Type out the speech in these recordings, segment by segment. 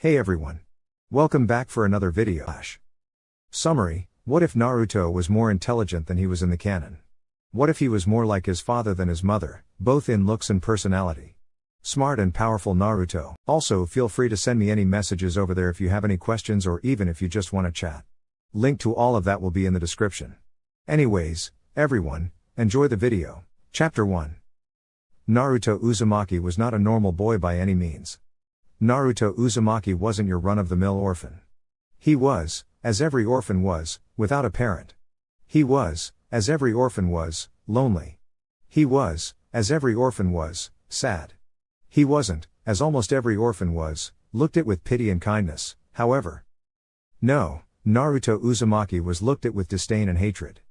Hey everyone. Welcome back for another video. Summary: what if Naruto was more intelligent than he was in the canon? What if he was more like his father than his mother, both in looks and personality? Smart and powerful Naruto. Also, feel free to send me any messages over there if you have any questions or even if you just want to chat. Link to all of that will be in the description. Anyways, everyone, enjoy the video. Chapter 1. Naruto Uzumaki was not a normal boy by any means. Naruto Uzumaki wasn't your run-of-the-mill orphan. He was, as every orphan was, without a parent. He was, as every orphan was, lonely. He was, as every orphan was, sad. He wasn't, as almost every orphan was, looked at with pity and kindness, however. No, Naruto Uzumaki was looked at with disdain and hatred.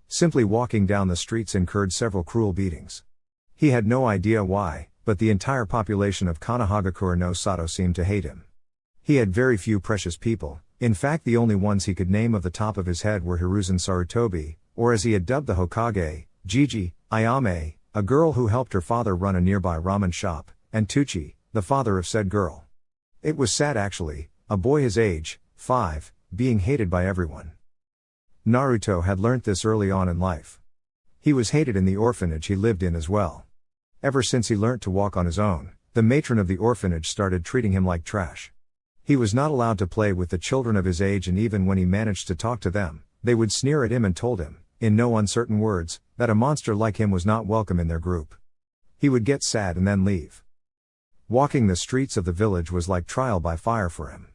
Simply walking down the streets incurred several cruel beatings. He had no idea why, but the entire population of Konohagakure no Sato seemed to hate him. He had very few precious people. In fact, the only ones he could name off the top of his head were Hiruzen Sarutobi, or as he had dubbed the Hokage, Gigi, Ayame, a girl who helped her father run a nearby ramen shop, and Tuchi, the father of said girl. It was sad actually, a boy his age, 5, being hated by everyone. Naruto had learnt this early on in life. He was hated in the orphanage he lived in as well. Ever since he learnt to walk on his own, the matron of the orphanage started treating him like trash. He was not allowed to play with the children of his age, and even when he managed to talk to them, they would sneer at him and told him, in no uncertain words, that a monster like him was not welcome in their group. He would get sad and then leave. Walking the streets of the village was like trial by fire for him.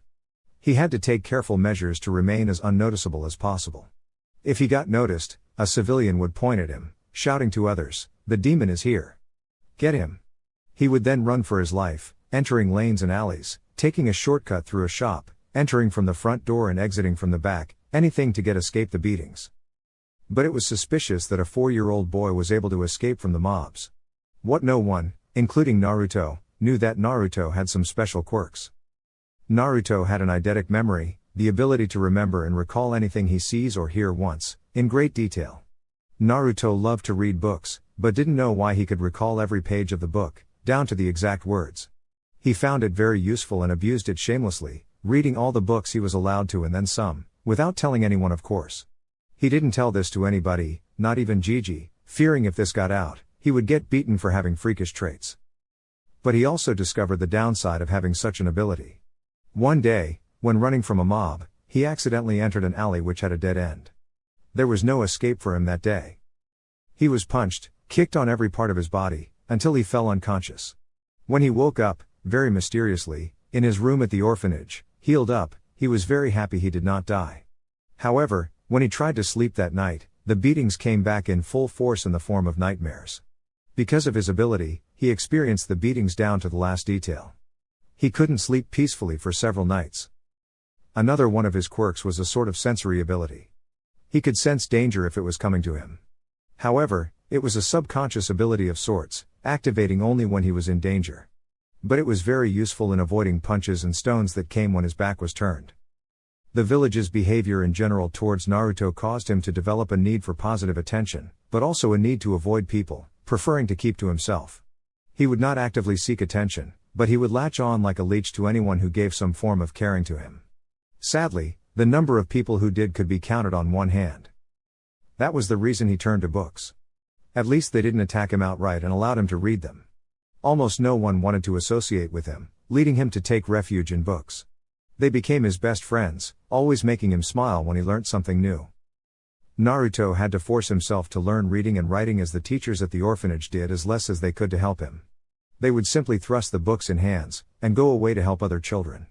He had to take careful measures to remain as unnoticeable as possible. If he got noticed, a civilian would point at him, shouting to others, "The demon is here. Get him." He would then run for his life, entering lanes and alleys, taking a shortcut through a shop, entering from the front door and exiting from the back, anything to escape the beatings. But it was suspicious that a 4-year-old boy was able to escape from the mobs. What no one, including Naruto, knew that Naruto had some special quirks. Naruto had an eidetic memory, the ability to remember and recall anything he sees or hears once, in great detail. Naruto loved to read books, but didn't know why he could recall every page of the book, down to the exact words. He found it very useful and abused it shamelessly, reading all the books he was allowed to and then some, without telling anyone of course. He didn't tell this to anybody, not even Gigi, fearing if this got out, he would get beaten for having freakish traits. But he also discovered the downside of having such an ability. One day, when running from a mob, he accidentally entered an alley which had a dead end. There was no escape for him that day. He was punched, kicked on every part of his body, until he fell unconscious. When he woke up, very mysteriously, in his room at the orphanage, healed up, he was very happy he did not die. However, when he tried to sleep that night, the beatings came back in full force in the form of nightmares. Because of his ability, he experienced the beatings down to the last detail. He couldn't sleep peacefully for several nights. Another one of his quirks was a sort of sensory ability. He could sense danger if it was coming to him. However, it was a subconscious ability of sorts, activating only when he was in danger. But it was very useful in avoiding punches and stones that came when his back was turned. The village's behavior in general towards Naruto caused him to develop a need for positive attention, but also a need to avoid people, preferring to keep to himself. He would not actively seek attention, but he would latch on like a leech to anyone who gave some form of caring to him. Sadly, the number of people who did could be counted on one hand. That was the reason he turned to books. At least they didn't attack him outright and allowed him to read them. Almost no one wanted to associate with him, leading him to take refuge in books. They became his best friends, always making him smile when he learnt something new. Naruto had to force himself to learn reading and writing, as the teachers at the orphanage did as less as they could to help him. They would simply thrust the books in hands, and go away to help other children.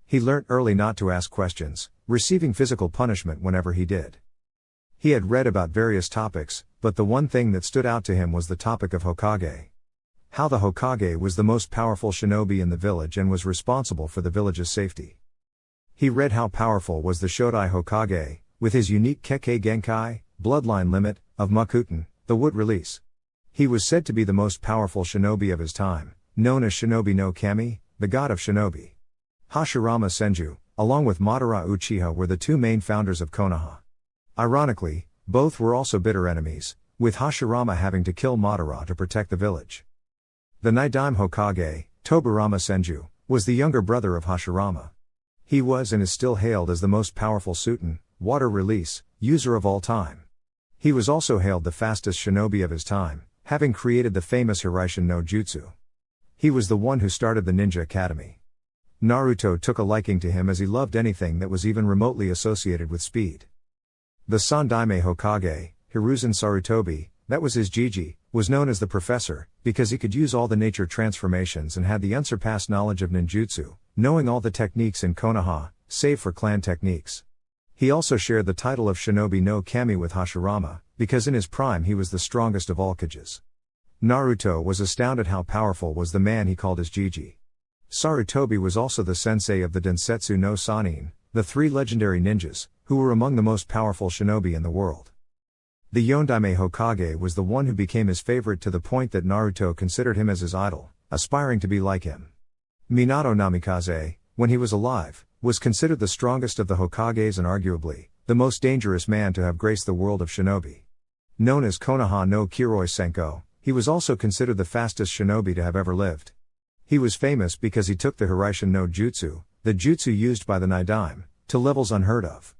He learnt early not to ask questions, receiving physical punishment whenever he did. He had read about various topics, but the one thing that stood out to him was the topic of Hokage. How the Hokage was the most powerful shinobi in the village and was responsible for the village's safety. He read how powerful was the Shodai Hokage, with his unique Kekkei Genkai, bloodline limit, of Makuten, the wood release. He was said to be the most powerful shinobi of his time, known as Shinobi no Kami, the god of shinobi. Hashirama Senju, along with Madara Uchiha, were the two main founders of Konoha. Ironically, both were also bitter enemies, with Hashirama having to kill Madara to protect the village. The Nidaime Hokage, Tobirama Senju, was the younger brother of Hashirama. He was and is still hailed as the most powerful Suiten, water release, user of all time. He was also hailed the fastest shinobi of his time, having created the famous Hiraishin no Jutsu. He was the one who started the Ninja Academy. Naruto took a liking to him as he loved anything that was even remotely associated with speed. The Sandaime Hokage, Hiruzen Sarutobi, that was his Jiji, was known as the Professor, because he could use all the nature transformations and had the unsurpassed knowledge of ninjutsu, knowing all the techniques in Konoha, save for clan techniques. He also shared the title of Shinobi no Kami with Hashirama, because in his prime he was the strongest of all Kages. Naruto was astounded how powerful was the man he called his Jiji. Sarutobi was also the sensei of the Densetsu no Sannin, the three legendary ninjas, who were among the most powerful shinobi in the world. The Yondaime Hokage was the one who became his favorite to the point that Naruto considered him as his idol, aspiring to be like him. Minato Namikaze, when he was alive, was considered the strongest of the Hokages and arguably, the most dangerous man to have graced the world of shinobi. Known as Konoha no Kiroi Senko, he was also considered the fastest shinobi to have ever lived. He was famous because he took the Hiraishin no Jutsu, the jutsu used by the Nidaime, to levels unheard of.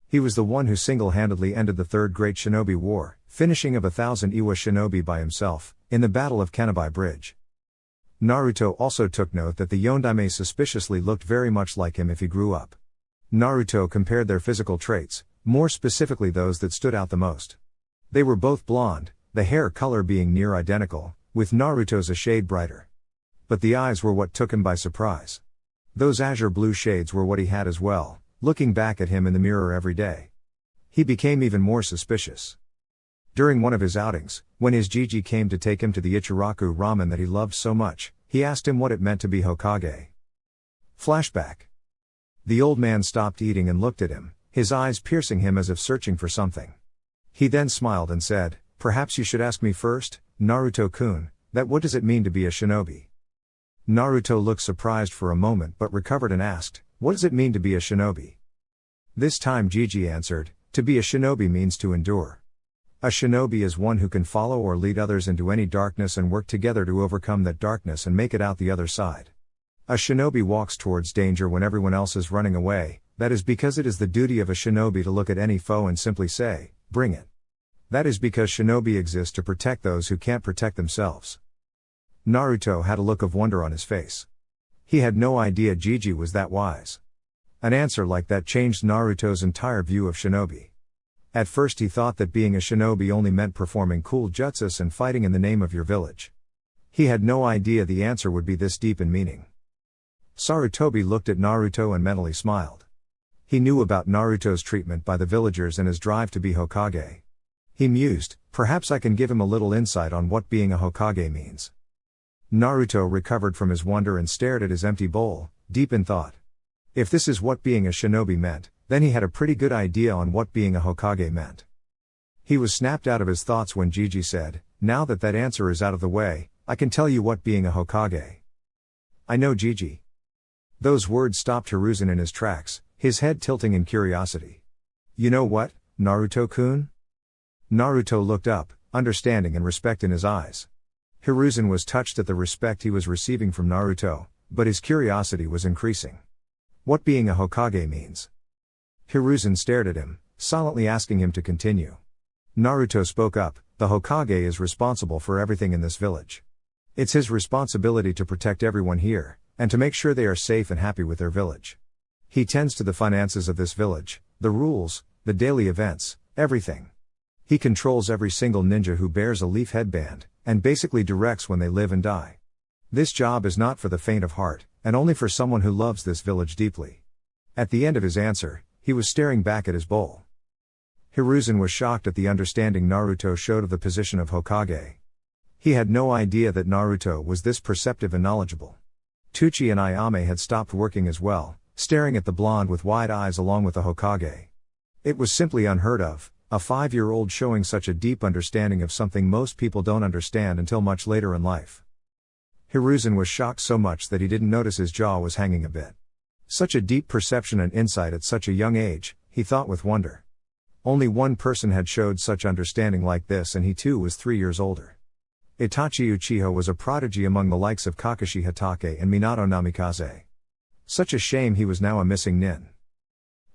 He was the one who single-handedly ended the Third Great Shinobi War, finishing of 1,000 Iwa shinobi by himself, in the Battle of Kenabai Bridge. Naruto also took note that the Yondaime suspiciously looked very much like him if he grew up. Naruto compared their physical traits, more specifically those that stood out the most. They were both blonde, the hair color being near identical, with Naruto's a shade brighter. But the eyes were what took him by surprise. Those azure blue shades were what he had as well, looking back at him in the mirror every day. He became even more suspicious. During one of his outings, when his Jiji came to take him to the Ichiraku ramen that he loved so much, he asked him what it meant to be Hokage. Flashback. The old man stopped eating and looked at him, his eyes piercing him as if searching for something. He then smiled and said, "Perhaps you should ask me first, Naruto-kun, that what does it mean to be a shinobi?" Naruto looked surprised for a moment but recovered and asked, "What does it mean to be a shinobi?" This time Jiji answered, "To be a shinobi means to endure. A shinobi is one who can follow or lead others into any darkness and work together to overcome that darkness and make it out the other side. A shinobi walks towards danger when everyone else is running away, that is because it is the duty of a shinobi to look at any foe and simply say, 'Bring it.' That is because shinobi exist to protect those who can't protect themselves." Naruto had a look of wonder on his face. He had no idea Jiji was that wise. An answer like that changed Naruto's entire view of shinobi. At first he thought that being a shinobi only meant performing cool jutsus and fighting in the name of your village. He had no idea the answer would be this deep in meaning. Sarutobi looked at Naruto and mentally smiled. He knew about Naruto's treatment by the villagers and his drive to be Hokage. He mused, perhaps I can give him a little insight on what being a Hokage means. Naruto recovered from his wonder and stared at his empty bowl, deep in thought. If this is what being a shinobi meant, then he had a pretty good idea on what being a Hokage meant. He was snapped out of his thoughts when Jiji said, "Now that that answer is out of the way, I can tell you what being a Hokage." "I know, Jiji." Those words stopped Hiruzen in his tracks, his head tilting in curiosity. "You know what, Naruto-kun?" Naruto looked up, understanding and respect in his eyes. Hiruzen was touched at the respect he was receiving from Naruto, but his curiosity was increasing. What being a Hokage means? Hiruzen stared at him, silently asking him to continue. Naruto spoke up, "The Hokage is responsible for everything in this village. It's his responsibility to protect everyone here, and to make sure they are safe and happy with their village. He tends to the finances of this village, the rules, the daily events, everything. He controls every single ninja who bears a leaf headband, and basically directs when they live and die. This job is not for the faint of heart, and only for someone who loves this village deeply." At the end of his answer, he was staring back at his bowl. Hiruzen was shocked at the understanding Naruto showed of the position of Hokage. He had no idea that Naruto was this perceptive and knowledgeable. Tuchi and Ayame had stopped working as well, staring at the blonde with wide eyes along with the Hokage. It was simply unheard of, a 5-year-old showing such a deep understanding of something most people don't understand until much later in life. Hiruzen was shocked so much that he didn't notice his jaw was hanging a bit. Such a deep perception and insight at such a young age, he thought with wonder. Only one person had showed such understanding like this, and he too was 3 years older. Itachi Uchiha was a prodigy among the likes of Kakashi Hatake and Minato Namikaze. Such a shame he was now a missing nin.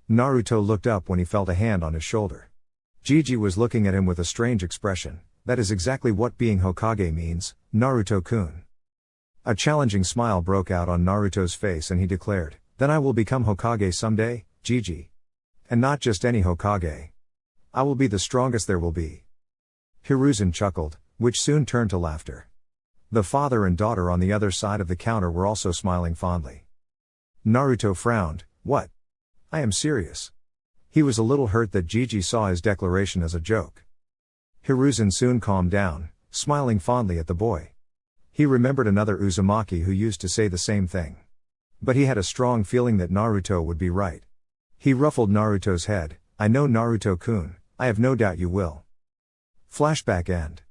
Naruto looked up when he felt a hand on his shoulder. Jiji was looking at him with a strange expression. That is exactly what being Hokage means, Naruto-kun. A challenging smile broke out on Naruto's face and he declared, "Then I will become Hokage someday, Jiji. And not just any Hokage. I will be the strongest there will be." Hiruzen chuckled, which soon turned to laughter. The father and daughter on the other side of the counter were also smiling fondly. Naruto frowned. "What? I am serious." He was a little hurt that Jiji saw his declaration as a joke. Hiruzen soon calmed down, smiling fondly at the boy. He remembered another Uzumaki who used to say the same thing. But he had a strong feeling that Naruto would be right. He ruffled Naruto's head. "I know, Naruto-kun, I have no doubt you will." Flashback end.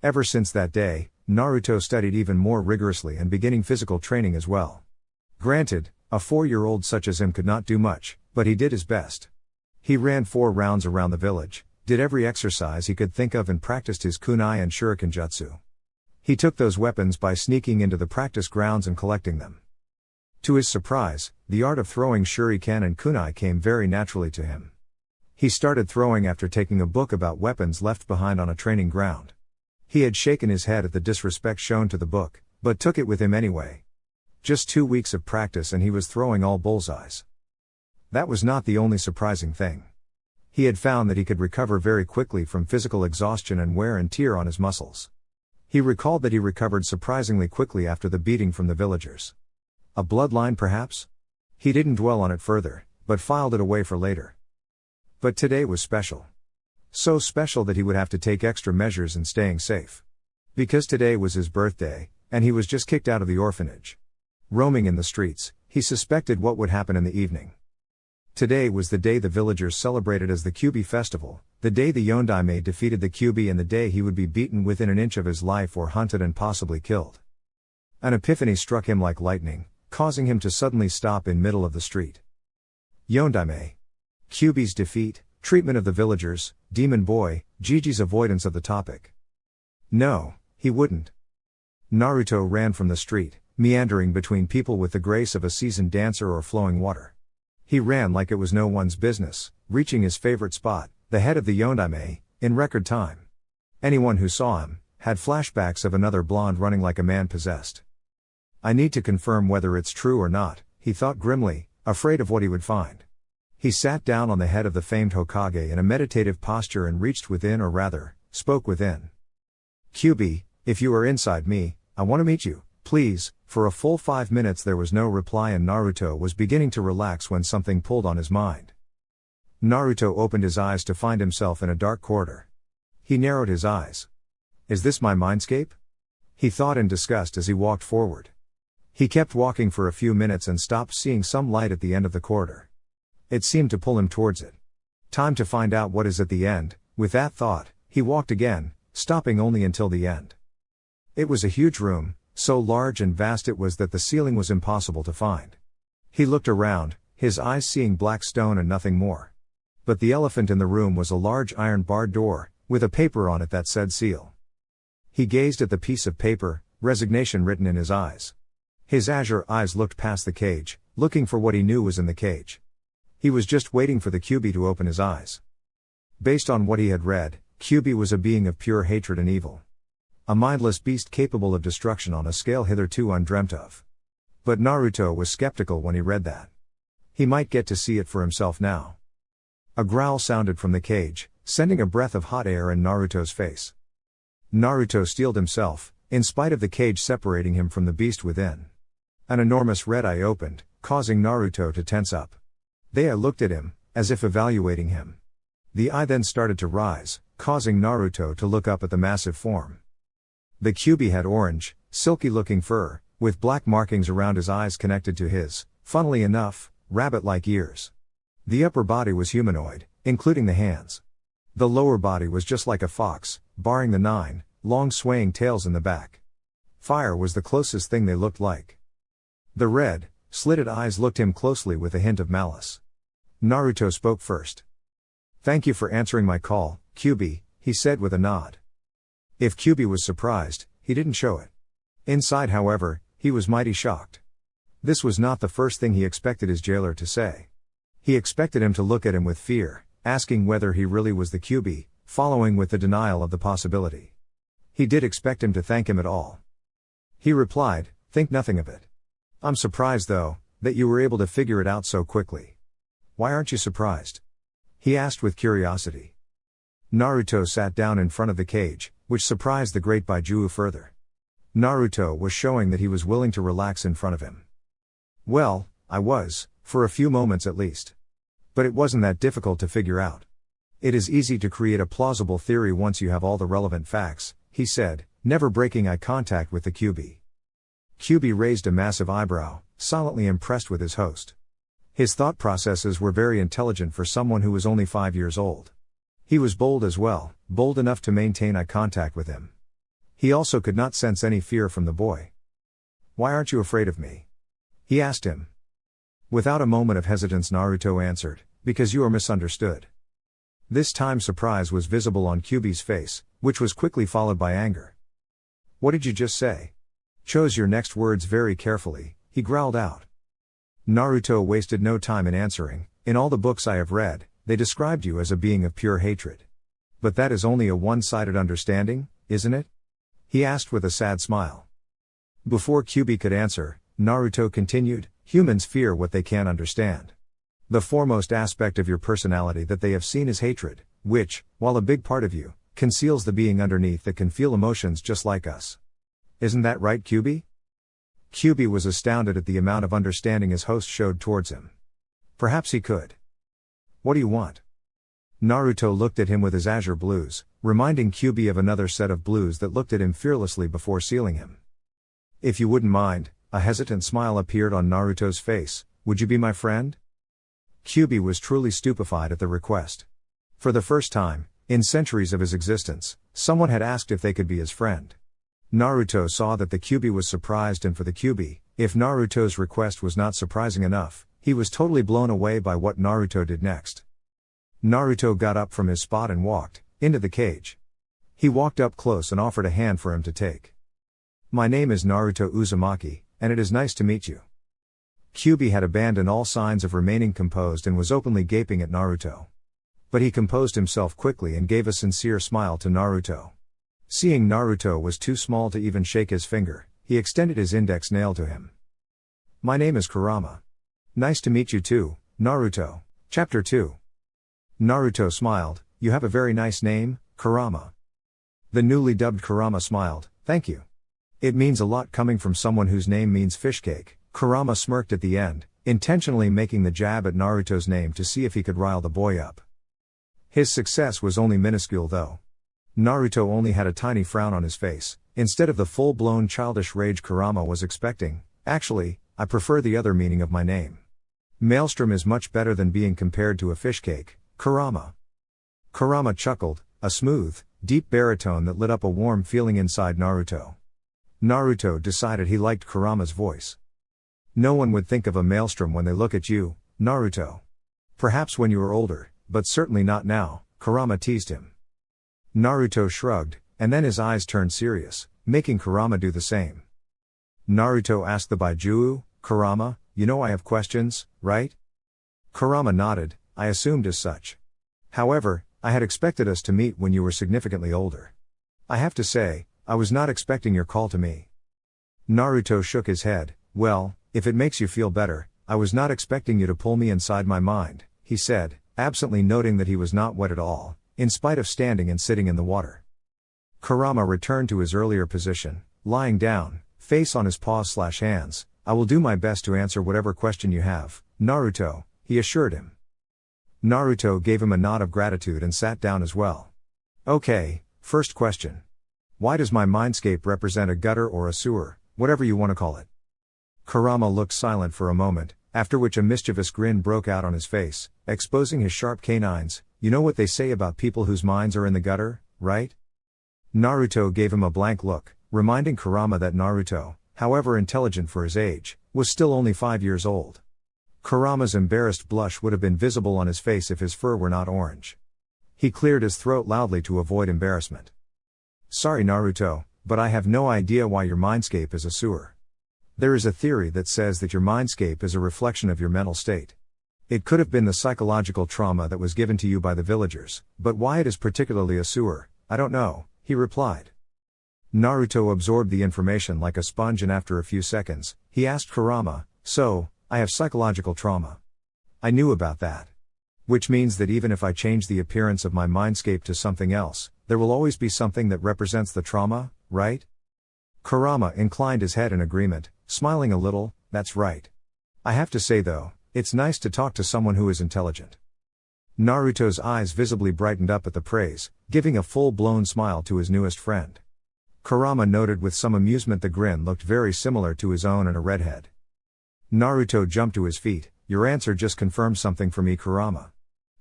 Ever since that day, Naruto studied even more rigorously and beginning physical training as well. Granted, a 4-year-old such as him could not do much, but he did his best. He ran 4 rounds around the village, did every exercise he could think of and practiced his kunai and shuriken jutsu. He took those weapons by sneaking into the practice grounds and collecting them. To his surprise, the art of throwing shuriken and kunai came very naturally to him. He started throwing after taking a book about weapons left behind on a training ground. He had shaken his head at the disrespect shown to the book, but took it with him anyway. Just 2 weeks of practice and he was throwing all bullseyes. That was not the only surprising thing. He had found that he could recover very quickly from physical exhaustion and wear and tear on his muscles. He recalled that he recovered surprisingly quickly after the beating from the villagers. A bloodline perhaps? He didn't dwell on it further, but filed it away for later. But today was special. So special that he would have to take extra measures in staying safe. Because today was his birthday, and he was just kicked out of the orphanage. Roaming in the streets, he suspected what would happen in the evening. Today was the day the villagers celebrated as the Kyuubi festival, the day the Yondaime defeated the Kyuubi and the day he would be beaten within an inch of his life or hunted and possibly killed. An epiphany struck him like lightning, causing him to suddenly stop in middle of the street. Yondaime. Kyuubi's defeat, treatment of the villagers, demon boy, Jiji's avoidance of the topic. No, he wouldn't. Naruto ran from the street, meandering between people with the grace of a seasoned dancer or flowing water. He ran like it was no one's business, reaching his favorite spot, the head of the Yondaime, in record time. Anyone who saw him had flashbacks of another blonde running like a man possessed. I need to confirm whether it's true or not, he thought grimly, afraid of what he would find. He sat down on the head of the famed Hokage in a meditative posture and reached within, or rather, spoke within. "Kyuubi, if you are inside me, I want to meet you, please." For a full 5 minutes there was no reply and Naruto was beginning to relax when something pulled on his mind. Naruto opened his eyes to find himself in a dark corridor. He narrowed his eyes. "Is this my mindscape?" he thought in disgust as he walked forward. He kept walking for a few minutes and stopped, seeing some light at the end of the corridor. It seemed to pull him towards it. Time to find out what is at the end. With that thought, he walked again, stopping only until the end. It was a huge room, so large and vast it was that the ceiling was impossible to find. He looked around, his eyes seeing black stone and nothing more. But the elephant in the room was a large iron-barred door, with a paper on it that said seal. He gazed at the piece of paper, resignation written in his eyes. His azure eyes looked past the cage, looking for what he knew was in the cage. He was just waiting for the Kyuubi to open his eyes. Based on what he had read, Kyuubi was a being of pure hatred and evil. A mindless beast capable of destruction on a scale hitherto undreamt of. But Naruto was skeptical when he read that. He might get to see it for himself now. A growl sounded from the cage, sending a breath of hot air in Naruto's face. Naruto steeled himself, in spite of the cage separating him from the beast within. An enormous red eye opened, causing Naruto to tense up. The eye looked at him, as if evaluating him. The eye then started to rise, causing Naruto to look up at the massive form. The Kyuubi had orange, silky-looking fur, with black markings around his eyes connected to his, funnily enough, rabbit-like ears. The upper body was humanoid, including the hands. The lower body was just like a fox, barring the 9 long swaying tails in the back. Fire was the closest thing they looked like. The red, slitted eyes looked him closely with a hint of malice. Naruto spoke first. "Thank you for answering my call, Kyuubi," he said with a nod. If Kyubi was surprised, he didn't show it. Inside, however, he was mighty shocked. This was not the first thing he expected his jailer to say. He expected him to look at him with fear, asking whether he really was the Kyubi, following with the denial of the possibility. He did expect him to thank him at all. He replied, "Think nothing of it. I'm surprised though, that you were able to figure it out so quickly." "Why aren't you surprised?" he asked with curiosity. Naruto sat down in front of the cage, which surprised the great Baijuwu further. Naruto was showing that he was willing to relax in front of him. "Well, I was, for a few moments at least. But it wasn't that difficult to figure out. It is easy to create a plausible theory once you have all the relevant facts," he said, never breaking eye contact with the Kyubi. Kyubi raised a massive eyebrow, silently impressed with his host. His thought processes were very intelligent for someone who was only 5 years old. He was bold as well, bold enough to maintain eye contact with him. He also could not sense any fear from the boy. "Why aren't you afraid of me?" he asked him. Without a moment of hesitance, Naruto answered, "Because you are misunderstood." This time surprise was visible on Kyubi's face, which was quickly followed by anger. "What did you just say?" "Choose your next words very carefully," he growled out. Naruto wasted no time in answering, "In all the books I have read, they described you as a being of pure hatred. But that is only a one-sided understanding, isn't it?" he asked with a sad smile. Before Kyubi could answer, Naruto continued, "Humans fear what they can't understand. The foremost aspect of your personality that they have seen is hatred, which, while a big part of you, conceals the being underneath that can feel emotions just like us. Isn't that right, Kyubi?" Kyubi was astounded at the amount of understanding his host showed towards him. Perhaps he could. "What do you want?" Naruto looked at him with his azure blues, reminding Kyubi of another set of blues that looked at him fearlessly before sealing him. "If you wouldn't mind," a hesitant smile appeared on Naruto's face, "would you be my friend?" Kyubi was truly stupefied at the request. For the first time, in centuries of his existence, someone had asked if they could be his friend. Naruto saw that the Kyubi was surprised, and for the Kyubi, if Naruto's request was not surprising enough, he was totally blown away by what Naruto did next. Naruto got up from his spot and walked into the cage. He walked up close and offered a hand for him to take. "My name is Naruto Uzumaki, and it is nice to meet you." Kyubi had abandoned all signs of remaining composed and was openly gaping at Naruto. But he composed himself quickly and gave a sincere smile to Naruto. Seeing Naruto was too small to even shake his finger, he extended his index nail to him. "My name is Kurama. Nice to meet you too, Naruto." Chapter 2. Naruto smiled, "You have a very nice name, Kurama." The newly dubbed Kurama smiled, "Thank you. It means a lot coming from someone whose name means fish cake." Kurama smirked at the end, intentionally making the jab at Naruto's name to see if he could rile the boy up. His success was only minuscule though. Naruto only had a tiny frown on his face, instead of the full-blown childish rage Kurama was expecting. "Actually, I prefer the other meaning of my name. Maelstrom is much better than being compared to a fish cake, Kurama." Kurama chuckled, a smooth, deep baritone that lit up a warm feeling inside Naruto. Naruto decided he liked Kurama's voice. "No one would think of a maelstrom when they look at you, Naruto. Perhaps when you are older, but certainly not now," Kurama teased him. Naruto shrugged, and then his eyes turned serious, making Kurama do the same. Naruto asked the Baijuwu, "Kurama, you know I have questions, right?" Kurama nodded, "I assumed as such. However, I had expected us to meet when you were significantly older. I have to say, I was not expecting your call to me." Naruto shook his head, "Well, if it makes you feel better, I was not expecting you to pull me inside my mind," he said, absently noting that he was not wet at all, in spite of standing and sitting in the water. Kurama returned to his earlier position, lying down, face on his paws/hands. "I will do my best to answer whatever question you have, Naruto," he assured him. Naruto gave him a nod of gratitude and sat down as well. "Okay, first question. Why does my mindscape represent a gutter or a sewer, whatever you want to call it?" Kurama looked silent for a moment, after which a mischievous grin broke out on his face, exposing his sharp canines. "You know what they say about people whose minds are in the gutter, right?" Naruto gave him a blank look, reminding Kurama that Naruto, however intelligent for his age, was still only 5 years old. Kurama's embarrassed blush would have been visible on his face if his fur were not orange. He cleared his throat loudly to avoid embarrassment. Sorry Naruto, but I have no idea why your mindscape is a sewer. There is a theory that says that your mindscape is a reflection of your mental state. It could have been the psychological trauma that was given to you by the villagers, but why it is particularly a sewer, I don't know, he replied. Naruto absorbed the information like a sponge, and after a few seconds, he asked Kurama, so, I have psychological trauma. I knew about that. Which means that even if I change the appearance of my mindscape to something else, there will always be something that represents the trauma, right? Kurama inclined his head in agreement, smiling a little. That's right. I have to say though, it's nice to talk to someone who is intelligent. Naruto's eyes visibly brightened up at the praise, giving a full-blown smile to his newest friend. Kurama noted with some amusement the grin looked very similar to his own and a redhead. Naruto jumped to his feet. Your answer just confirmed something for me, Kurama.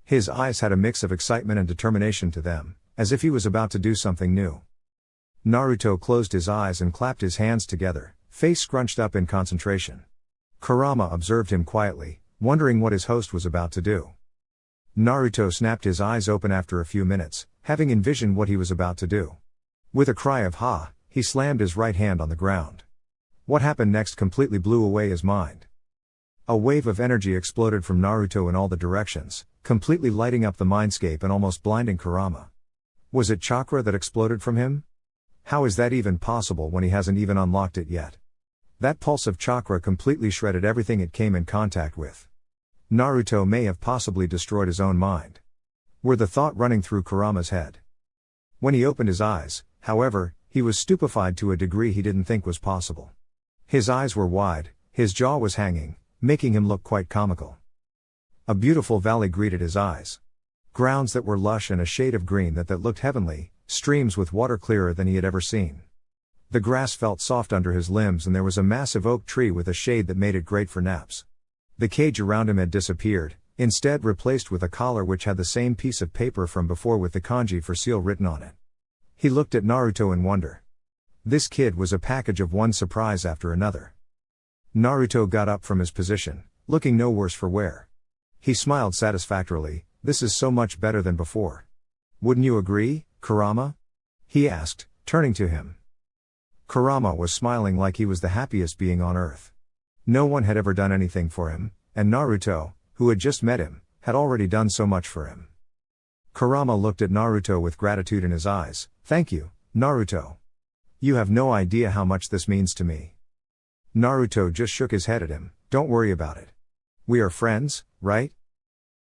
His eyes had a mix of excitement and determination to them, as if he was about to do something new. Naruto closed his eyes and clapped his hands together, face scrunched up in concentration. Kurama observed him quietly, wondering what his host was about to do. Naruto snapped his eyes open after a few minutes, having envisioned what he was about to do. With a cry of "Ha!" he slammed his right hand on the ground. What happened next completely blew away his mind. A wave of energy exploded from Naruto in all the directions, completely lighting up the mindscape and almost blinding Kurama. Was it chakra that exploded from him? How is that even possible when he hasn't even unlocked it yet? That pulse of chakra completely shredded everything it came in contact with. Naruto may have possibly destroyed his own mind. Were the thought running through Kurama's head. When he opened his eyes, however, he was stupefied to a degree he didn't think was possible. His eyes were wide, his jaw was hanging, making him look quite comical. A beautiful valley greeted his eyes. Grounds that were lush and a shade of green that looked heavenly, streams with water clearer than he had ever seen. The grass felt soft under his limbs and there was a massive oak tree with a shade that made it great for naps. The cage around him had disappeared, instead replaced with a collar which had the same piece of paper from before with the kanji for seal written on it. He looked at Naruto in wonder. This kid was a package of one surprise after another. Naruto got up from his position, looking no worse for wear. He smiled satisfactorily. This is so much better than before. Wouldn't you agree, Kurama? He asked, turning to him. Kurama was smiling like he was the happiest being on earth. No one had ever done anything for him, and Naruto, who had just met him, had already done so much for him. Kurama looked at Naruto with gratitude in his eyes. Thank you, Naruto. You have no idea how much this means to me. Naruto just shook his head at him. Don't worry about it. We are friends, right?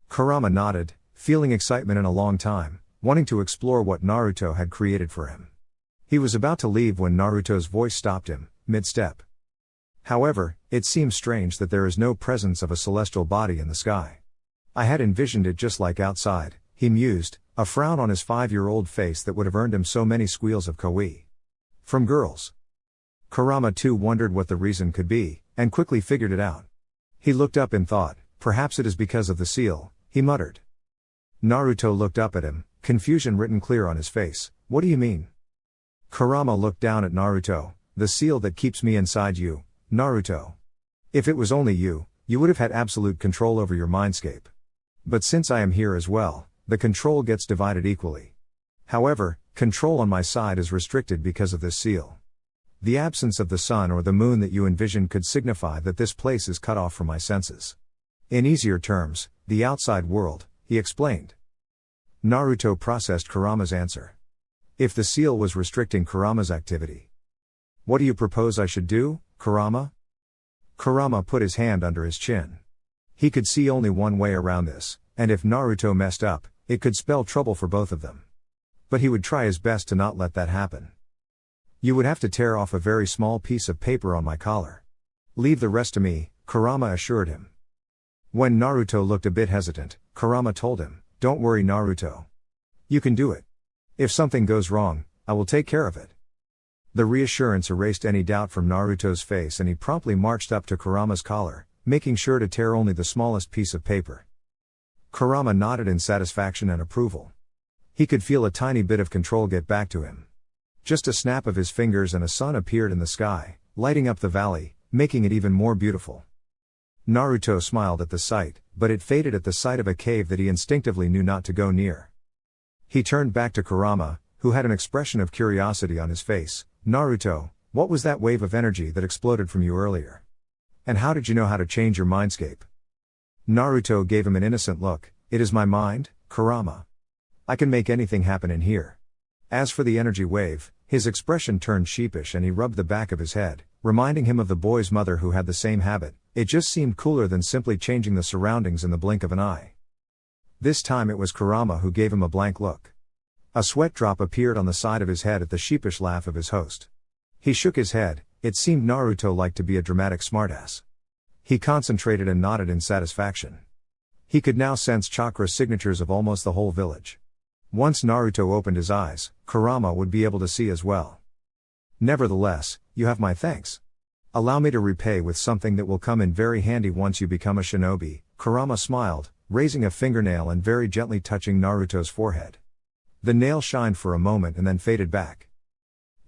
Kurama nodded, feeling excitement in a long time, wanting to explore what Naruto had created for him. He was about to leave when Naruto's voice stopped him, mid-step. However, it seems strange that there is no presence of a celestial body in the sky. I had envisioned it just like outside, he mused, a frown on his 5-year-old face that would have earned him so many squeals of "Koi" from girls. Kurama too wondered what the reason could be, and quickly figured it out. He looked up in thought. Perhaps it is because of the seal, he muttered. Naruto looked up at him, confusion written clear on his face. What do you mean? Kurama looked down at Naruto. The seal that keeps me inside you, Naruto. If it was only you, you would have had absolute control over your mindscape. But since I am here as well, the control gets divided equally. However, control on my side is restricted because of this seal. The absence of the sun or the moon that you envisioned could signify that this place is cut off from my senses. In easier terms, the outside world, he explained. Naruto processed Kurama's answer. If the seal was restricting Kurama's activity. What do you propose I should do, Kurama? Kurama put his hand under his chin. He could see only one way around this, and if Naruto messed up, it could spell trouble for both of them. But he would try his best to not let that happen. You would have to tear off a very small piece of paper on my collar. Leave the rest to me, Kurama assured him. When Naruto looked a bit hesitant, Kurama told him, Don't worry Naruto. You can do it. If something goes wrong, I will take care of it. The reassurance erased any doubt from Naruto's face and he promptly marched up to Kurama's collar, making sure to tear only the smallest piece of paper. Kurama nodded in satisfaction and approval. He could feel a tiny bit of control get back to him. Just a snap of his fingers and a sun appeared in the sky, lighting up the valley, making it even more beautiful. Naruto smiled at the sight, but it faded at the sight of a cave that he instinctively knew not to go near. He turned back to Kurama, who had an expression of curiosity on his face. "Naruto, what was that wave of energy that exploded from you earlier? And how did you know how to change your mindscape?" Naruto gave him an innocent look. "It is my mind, Kurama. I can make anything happen in here." As for the energy wave, his expression turned sheepish and he rubbed the back of his head, reminding him of the boy's mother who had the same habit. It just seemed cooler than simply changing the surroundings in the blink of an eye. This time it was Kurama who gave him a blank look. A sweat drop appeared on the side of his head at the sheepish laugh of his host. He shook his head. It seemed Naruto liked to be a dramatic smartass. He concentrated and nodded in satisfaction. He could now sense chakra signatures of almost the whole village. Once Naruto opened his eyes, Kurama would be able to see as well. "Nevertheless, you have my thanks. Allow me to repay with something that will come in very handy once you become a shinobi." Kurama smiled, raising a fingernail and very gently touching Naruto's forehead. The nail shined for a moment and then faded back.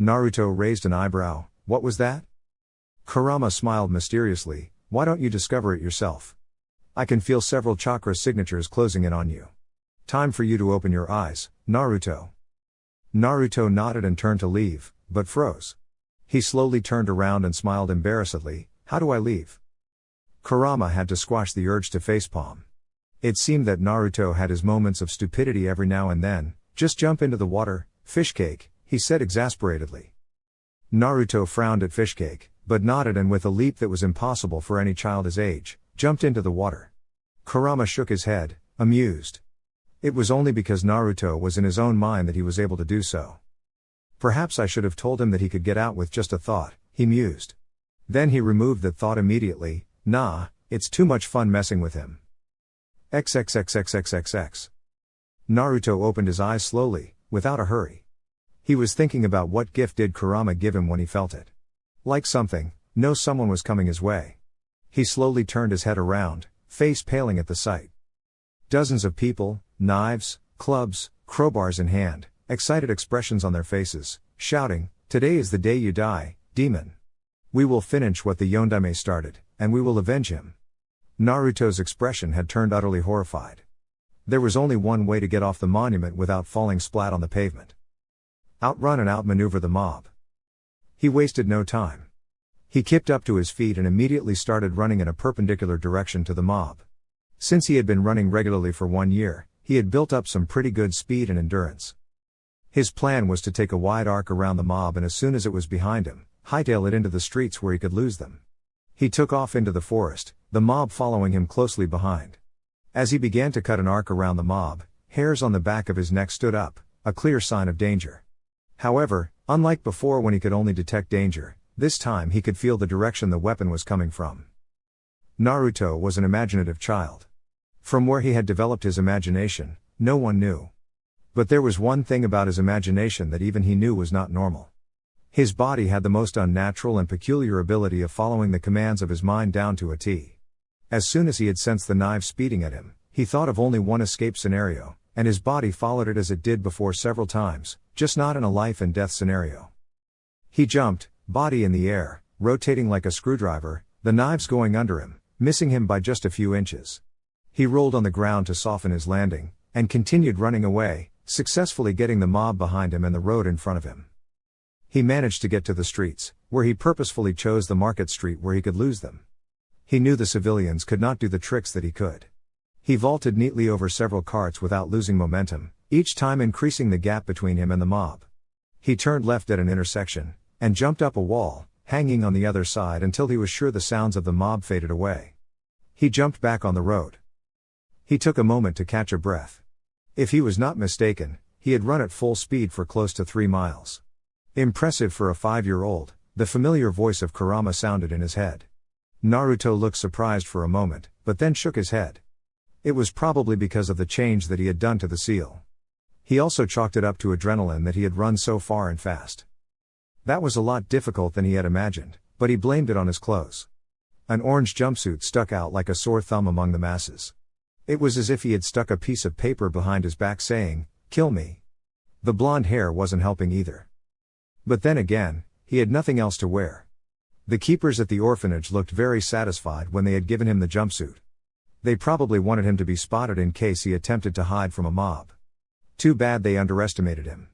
Naruto raised an eyebrow. "What was that?" Kurama smiled mysteriously. "Why don't you discover it yourself? I can feel several chakra signatures closing in on you. Time for you to open your eyes, Naruto." Naruto nodded and turned to leave, but froze. He slowly turned around and smiled embarrassedly. "How do I leave?" Kurama had to squash the urge to facepalm. It seemed that Naruto had his moments of stupidity every now and then. "Just jump into the water, Fishcake," he said exasperatedly. Naruto frowned at Fishcake, but nodded and with a leap that was impossible for any child his age, jumped into the water. Kurama shook his head, amused. It was only because Naruto was in his own mind that he was able to do so. "Perhaps I should have told him that he could get out with just a thought," he mused. Then he removed that thought immediately. "Nah, it's too much fun messing with him." XXXXXXX. Naruto opened his eyes slowly, without a hurry. He was thinking about what gift did Kurama give him when he felt it. Like something, someone was coming his way. He slowly turned his head around, face paling at the sight. Dozens of people, knives, clubs, crowbars in hand, excited expressions on their faces, shouting, "Today is the day you die, demon. We will finish what the Yondaime started, and we will avenge him." Naruto's expression had turned utterly horrified. There was only one way to get off the monument without falling splat on the pavement. Outrun and outmaneuver the mob. He wasted no time. He kipped up to his feet and immediately started running in a perpendicular direction to the mob. Since he had been running regularly for 1 year, he had built up some pretty good speed and endurance. His plan was to take a wide arc around the mob and as soon as it was behind him, hightail it into the streets where he could lose them. He took off into the forest, the mob following him closely behind. As he began to cut an arc around the mob, hairs on the back of his neck stood up, a clear sign of danger. However, unlike before when he could only detect danger, this time he could feel the direction the weapon was coming from. Naruto was an imaginative child. From where he had developed his imagination, no one knew. But there was one thing about his imagination that even he knew was not normal. His body had the most unnatural and peculiar ability of following the commands of his mind down to a T. As soon as he had sensed the knife speeding at him, he thought of only one escape scenario, and his body followed it as it did before several times, just not in a life and death scenario. He jumped, body in the air, rotating like a screwdriver, the knives going under him, missing him by just a few inches. He rolled on the ground to soften his landing, and continued running away, successfully getting the mob behind him and the road in front of him. He managed to get to the streets, where he purposefully chose the market street where he could lose them. He knew the civilians could not do the tricks that he could. He vaulted neatly over several carts without losing momentum, each time increasing the gap between him and the mob. He turned left at an intersection, and jumped up a wall, hanging on the other side until he was sure the sounds of the mob faded away. He jumped back on the road. He took a moment to catch a breath. If he was not mistaken, he had run at full speed for close to 3 miles. Impressive for a 5-year-old, the familiar voice of Kurama sounded in his head. Naruto looked surprised for a moment, but then shook his head. It was probably because of the change that he had done to the seal. He also chalked it up to adrenaline that he had run so far and fast. That was a lot difficult than he had imagined, but he blamed it on his clothes. An orange jumpsuit stuck out like a sore thumb among the masses. It was as if he had stuck a piece of paper behind his back saying, "Kill me." The blonde hair wasn't helping either. But then again, he had nothing else to wear. The keepers at the orphanage looked very satisfied when they had given him the jumpsuit. They probably wanted him to be spotted in case he attempted to hide from a mob. Too bad they underestimated him.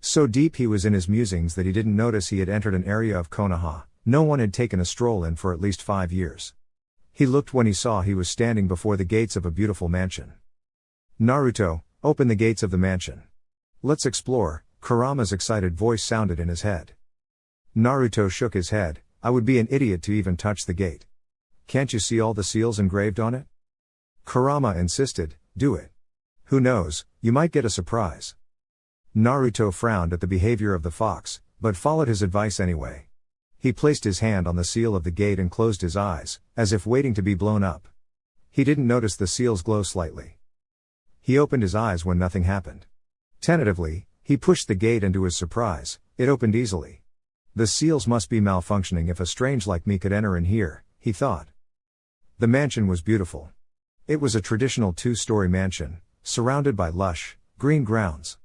So deep he was in his musings that he didn't notice he had entered an area of Konoha no one had taken a stroll in for at least 5 years. He looked when he saw he was standing before the gates of a beautiful mansion. "Naruto, open the gates of the mansion. Let's explore," Kurama's excited voice sounded in his head. Naruto shook his head. "I would be an idiot to even touch the gate. Can't you see all the seals engraved on it?" Kurama insisted. "Do it. Who knows, you might get a surprise." Naruto frowned at the behavior of the fox, but followed his advice anyway. He placed his hand on the seal of the gate and closed his eyes, as if waiting to be blown up. He didn't notice the seals glow slightly. He opened his eyes when nothing happened. Tentatively, he pushed the gate and to his surprise, it opened easily. The seals must be malfunctioning if a strange like me could enter in here, he thought. The mansion was beautiful. It was a traditional 2-story mansion, surrounded by lush, green grounds.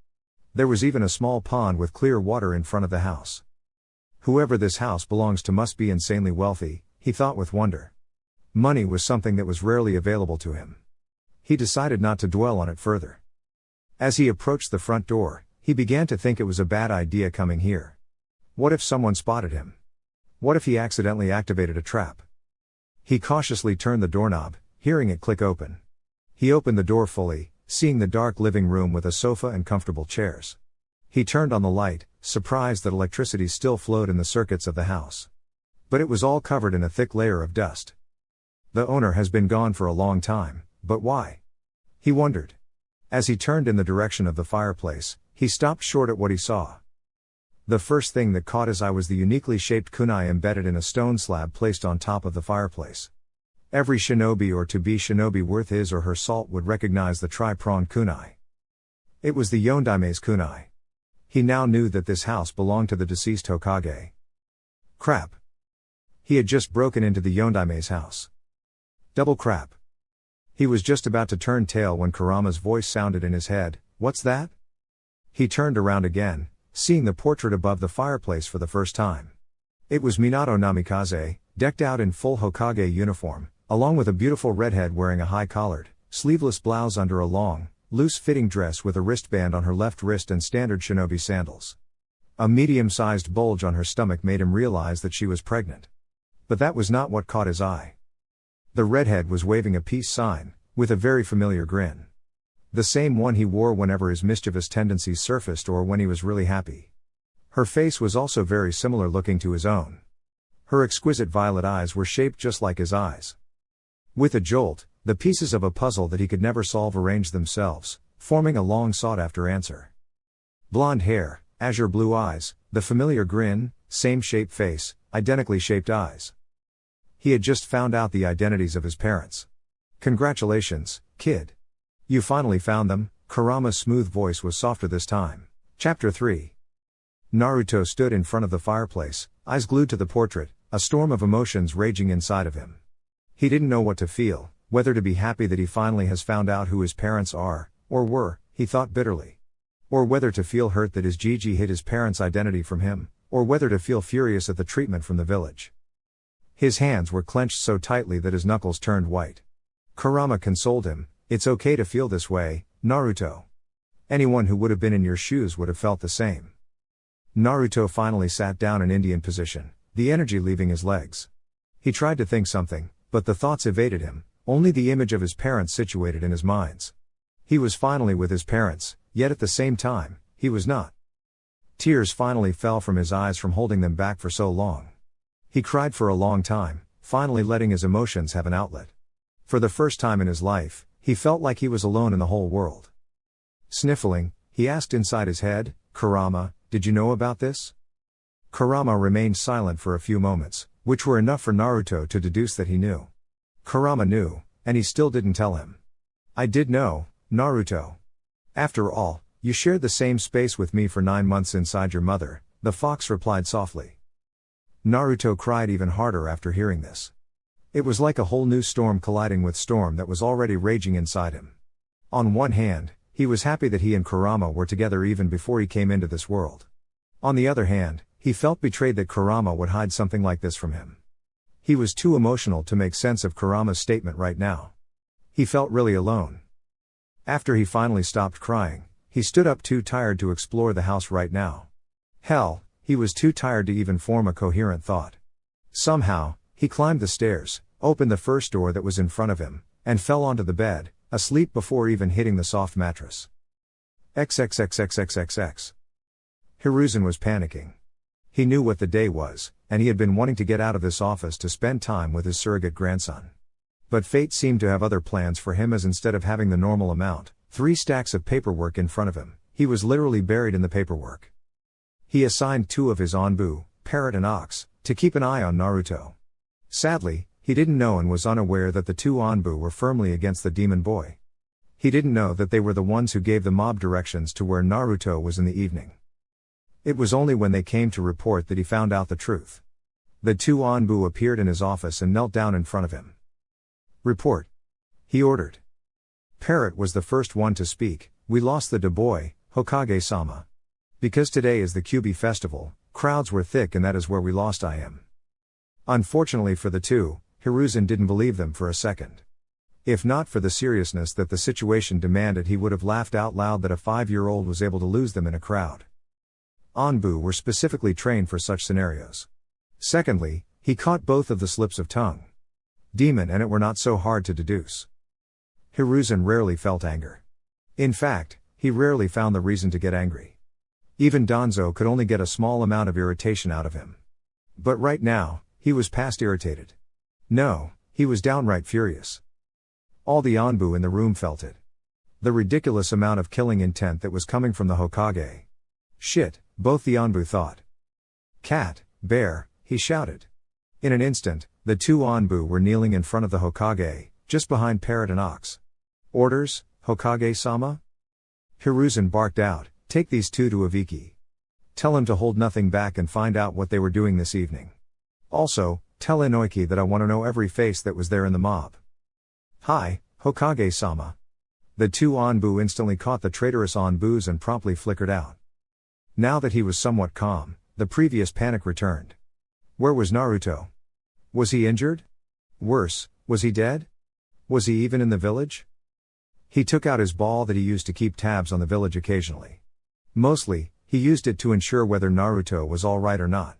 There was even a small pond with clear water in front of the house. Whoever this house belongs to must be insanely wealthy, he thought with wonder. Money was something that was rarely available to him. He decided not to dwell on it further. As he approached the front door, he began to think it was a bad idea coming here. What if someone spotted him? What if he accidentally activated a trap? He cautiously turned the doorknob, hearing it click open. He opened the door fully, seeing the dark living room with a sofa and comfortable chairs. He turned on the light, surprised that electricity still flowed in the circuits of the house. But it was all covered in a thick layer of dust. The owner has been gone for a long time, but why? He wondered. As he turned in the direction of the fireplace, he stopped short at what he saw. The first thing that caught his eye was the uniquely shaped kunai embedded in a stone slab placed on top of the fireplace. Every shinobi or to-be shinobi worth his or her salt would recognize the tri-pronged kunai. It was the Yondame's kunai. He now knew that this house belonged to the deceased Hokage. Crap. He had just broken into the Yondame's house. Double crap. He was just about to turn tail when Kurama's voice sounded in his head, "What's that?" He turned around again, seeing the portrait above the fireplace for the first time. It was Minato Namikaze, decked out in full Hokage uniform, along with a beautiful redhead wearing a high-collared, sleeveless blouse under a long, loose-fitting dress with a wristband on her left wrist and standard shinobi sandals. A medium-sized bulge on her stomach made him realize that she was pregnant. But that was not what caught his eye. The redhead was waving a peace sign, with a very familiar grin. The same one he wore whenever his mischievous tendencies surfaced or when he was really happy. Her face was also very similar looking to his own. Her exquisite violet eyes were shaped just like his eyes. With a jolt, the pieces of a puzzle that he could never solve arranged themselves, forming a long sought-after answer. Blonde hair, azure blue eyes, the familiar grin, same shaped face, identically shaped eyes. He had just found out the identities of his parents. "Congratulations, kid. You finally found them." Kurama's smooth voice was softer this time. Chapter 3. Naruto stood in front of the fireplace, eyes glued to the portrait, a storm of emotions raging inside of him. He didn't know what to feel, whether to be happy that he finally has found out who his parents are, or were, he thought bitterly. Or whether to feel hurt that his Gigi hid his parents' identity from him, or whether to feel furious at the treatment from the village. His hands were clenched so tightly that his knuckles turned white. Kurama consoled him, "It's okay to feel this way, Naruto. Anyone who would have been in your shoes would have felt the same." Naruto finally sat down in Indian position, the energy leaving his legs. He tried to think something, but the thoughts evaded him, only the image of his parents situated in his minds. He was finally with his parents, yet at the same time, he was not. Tears finally fell from his eyes from holding them back for so long. He cried for a long time, finally letting his emotions have an outlet. For the first time in his life, he felt like he was alone in the whole world. Sniffling, he asked inside his head, "Kurama, did you know about this?" Kurama remained silent for a few moments, which were enough for Naruto to deduce that he knew. Kurama knew, and he still didn't tell him. "I did know, Naruto. After all, you shared the same space with me for 9 months inside your mother," the fox replied softly. Naruto cried even harder after hearing this. It was like a whole new storm colliding with storm that was already raging inside him. On one hand, he was happy that he and Kurama were together even before he came into this world. On the other hand, he felt betrayed that Kurama would hide something like this from him. He was too emotional to make sense of Kurama's statement right now. He felt really alone. After he finally stopped crying, He stood up too tired to explore the house right now. Hell, he was too tired to even form a coherent thought. Somehow, he climbed the stairs, opened the first door that was in front of him, and fell onto the bed, asleep before even hitting the soft mattress. XXXXXXX. Hiruzen was panicking. He knew what the day was, and he had been wanting to get out of this office to spend time with his surrogate grandson. But fate seemed to have other plans for him, as instead of having the normal amount, 3 stacks of paperwork in front of him, he was literally buried in the paperwork. He assigned 2 of his Anbu, Parrot and Ox, to keep an eye on Naruto. Sadly, he didn't know and was unaware that the 2 Anbu were firmly against the demon boy. He didn't know that they were the ones who gave the mob directions to where Naruto was in the evening. It was only when they came to report that he found out the truth. The 2 Anbu appeared in his office and knelt down in front of him. "Report," he ordered. Parrot was the first one to speak. "We lost the boy, Hokage-sama. Because today is the Kyuubi festival, crowds were thick and that is where we lost him." Unfortunately for the 2, Hiruzen didn't believe them for a second. If not for the seriousness that the situation demanded, he would have laughed out loud that a 5-year-old was able to lose them in a crowd. Anbu were specifically trained for such scenarios. Secondly, he caught both of the slips of tongue. Demon and it were not so hard to deduce. Hiruzen rarely felt anger. In fact, he rarely found the reason to get angry. Even Danzo could only get a small amount of irritation out of him. But right now, he was past irritated. No, he was downright furious. All the Anbu in the room felt it. The ridiculous amount of killing intent that was coming from the Hokage. Shit, both the Anbu thought. "Cat, bear," he shouted. In an instant, the 2 Anbu were kneeling in front of the Hokage, just behind Parrot and Ox. "Orders, Hokage-sama?" Hiruzen barked out, "Take these 2 to Ibiki. Tell him to hold nothing back and find out what they were doing this evening. Also, tell Inoki that I want to know every face that was there in the mob." "Hi, Hokage-sama." The 2 Anbu instantly caught the traitorous Anbus and promptly flickered out. Now that he was somewhat calm, the previous panic returned. Where was Naruto? Was he injured? Worse, was he dead? Was he even in the village? He took out his ball that he used to keep tabs on the village occasionally. Mostly, he used it to ensure whether Naruto was alright or not.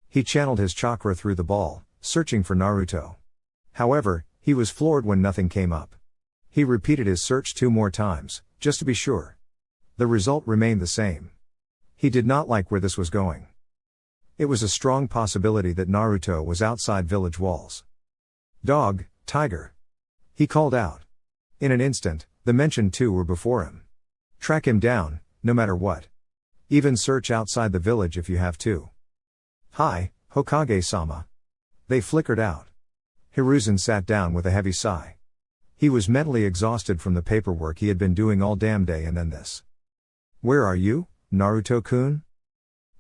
He channeled his chakra through the ball, searching for Naruto. However, he was floored when nothing came up. He repeated his search 2 more times, just to be sure. The result remained the same. He did not like where this was going. It was a strong possibility that Naruto was outside village walls. "Dog, tiger," he called out. In an instant, the mentioned 2 were before him. "Track him down, no matter what. Even search outside the village if you have to." "Hi, Hokage-sama." They flickered out. Hiruzen sat down with a heavy sigh. He was mentally exhausted from the paperwork he had been doing all damn day and then this. "Where are you, Naruto-kun?"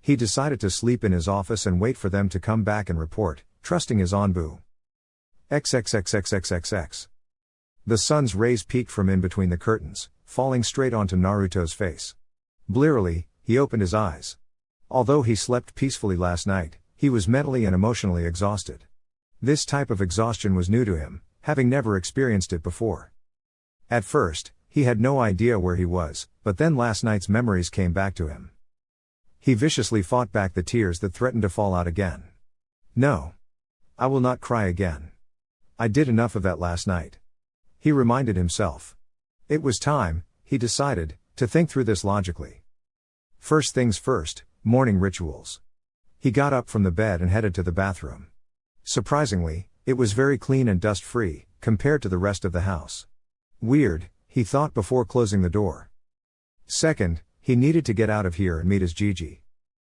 He decided to sleep in his office and wait for them to come back and report, trusting his Anbu. XXXXXXX. The sun's rays peeked from in between the curtains, falling straight onto Naruto's face. Blearily, he opened his eyes. Although he slept peacefully last night, he was mentally and emotionally exhausted. This type of exhaustion was new to him, having never experienced it before. At first, he had no idea where he was, but then last night's memories came back to him. He viciously fought back the tears that threatened to fall out again. "No. I will not cry again. I did enough of that last night," he reminded himself. It was time, he decided, to think through this logically. First things first, morning rituals. He got up from the bed and headed to the bathroom. Surprisingly, it was very clean and dust-free, compared to the rest of the house. Weird, he thought before closing the door. Second, he needed to get out of here and meet his Gigi.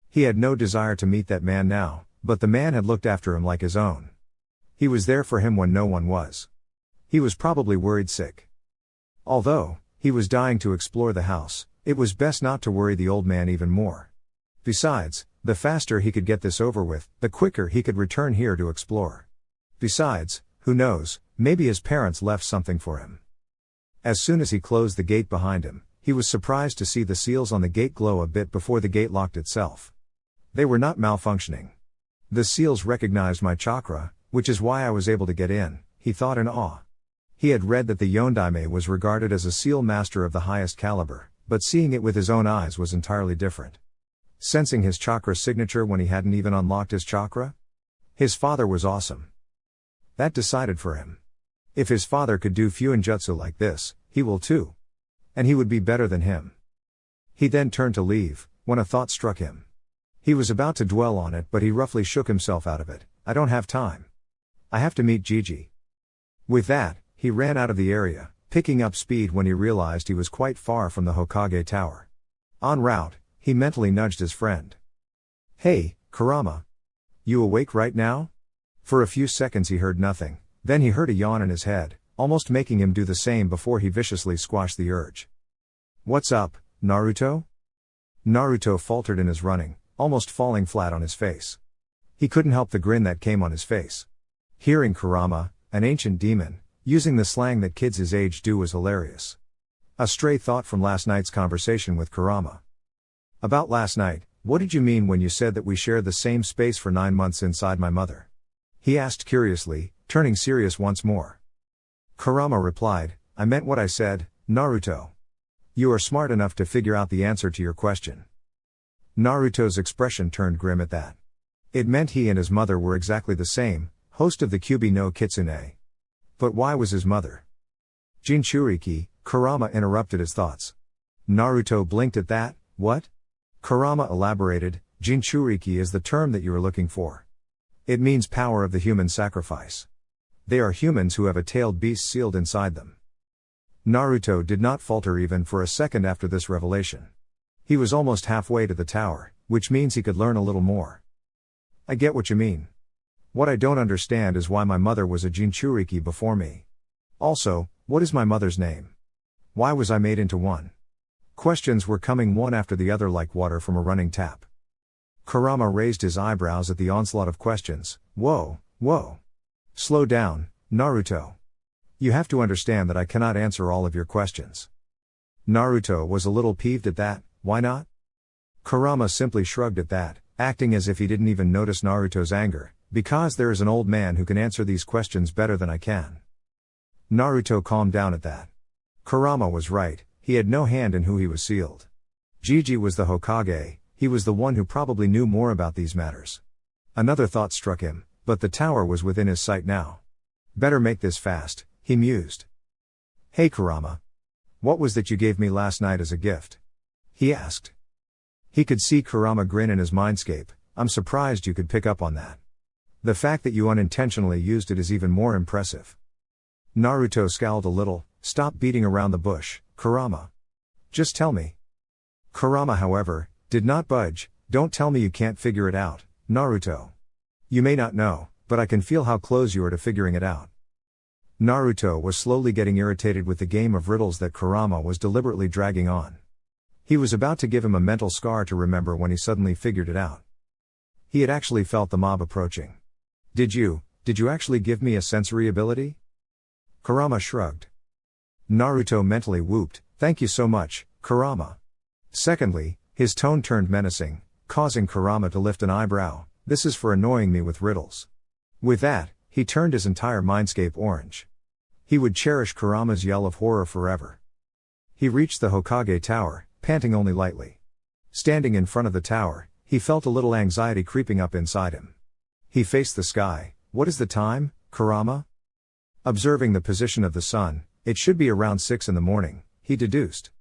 He had no desire to meet that man now, but the man had looked after him like his own. He was there for him when no one was. He was probably worried sick. Although, he was dying to explore the house, it was best not to worry the old man even more. Besides, the faster he could get this over with, the quicker he could return here to explore. Besides, who knows, maybe his parents left something for him. As soon as he closed the gate behind him, he was surprised to see the seals on the gate glow a bit before the gate locked itself. They were not malfunctioning. The seals recognized my chakra, which is why I was able to get in, he thought in awe. He had read that the Yondaime was regarded as a seal master of the highest caliber, but seeing it with his own eyes was entirely different. Sensing his chakra signature when he hadn't even unlocked his chakra? His father was awesome. That decided for him. If his father could do Fuinjutsu like this, he will too. And he would be better than him. He then turned to leave, when a thought struck him. He was about to dwell on it, but he roughly shook himself out of it. I don't have time. I have to meet Gigi. With that, he ran out of the area, picking up speed when he realized he was quite far from the Hokage Tower. En route, he mentally nudged his friend. Hey, Kurama. You awake right now? For a few seconds he heard nothing, then he heard a yawn in his head, almost making him do the same before he viciously squashed the urge. What's up, Naruto? Naruto faltered in his running, almost falling flat on his face. He couldn't help the grin that came on his face. Hearing Kurama, an ancient demon, using the slang that kids his age do was hilarious. A stray thought from last night's conversation with Kurama. About last night, what did you mean when you said that we shared the same space for 9 months inside my mother? He asked curiously, turning serious once more. Kurama replied, I meant what I said, Naruto. You are smart enough to figure out the answer to your question. Naruto's expression turned grim at that. It meant he and his mother were exactly the same, host of the Kyuubi no Kitsune. But why was his mother Jinchuriki? Kurama interrupted his thoughts. Naruto blinked at that. What? Kurama elaborated, Jinchuriki is the term that you are looking for. It means power of the human sacrifice. They are humans who have a tailed beast sealed inside them. Naruto did not falter even for a second after this revelation. He was almost halfway to the tower, which means he could learn a little more. I get what you mean. What I don't understand is why my mother was a Jinchuriki before me. Also, what is my mother's name? Why was I made into one? Questions were coming one after the other like water from a running tap. Kurama raised his eyebrows at the onslaught of questions. Whoa. Slow down, Naruto. You have to understand that I cannot answer all of your questions. Naruto was a little peeved at that. Why not? Kurama simply shrugged at that, acting as if he didn't even notice Naruto's anger. Because there is an old man who can answer these questions better than I can. Naruto calmed down at that. Kurama was right, he had no hand in who he was sealed. Gigi was the Hokage, he was the one who probably knew more about these matters. Another thought struck him, but the tower was within his sight now. Better make this fast, he mused. Hey Kurama. What was that you gave me last night as a gift? He asked. He could see Kurama grin in his mindscape. I'm surprised you could pick up on that. The fact that you unintentionally used it is even more impressive. Naruto scowled a little. Stop beating around the bush, Kurama. Just tell me. Kurama, however, did not budge. Don't tell me you can't figure it out, Naruto. You may not know, but I can feel how close you are to figuring it out. Naruto was slowly getting irritated with the game of riddles that Kurama was deliberately dragging on. He was about to give him a mental scar to remember when he suddenly figured it out. He had actually felt the mob approaching. Did you actually give me a sensory ability? Kurama shrugged. Naruto mentally whooped, thank you so much, Kurama. Secondly, his tone turned menacing, causing Kurama to lift an eyebrow. This is for annoying me with riddles. With that, he turned his entire mindscape orange. He would cherish Kurama's yell of horror forever. He reached the Hokage Tower, panting only lightly. Standing in front of the tower, he felt a little anxiety creeping up inside him. He faced the sky. What is the time, Kurama? Observing the position of the sun, it should be around 6 in the morning, he deduced.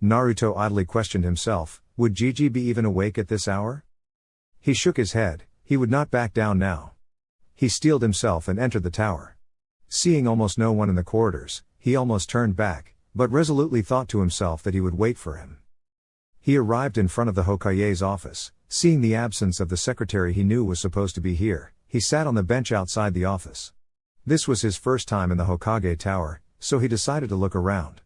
Naruto idly questioned himself, would Gigi be even awake at this hour? He shook his head, he would not back down now. He steeled himself and entered the tower. Seeing almost no one in the corridors, he almost turned back, but resolutely thought to himself that he would wait for him. He arrived in front of the Hokage's office. Seeing the absence of the secretary he knew was supposed to be here, he sat on the bench outside the office. This was his first time in the Hokage Tower, so he decided to look around.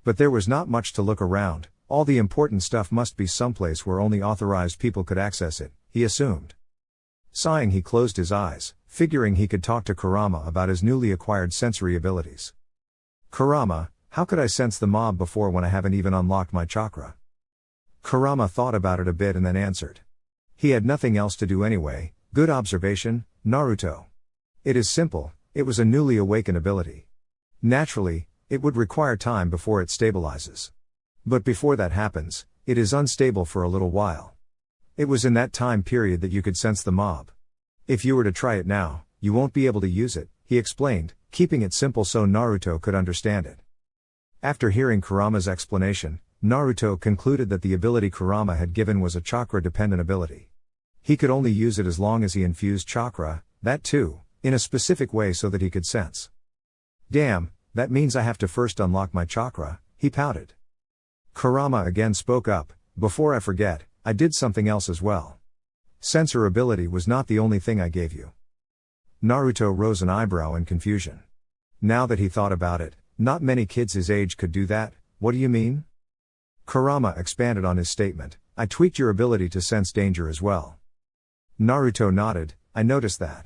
But there was not much to look around, all the important stuff must be someplace where only authorized people could access it, he assumed. Sighing, he closed his eyes, figuring he could talk to Kurama about his newly acquired sensory abilities. Kurama, how could I sense the mob before when I haven't even unlocked my chakra? Kurama thought about it a bit and then answered. He had nothing else to do anyway. Good observation, Naruto. It is simple, it was a newly awakened ability. Naturally, it would require time before it stabilizes. But before that happens, it is unstable for a little while. It was in that time period that you could sense the mob. If you were to try it now, you won't be able to use it, he explained, keeping it simple so Naruto could understand it. After hearing Kurama's explanation, Naruto concluded that the ability Kurama had given was a chakra-dependent ability. He could only use it as long as he infused chakra, that too, in a specific way so that he could sense. Damn, that means I have to first unlock my chakra, he pouted. Kurama again spoke up, before I forget, I did something else as well. Sensor ability was not the only thing I gave you. Naruto rose an eyebrow in confusion. Now that he thought about it, not many kids his age could do that. What do you mean? Kurama expanded on his statement, I tweaked your ability to sense danger as well. Naruto nodded, I noticed that.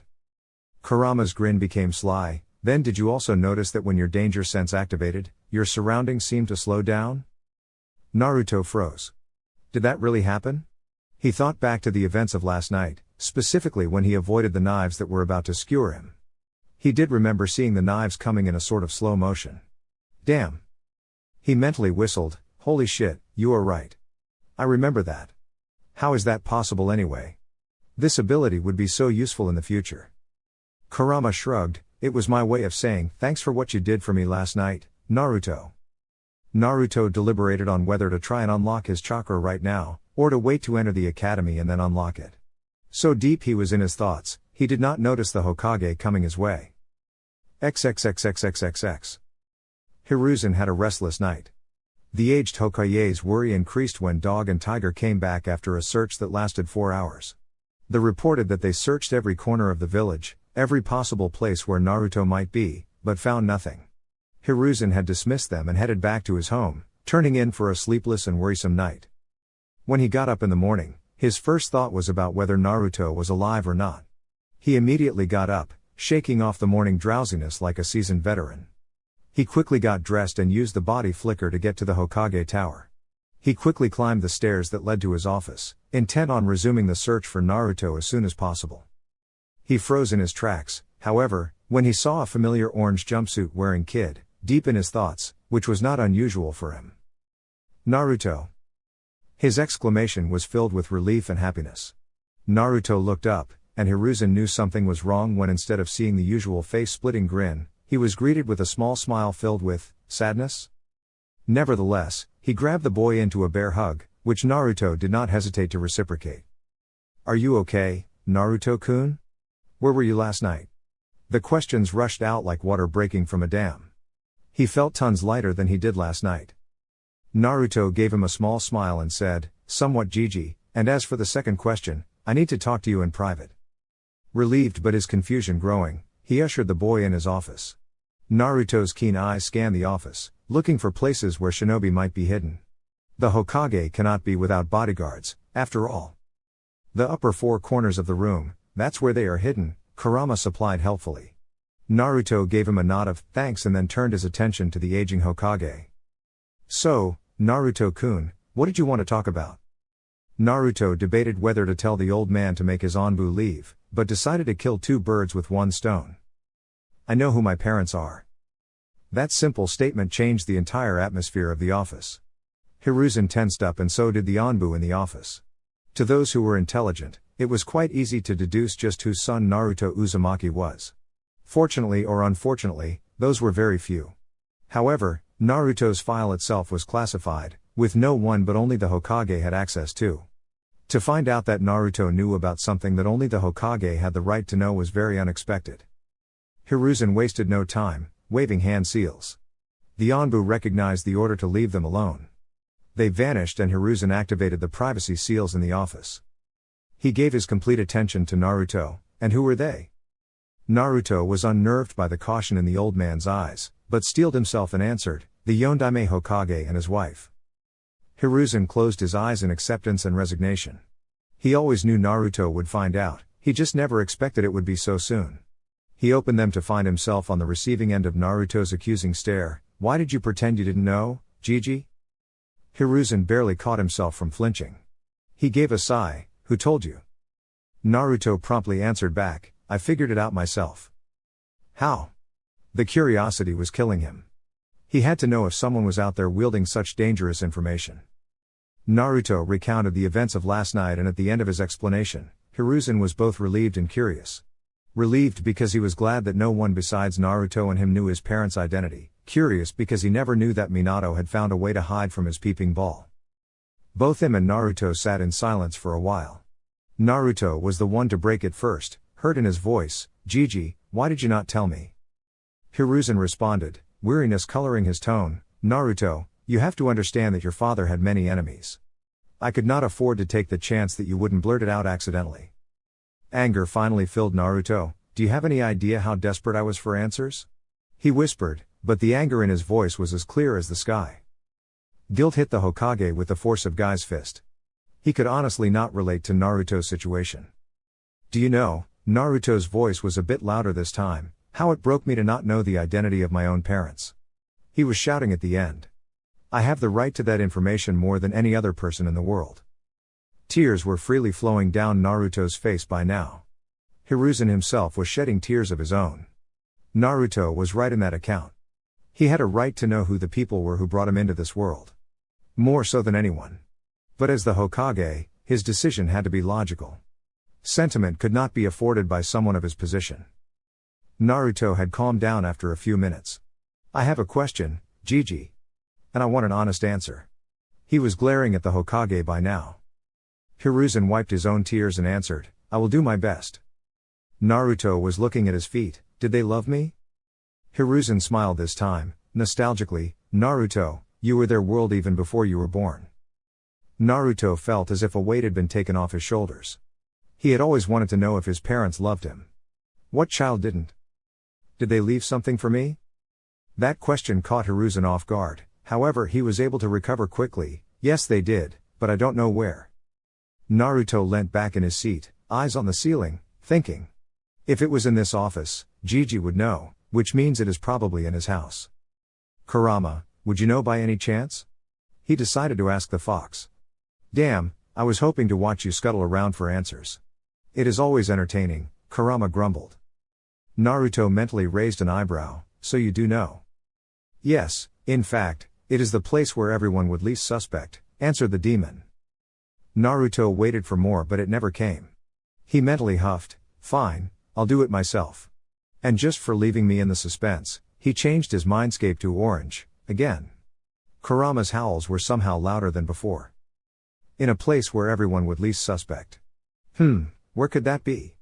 Kurama's grin became sly, then did you also notice that when your danger sense activated, your surroundings seemed to slow down? Naruto froze. Did that really happen? He thought back to the events of last night, specifically when he avoided the knives that were about to skewer him. He did remember seeing the knives coming in a sort of slow motion. Damn. He mentally whistled, holy shit, you are right. I remember that. How is that possible anyway? This ability would be so useful in the future. Kurama shrugged, it was my way of saying, thanks for what you did for me last night, Naruto. Naruto deliberated on whether to try and unlock his chakra right now, or to wait to enter the academy and then unlock it. So deep he was in his thoughts, he did not notice the Hokage coming his way. XXXXXXX. Hiruzen had a restless night. The aged Hokage's worry increased when Dog and Tiger came back after a search that lasted 4 hours. They reported that they searched every corner of the village, every possible place where Naruto might be, but found nothing. Hiruzen had dismissed them and headed back to his home, turning in for a sleepless and worrisome night. When he got up in the morning, his first thought was about whether Naruto was alive or not. He immediately got up, shaking off the morning drowsiness like a seasoned veteran. He quickly got dressed and used the body flicker to get to the Hokage tower. He quickly climbed the stairs that led to his office, intent on resuming the search for Naruto as soon as possible. He froze in his tracks, however, when he saw a familiar orange jumpsuit wearing kid, deep in his thoughts, which was not unusual for him. Naruto. His exclamation was filled with relief and happiness. Naruto looked up, and Hiruzen knew something was wrong when instead of seeing the usual face-splitting grin, he was greeted with a small smile filled with sadness. Nevertheless, he grabbed the boy into a bear hug, which Naruto did not hesitate to reciprocate. Are you okay, Naruto-kun? Where were you last night? The questions rushed out like water breaking from a dam. He felt tons lighter than he did last night. Naruto gave him a small smile and said, somewhat Gigi, and as for the second question, I need to talk to you in private. Relieved but his confusion growing, he ushered the boy in his office. Naruto's keen eyes scanned the office, looking for places where shinobi might be hidden. The Hokage cannot be without bodyguards, after all. The upper 4 corners of the room, that's where they are hidden, Kurama supplied helpfully. Naruto gave him a nod of thanks and then turned his attention to the aging Hokage. So, Naruto-kun, what did you want to talk about? Naruto debated whether to tell the old man to make his Anbu leave, but decided to kill 2 birds with 1 stone. I know who my parents are. That simple statement changed the entire atmosphere of the office. Hiruzen tensed up and so did the Anbu in the office. To those who were intelligent, it was quite easy to deduce just whose son Naruto Uzumaki was. Fortunately or unfortunately, those were very few. However, Naruto's file itself was classified, with no one but only the Hokage had access to. To find out that Naruto knew about something that only the Hokage had the right to know was very unexpected. Hiruzen wasted no time, waving hand seals. The Anbu recognized the order to leave them alone. They vanished and Hiruzen activated the privacy seals in the office. He gave his complete attention to Naruto, and who were they? Naruto was unnerved by the caution in the old man's eyes, but steeled himself and answered, the Yondaime Hokage and his wife. Hiruzen closed his eyes in acceptance and resignation. He always knew Naruto would find out, he just never expected it would be so soon. He opened them to find himself on the receiving end of Naruto's accusing stare. Why did you pretend you didn't know, Gigi? Hiruzen barely caught himself from flinching. He gave a sigh, who told you? Naruto promptly answered back, I figured it out myself. How? The curiosity was killing him. He had to know if someone was out there wielding such dangerous information. Naruto recounted the events of last night, and at the end of his explanation, Hiruzen was both relieved and curious. Relieved because he was glad that no one besides Naruto and him knew his parents' identity, curious because he never knew that Minato had found a way to hide from his peeping ball. Both him and Naruto sat in silence for a while. Naruto was the one to break it first, hurt in his voice. "Gigi, why did you not tell me?" Hiruzen responded, weariness coloring his tone, "Naruto, you have to understand that your father had many enemies. I could not afford to take the chance that you wouldn't blurt it out accidentally." Anger finally filled Naruto. "Do you have any idea how desperate I was for answers?" He whispered, but the anger in his voice was as clear as the sky. Guilt hit the Hokage with the force of Guy's fist. He could honestly not relate to Naruto's situation. "Do you know," Naruto's voice was a bit louder this time, "how it broke me to not know the identity of my own parents?" He was shouting at the end. "I have the right to that information more than any other person in the world." Tears were freely flowing down Naruto's face by now. Hiruzen himself was shedding tears of his own. Naruto was right in that account. He had a right to know who the people were who brought him into this world. More so than anyone. But as the Hokage, his decision had to be logical. Sentiment could not be afforded by someone of his position. Naruto had calmed down after a few minutes. "I have a question, Gigi. And I want an honest answer." He was glaring at the Hokage by now. Hiruzen wiped his own tears and answered, "I will do my best." Naruto was looking at his feet. "Did they love me?" Hiruzen smiled this time, nostalgically. "Naruto, you were their world even before you were born." Naruto felt as if a weight had been taken off his shoulders. He had always wanted to know if his parents loved him. What child didn't? Did they leave something for me? That question caught Hiruzen off guard, however he was able to recover quickly. "Yes they did, but I don't know where." Naruto leant back in his seat, eyes on the ceiling, thinking. If it was in this office, Gigi would know, which means it is probably in his house. "Kurama, would you know by any chance?" He decided to ask the fox. "Damn, I was hoping to watch you scuttle around for answers." "It is always entertaining," Kurama grumbled. Naruto mentally raised an eyebrow. "So you do know?" "Yes, in fact, it is the place where everyone would least suspect," answered the demon. Naruto waited for more, but it never came. He mentally huffed, "Fine, I'll do it myself." And just for leaving me in the suspense, he changed his mindscape to orange, again. Kurama's howls were somehow louder than before. "In a place where everyone would least suspect. Where could that be?"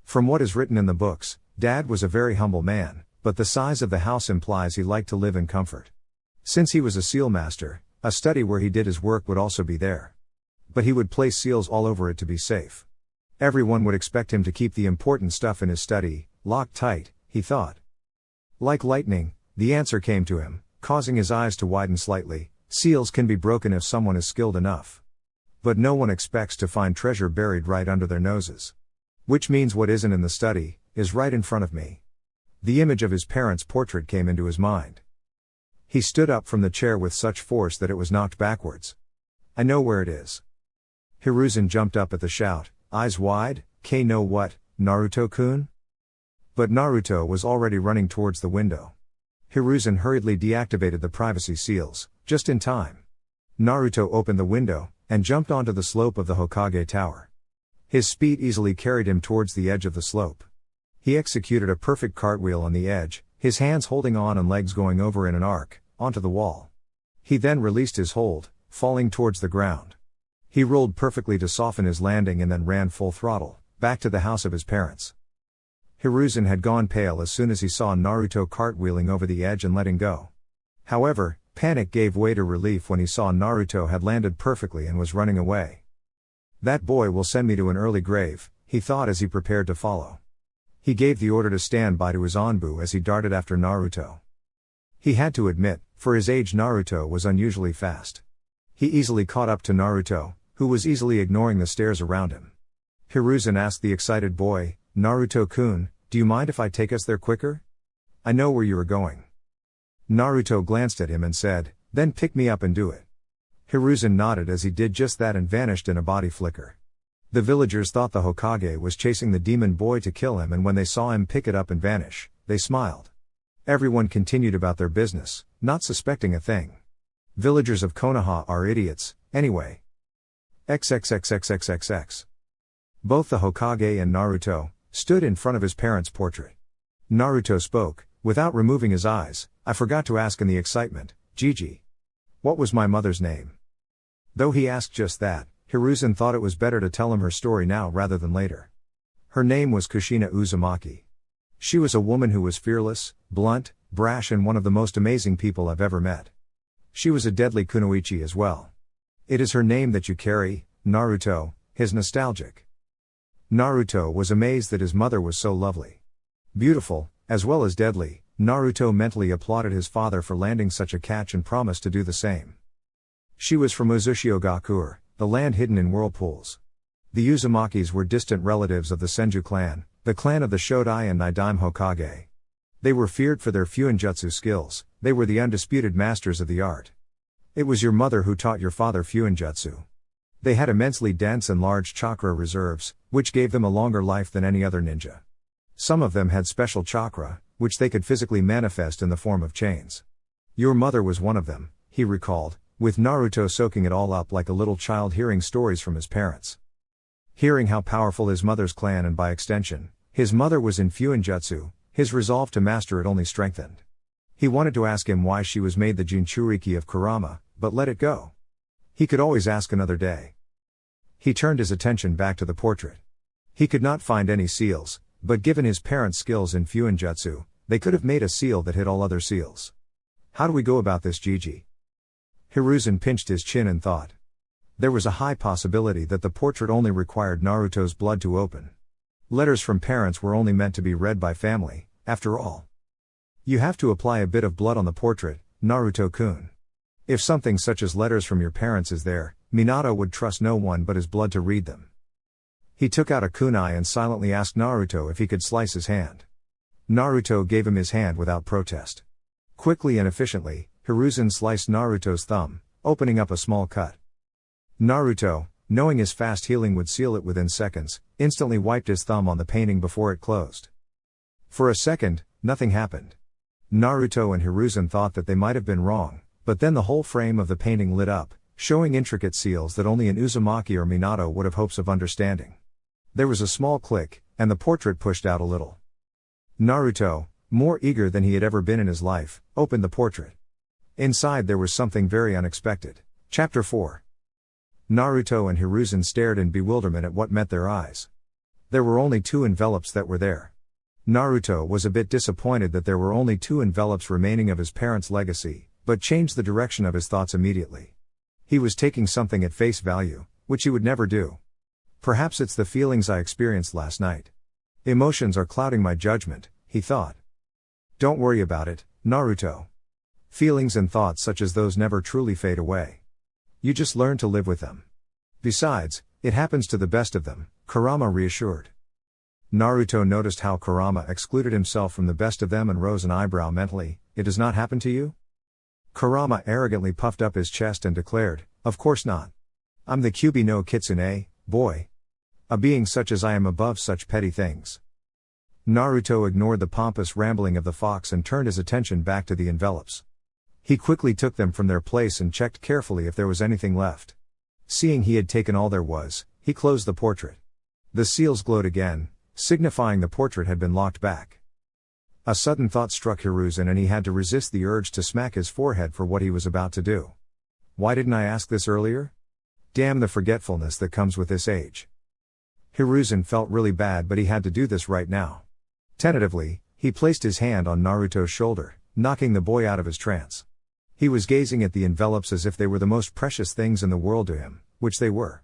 From what is written in the books, Dad was a very humble man, but the size of the house implies he liked to live in comfort. Since he was a seal master, a study where he did his work would also be there. But he would place seals all over it to be safe. Everyone would expect him to keep the important stuff in his study, locked tight, he thought. Like lightning, the answer came to him, causing his eyes to widen slightly. Seals can be broken if someone is skilled enough. But no one expects to find treasure buried right under their noses. Which means what isn't in the study, is right in front of me. The image of his parents' portrait came into his mind. He stood up from the chair with such force that it was knocked backwards. "I know where it is." Hiruzen jumped up at the shout, eyes wide. "Know what, Naruto-kun?" But Naruto was already running towards the window. Hiruzen hurriedly deactivated the privacy seals, just in time. Naruto opened the window, and jumped onto the slope of the Hokage Tower. His speed easily carried him towards the edge of the slope. He executed a perfect cartwheel on the edge, his hands holding on and legs going over in an arc, onto the wall. He then released his hold, falling towards the ground. He rolled perfectly to soften his landing and then ran full throttle, back to the house of his parents. Hiruzen had gone pale as soon as he saw Naruto cartwheeling over the edge and letting go. However, panic gave way to relief when he saw Naruto had landed perfectly and was running away. "That boy will send me to an early grave," he thought as he prepared to follow. He gave the order to stand by to his Anbu as he darted after Naruto. He had to admit, for his age Naruto was unusually fast. He easily caught up to Naruto, who was easily ignoring the stares around him. Hiruzen asked the excited boy, "Naruto-kun, do you mind if I take us there quicker? I know where you are going." Naruto glanced at him and said, "Then pick me up and do it." Hiruzen nodded as he did just that and vanished in a body flicker. The villagers thought the Hokage was chasing the demon boy to kill him, and when they saw him pick it up and vanish, they smiled. Everyone continued about their business, not suspecting a thing. Villagers of Konoha are idiots, anyway. XXXXXXX. Both the Hokage and Naruto stood in front of his parents' portrait. Naruto spoke, without removing his eyes. I forgot to ask in the excitement, Gigi. What was my mother's name? Though he asked just that, Hiruzen thought it was better to tell him her story now rather than later. Her name was Kushina Uzumaki. She was a woman who was fearless, blunt, brash and one of the most amazing people I've ever met. She was a deadly kunoichi as well. It is her name that you carry, Naruto, his nostalgic. Naruto was amazed that his mother was so lovely. Beautiful, as well as deadly. Naruto mentally applauded his father for landing such a catch and promised to do the same. She was from Uzushio-gakure, the land hidden in whirlpools. The Uzumakis were distant relatives of the Senju clan, the clan of the Shodai and Nidaime Hokage. They were feared for their Fuinjutsu skills, they were the undisputed masters of the art. It was your mother who taught your father Fuinjutsu. They had immensely dense and large chakra reserves, which gave them a longer life than any other ninja. Some of them had special chakra, which they could physically manifest in the form of chains. Your mother was one of them, he recalled, with Naruto soaking it all up like a little child hearing stories from his parents. Hearing how powerful his mother's clan and by extension, his mother was in Fuinjutsu, his resolve to master it only strengthened. He wanted to ask him why she was made the Jinchuriki of Kurama, but let it go. He could always ask another day. He turned his attention back to the portrait. He could not find any seals, but given his parents' skills in Fuinjutsu, they could have made a seal that hid all other seals. How do we go about this, Gigi? Hiruzen pinched his chin and thought. There was a high possibility that the portrait only required Naruto's blood to open. Letters from parents were only meant to be read by family, after all. You have to apply a bit of blood on the portrait, Naruto-kun. If something such as letters from your parents is there, Minato would trust no one but his blood to read them. He took out a kunai and silently asked Naruto if he could slice his hand. Naruto gave him his hand without protest. Quickly and efficiently, Hiruzen sliced Naruto's thumb, opening up a small cut. Naruto, knowing his fast healing would seal it within seconds, instantly wiped his thumb on the painting before it closed. For a second, nothing happened. Naruto and Hiruzen thought that they might have been wrong, but then the whole frame of the painting lit up, showing intricate seals that only an Uzumaki or Minato would have hopes of understanding. There was a small click, and the portrait pushed out a little. Naruto, more eager than he had ever been in his life, opened the portrait. Inside there was something very unexpected. Chapter 4. Naruto and Hiruzen stared in bewilderment at what met their eyes. There were only 2 envelopes that were there. Naruto was a bit disappointed that there were only 2 envelopes remaining of his parents' legacy, but changed the direction of his thoughts immediately. He was taking something at face value, which he would never do. Perhaps it's the feelings I experienced last night. Emotions are clouding my judgment, he thought. Don't worry about it, Naruto. Feelings and thoughts such as those never truly fade away. You just learn to live with them. Besides, it happens to the best of them, Kurama reassured. Naruto noticed how Kurama excluded himself from the best of them and rose an eyebrow mentally. It does not happen to you? Kurama arrogantly puffed up his chest and declared, of course not. I'm the Kyubi no Kitsune, boy. A being such as I am above such petty things. Naruto ignored the pompous rambling of the fox and turned his attention back to the envelopes. He quickly took them from their place and checked carefully if there was anything left. Seeing he had taken all there was, he closed the portrait. The seals glowed again, signifying the portrait had been locked back. A sudden thought struck Hiruzen and he had to resist the urge to smack his forehead for what he was about to do. Why didn't I ask this earlier? Damn the forgetfulness that comes with this age. Hiruzen felt really bad, but he had to do this right now. Tentatively, he placed his hand on Naruto's shoulder, knocking the boy out of his trance. He was gazing at the envelopes as if they were the most precious things in the world to him, which they were.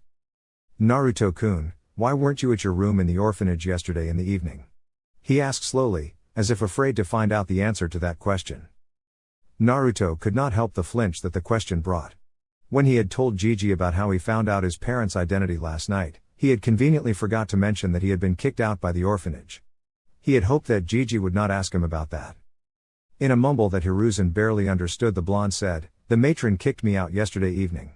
Naruto-kun, why weren't you at your room in the orphanage yesterday in the evening? He asked slowly, as if afraid to find out the answer to that question. Naruto could not help the flinch that the question brought. When he had told Gigi about how he found out his parents' identity last night, he had conveniently forgot to mention that he had been kicked out by the orphanage. He had hoped that Gigi would not ask him about that. In a mumble that Hiruzen barely understood, the blonde said, "The matron kicked me out yesterday evening."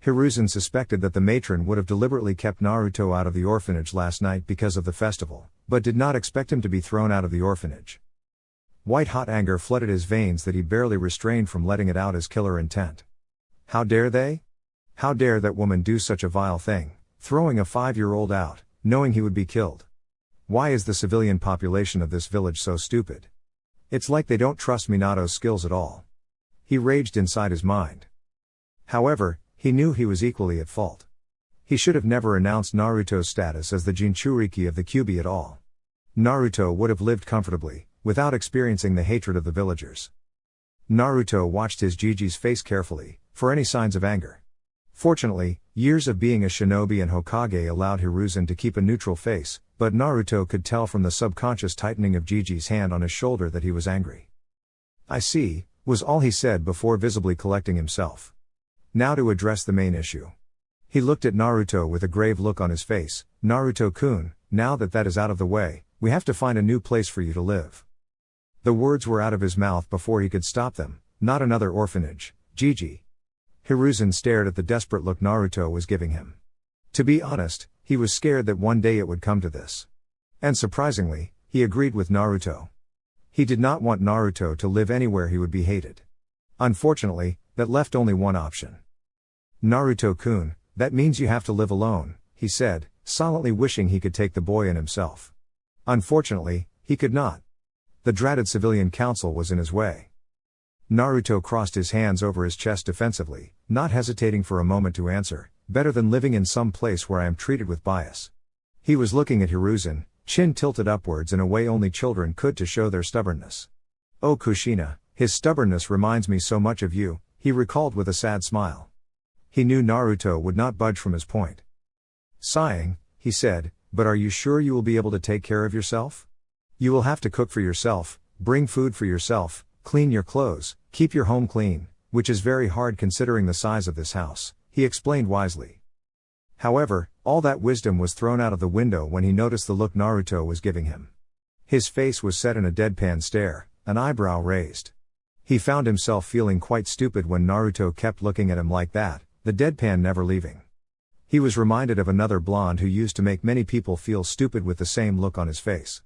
Hiruzen suspected that the matron would have deliberately kept Naruto out of the orphanage last night because of the festival, but did not expect him to be thrown out of the orphanage. White-hot anger flooded his veins that he barely restrained from letting it out as killer intent. How dare they? How dare that woman do such a vile thing, throwing a 5-year-old out, knowing he would be killed? Why is the civilian population of this village so stupid? It's like they don't trust Minato's skills at all. He raged inside his mind. However, he knew he was equally at fault. He should have never announced Naruto's status as the Jinchuriki of the Kyuubi at all. Naruto would have lived comfortably, without experiencing the hatred of the villagers. Naruto watched his Jiji's face carefully, for any signs of anger. Fortunately, years of being a shinobi and Hokage allowed Hiruzen to keep a neutral face, but Naruto could tell from the subconscious tightening of Jiji's hand on his shoulder that he was angry. "I see," was all he said before visibly collecting himself. Now to address the main issue. He looked at Naruto with a grave look on his face. "Naruto-kun, now that is out of the way, we have to find a new place for you to live." The words were out of his mouth before he could stop them. "Not another orphanage, Jiji." Hiruzen stared at the desperate look Naruto was giving him. To be honest, he was scared that one day it would come to this. And surprisingly, he agreed with Naruto. He did not want Naruto to live anywhere he would be hated. Unfortunately, that left only one option. "Naruto-kun, that means you have to live alone," he said, silently wishing he could take the boy in himself. Unfortunately, he could not. The dreaded civilian council was in his way. Naruto crossed his hands over his chest defensively, not hesitating for a moment to answer, "Better than living in some place where I am treated with bias." He was looking at Hiruzen, chin tilted upwards in a way only children could to show their stubbornness. "Oh Kushina, his stubbornness reminds me so much of you," he recalled with a sad smile. He knew Naruto would not budge from his point. Sighing, he said, "But are you sure you will be able to take care of yourself? You will have to cook for yourself, bring food for yourself, clean your clothes, keep your home clean, which is very hard considering the size of this house," he explained wisely. However, all that wisdom was thrown out of the window when he noticed the look Naruto was giving him. His face was set in a deadpan stare, an eyebrow raised. He found himself feeling quite stupid when Naruto kept looking at him like that, the deadpan never leaving. He was reminded of another blonde who used to make many people feel stupid with the same look on his face.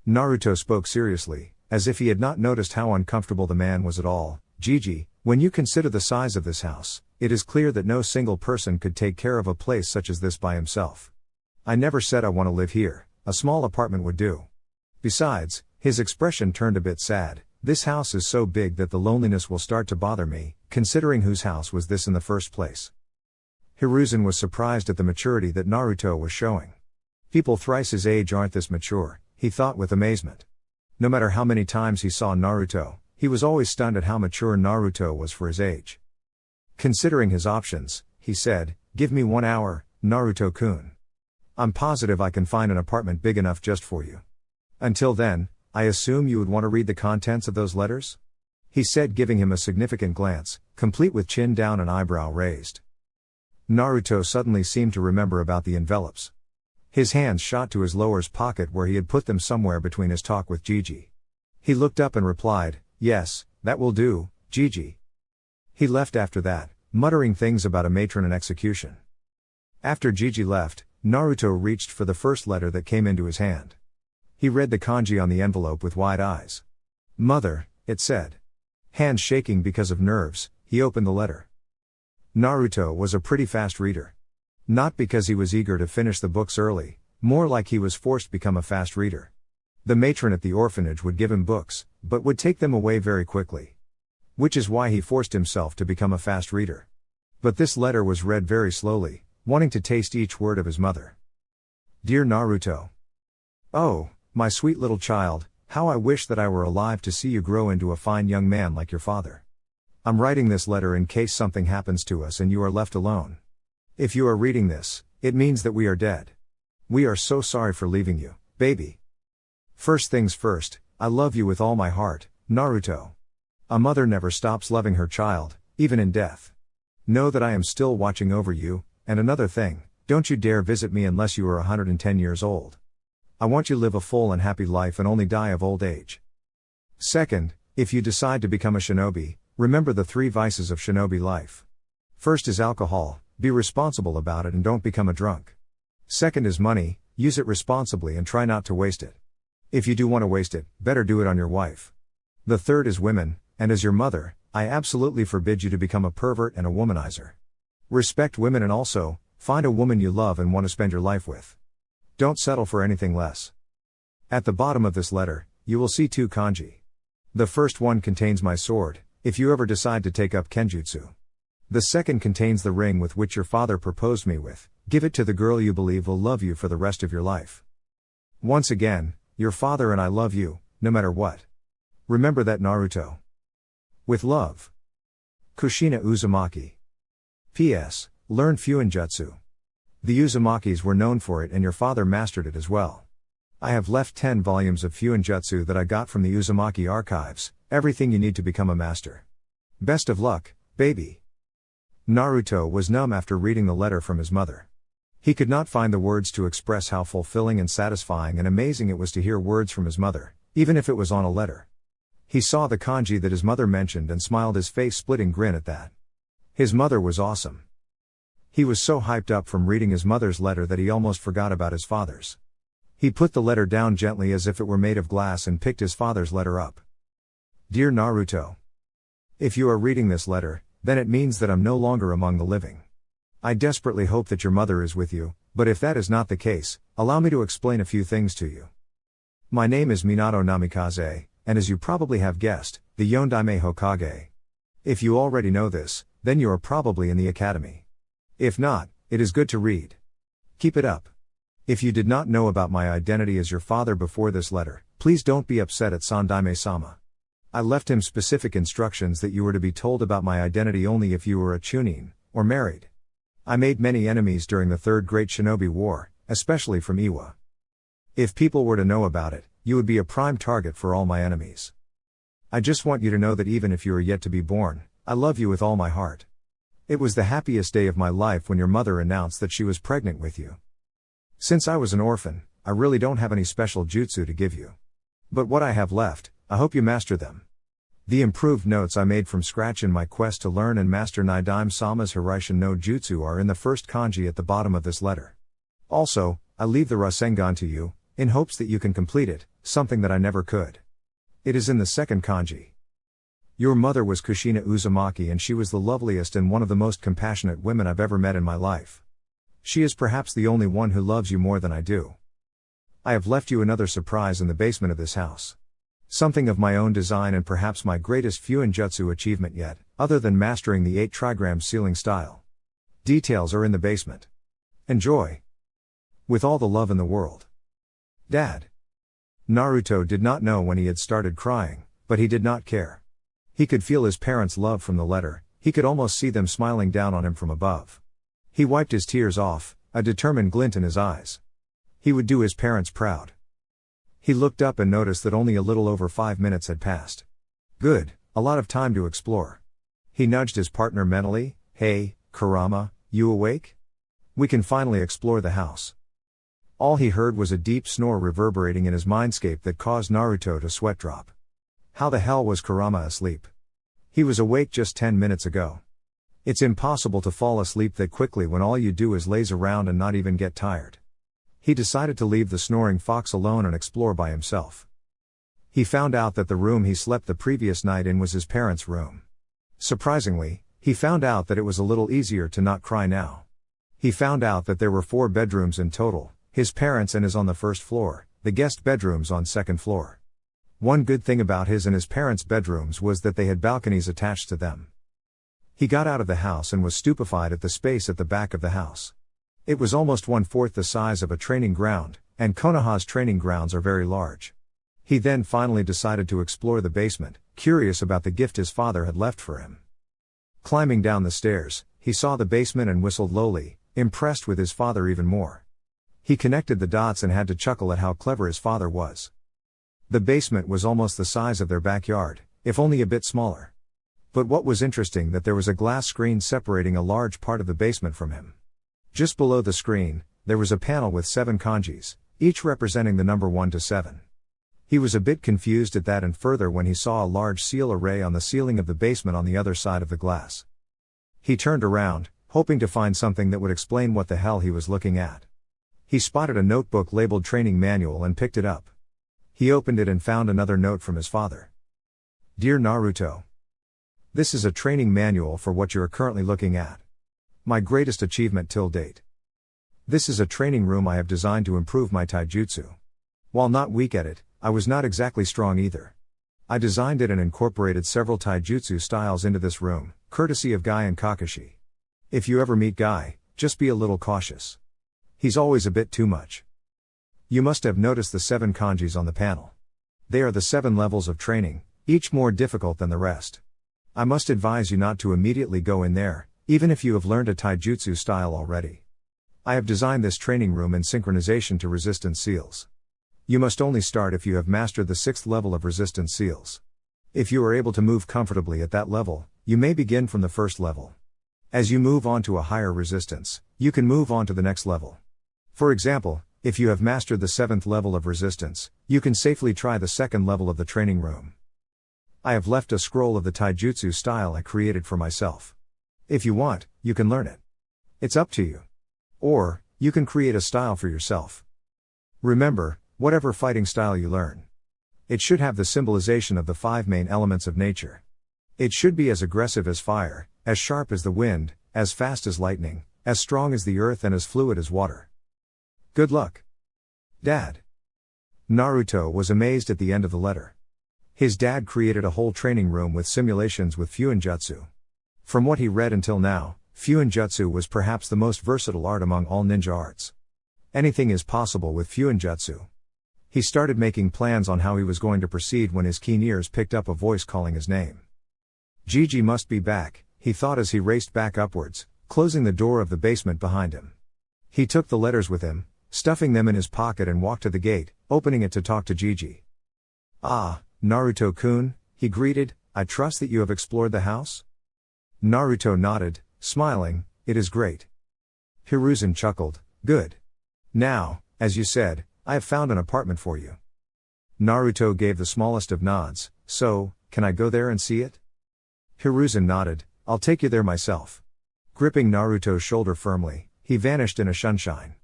Naruto spoke seriously, as if he had not noticed how uncomfortable the man was at all. "Jiji, when you consider the size of this house, it is clear that no single person could take care of a place such as this by himself. I never said I want to live here, a small apartment would do. Besides," his expression turned a bit sad, "this house is so big that the loneliness will start to bother me, considering whose house was this in the first place." Hiruzen was surprised at the maturity that Naruto was showing. People thrice his age aren't this mature, he thought with amazement. No matter how many times he saw Naruto, he was always stunned at how mature Naruto was for his age. Considering his options, he said, "Give me 1 hour, Naruto-kun. I'm positive I can find an apartment big enough just for you. Until then, I assume you would want to read the contents of those letters?" he said, giving him a significant glance, complete with chin down and eyebrow raised. Naruto suddenly seemed to remember about the envelopes. His hands shot to his lower's pocket where he had put them somewhere between his talk with Jiji. He looked up and replied, "Yes, that will do, Jiji." He left after that, muttering things about a matron and execution. After Jiji left, Naruto reached for the first letter that came into his hand. He read the kanji on the envelope with wide eyes. "Mother," it said. Hands shaking because of nerves, he opened the letter. Naruto was a pretty fast reader. Not because he was eager to finish the books early, more like he was forced to become a fast reader. The matron at the orphanage would give him books, but would take them away very quickly. Which is why he forced himself to become a fast reader. But this letter was read very slowly, wanting to taste each word of his mother. "Dear Naruto. Oh, my sweet little child, how I wish that I were alive to see you grow into a fine young man like your father. I'm writing this letter in case something happens to us and you are left alone. If you are reading this, it means that we are dead. We are so sorry for leaving you, baby. First things first, I love you with all my heart, Naruto. A mother never stops loving her child, even in death. Know that I am still watching over you, and another thing, don't you dare visit me unless you are 110 years old. I want you to live a full and happy life and only die of old age. Second, if you decide to become a shinobi, remember the 3 vices of shinobi life. First is alcohol, be responsible about it and don't become a drunk. Second is money, use it responsibly and try not to waste it. If you do want to waste it, better do it on your wife. The third is women, and as your mother, I absolutely forbid you to become a pervert and a womanizer. Respect women and also, find a woman you love and want to spend your life with. Don't settle for anything less. At the bottom of this letter, you will see 2 kanji. The first one contains my sword, if you ever decide to take up kenjutsu. The second contains the ring with which your father proposed me with. Give it to the girl you believe will love you for the rest of your life. Once again, your father and I love you, no matter what. Remember that, Naruto. With love. Kushina Uzumaki. P.S. Learn Fuinjutsu. The Uzumakis were known for it and your father mastered it as well. I have left 10 volumes of Fuinjutsu that I got from the Uzumaki archives, everything you need to become a master. Best of luck, baby. Naruto was numb after reading the letter from his mother. He could not find the words to express how fulfilling and satisfying and amazing it was to hear words from his mother, even if it was on a letter. He saw the kanji that his mother mentioned and smiled, his face-splitting grin at that. His mother was awesome. He was so hyped up from reading his mother's letter that he almost forgot about his father's. He put the letter down gently as if it were made of glass and picked his father's letter up. Dear Naruto. If you are reading this letter, then it means that I'm no longer among the living. I desperately hope that your mother is with you, but if that is not the case, allow me to explain a few things to you. My name is Minato Namikaze, and as you probably have guessed, the Yondaime Hokage. If you already know this, then you are probably in the academy. If not, it is good to read. Keep it up. If you did not know about my identity as your father before this letter, please don't be upset at Sandaime-sama. I left him specific instructions that you were to be told about my identity only if you were a Chunin, or married. I made many enemies during the Third Great Shinobi War, especially from Iwa. If people were to know about it, you would be a prime target for all my enemies. I just want you to know that even if you are yet to be born, I love you with all my heart. It was the happiest day of my life when your mother announced that she was pregnant with you. Since I was an orphan, I really don't have any special jutsu to give you. But what I have left, I hope you master them. The improved notes I made from scratch in my quest to learn and master Nidaime-sama's Hiraishin no Jutsu are in the first kanji at the bottom of this letter. Also, I leave the Rasengan to you, in hopes that you can complete it, something that I never could. It is in the second kanji. Your mother was Kushina Uzumaki and she was the loveliest and one of the most compassionate women I've ever met in my life. She is perhaps the only one who loves you more than I do. I have left you another surprise in the basement of this house. Something of my own design and perhaps my greatest Fuinjutsu achievement yet, other than mastering the 8 trigram ceiling style. Details are in the basement. Enjoy. With all the love in the world. Dad. Naruto did not know when he had started crying, but he did not care. He could feel his parents' love from the letter, he could almost see them smiling down on him from above. He wiped his tears off, a determined glint in his eyes. He would do his parents proud. He looked up and noticed that only a little over 5 minutes had passed. Good, a lot of time to explore. He nudged his partner mentally, hey, Kurama, you awake? We can finally explore the house. All he heard was a deep snore reverberating in his mindscape that caused Naruto to sweat drop. How the hell was Kurama asleep? He was awake just 10 minutes ago. It's impossible to fall asleep that quickly when all you do is laze around and not even get tired. He decided to leave the snoring fox alone and explore by himself. He found out that the room he slept the previous night in was his parents' room. Surprisingly, he found out that it was a little easier to not cry now. He found out that there were 4 bedrooms in total, his parents' and his on the first floor, the guest bedrooms on second floor. One good thing about his and his parents' bedrooms was that they had balconies attached to them. He got out of the house and was stupefied at the space at the back of the house. It was almost 1/4 the size of a training ground, and Konoha's training grounds are very large. He then finally decided to explore the basement, curious about the gift his father had left for him. Climbing down the stairs, he saw the basement and whistled lowly, impressed with his father even more. He connected the dots and had to chuckle at how clever his father was. The basement was almost the size of their backyard, if only a bit smaller. But what was interesting that there was a glass screen separating a large part of the basement from him. Just below the screen, there was a panel with 7 kanjis, each representing the number 1 to 7. He was a bit confused at that and further when he saw a large seal array on the ceiling of the basement on the other side of the glass. He turned around, hoping to find something that would explain what the hell he was looking at. He spotted a notebook labeled Training Manual and picked it up. He opened it and found another note from his father. Dear Naruto. This is a training manual for what you are currently looking at. My greatest achievement till date. This is a training room I have designed to improve my taijutsu. While not weak at it, I was not exactly strong either. I designed it and incorporated several taijutsu styles into this room, courtesy of Guy and Kakashi. If you ever meet Guy, just be a little cautious. He's always a bit too much. You must have noticed the 7 kanjis on the panel. They are the 7 levels of training, each more difficult than the rest. I must advise you not to immediately go in there, even if you have learned a taijutsu style already. I have designed this training room in synchronization to resistance seals. You must only start if you have mastered the 6th level of resistance seals. If you are able to move comfortably at that level, you may begin from the 1st level. As you move on to a higher resistance, you can move on to the next level. For example, if you have mastered the 7th level of resistance, you can safely try the 2nd level of the training room. I have left a scroll of the taijutsu style I created for myself. If you want, you can learn it. It's up to you. Or, you can create a style for yourself. Remember, whatever fighting style you learn, it should have the symbolization of the 5 main elements of nature. It should be as aggressive as fire, as sharp as the wind, as fast as lightning, as strong as the earth and as fluid as water. Good luck. Dad. Naruto was amazed at the end of the letter. His dad created a whole training room with simulations with Fuinjutsu. From what he read until now, Fuinjutsu was perhaps the most versatile art among all ninja arts. Anything is possible with Fuinjutsu. He started making plans on how he was going to proceed when his keen ears picked up a voice calling his name. Gigi must be back, he thought as he raced back upwards, closing the door of the basement behind him. He took the letters with him, stuffing them in his pocket and walked to the gate, opening it to talk to Gigi. Ah, Naruto-kun, he greeted, I trust that you have explored the house? Naruto nodded, smiling, it is great. Hiruzen chuckled, good. Now, as you said, I have found an apartment for you. Naruto gave the smallest of nods, so, can I go there and see it? Hiruzen nodded, I'll take you there myself. Gripping Naruto's shoulder firmly, he vanished in a sunshine.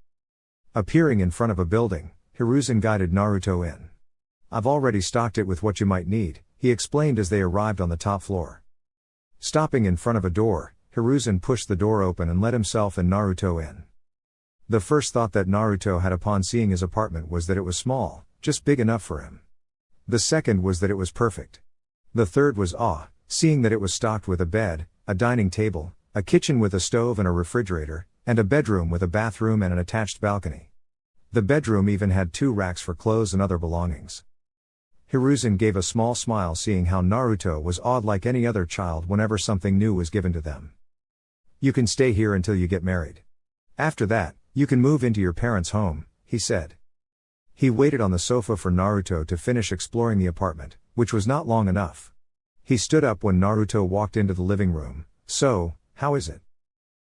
Appearing in front of a building, Hiruzen guided Naruto in. I've already stocked it with what you might need, he explained as they arrived on the top floor. Stopping in front of a door, Hiruzen pushed the door open and let himself and Naruto in. The first thought that Naruto had upon seeing his apartment was that it was small, just big enough for him. The second was that it was perfect. The third was awe, seeing that it was stocked with a bed, a dining table, a kitchen with a stove and a refrigerator, and a bedroom with a bathroom and an attached balcony. The bedroom even had 2 racks for clothes and other belongings. Hiruzen gave a small smile seeing how Naruto was awed like any other child whenever something new was given to them. You can stay here until you get married. After that, you can move into your parents' home, he said. He waited on the sofa for Naruto to finish exploring the apartment, which was not long enough. He stood up when Naruto walked into the living room. So, how is it?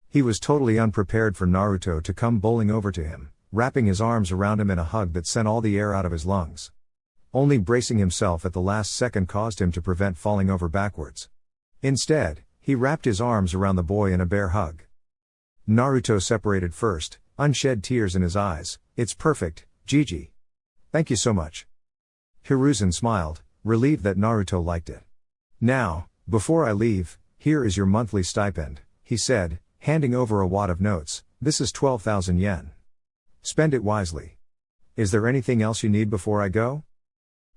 He was totally unprepared for Naruto to come bowling over to him, wrapping his arms around him in a hug that sent all the air out of his lungs. Only bracing himself at the last second caused him to prevent falling over backwards. Instead, he wrapped his arms around the boy in a bear hug. Naruto separated first, unshed tears in his eyes. It's perfect, Gigi. Thank you so much. Hiruzen smiled, relieved that Naruto liked it. Now, before I leave, here is your monthly stipend, he said, handing over a wad of notes. This is 12,000 yen. Spend it wisely. Is there anything else you need before I go?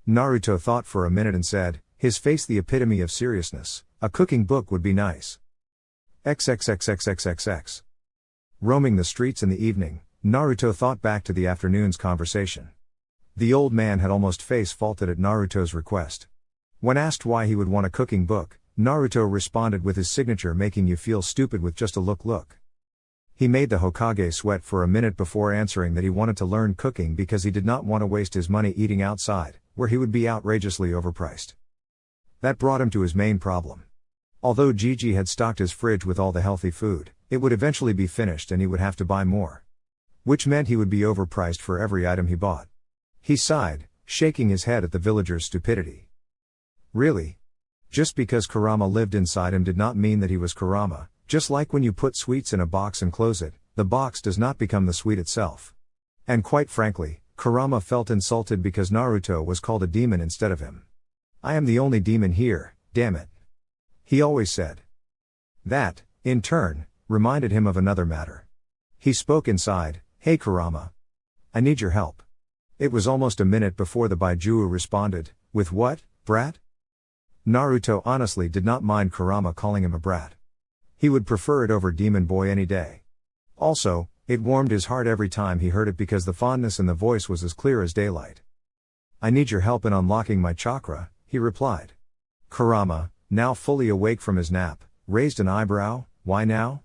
Naruto thought for a minute and said, his face the epitome of seriousness, a cooking book would be nice. XXXXXXX. Roaming the streets in the evening, Naruto thought back to the afternoon's conversation. The old man had almost face-faulted at Naruto's request. When asked why he would want a cooking book, Naruto responded with his signature making you feel stupid with just a look. He made the Hokage sweat for a minute before answering that he wanted to learn cooking because he did not want to waste his money eating outside, where he would be outrageously overpriced. That brought him to his main problem. Although Gigi had stocked his fridge with all the healthy food, it would eventually be finished and he would have to buy more. Which meant he would be overpriced for every item he bought. He sighed, shaking his head at the villagers' stupidity. Really? Just because Kurama lived inside him did not mean that he was Kurama. Just like when you put sweets in a box and close it, the box does not become the sweet itself. And quite frankly, Kurama felt insulted because Naruto was called a demon instead of him. "I am the only demon here, damn it," he always said. That, in turn, reminded him of another matter. He spoke inside, "Hey Kurama. I need your help." It was almost a minute before the Baijuo responded, "With what, brat?" Naruto honestly did not mind Kurama calling him a brat. He would prefer it over Demon Boy any day. Also, it warmed his heart every time he heard it because the fondness in the voice was as clear as daylight. "I need your help in unlocking my chakra," he replied. Kurama, now fully awake from his nap, raised an eyebrow. "Why now?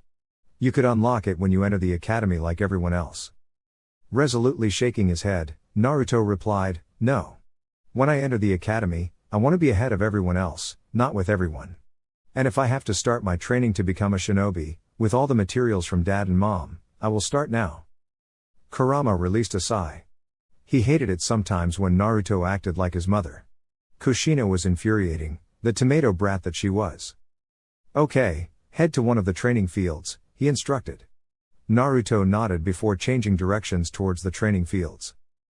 You could unlock it when you enter the academy like everyone else." Resolutely shaking his head, Naruto replied, "No. When I enter the academy, I want to be ahead of everyone else, not with everyone. And if I have to start my training to become a shinobi, with all the materials from dad and mom, I will start now." Kurama released a sigh. He hated it sometimes when Naruto acted like his mother. Kushina was infuriating, the tomato brat that she was. "Okay, head to one of the training fields," he instructed. Naruto nodded before changing directions towards the training fields.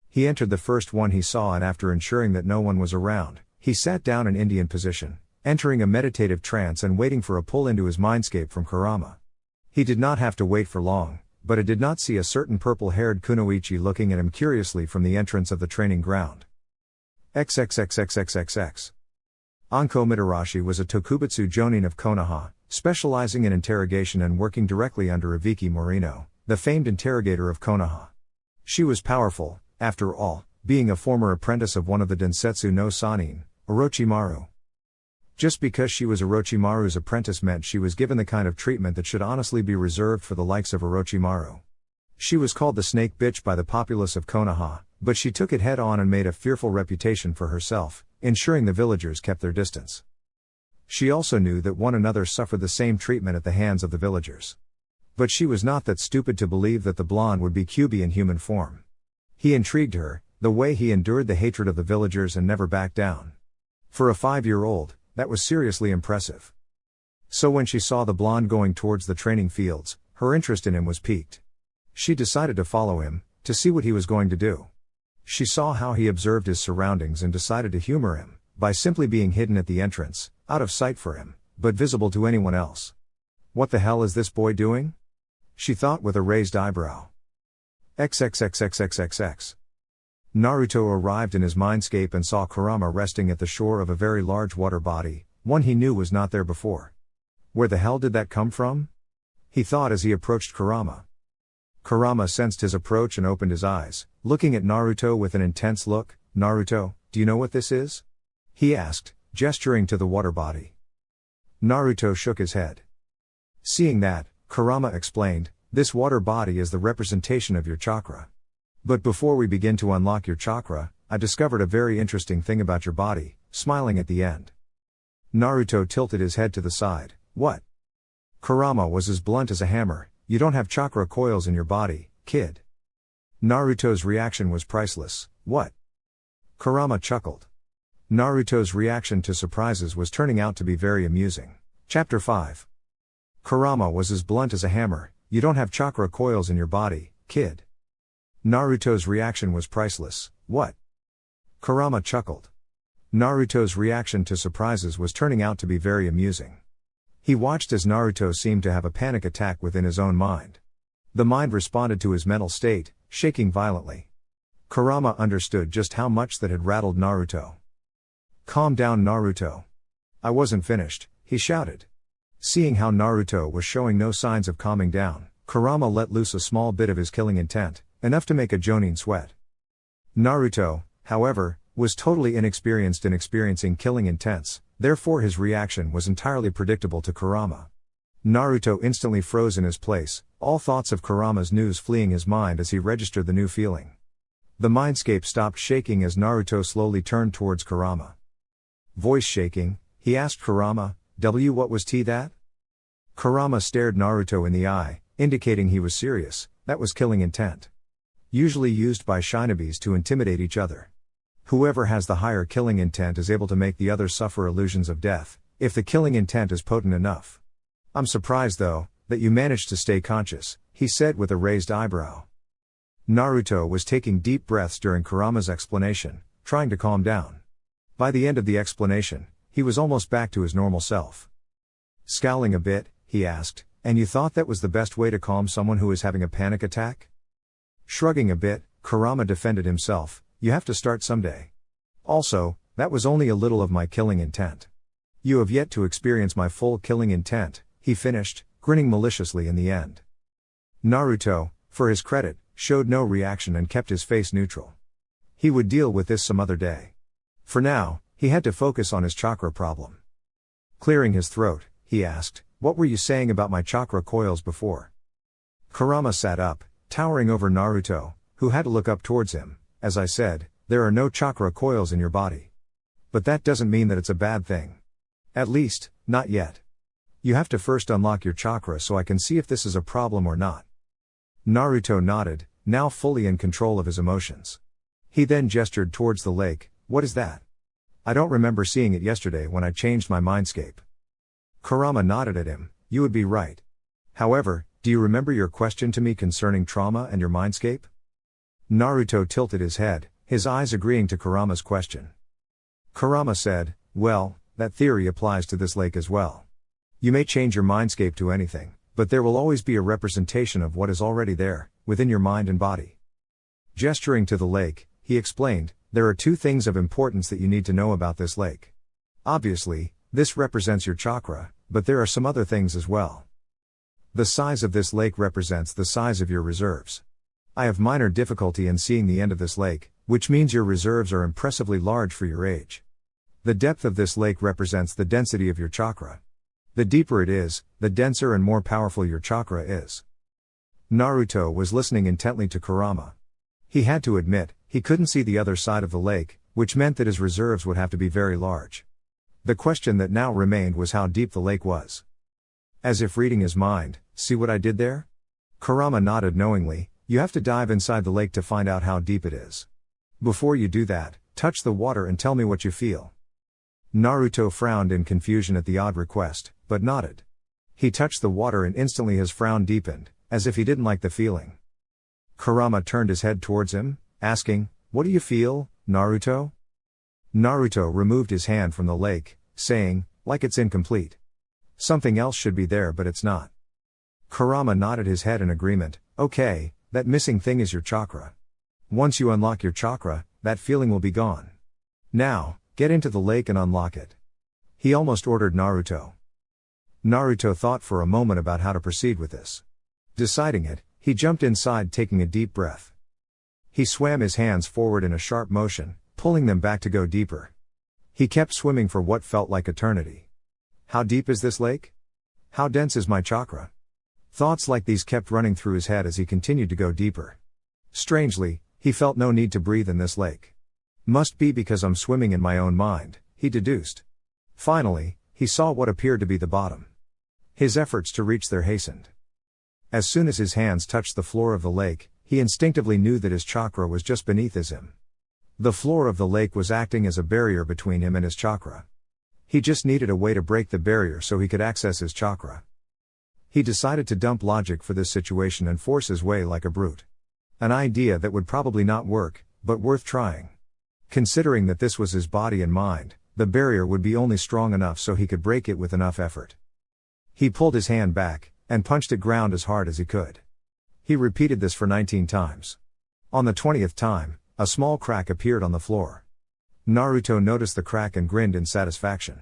He entered the first one he saw, and after ensuring that no one was around, he sat down in Indian position, entering a meditative trance and waiting for a pull into his mindscape from Kurama. He did not have to wait for long, but it did not see a certain purple-haired kunoichi looking at him curiously from the entrance of the training ground. XXXXXXX. Anko Mitarashi was a Tokubutsu Jonin of Konoha, specializing in interrogation and working directly under Ibiki Morino, the famed interrogator of Konoha. She was powerful, after all, being a former apprentice of one of the Densetsu no Sannin, Orochimaru. Just because she was Orochimaru's apprentice meant she was given the kind of treatment that should honestly be reserved for the likes of Orochimaru. She was called the Snake Bitch by the populace of Konoha, but she took it head on and made a fearful reputation for herself, ensuring the villagers kept their distance. She also knew that one another suffered the same treatment at the hands of the villagers. But she was not that stupid to believe that the blonde would be Kyuubi in human form. He intrigued her, the way he endured the hatred of the villagers and never backed down. For a 5-year-old, that was seriously impressive. So when she saw the blonde going towards the training fields, her interest in him was piqued. She decided to follow him, to see what he was going to do. She saw how he observed his surroundings and decided to humor him, by simply being hidden at the entrance, out of sight for him, but visible to anyone else. "What the hell is this boy doing?" she thought with a raised eyebrow. XXXXXXX. Naruto arrived in his mindscape and saw Kurama resting at the shore of a very large water body, one he knew was not there before. Where the hell did that come from? He thought as he approached Kurama. Kurama sensed his approach and opened his eyes, looking at Naruto with an intense look. "Naruto, do you know what this is?" he asked, gesturing to the water body. Naruto shook his head. Seeing that, Kurama explained, "This water body is the representation of your chakra. But before we begin to unlock your chakra, I discovered a very interesting thing about your body," smiling at the end. Naruto tilted his head to the side. "What?" Kurama was as blunt as a hammer. "You don't have chakra coils in your body, kid." Naruto's reaction was priceless. "What?" Kurama chuckled. Naruto's reaction to surprises was turning out to be very amusing. Chapter 5. Kurama was as blunt as a hammer. "You don't have chakra coils in your body, kid." Naruto's reaction was priceless. "What?" Kurama chuckled. Naruto's reaction to surprises was turning out to be very amusing. He watched as Naruto seemed to have a panic attack within his own mind. The mind responded to his mental state, shaking violently. Kurama understood just how much that had rattled Naruto. "Calm down, Naruto. I wasn't finished," he shouted. Seeing how Naruto was showing no signs of calming down, Kurama let loose a small bit of his killing intent, enough to make a Jonin sweat. Naruto, however, was totally inexperienced in experiencing killing intents, therefore his reaction was entirely predictable to Kurama. Naruto instantly froze in his place, all thoughts of Kurama's news fleeing his mind as he registered the new feeling. The mindscape stopped shaking as Naruto slowly turned towards Kurama. Voice shaking, he asked Kurama, "What was that?" Kurama stared Naruto in the eye, indicating he was serious. That was killing intent. Usually used by shinobis to intimidate each other. Whoever has the higher killing intent is able to make the other suffer illusions of death, if the killing intent is potent enough. "I'm surprised though, that you managed to stay conscious," he said with a raised eyebrow. Naruto was taking deep breaths during Kurama's explanation, trying to calm down. By the end of the explanation, he was almost back to his normal self. Scowling a bit, he asked, "And you thought that was the best way to calm someone who is having a panic attack?" Shrugging a bit, Kurama defended himself, "You have to start someday. Also, that was only a little of my killing intent. You have yet to experience my full killing intent," he finished, grinning maliciously in the end. Naruto, for his credit, showed no reaction and kept his face neutral. He would deal with this some other day. For now, he had to focus on his chakra problem. Clearing his throat, he asked, "What were you saying about my chakra coils before?" Kurama sat up, towering over Naruto, who had to look up towards him. "As I said, there are no chakra coils in your body. But that doesn't mean that it's a bad thing. At least, not yet. You have to first unlock your chakra so I can see if this is a problem or not." Naruto nodded, now fully in control of his emotions. He then gestured towards the lake. "What is that? I don't remember seeing it yesterday when I changed my mindscape." Kurama nodded at him. "You would be right. However, do you remember your question to me concerning trauma and your mindscape?" Naruto tilted his head, his eyes agreeing to Kurama's question. Kurama said, "Well, that theory applies to this lake as well. You may change your mindscape to anything, but there will always be a representation of what is already there, within your mind and body." Gesturing to the lake, he explained, "There are two things of importance that you need to know about this lake. Obviously, this represents your chakra, but there are some other things as well. The size of this lake represents the size of your reserves. I have minor difficulty in seeing the end of this lake, which means your reserves are impressively large for your age. The depth of this lake represents the density of your chakra. The deeper it is, the denser and more powerful your chakra is." Naruto was listening intently to Kurama. He had to admit, he couldn't see the other side of the lake, which meant that his reserves would have to be very large. The question that now remained was how deep the lake was. As if reading his mind, "See what I did there?" Kurama nodded knowingly. "You have to dive inside the lake to find out how deep it is. Before you do that, touch the water and tell me what you feel." Naruto frowned in confusion at the odd request, but nodded. He touched the water and instantly his frown deepened, as if he didn't like the feeling. Kurama turned his head towards him, asking, "What do you feel, Naruto?" Naruto removed his hand from the lake, saying, "Like it's incomplete. Something else should be there but it's not." Kurama nodded his head in agreement. "Okay, that missing thing is your chakra. Once you unlock your chakra, that feeling will be gone. Now, get into the lake and unlock it," he almost ordered Naruto. Naruto thought for a moment about how to proceed with this. Deciding it, he jumped inside taking a deep breath. He swam his hands forward in a sharp motion, pulling them back to go deeper. He kept swimming for what felt like eternity. How deep is this lake? How dense is my chakra? Thoughts like these kept running through his head as he continued to go deeper. Strangely, he felt no need to breathe in this lake. Must be because I'm swimming in my own mind, he deduced. Finally, he saw what appeared to be the bottom. His efforts to reach there hastened. As soon as his hands touched the floor of the lake, he instinctively knew that his chakra was just beneath him. The floor of the lake was acting as a barrier between him and his chakra. He just needed a way to break the barrier so he could access his chakra. He decided to dump logic for this situation and force his way like a brute. An idea that would probably not work, but worth trying. Considering that this was his body and mind, the barrier would be only strong enough so he could break it with enough effort. He pulled his hand back, and punched it ground as hard as he could. He repeated this for 19 times. On the 20th time, a small crack appeared on the floor. Naruto noticed the crack and grinned in satisfaction.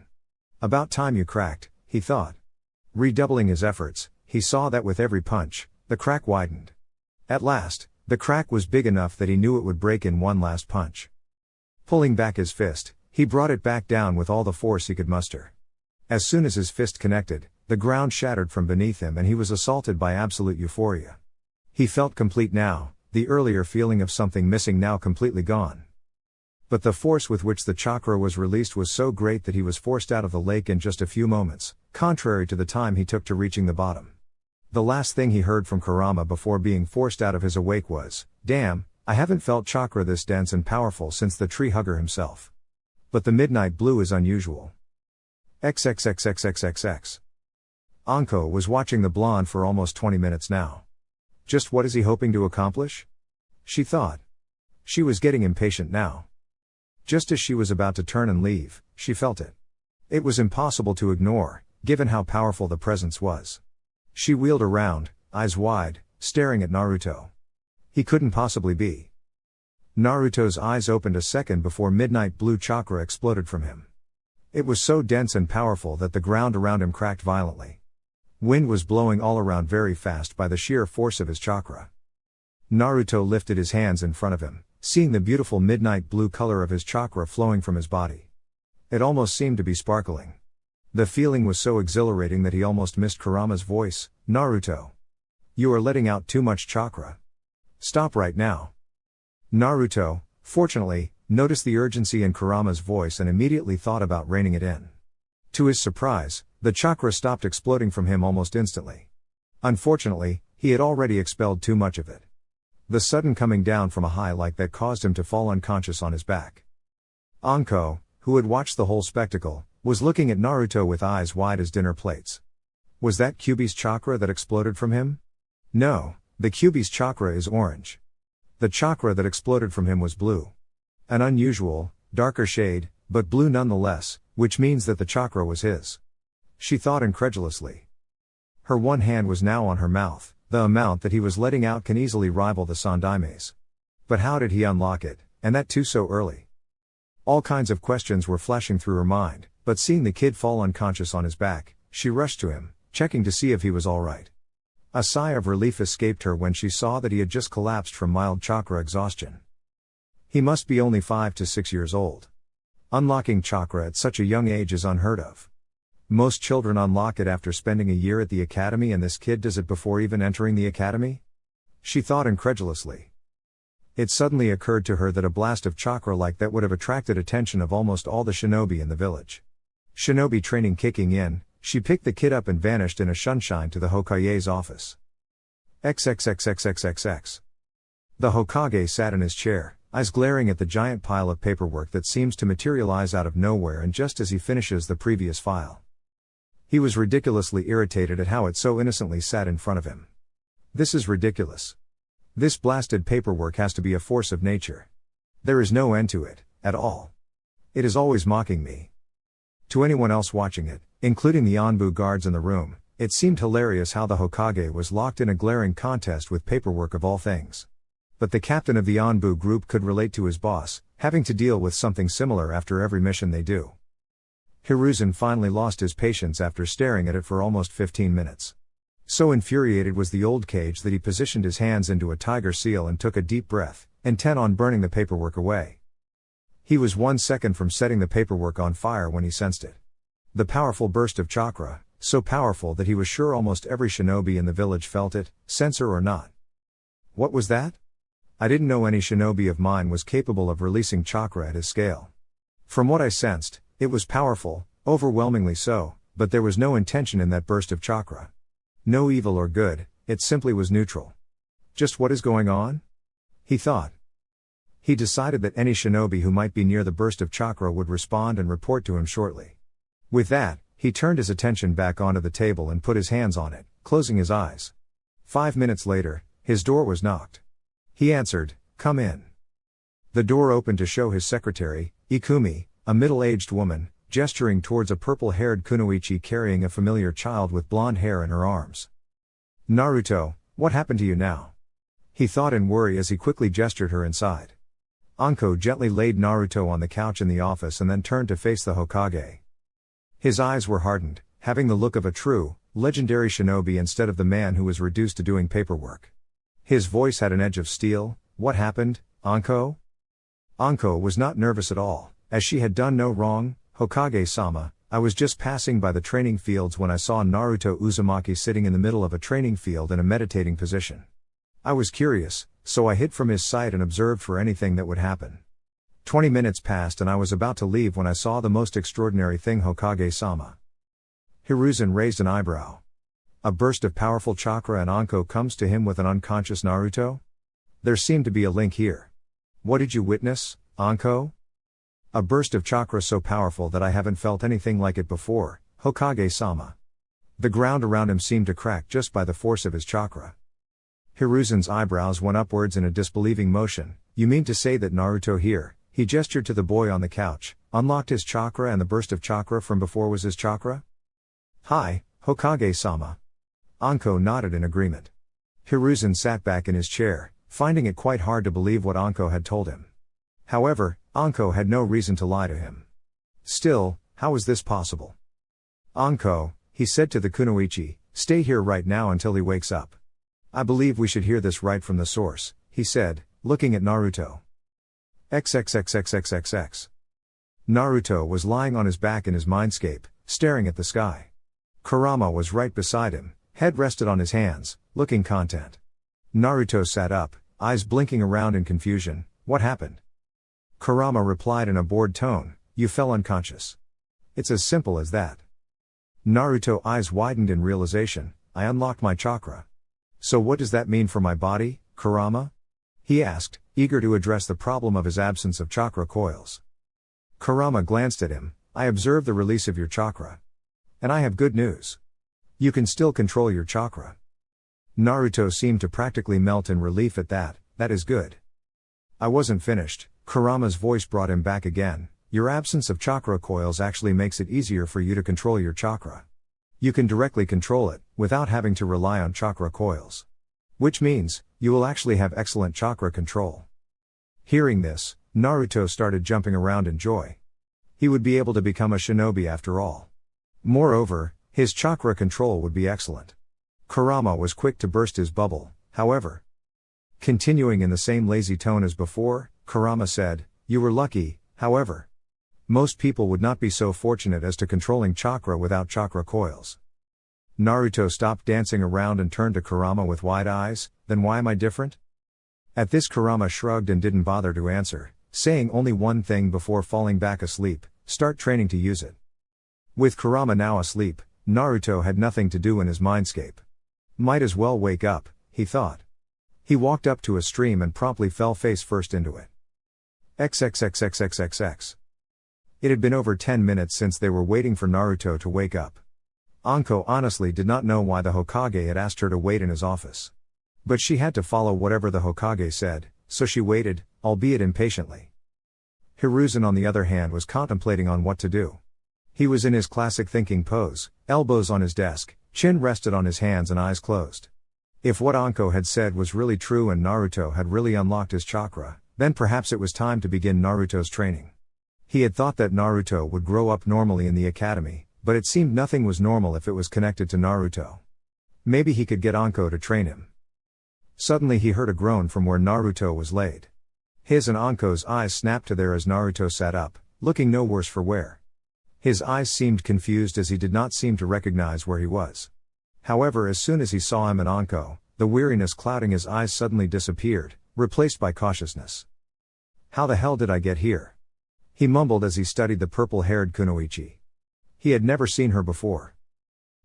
About time you cracked, he thought. Redoubling his efforts, he saw that with every punch, the crack widened. At last, the crack was big enough that he knew it would break in one last punch. Pulling back his fist, he brought it back down with all the force he could muster. As soon as his fist connected, the ground shattered from beneath him and he was assaulted by absolute euphoria. He felt complete now, the earlier feeling of something missing now completely gone. But the force with which the chakra was released was so great that he was forced out of the lake in just a few moments, contrary to the time he took to reaching the bottom. The last thing he heard from Kurama before being forced out of his awake was, "Damn, I haven't felt chakra this dense and powerful since the tree hugger himself. But the midnight blue is unusual." XXXXXXX. Anko was watching the blonde for almost 20 minutes now. Just what is he hoping to accomplish? she thought. She was getting impatient now. Just as she was about to turn and leave, she felt it. It was impossible to ignore, given how powerful the presence was. She wheeled around, eyes wide, staring at Naruto. He couldn't possibly be. Naruto's eyes opened a second before midnight blue chakra exploded from him. It was so dense and powerful that the ground around him cracked violently. Wind was blowing all around very fast by the sheer force of his chakra. Naruto lifted his hands in front of him, seeing the beautiful midnight blue color of his chakra flowing from his body. It almost seemed to be sparkling. The feeling was so exhilarating that he almost missed Kurama's voice. Naruto. You are letting out too much chakra. Stop right now. Naruto, fortunately, noticed the urgency in Kurama's voice and immediately thought about reining it in. To his surprise, the chakra stopped exploding from him almost instantly. Unfortunately, he had already expelled too much of it. The sudden coming down from a high like that caused him to fall unconscious on his back. Anko, who had watched the whole spectacle, was looking at Naruto with eyes wide as dinner plates. Was that Kyuubi's chakra that exploded from him? No, the Kyuubi's chakra is orange. The chakra that exploded from him was blue. An unusual, darker shade, but blue nonetheless, which means that the chakra was his. She thought incredulously. Her one hand was now on her mouth. The amount that he was letting out can easily rival the Sandaime's. But how did he unlock it, and that too so early? All kinds of questions were flashing through her mind, but seeing the kid fall unconscious on his back, she rushed to him, checking to see if he was all right. A sigh of relief escaped her when she saw that he had just collapsed from mild chakra exhaustion. He must be only 5 to 6 years old. Unlocking chakra at such a young age is unheard of. Most children unlock it after spending a year at the academy, and this kid does it before even entering the academy? She thought incredulously. It suddenly occurred to her that a blast of chakra like that would have attracted attention of almost all the shinobi in the village. Shinobi training kicking in, she picked the kid up and vanished in a shunshine to the Hokage's office. XXXXXXX. The Hokage sat in his chair, eyes glaring at the giant pile of paperwork that seems to materialize out of nowhere and just as he finishes the previous file. He was ridiculously irritated at how it so innocently sat in front of him. This is ridiculous. This blasted paperwork has to be a force of nature. There is no end to it, at all. It is always mocking me. To anyone else watching it, including the Anbu guards in the room, it seemed hilarious how the Hokage was locked in a glaring contest with paperwork of all things. But the captain of the Anbu group could relate to his boss, having to deal with something similar after every mission they do. Hiruzen finally lost his patience after staring at it for almost 15 minutes. So infuriated was the old cage that he positioned his hands into a tiger seal and took a deep breath, intent on burning the paperwork away. He was 1 second from setting the paperwork on fire when he sensed it. The powerful burst of chakra, so powerful that he was sure almost every shinobi in the village felt it, censor or not. What was that? I didn't know any shinobi of mine was capable of releasing chakra at his scale. From what I sensed, it was powerful, overwhelmingly so, but there was no intention in that burst of chakra. No evil or good, it simply was neutral. Just what is going on? He thought. He decided that any shinobi who might be near the burst of chakra would respond and report to him shortly. With that, he turned his attention back onto the table and put his hands on it, closing his eyes. 5 minutes later, his door was knocked. He answered, "Come in." The door opened to show his secretary, Ikumi, a middle-aged woman, gesturing towards a purple-haired kunoichi carrying a familiar child with blonde hair in her arms. Naruto, what happened to you now? He thought in worry as he quickly gestured her inside. Anko gently laid Naruto on the couch in the office and then turned to face the Hokage. His eyes were hardened, having the look of a true, legendary shinobi instead of the man who was reduced to doing paperwork. His voice had an edge of steel. What happened, Anko? Anko was not nervous at all, as she had done no wrong. Hokage-sama, I was just passing by the training fields when I saw Naruto Uzumaki sitting in the middle of a training field in a meditating position. I was curious, so I hid from his sight and observed for anything that would happen. 20 minutes passed and I was about to leave when I saw the most extraordinary thing, Hokage-sama. Hiruzen raised an eyebrow. A burst of powerful chakra and Anko comes to him with an unconscious Naruto? There seemed to be a link here. What did you witness, Anko? A burst of chakra so powerful that I haven't felt anything like it before, Hokage-sama. The ground around him seemed to crack just by the force of his chakra. Hiruzen's eyebrows went upwards in a disbelieving motion. You mean to say that Naruto here, he gestured to the boy on the couch, unlocked his chakra and the burst of chakra from before was his chakra? Hi, Hokage-sama. Anko nodded in agreement. Hiruzen sat back in his chair, finding it quite hard to believe what Anko had told him. However, Anko had no reason to lie to him. Still, how was this possible? Anko, he said to the kunoichi, stay here right now until he wakes up. I believe we should hear this right from the source, he said, looking at Naruto. XXXXXXX. Naruto was lying on his back in his mindscape, staring at the sky. Kurama was right beside him, head rested on his hands, looking content. Naruto sat up, eyes blinking around in confusion. What happened? Kurama replied in a bored tone, you fell unconscious. It's as simple as that. Naruto's eyes widened in realization, I unlocked my chakra. So what does that mean for my body, Kurama? He asked, eager to address the problem of his absence of chakra coils. Kurama glanced at him, I observe the release of your chakra. And I have good news. You can still control your chakra. Naruto seemed to practically melt in relief at that. That is good. I wasn't finished. Kurama's voice brought him back again. Your absence of chakra coils actually makes it easier for you to control your chakra. You can directly control it, without having to rely on chakra coils. Which means, you will actually have excellent chakra control. Hearing this, Naruto started jumping around in joy. He would be able to become a shinobi after all. Moreover, his chakra control would be excellent. Kurama was quick to burst his bubble, however. Continuing in the same lazy tone as before, Kurama said, you were lucky, however. Most people would not be so fortunate as to controlling chakra without chakra coils. Naruto stopped dancing around and turned to Kurama with wide eyes, then why am I different? At this Kurama shrugged and didn't bother to answer, saying only one thing before falling back asleep, start training to use it. With Kurama now asleep, Naruto had nothing to do in his mindscape. Might as well wake up, he thought. He walked up to a stream and promptly fell face first into it. XXXXXXX. It had been over 10 minutes since they were waiting for Naruto to wake up. Anko honestly did not know why the Hokage had asked her to wait in his office. But she had to follow whatever the Hokage said, so she waited, albeit impatiently. Hiruzen on the other hand was contemplating on what to do. He was in his classic thinking pose, elbows on his desk, chin rested on his hands and eyes closed. If what Anko had said was really true and Naruto had really unlocked his chakra, then perhaps it was time to begin Naruto's training. He had thought that Naruto would grow up normally in the academy, but it seemed nothing was normal if it was connected to Naruto. Maybe he could get Anko to train him. Suddenly he heard a groan from where Naruto was laid. His and Anko's eyes snapped to there as Naruto sat up, looking no worse for wear. His eyes seemed confused as he did not seem to recognize where he was. However, as soon as he saw him and Anko, the weariness clouding his eyes suddenly disappeared, replaced by cautiousness. How the hell did I get here? He mumbled as he studied the purple-haired kunoichi. He had never seen her before.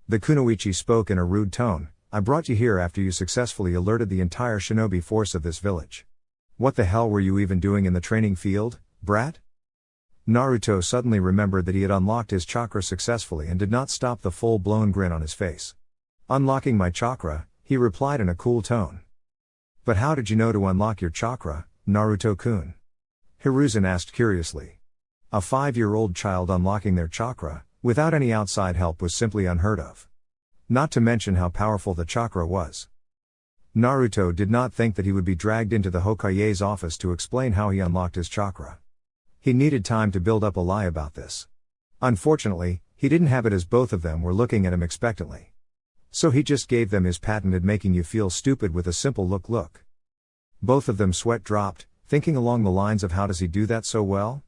The kunoichi spoke in a rude tone, I brought you here after you successfully alerted the entire shinobi force of this village. What the hell were you even doing in the training field, brat? Naruto suddenly remembered that he had unlocked his chakra successfully and did not stop the full-blown grin on his face. Unlocking my chakra, he replied in a cool tone. But how did you know to unlock your chakra, Naruto-kun? Hiruzen asked curiously. A 5-year-old child unlocking their chakra, without any outside help was simply unheard of. Not to mention how powerful the chakra was. Naruto did not think that he would be dragged into the Hokage's office to explain how he unlocked his chakra. He needed time to build up a lie about this. Unfortunately, he didn't have it as both of them were looking at him expectantly. So he just gave them his patented making you feel stupid with a simple look. Both of them sweat dropped, thinking along the lines of how does he do that so well?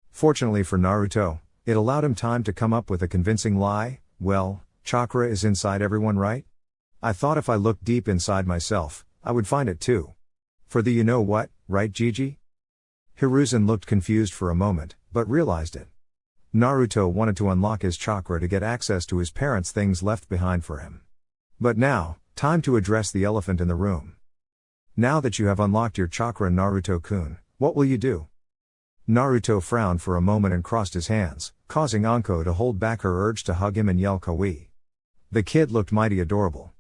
Fortunately for Naruto, it allowed him time to come up with a convincing lie. Well, chakra is inside everyone, right? I thought if I looked deep inside myself, I would find it too. For the you know what, right Gigi? Hiruzen looked confused for a moment, but realized it. Naruto wanted to unlock his chakra to get access to his parents' things left behind for him. But now, time to address the elephant in the room. Now that you have unlocked your chakra, Naruto-kun, what will you do? Naruto frowned for a moment and crossed his hands, causing Anko to hold back her urge to hug him and yell kawaii. The kid looked mighty adorable.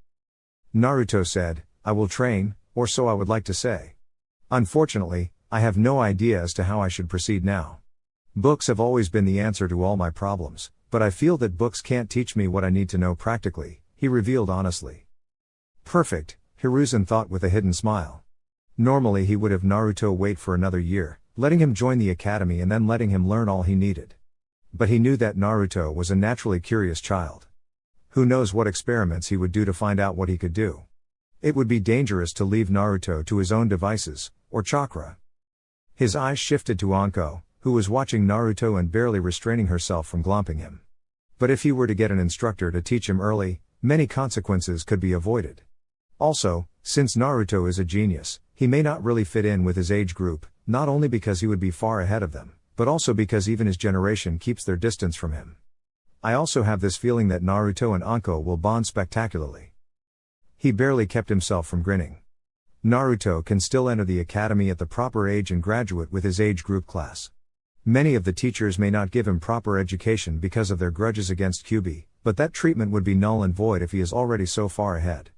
Naruto said, I will train, or so I would like to say. Unfortunately, I have no idea as to how I should proceed now. Books have always been the answer to all my problems, but I feel that books can't teach me what I need to know practically, he revealed honestly. Perfect, Hiruzen thought with a hidden smile. Normally he would have Naruto wait for another year, letting him join the academy and then letting him learn all he needed. But he knew that Naruto was a naturally curious child. Who knows what experiments he would do to find out what he could do. It would be dangerous to leave Naruto to his own devices, or chakra. His eyes shifted to Anko, who was watching Naruto and barely restraining herself from glomping him. But if he were to get an instructor to teach him early, many consequences could be avoided. Also, since Naruto is a genius, he may not really fit in with his age group, not only because he would be far ahead of them, but also because even his generation keeps their distance from him. I also have this feeling that Naruto and Anko will bond spectacularly. He barely kept himself from grinning. Naruto can still enter the academy at the proper age and graduate with his age group class. Many of the teachers may not give him proper education because of their grudges against Kyuubi, but that treatment would be null and void if he is already so far ahead.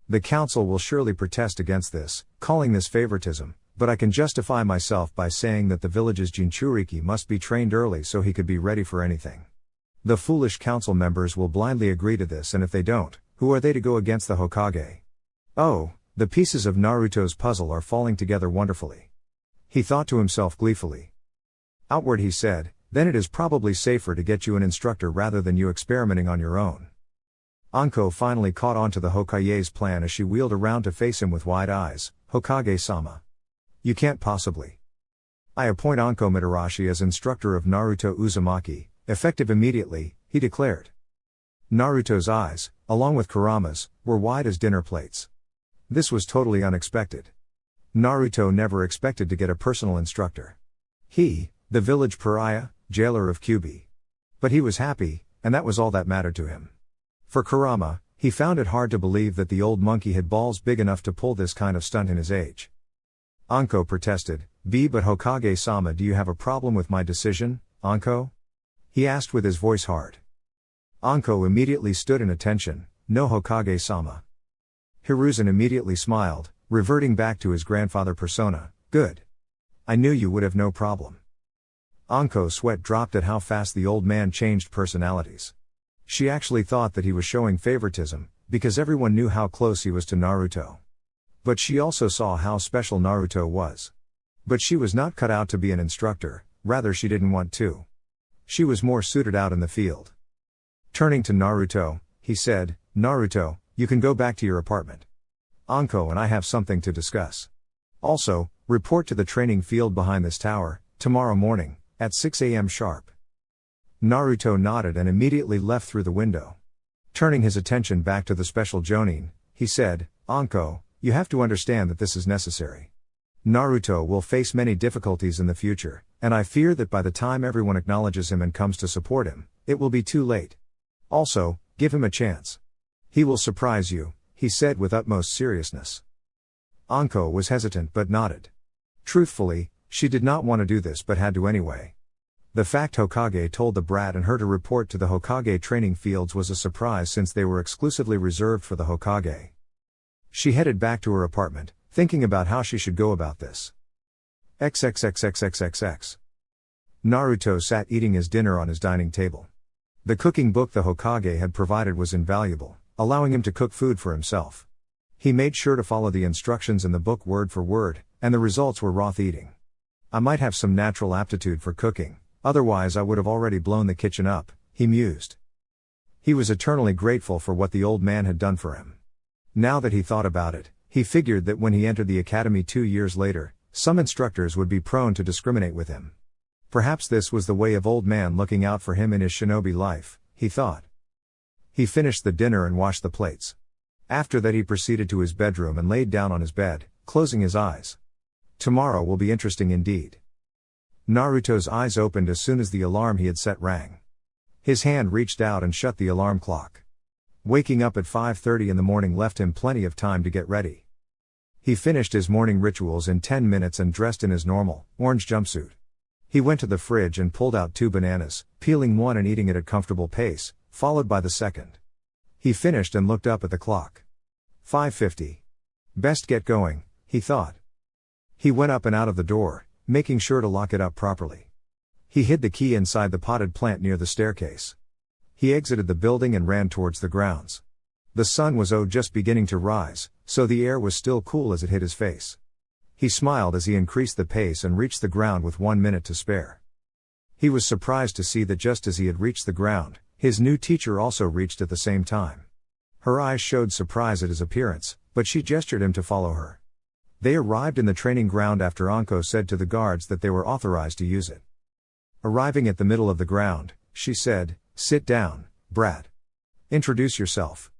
The council will surely protest against this, calling this favoritism, but I can justify myself by saying that the village's Jinchuriki must be trained early so he could be ready for anything. The foolish council members will blindly agree to this, and if they don't, who are they to go against the Hokage? Oh, the pieces of Naruto's puzzle are falling together wonderfully. He thought to himself gleefully. Outward he said, then it is probably safer to get you an instructor rather than you experimenting on your own. Anko finally caught on to the Hokage's plan as she wheeled around to face him with wide eyes. Hokage-sama. You can't possibly. I appoint Anko Mitarashi as instructor of Naruto Uzumaki, effective immediately, he declared. Naruto's eyes, along with Kurama's, were wide as dinner plates. This was totally unexpected. Naruto never expected to get a personal instructor. He, the village pariah, jailer of Kyuubi. But he was happy, and that was all that mattered to him. For Kurama, he found it hard to believe that the old monkey had balls big enough to pull this kind of stunt in his age. Anko protested, but Hokage-sama, do you have a problem with my decision, Anko? He asked with his voice hard. Anko immediately stood in attention, no Hokage-sama. Hiruzen immediately smiled, reverting back to his grandfather persona, good. I knew you would have no problem. Anko's sweat dropped at how fast the old man changed personalities. She actually thought that he was showing favoritism, because everyone knew how close he was to Naruto. But she also saw how special Naruto was. But she was not cut out to be an instructor, rather she didn't want to. She was more suited out in the field. Turning to Naruto, he said, Naruto, you can go back to your apartment. Anko and I have something to discuss. Also, report to the training field behind this tower, tomorrow morning, at 6 a.m. sharp. Naruto nodded and immediately left through the window. Turning his attention back to the special Jonin, he said, Anko, you have to understand that this is necessary. Naruto will face many difficulties in the future, and I fear that by the time everyone acknowledges him and comes to support him, it will be too late. Also, give him a chance. He will surprise you, he said with utmost seriousness. Anko was hesitant but nodded. Truthfully, she did not want to do this but had to anyway. The fact Hokage told the brat and her to report to the Hokage training fields was a surprise since they were exclusively reserved for the Hokage. She headed back to her apartment, thinking about how she should go about this. XXXXXXX. Naruto sat eating his dinner on his dining table. The cooking book the Hokage had provided was invaluable, allowing him to cook food for himself. He made sure to follow the instructions in the book word for word, and the results were raw eating. I might have some natural aptitude for cooking, otherwise I would have already blown the kitchen up, he mused. He was eternally grateful for what the old man had done for him. Now that he thought about it, he figured that when he entered the academy 2 years later, some instructors would be prone to discriminate with him. Perhaps this was the way of old man looking out for him in his shinobi life, he thought. He finished the dinner and washed the plates. After that he proceeded to his bedroom and laid down on his bed, closing his eyes. Tomorrow will be interesting indeed. Naruto's eyes opened as soon as the alarm he had set rang. His hand reached out and shut the alarm clock. Waking up at 5:30 in the morning left him plenty of time to get ready. He finished his morning rituals in 10 minutes and dressed in his normal, orange jumpsuit. He went to the fridge and pulled out 2 bananas, peeling one and eating it at comfortable pace, followed by the second. He finished and looked up at the clock. 5:50. Best get going, he thought. He went up and out of the door, making sure to lock it up properly. He hid the key inside the potted plant near the staircase. He exited the building and ran towards the grounds. The sun was just beginning to rise, so the air was still cool as it hit his face. He smiled as he increased the pace and reached the ground with 1 minute to spare. He was surprised to see that just as he had reached the ground, his new teacher also reached at the same time. Her eyes showed surprise at his appearance, but she gestured him to follow her. They arrived in the training ground after Anko said to the guards that they were authorized to use it. Arriving at the middle of the ground, she said, "Sit down, brat. Introduce yourself."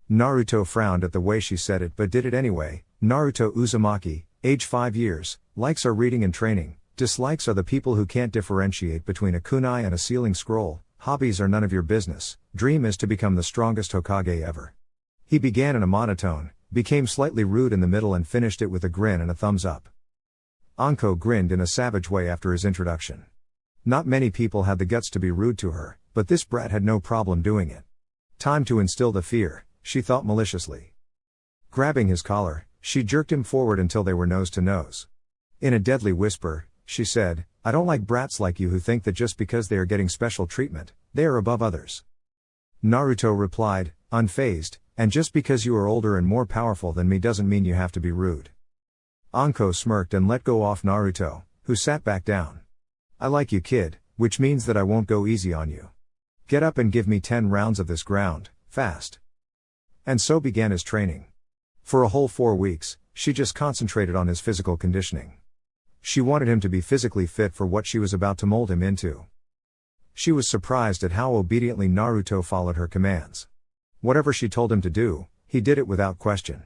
Naruto frowned at the way she said it but did it anyway. Naruto Uzumaki, age 5 years, likes are reading and training, dislikes are the people who can't differentiate between a kunai and a sealing scroll, hobbies are none of your business, dream is to become the strongest Hokage ever. He began in a monotone, became slightly rude in the middle and finished it with a grin and a thumbs up. Anko grinned in a savage way after his introduction. Not many people had the guts to be rude to her, but this brat had no problem doing it. Time to instill the fear, she thought maliciously. Grabbing his collar, she jerked him forward until they were nose to nose. In a deadly whisper, she said, "I don't like brats like you who think that just because they are getting special treatment, they are above others." Naruto replied, unfazed, "And just because you are older and more powerful than me doesn't mean you have to be rude." Anko smirked and let go off Naruto, who sat back down. "I like you, kid, which means that I won't go easy on you. Get up and give me 10 rounds of this ground, fast." And so began his training. For a whole 4 weeks, she just concentrated on his physical conditioning. She wanted him to be physically fit for what she was about to mold him into. She was surprised at how obediently Naruto followed her commands. Whatever she told him to do, he did it without question.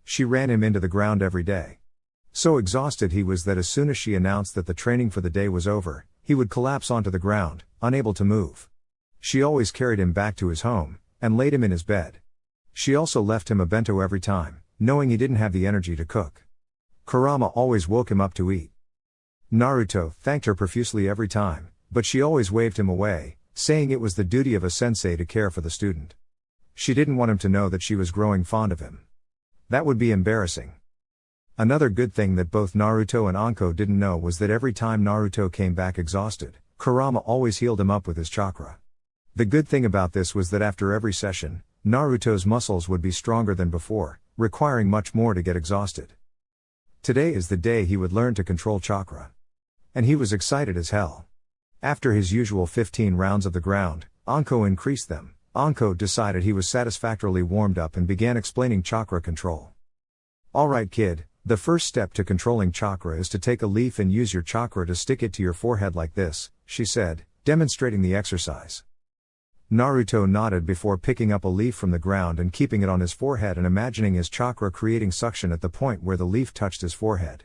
She ran him into the ground every day. So exhausted he was that as soon as she announced that the training for the day was over, he would collapse onto the ground, unable to move. She always carried him back to his home, and laid him in his bed. She also left him a bento every time, knowing he didn't have the energy to cook. Kurama always woke him up to eat. Naruto thanked her profusely every time, but she always waved him away, saying it was the duty of a sensei to care for the student. She didn't want him to know that she was growing fond of him. That would be embarrassing. Another good thing that both Naruto and Anko didn't know was that every time Naruto came back exhausted, Kurama always healed him up with his chakra. The good thing about this was that after every session, Naruto's muscles would be stronger than before, requiring much more to get exhausted. Today is the day he would learn to control chakra. And he was excited as hell. After his usual 15 rounds of the ground, Anko increased them. Anko decided he was satisfactorily warmed up and began explaining chakra control. "Alright kid, the first step to controlling chakra is to take a leaf and use your chakra to stick it to your forehead like this," she said, demonstrating the exercise. Naruto nodded before picking up a leaf from the ground and keeping it on his forehead and imagining his chakra creating suction at the point where the leaf touched his forehead.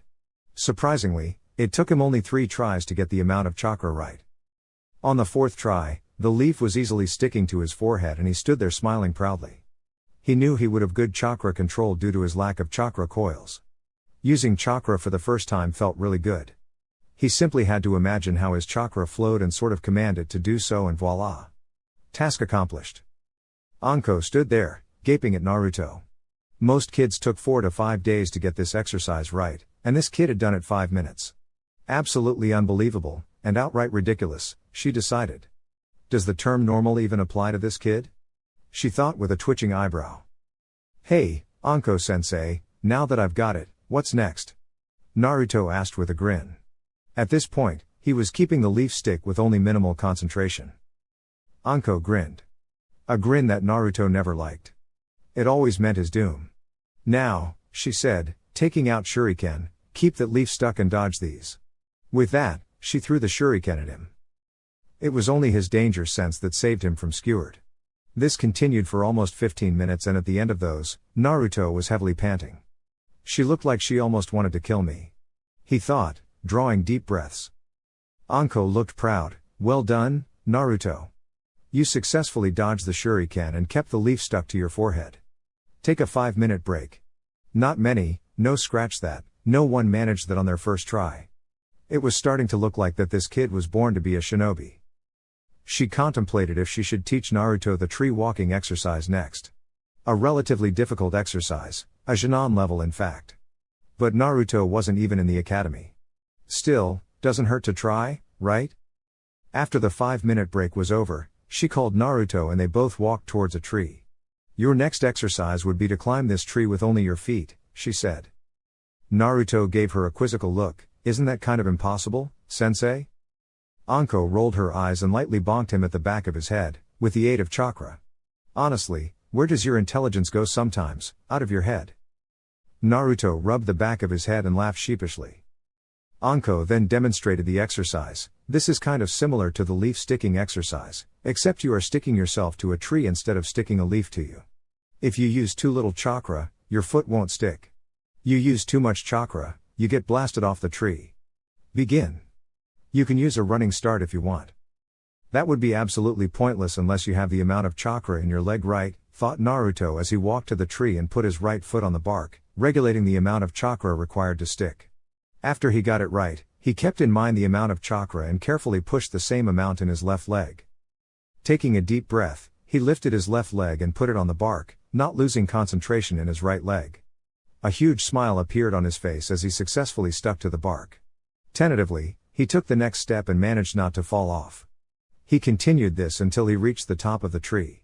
Surprisingly, it took him only 3 tries to get the amount of chakra right. On the 4th try, the leaf was easily sticking to his forehead and he stood there smiling proudly. He knew he would have good chakra control due to his lack of chakra coils. Using chakra for the first time felt really good. He simply had to imagine how his chakra flowed and sort of command it to do so and voila. Task accomplished. Anko stood there, gaping at Naruto. Most kids took 4 to 5 days to get this exercise right, and this kid had done it 5 minutes. Absolutely unbelievable, and outright ridiculous, she decided. Does the term normal even apply to this kid? She thought with a twitching eyebrow. "Hey, Anko-sensei, now that I've got it, what's next?" Naruto asked with a grin. At this point, he was keeping the leaf stick with only minimal concentration. Anko grinned. A grin that Naruto never liked. It always meant his doom. "Now," she said, taking out shuriken, "keep that leaf stuck and dodge these." With that, she threw the shuriken at him. It was only his danger sense that saved him from skewered. This continued for almost 15 minutes and at the end of those, Naruto was heavily panting. "She looked like she almost wanted to kill me," he thought, drawing deep breaths. Anko looked proud. "Well done, Naruto. You successfully dodged the shuriken and kept the leaf stuck to your forehead. Take a 5-minute break." Not many, no scratch that, no one managed that on their first try. It was starting to look like that this kid was born to be a shinobi. She contemplated if she should teach Naruto the tree walking exercise next. A relatively difficult exercise, A Jinan level in fact. But Naruto wasn't even in the academy. Still, doesn't hurt to try, right? After the 5-minute break was over, she called Naruto and they both walked towards a tree. Your next exercise would be to climb this tree with only your feet, she said. Naruto gave her a quizzical look. Isn't that kind of impossible, sensei? Anko rolled her eyes and lightly bonked him at the back of his head, with the aid of chakra. Honestly, where does your intelligence go sometimes, out of your head? Naruto rubbed the back of his head and laughed sheepishly. Anko then demonstrated the exercise. This is kind of similar to the leaf sticking exercise, except you are sticking yourself to a tree instead of sticking a leaf to you. If you use too little chakra, your foot won't stick. You use too much chakra, you get blasted off the tree. Begin. You can use a running start if you want. That would be absolutely pointless unless you have the amount of chakra in your leg right, thought Naruto as he walked to the tree and put his right foot on the bark, regulating the amount of chakra required to stick. After he got it right, he kept in mind the amount of chakra and carefully pushed the same amount in his left leg. Taking a deep breath, he lifted his left leg and put it on the bark, not losing concentration in his right leg. A huge smile appeared on his face as he successfully stuck to the bark. Tentatively, he took the next step and managed not to fall off. He continued this until he reached the top of the tree.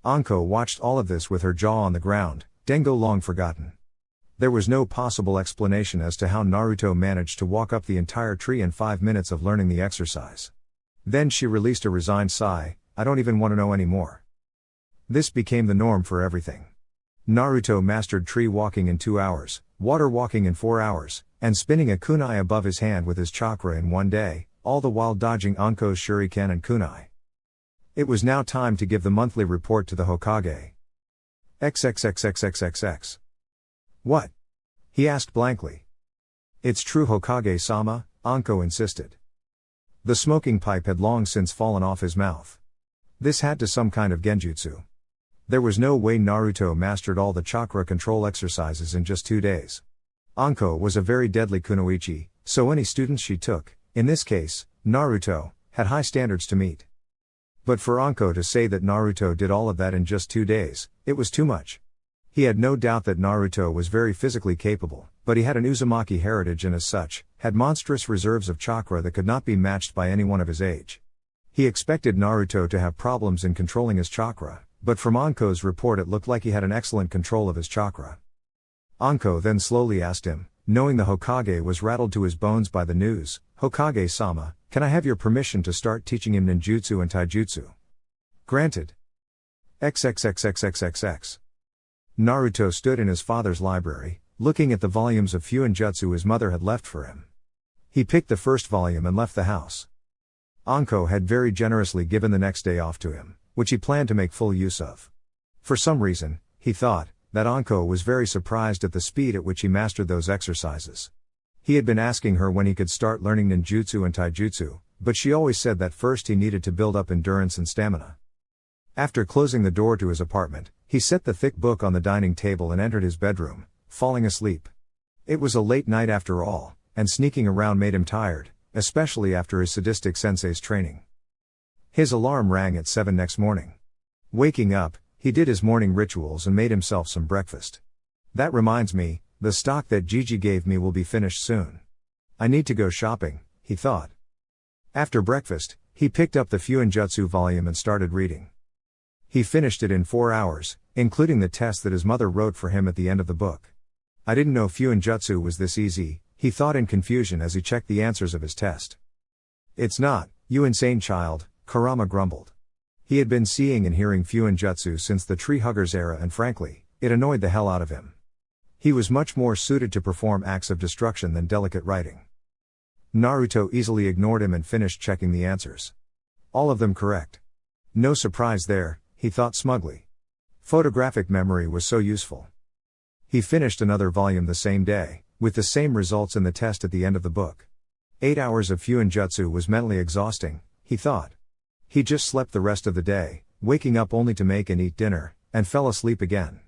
Anko watched all of this with her jaw on the ground, Dengo long forgotten. There was no possible explanation as to how Naruto managed to walk up the entire tree in 5 minutes of learning the exercise. Then she released a resigned sigh. I don't even want to know anymore. This became the norm for everything. Naruto mastered tree walking in 2 hours, water walking in 4 hours, and spinning a kunai above his hand with his chakra in 1 day, all the while dodging Anko's shuriken and kunai. It was now time to give the monthly report to the Hokage. XXXXXXX. What? He asked blankly. It's true Hokage-sama, Anko insisted. The smoking pipe had long since fallen off his mouth. This had to some kind of genjutsu. There was no way Naruto mastered all the chakra control exercises in just 2 days. Anko was a very deadly kunoichi, so any students she took, in this case, Naruto, had high standards to meet. But for Anko to say that Naruto did all of that in just 2 days, it was too much. He had no doubt that Naruto was very physically capable, but he had an Uzumaki heritage and as such, had monstrous reserves of chakra that could not be matched by anyone of his age. He expected Naruto to have problems in controlling his chakra, but from Anko's report it looked like he had an excellent control of his chakra. Anko then slowly asked him, knowing the Hokage was rattled to his bones by the news, Hokage-sama, can I have your permission to start teaching him ninjutsu and taijutsu? Granted. XXXXXXX. Naruto stood in his father's library, looking at the volumes of Fuinjutsu his mother had left for him. He picked the first volume and left the house. Anko had very generously given the next day off to him, which he planned to make full use of. For some reason, he thought, that Anko was very surprised at the speed at which he mastered those exercises. He had been asking her when he could start learning ninjutsu and taijutsu, but she always said that first he needed to build up endurance and stamina. After closing the door to his apartment, he set the thick book on the dining table and entered his bedroom, falling asleep. It was a late night after all, and sneaking around made him tired, especially after his sadistic sensei's training. His alarm rang at 7 next morning. Waking up, he did his morning rituals and made himself some breakfast. That reminds me, the stock that Gigi gave me will be finished soon. I need to go shopping, he thought. After breakfast, he picked up the Fuinjutsu volume and started reading. He finished it in 4 hours, including the test that his mother wrote for him at the end of the book. I didn't know Fuinjutsu was this easy, he thought in confusion as he checked the answers of his test. It's not, you insane child, Kurama grumbled. He had been seeing and hearing Fuinjutsu since the Tree Huggers era and frankly, it annoyed the hell out of him. He was much more suited to perform acts of destruction than delicate writing. Naruto easily ignored him and finished checking the answers. All of them correct. No surprise there, he thought smugly. Photographic memory was so useful. He finished another volume the same day, with the same results in the test at the end of the book. 8 hours of Fuinjutsu was mentally exhausting, he thought. He just slept the rest of the day, waking up only to make and eat dinner, and fell asleep again.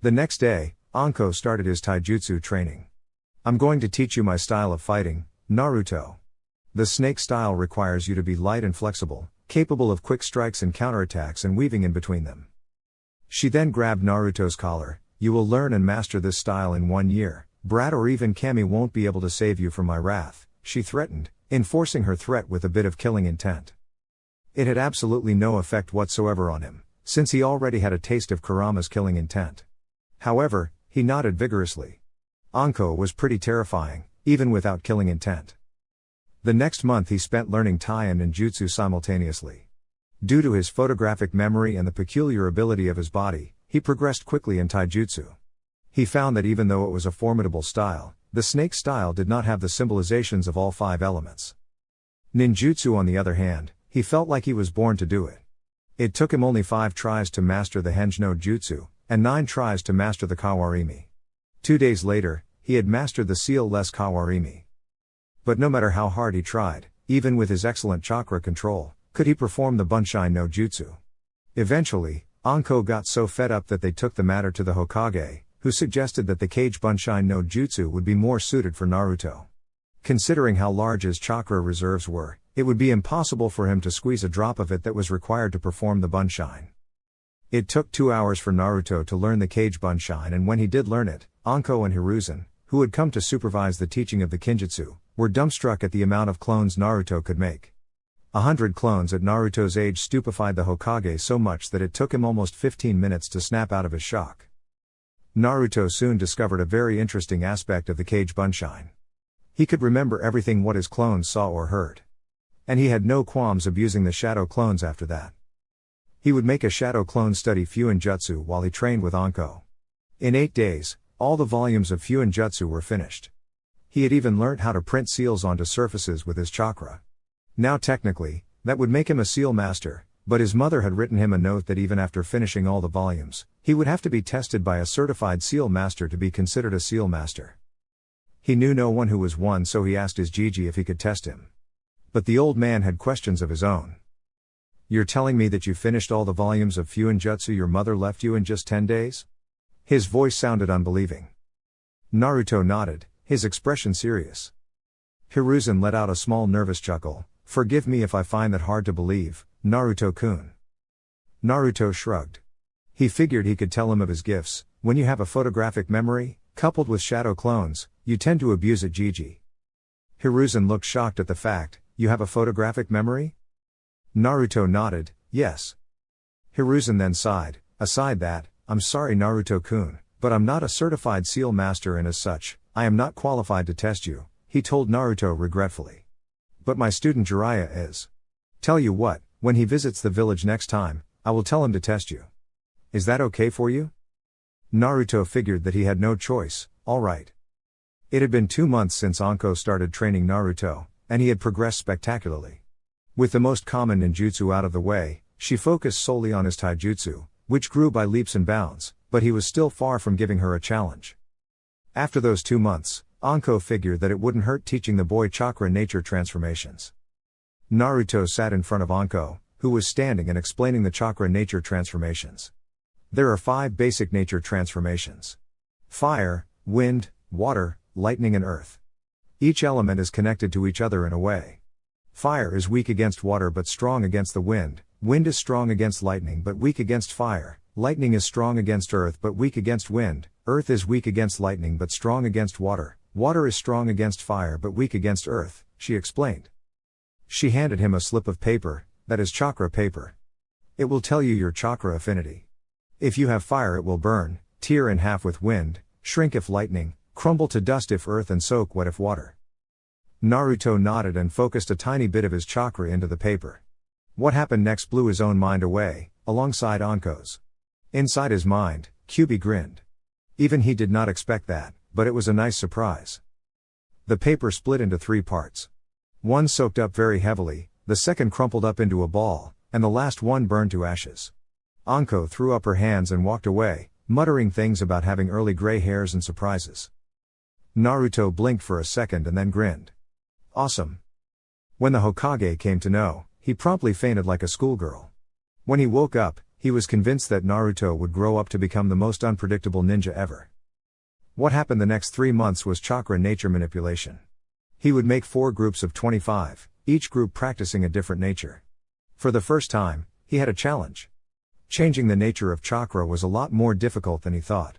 The next day, Anko started his taijutsu training. I'm going to teach you my style of fighting, Naruto. The snake style requires you to be light and flexible, capable of quick strikes and counterattacks and weaving in between them. She then grabbed Naruto's collar, you will learn and master this style in 1 year. Brat or even Kami won't be able to save you from my wrath, she threatened, enforcing her threat with a bit of killing intent. It had absolutely no effect whatsoever on him, since he already had a taste of Kurama's killing intent. However, he nodded vigorously. Anko was pretty terrifying, even without killing intent. The next month he spent learning Tai and ninjutsu simultaneously. Due to his photographic memory and the peculiar ability of his body, he progressed quickly in taijutsu. He found that even though it was a formidable style, the snake style did not have the symbolizations of all 5 elements. Ninjutsu, on the other hand, he felt like he was born to do it. It took him only 5 tries to master the Henge no Jutsu, and 9 tries to master the Kawarimi. 2 days later, he had mastered the seal-less Kawarimi. But no matter how hard he tried, even with his excellent chakra control, could he perform the Bunshin no Jutsu. Eventually, Anko got so fed up that they took the matter to the Hokage, who suggested that the Kage Bunshin no Jutsu would be more suited for Naruto. Considering how large his chakra reserves were, it would be impossible for him to squeeze a drop of it that was required to perform the Bunshin. It took 2 hours for Naruto to learn the Kage Bunshin, and when he did learn it, Anko and Hiruzen, who had come to supervise the teaching of the Kinjutsu, were dumbstruck at the amount of clones Naruto could make. 100 clones at Naruto's age stupefied the Hokage so much that it took him almost 15 minutes to snap out of his shock. Naruto soon discovered a very interesting aspect of the Kage Bunshin. He could remember everything what his clones saw or heard. And he had no qualms abusing the shadow clones after that. He would make a shadow clone study Fuin Jutsu while he trained with Anko. In 8 days, all the volumes of Fuin Jutsu were finished. He had even learnt how to print seals onto surfaces with his chakra. Now technically, that would make him a seal master, but his mother had written him a note that even after finishing all the volumes, he would have to be tested by a certified seal master to be considered a seal master. He knew no one who was one, so he asked his Jiji if he could test him. But the old man had questions of his own. "You're telling me that you finished all the volumes of Fuin Jutsu your mother left you in just 10 days? His voice sounded unbelieving. Naruto nodded, his expression serious. Hiruzen let out a small nervous chuckle. "Forgive me if I find that hard to believe, Naruto-kun." Naruto shrugged. He figured he could tell him of his gifts. When you have a photographic memory, coupled with shadow clones, you tend to abuse it, Jiji. Hiruzen looked shocked at the fact, "You have a photographic memory?" Naruto nodded, "Yes." Hiruzen then sighed, "Aside that, I'm sorry Naruto-kun, but I'm not a certified seal master and as such, I am not qualified to test you," he told Naruto regretfully. "But my student Jiraiya is. Tell you what, when he visits the village next time, I will tell him to test you. Is that okay for you?" Naruto figured that he had no choice. All right. It had been 2 months since Anko started training Naruto, and he had progressed spectacularly. With the most common ninjutsu out of the way, she focused solely on his taijutsu, which grew by leaps and bounds, but he was still far from giving her a challenge. After those 2 months, Anko figured that it wouldn't hurt teaching the boy chakra nature transformations. Naruto sat in front of Anko, who was standing and explaining the chakra nature transformations. There are 5 basic nature transformations: fire, wind, water, lightning and earth. Each element is connected to each other in a way. Fire is weak against water but strong against the wind. Wind is strong against lightning but weak against fire. Lightning is strong against earth but weak against wind. Earth is weak against lightning but strong against water. Water is strong against fire but weak against earth, she explained. She handed him a slip of paper, that is chakra paper. It will tell you your chakra affinity. If you have fire it will burn, tear in half with wind, shrink if lightning, crumble to dust if earth and soak wet if water. Naruto nodded and focused a tiny bit of his chakra into the paper. What happened next blew his own mind away, alongside Anko's. Inside his mind, Kyubi grinned. Even he did not expect that, but it was a nice surprise. The paper split into 3 parts. One soaked up very heavily, the second crumpled up into a ball, and the last one burned to ashes. Anko threw up her hands and walked away, muttering things about having early gray hairs and surprises. Naruto blinked for a second and then grinned. Awesome. When the Hokage came to know, he promptly fainted like a schoolgirl. When he woke up, he was convinced that Naruto would grow up to become the most unpredictable ninja ever. What happened the next 3 months was chakra nature manipulation. He would make 4 groups of 25, each group practicing a different nature. For the first time, he had a challenge. Changing the nature of chakra was a lot more difficult than he thought.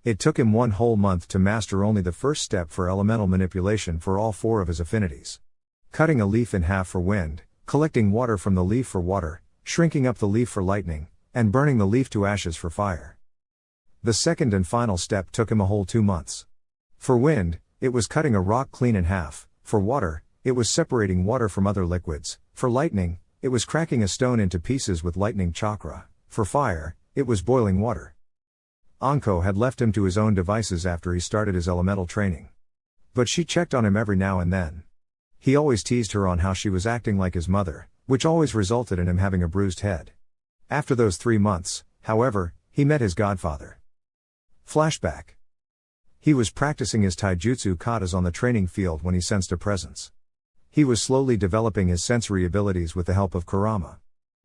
It took him 1 whole month to master only the first step for elemental manipulation for all 4 of his affinities. Cutting a leaf in half for wind, collecting water from the leaf for water, shrinking up the leaf for lightning, and burning the leaf to ashes for fire. The second and final step took him a whole 2 months. For wind, it was cutting a rock clean in half; for water, it was separating water from other liquids; for lightning, it was cracking a stone into pieces with lightning chakra; for fire, it was boiling water. Anko had left him to his own devices after he started his elemental training. But she checked on him every now and then. He always teased her on how she was acting like his mother, which always resulted in him having a bruised head. After those 3 months, however, he met his godfather. Flashback. He was practicing his taijutsu katas on the training field when he sensed a presence. He was slowly developing his sensory abilities with the help of Kurama.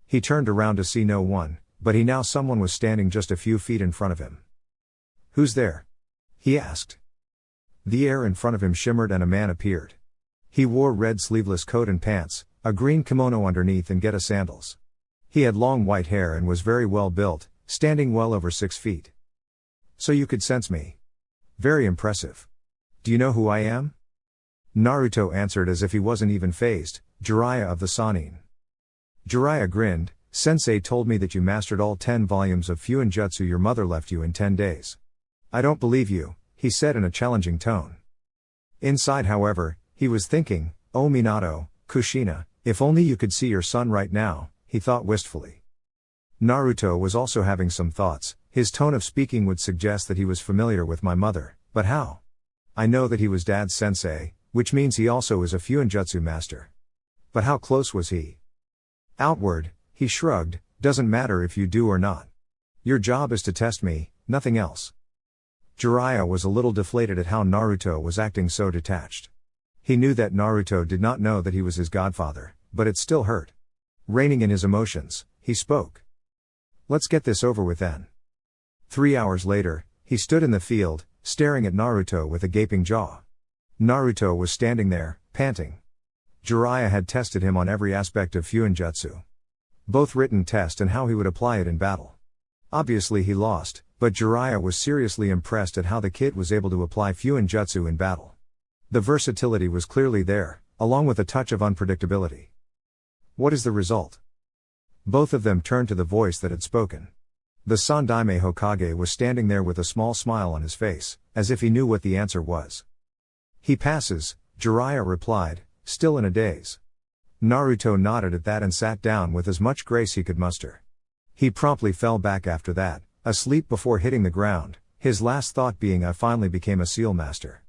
He turned around to see no one, but he now someone was standing just a few feet in front of him. "Who's there?" he asked. The air in front of him shimmered and a man appeared. He wore red sleeveless coat and pants, a green kimono underneath and geta sandals. He had long white hair and was very well built, standing well over 6 feet. "So you could sense me. Very impressive. Do you know who I am?" Naruto answered as if he wasn't even fazed, "Jiraiya of the Sannin." Jiraiya grinned, "Sensei told me that you mastered all 10 volumes of Fuinjutsu your mother left you in 10 days. I don't believe you," he said in a challenging tone. Inside, however, he was thinking, "Oh Minato, Kushina, if only you could see your son right now," he thought wistfully. Naruto was also having some thoughts. His tone of speaking would suggest that he was familiar with my mother, but how? I know that he was Dad's sensei, which means he also is a Fuinjutsu master. But how close was he? Outward, he shrugged, "Doesn't matter if you do or not. Your job is to test me, nothing else." Jiraiya was a little deflated at how Naruto was acting so detached. He knew that Naruto did not know that he was his godfather, but it still hurt. Reining in his emotions, he spoke. "Let's get this over with then." 3 hours later, he stood in the field, staring at Naruto with a gaping jaw. Naruto was standing there, panting. Jiraiya had tested him on every aspect of Fuinjutsu. Both written test and how he would apply it in battle. Obviously he lost, but Jiraiya was seriously impressed at how the kid was able to apply Fuinjutsu in battle. The versatility was clearly there, along with a touch of unpredictability. What is the result? Both of them turned to the voice that had spoken. The Sandaime Hokage was standing there with a small smile on his face, as if he knew what the answer was. "He passes," Jiraiya replied, still in a daze. Naruto nodded at that and sat down with as much grace he could muster. He promptly fell back after that, asleep before hitting the ground, his last thought being, "I finally became a seal master."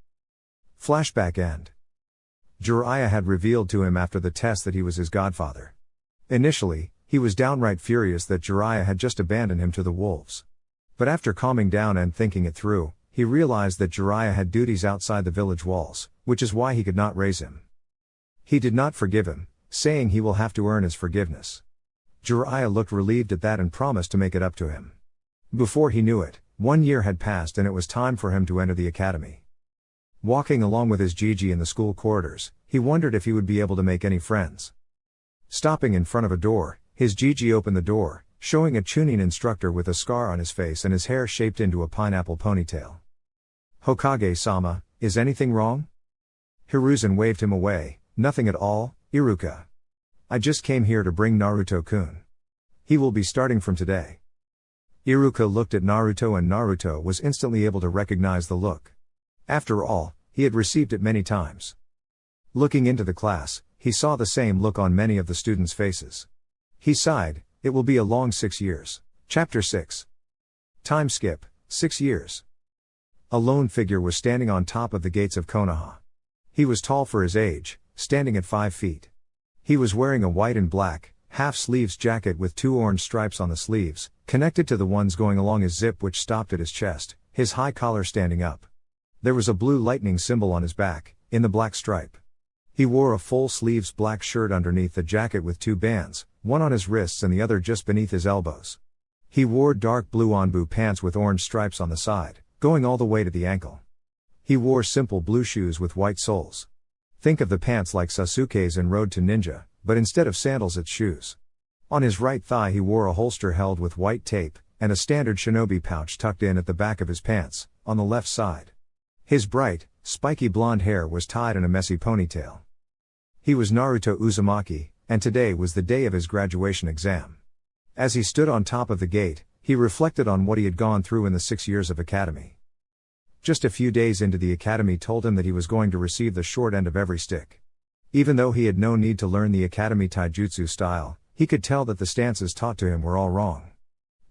Flashback end. Jiraiya had revealed to him after the test that he was his godfather. Initially, he was downright furious that Jiraiya had just abandoned him to the wolves. But after calming down and thinking it through, he realized that Jiraiya had duties outside the village walls, which is why he could not raise him. He did not forgive him, saying he will have to earn his forgiveness. Jiraiya looked relieved at that and promised to make it up to him. Before he knew it, 1 year had passed and it was time for him to enter the academy. Walking along with his Gigi in the school corridors, he wondered if he would be able to make any friends. Stopping in front of a door, his Gigi opened the door, showing a Chunin instructor with a scar on his face and his hair shaped into a pineapple ponytail. "Hokage-sama, is anything wrong?" Hiruzen waved him away. "Nothing at all, Iruka. I just came here to bring Naruto-kun. He will be starting from today." Iruka looked at Naruto and Naruto was instantly able to recognize the look. After all, he had received it many times. Looking into the class, he saw the same look on many of the students' faces. He sighed, "It will be a long 6 years. Chapter 6. Time skip, 6 years. A lone figure was standing on top of the gates of Konoha. He was tall for his age, standing at 5 feet. He was wearing a white and black, half-sleeves jacket with 2 orange stripes on the sleeves, connected to the ones going along his zip which stopped at his chest, his high collar standing up. There was a blue lightning symbol on his back, in the black stripe. He wore a full-sleeves black shirt underneath the jacket with 2 bands, one on his wrists and the other just beneath his elbows. He wore dark blue onbu pants with orange stripes on the side, going all the way to the ankle. He wore simple blue shoes with white soles. Think of the pants like Sasuke's in Road to Ninja, but instead of sandals it's shoes. On his right thigh he wore a holster held with white tape, and a standard shinobi pouch tucked in at the back of his pants, on the left side. His bright, spiky blonde hair was tied in a messy ponytail. He was Naruto Uzumaki, and today was the day of his graduation exam. As he stood on top of the gate, he reflected on what he had gone through in the 6 years of academy. Just a few days into the academy told him that he was going to receive the short end of every stick. Even though he had no need to learn the academy taijutsu style, he could tell that the stances taught to him were all wrong.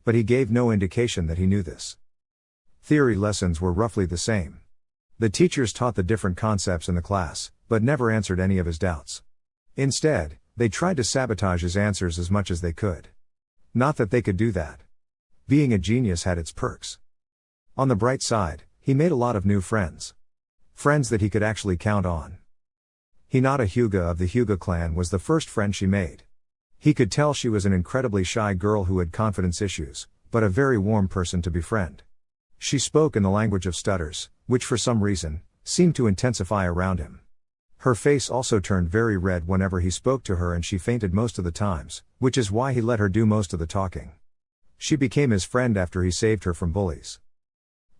But he gave no indication that he knew this. Theory lessons were roughly the same. The teachers taught the different concepts in the class, but never answered any of his doubts. Instead, they tried to sabotage his answers as much as they could. Not that they could do that. Being a genius had its perks. On the bright side, he made a lot of new friends. Friends that he could actually count on. Hinata Hyuga of the Hyuga clan was the first friend she made. He could tell she was an incredibly shy girl who had confidence issues, but a very warm person to befriend. She spoke in the language of stutters, which for some reason, seemed to intensify around him. Her face also turned very red whenever he spoke to her, and she fainted most of the times, which is why he let her do most of the talking. She became his friend after he saved her from bullies.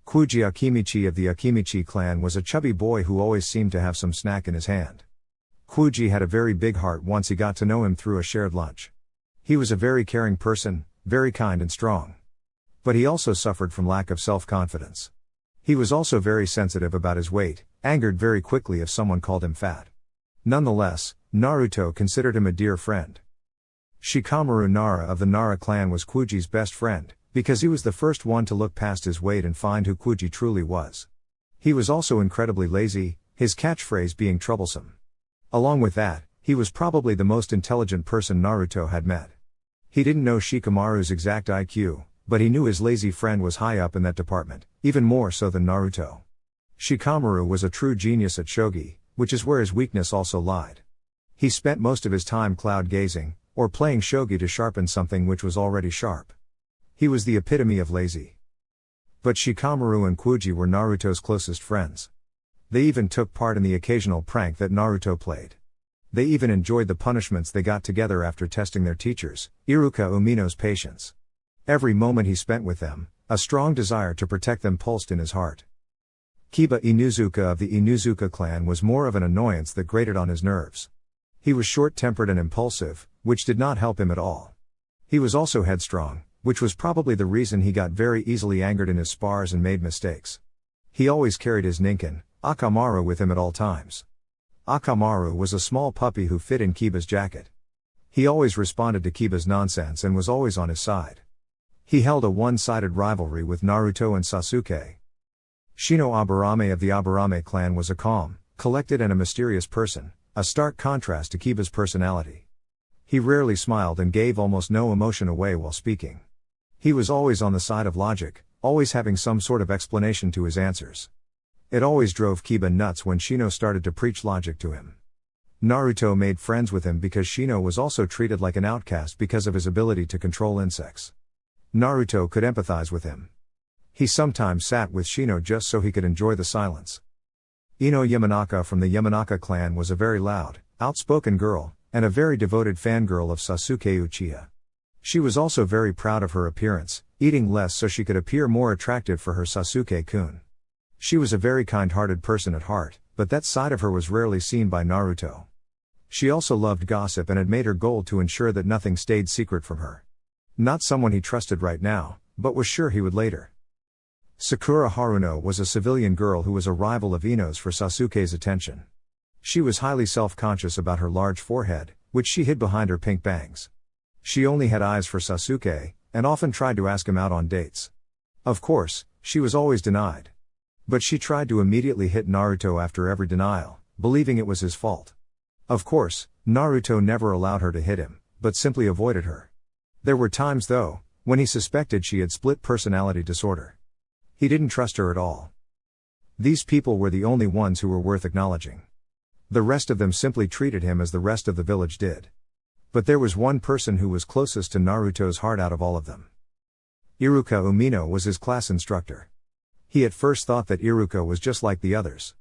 Kuji Akimichi of the Akimichi clan was a chubby boy who always seemed to have some snack in his hand. Kuji had a very big heart once he got to know him through a shared lunch. He was a very caring person, very kind and strong. But he also suffered from lack of self-confidence. He was also very sensitive about his weight, angered very quickly if someone called him fat. Nonetheless, Naruto considered him a dear friend. Shikamaru Nara of the Nara clan was Kuji's best friend, because he was the first one to look past his weight and find who Kuji truly was. He was also incredibly lazy, his catchphrase being troublesome. Along with that, he was probably the most intelligent person Naruto had met. He didn't know Shikamaru's exact IQ, but he knew his lazy friend was high up in that department, even more so than Naruto. Shikamaru was a true genius at shogi, which is where his weakness also lied. He spent most of his time cloud gazing, or playing shogi to sharpen something which was already sharp. He was the epitome of lazy. But Shikamaru and Kuji were Naruto's closest friends. They even took part in the occasional prank that Naruto played. They even enjoyed the punishments they got together after testing their teachers, Iruka Umino's patience. Every moment he spent with them, a strong desire to protect them pulsed in his heart. Kiba Inuzuka of the Inuzuka clan was more of an annoyance that grated on his nerves. He was short-tempered and impulsive, which did not help him at all. He was also headstrong, which was probably the reason he got very easily angered in his spars and made mistakes. He always carried his Ninken, Akamaru, with him at all times. Akamaru was a small puppy who fit in Kiba's jacket. He always responded to Kiba's nonsense and was always on his side. He held a one-sided rivalry with Naruto and Sasuke. Shino Aburame of the Aburame clan was a calm, collected and a mysterious person, a stark contrast to Kiba's personality. He rarely smiled and gave almost no emotion away while speaking. He was always on the side of logic, always having some sort of explanation to his answers. It always drove Kiba nuts when Shino started to preach logic to him. Naruto made friends with him because Shino was also treated like an outcast because of his ability to control insects. Naruto could empathize with him. He sometimes sat with Shino just so he could enjoy the silence. Ino Yamanaka from the Yamanaka clan was a very loud, outspoken girl, and a very devoted fangirl of Sasuke Uchiha. She was also very proud of her appearance, eating less so she could appear more attractive for her Sasuke-kun. She was a very kind-hearted person at heart, but that side of her was rarely seen by Naruto. She also loved gossip and had made her goal to ensure that nothing stayed secret from her. Not someone he trusted right now, but was sure he would later. Sakura Haruno was a civilian girl who was a rival of Ino's for Sasuke's attention. She was highly self-conscious about her large forehead, which she hid behind her pink bangs. She only had eyes for Sasuke, and often tried to ask him out on dates. Of course, she was always denied. But she tried to immediately hit Naruto after every denial, believing it was his fault. Of course, Naruto never allowed her to hit him, but simply avoided her. There were times though, when he suspected she had split personality disorder. He didn't trust her at all. These people were the only ones who were worth acknowledging. The rest of them simply treated him as the rest of the village did. But there was one person who was closest to Naruto's heart out of all of them. Iruka Umino was his class instructor. He at first thought that Iruka was just like the others.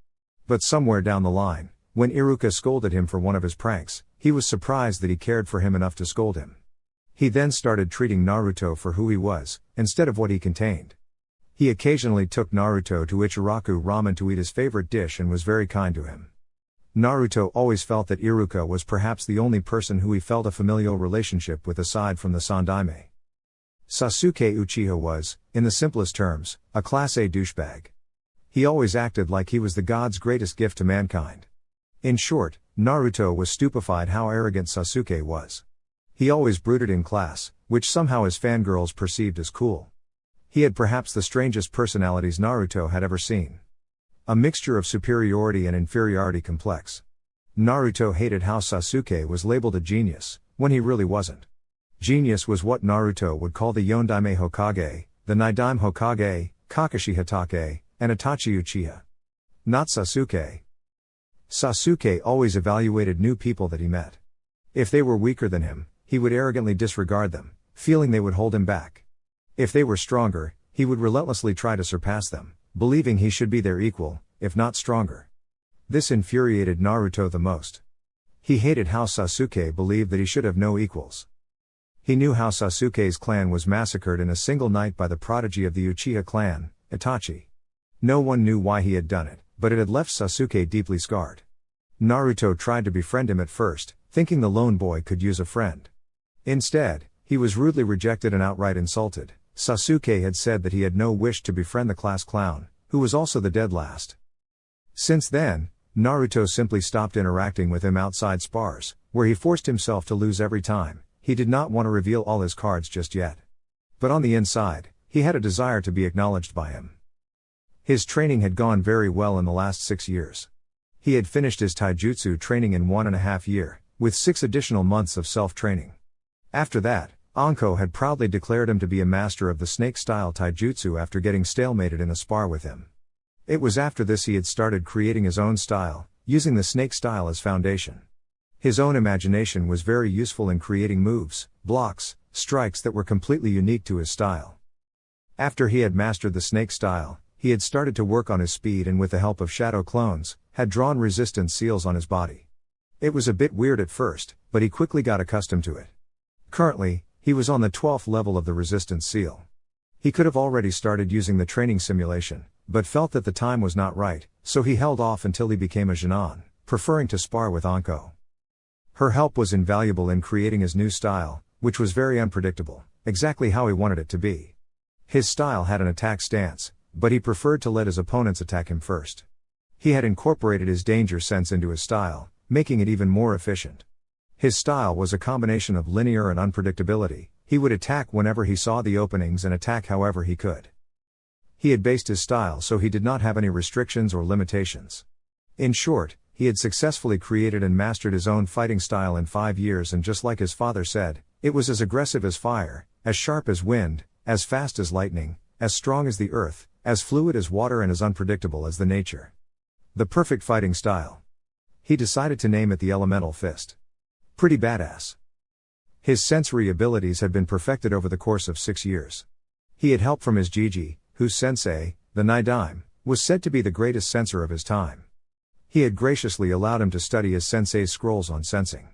But somewhere down the line, when Iruka scolded him for one of his pranks, he was surprised that he cared for him enough to scold him. He then started treating Naruto for who he was, instead of what he contained. He occasionally took Naruto to Ichiraku Ramen to eat his favorite dish and was very kind to him. Naruto always felt that Iruka was perhaps the only person who he felt a familial relationship with aside from the Sandaime. Sasuke Uchiha was, in the simplest terms, a Class A douchebag. He always acted like he was the god's greatest gift to mankind. In short, Naruto was stupefied how arrogant Sasuke was. He always brooded in class, which somehow his fangirls perceived as cool. He had perhaps the strangest personalities Naruto had ever seen. A mixture of superiority and inferiority complex. Naruto hated how Sasuke was labeled a genius, when he really wasn't. Genius was what Naruto would call the Yondaime Hokage, the Nidaime Hokage, Kakashi Hatake, and Itachi Uchiha. Not Sasuke. Sasuke always evaluated new people that he met. If they were weaker than him, he would arrogantly disregard them, feeling they would hold him back. If they were stronger, he would relentlessly try to surpass them, believing he should be their equal, if not stronger. This infuriated Naruto the most. He hated how Sasuke believed that he should have no equals. He knew how Sasuke's clan was massacred in a single night by the prodigy of the Uchiha clan, Itachi. No one knew why he had done it, but it had left Sasuke deeply scarred. Naruto tried to befriend him at first, thinking the lone boy could use a friend. Instead, he was rudely rejected and outright insulted. Sasuke had said that he had no wish to befriend the class clown, who was also the dead last. Since then, Naruto simply stopped interacting with him outside spars, where he forced himself to lose every time. He did not want to reveal all his cards just yet. But on the inside, he had a desire to be acknowledged by him. His training had gone very well in the last 6 years. He had finished his taijutsu training in 1.5 years, with 6 additional months of self-training. After that, Anko had proudly declared him to be a master of the snake-style taijutsu after getting stalemated in a spar with him. It was after this he had started creating his own style, using the snake style as foundation. His own imagination was very useful in creating moves, blocks, strikes that were completely unique to his style. After he had mastered the snake style, he had started to work on his speed and with the help of shadow clones, had drawn resistance seals on his body. It was a bit weird at first, but he quickly got accustomed to it. Currently, he was on the 12th level of the resistance seal. He could have already started using the training simulation, but felt that the time was not right, so he held off until he became a Genin, preferring to spar with Anko. Her help was invaluable in creating his new style, which was very unpredictable, exactly how he wanted it to be. His style had an attack stance, but he preferred to let his opponents attack him first. He had incorporated his danger sense into his style, making it even more efficient. His style was a combination of linear and unpredictability. He would attack whenever he saw the openings and attack however he could. He had based his style so he did not have any restrictions or limitations. In short, he had successfully created and mastered his own fighting style in 5 years, and just like his father said, it was as aggressive as fire, as sharp as wind, as fast as lightning, as strong as the earth, as fluid as water, and as unpredictable as the nature. The perfect fighting style. He decided to name it the Elemental Fist. Pretty badass. His sensory abilities had been perfected over the course of 6 years. He had help from his Jiji, whose sensei, the Nidaime, was said to be the greatest censor of his time. He had graciously allowed him to study his sensei's scrolls on sensing.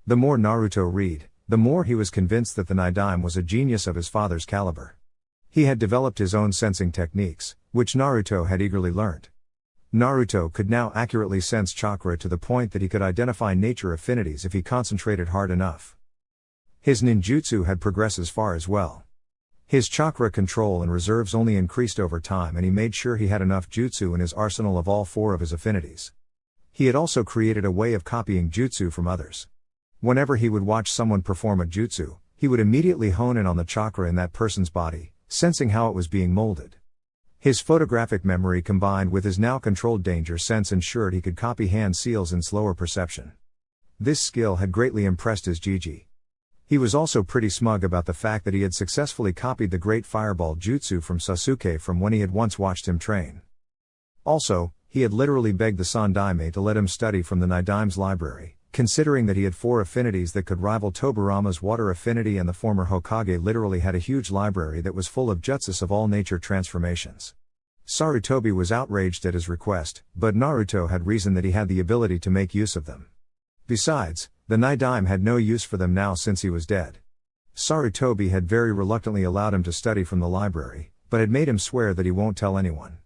The more Naruto read, the more he was convinced that the Nidaime was a genius of his father's caliber. He had developed his own sensing techniques, which Naruto had eagerly learned. Naruto could now accurately sense chakra to the point that he could identify nature affinities if he concentrated hard enough. His ninjutsu had progressed as far as well. His chakra control and reserves only increased over time, and he made sure he had enough jutsu in his arsenal of all 4 of his affinities. He had also created a way of copying jutsu from others. Whenever he would watch someone perform a jutsu, he would immediately hone in on the chakra in that person's body, sensing how it was being molded. His photographic memory combined with his now controlled danger sense ensured he could copy hand seals in slower perception. This skill had greatly impressed his Jiji. He was also pretty smug about the fact that he had successfully copied the Great Fireball Jutsu from Sasuke from when he had once watched him train. Also, he had literally begged the Sandaime to let him study from the Nidaime's library, considering that he had 4 affinities that could rival Tobirama's water affinity, and the former Hokage literally had a huge library that was full of jutsus of all nature transformations. Sarutobi was outraged at his request, but Naruto had reasoned that he had the ability to make use of them. Besides, the Nidaime had no use for them now since he was dead. Sarutobi had very reluctantly allowed him to study from the library, but had made him swear that he won't tell anyone.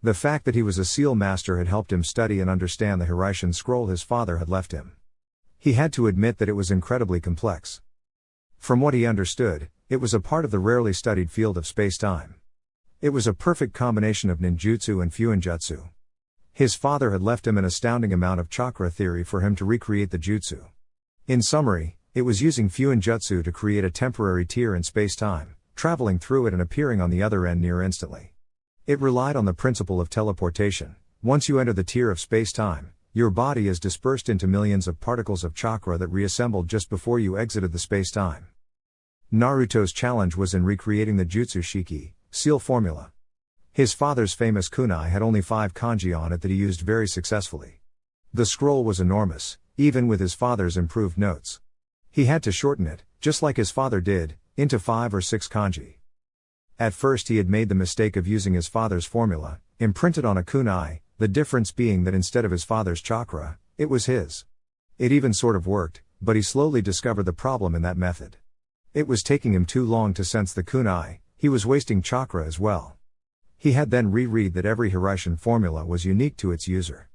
The fact that he was a seal master had helped him study and understand the Hiraishin scroll his father had left him. He had to admit that it was incredibly complex. From what he understood, it was a part of the rarely studied field of space-time. It was a perfect combination of ninjutsu and fuinjutsu. His father had left him an astounding amount of chakra theory for him to recreate the jutsu. In summary, it was using fuinjutsu to create a temporary tier in space-time, traveling through it and appearing on the other end near instantly. It relied on the principle of teleportation. Once you enter the tier of space-time, your body is dispersed into millions of particles of chakra that reassembled just before you exited the space-time. Naruto's challenge was in recreating the Jutsu Shiki, seal formula. His father's famous kunai had only 5 kanji on it that he used very successfully. The scroll was enormous, even with his father's improved notes. He had to shorten it, just like his father did, into 5 or 6 kanji. At first he had made the mistake of using his father's formula, imprinted on a kunai, the difference being that instead of his father's chakra, it was his. It even sort of worked, but he slowly discovered the problem in that method. It was taking him too long to sense the kunai, he was wasting chakra as well. He had then reread that every Hiraishin formula was unique to its user.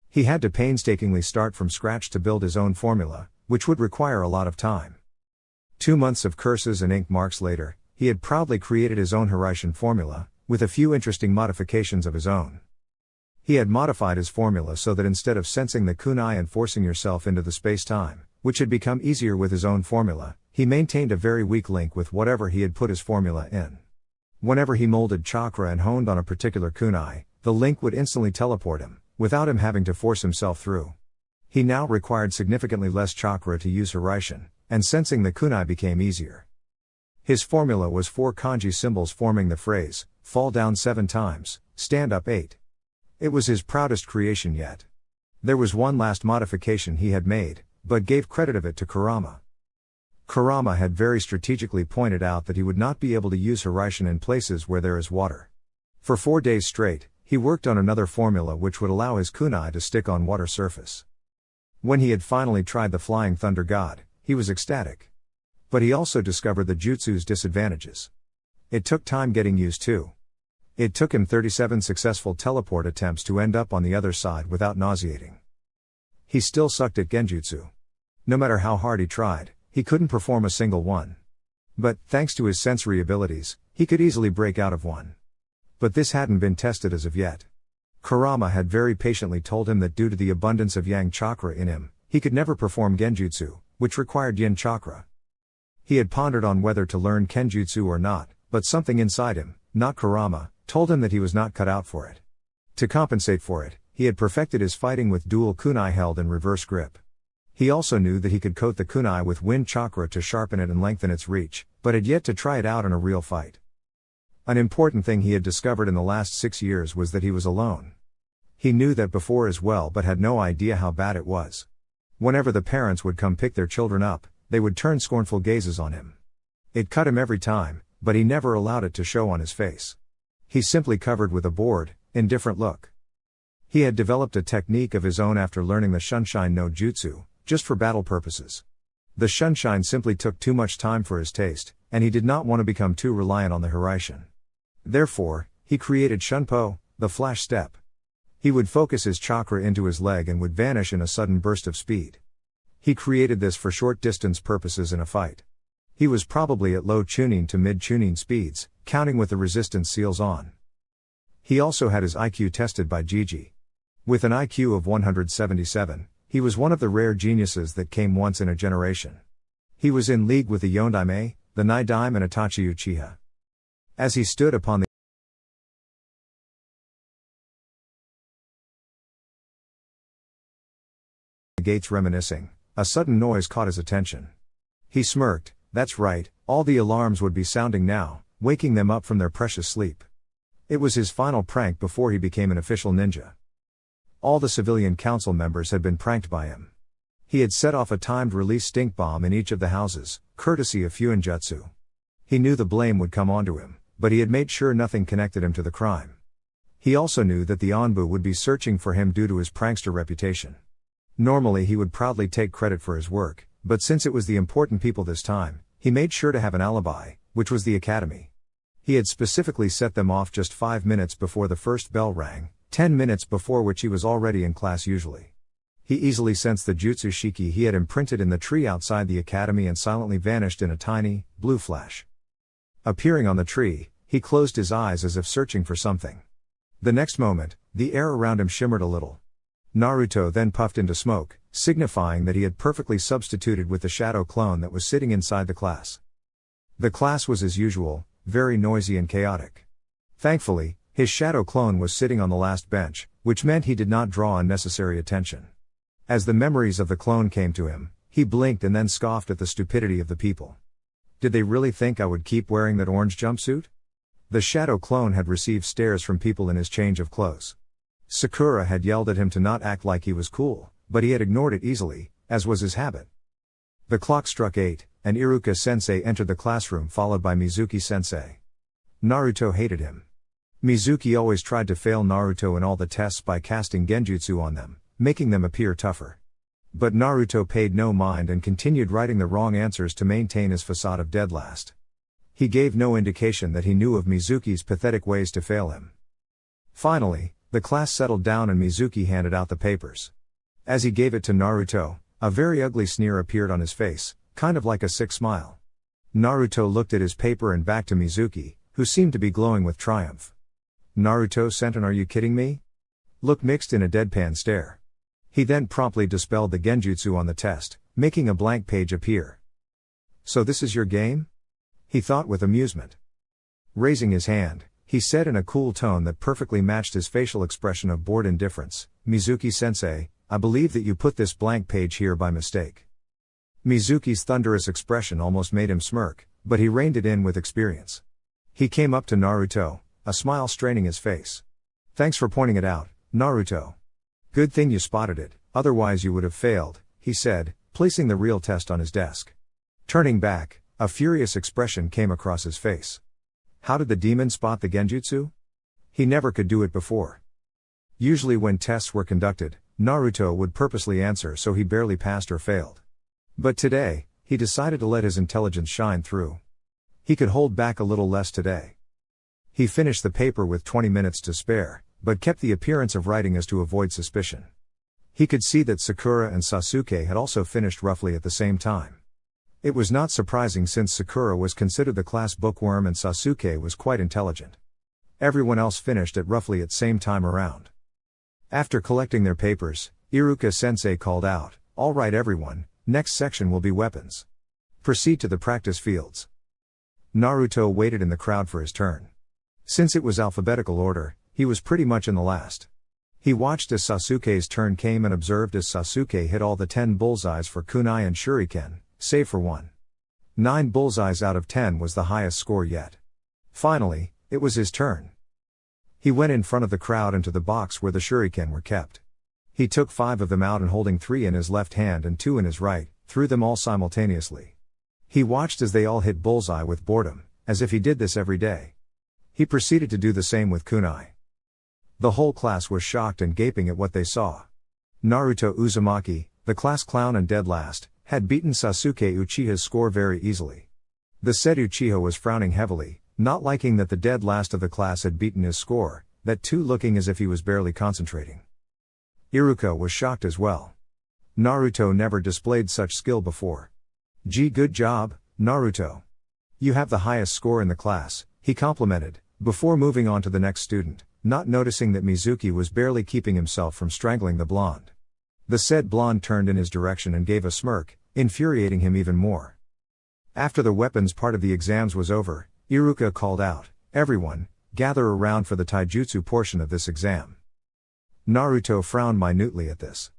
He had to painstakingly start from scratch to build his own formula, which would require a lot of time. 2 months of curses and ink marks later, he had proudly created his own Hiraishin formula, with a few interesting modifications of his own. He had modified his formula so that instead of sensing the kunai and forcing yourself into the space-time, which had become easier with his own formula, he maintained a very weak link with whatever he had put his formula in. Whenever he molded chakra and honed on a particular kunai, the link would instantly teleport him, without him having to force himself through. He now required significantly less chakra to use Hiraishin, and sensing the kunai became easier. His formula was 4 kanji symbols forming the phrase, fall down 7 times, stand up 8. It was his proudest creation yet. There was one last modification he had made, but gave credit of it to Kurama. Kurama had very strategically pointed out that he would not be able to use Hiraishin in places where there is water. For 4 days straight, he worked on another formula which would allow his kunai to stick on water surface. When he had finally tried the Flying Thunder God, he was ecstatic. But he also discovered the jutsu's disadvantages. It took time getting used to. It took him 37 successful teleport attempts to end up on the other side without nauseating. He still sucked at genjutsu. No matter how hard he tried, he couldn't perform a single one. But, thanks to his sensory abilities, he could easily break out of one. But this hadn't been tested as of yet. Kurama had very patiently told him that due to the abundance of yang chakra in him, he could never perform genjutsu, which required yin chakra. He had pondered on whether to learn kenjutsu or not, but something inside him, not Kurama, told him that he was not cut out for it. To compensate for it, he had perfected his fighting with dual kunai held in reverse grip. He also knew that he could coat the kunai with wind chakra to sharpen it and lengthen its reach, but had yet to try it out in a real fight. An important thing he had discovered in the last 6 years was that he was alone. He knew that before as well but had no idea how bad it was. Whenever the parents would come pick their children up, they would turn scornful gazes on him. It cut him every time, but he never allowed it to show on his face. He simply covered with a bored, indifferent look. He had developed a technique of his own after learning the Shunshin no Jutsu, just for battle purposes. The Shunshin simply took too much time for his taste, and he did not want to become too reliant on the Hiraishin. Therefore, he created Shunpo, the flash step. He would focus his chakra into his leg and would vanish in a sudden burst of speed. He created this for short distance purposes in a fight. He was probably at low tuning to mid tuning speeds, counting with the resistance seals on. He also had his IQ tested by Gigi. With an IQ of 177, he was one of the rare geniuses that came once in a generation. He was in league with the Yondaime, the Naidaime and Itachi Uchiha. As he stood upon the gates reminiscing, a sudden noise caught his attention. He smirked. That's right, all the alarms would be sounding now, waking them up from their precious sleep. It was his final prank before he became an official ninja. All the civilian council members had been pranked by him. He had set off a timed release stink bomb in each of the houses, courtesy of Fuinjutsu. He knew the blame would come onto him, but he had made sure nothing connected him to the crime. He also knew that the Anbu would be searching for him due to his prankster reputation. Normally he would proudly take credit for his work, but since it was the important people this time, he made sure to have an alibi, which was the academy. He had specifically set them off just 5 minutes before the first bell rang, 10 minutes before which he was already in class usually. He easily sensed the jutsu shiki he had imprinted in the tree outside the academy and silently vanished in a tiny, blue flash. Appearing on the tree, he closed his eyes as if searching for something. The next moment, the air around him shimmered a little. Naruto then puffed into smoke, signifying that he had perfectly substituted with the shadow clone that was sitting inside the class. The class was as usual, very noisy and chaotic. Thankfully, his shadow clone was sitting on the last bench, which meant he did not draw unnecessary attention. As the memories of the clone came to him, he blinked and then scoffed at the stupidity of the people. Did they really think I would keep wearing that orange jumpsuit? The shadow clone had received stares from people in his change of clothes. Sakura had yelled at him to not act like he was cool, but he had ignored it easily, as was his habit. The clock struck 8, and Iruka-sensei entered the classroom followed by Mizuki-sensei. Naruto hated him. Mizuki always tried to fail Naruto in all the tests by casting genjutsu on them, making them appear tougher. But Naruto paid no mind and continued writing the wrong answers to maintain his facade of dead last. He gave no indication that he knew of Mizuki's pathetic ways to fail him. Finally, the class settled down and Mizuki handed out the papers. As he gave it to Naruto, a very ugly sneer appeared on his face, kind of like a sick smile. Naruto looked at his paper and back to Mizuki, who seemed to be glowing with triumph. Naruto sent an "Are you kidding me?" look mixed in a deadpan stare. He then promptly dispelled the genjutsu on the test, making a blank page appear. "So this is your game?" he thought with amusement. Raising his hand, he said in a cool tone that perfectly matched his facial expression of bored indifference, "Mizuki-sensei, I believe that you put this blank page here by mistake." Mizuki's thunderous expression almost made him smirk, but he reined it in with experience. He came up to Naruto, a smile straining his face. "Thanks for pointing it out, Naruto. Good thing you spotted it, otherwise you would have failed," he said, placing the real test on his desk. Turning back, a furious expression came across his face. How did the demon spot the genjutsu? He never could do it before. Usually when tests were conducted, Naruto would purposely answer so he barely passed or failed. But today, he decided to let his intelligence shine through. He could hold back a little less today. He finished the paper with 20 minutes to spare, but kept the appearance of writing as to avoid suspicion. He could see that Sakura and Sasuke had also finished roughly at the same time. It was not surprising since Sakura was considered the class bookworm and Sasuke was quite intelligent. Everyone else finished at roughly at same time around. After collecting their papers, Iruka-sensei called out, "All right everyone, next section will be weapons. Proceed to the practice fields." Naruto waited in the crowd for his turn. Since it was alphabetical order, he was pretty much in the last. He watched as Sasuke's turn came and observed as Sasuke hit all the 10 bullseyes for kunai and shuriken, save for one. 9 bullseyes out of 10 was the highest score yet. Finally, it was his turn. He went in front of the crowd and to the box where the shuriken were kept. He took 5 of them out and holding 3 in his left hand and 2 in his right, threw them all simultaneously. He watched as they all hit bullseye with boredom, as if he did this every day. He proceeded to do the same with kunai. The whole class was shocked and gaping at what they saw. Naruto Uzumaki, the class clown and dead last, had beaten Sasuke Uchiha's score very easily. The said Uchiha was frowning heavily, not liking that the dead last of the class had beaten his score, that too looking as if he was barely concentrating. Iruka was shocked as well. Naruto never displayed such skill before. "Gee, good job, Naruto. You have the highest score in the class," he complimented, before moving on to the next student, not noticing that Mizuki was barely keeping himself from strangling the blonde. The said blonde turned in his direction and gave a smirk, infuriating him even more. After the weapons part of the exams was over, Iruka called out, "Everyone, gather around for the taijutsu portion of this exam." Naruto frowned minutely at this.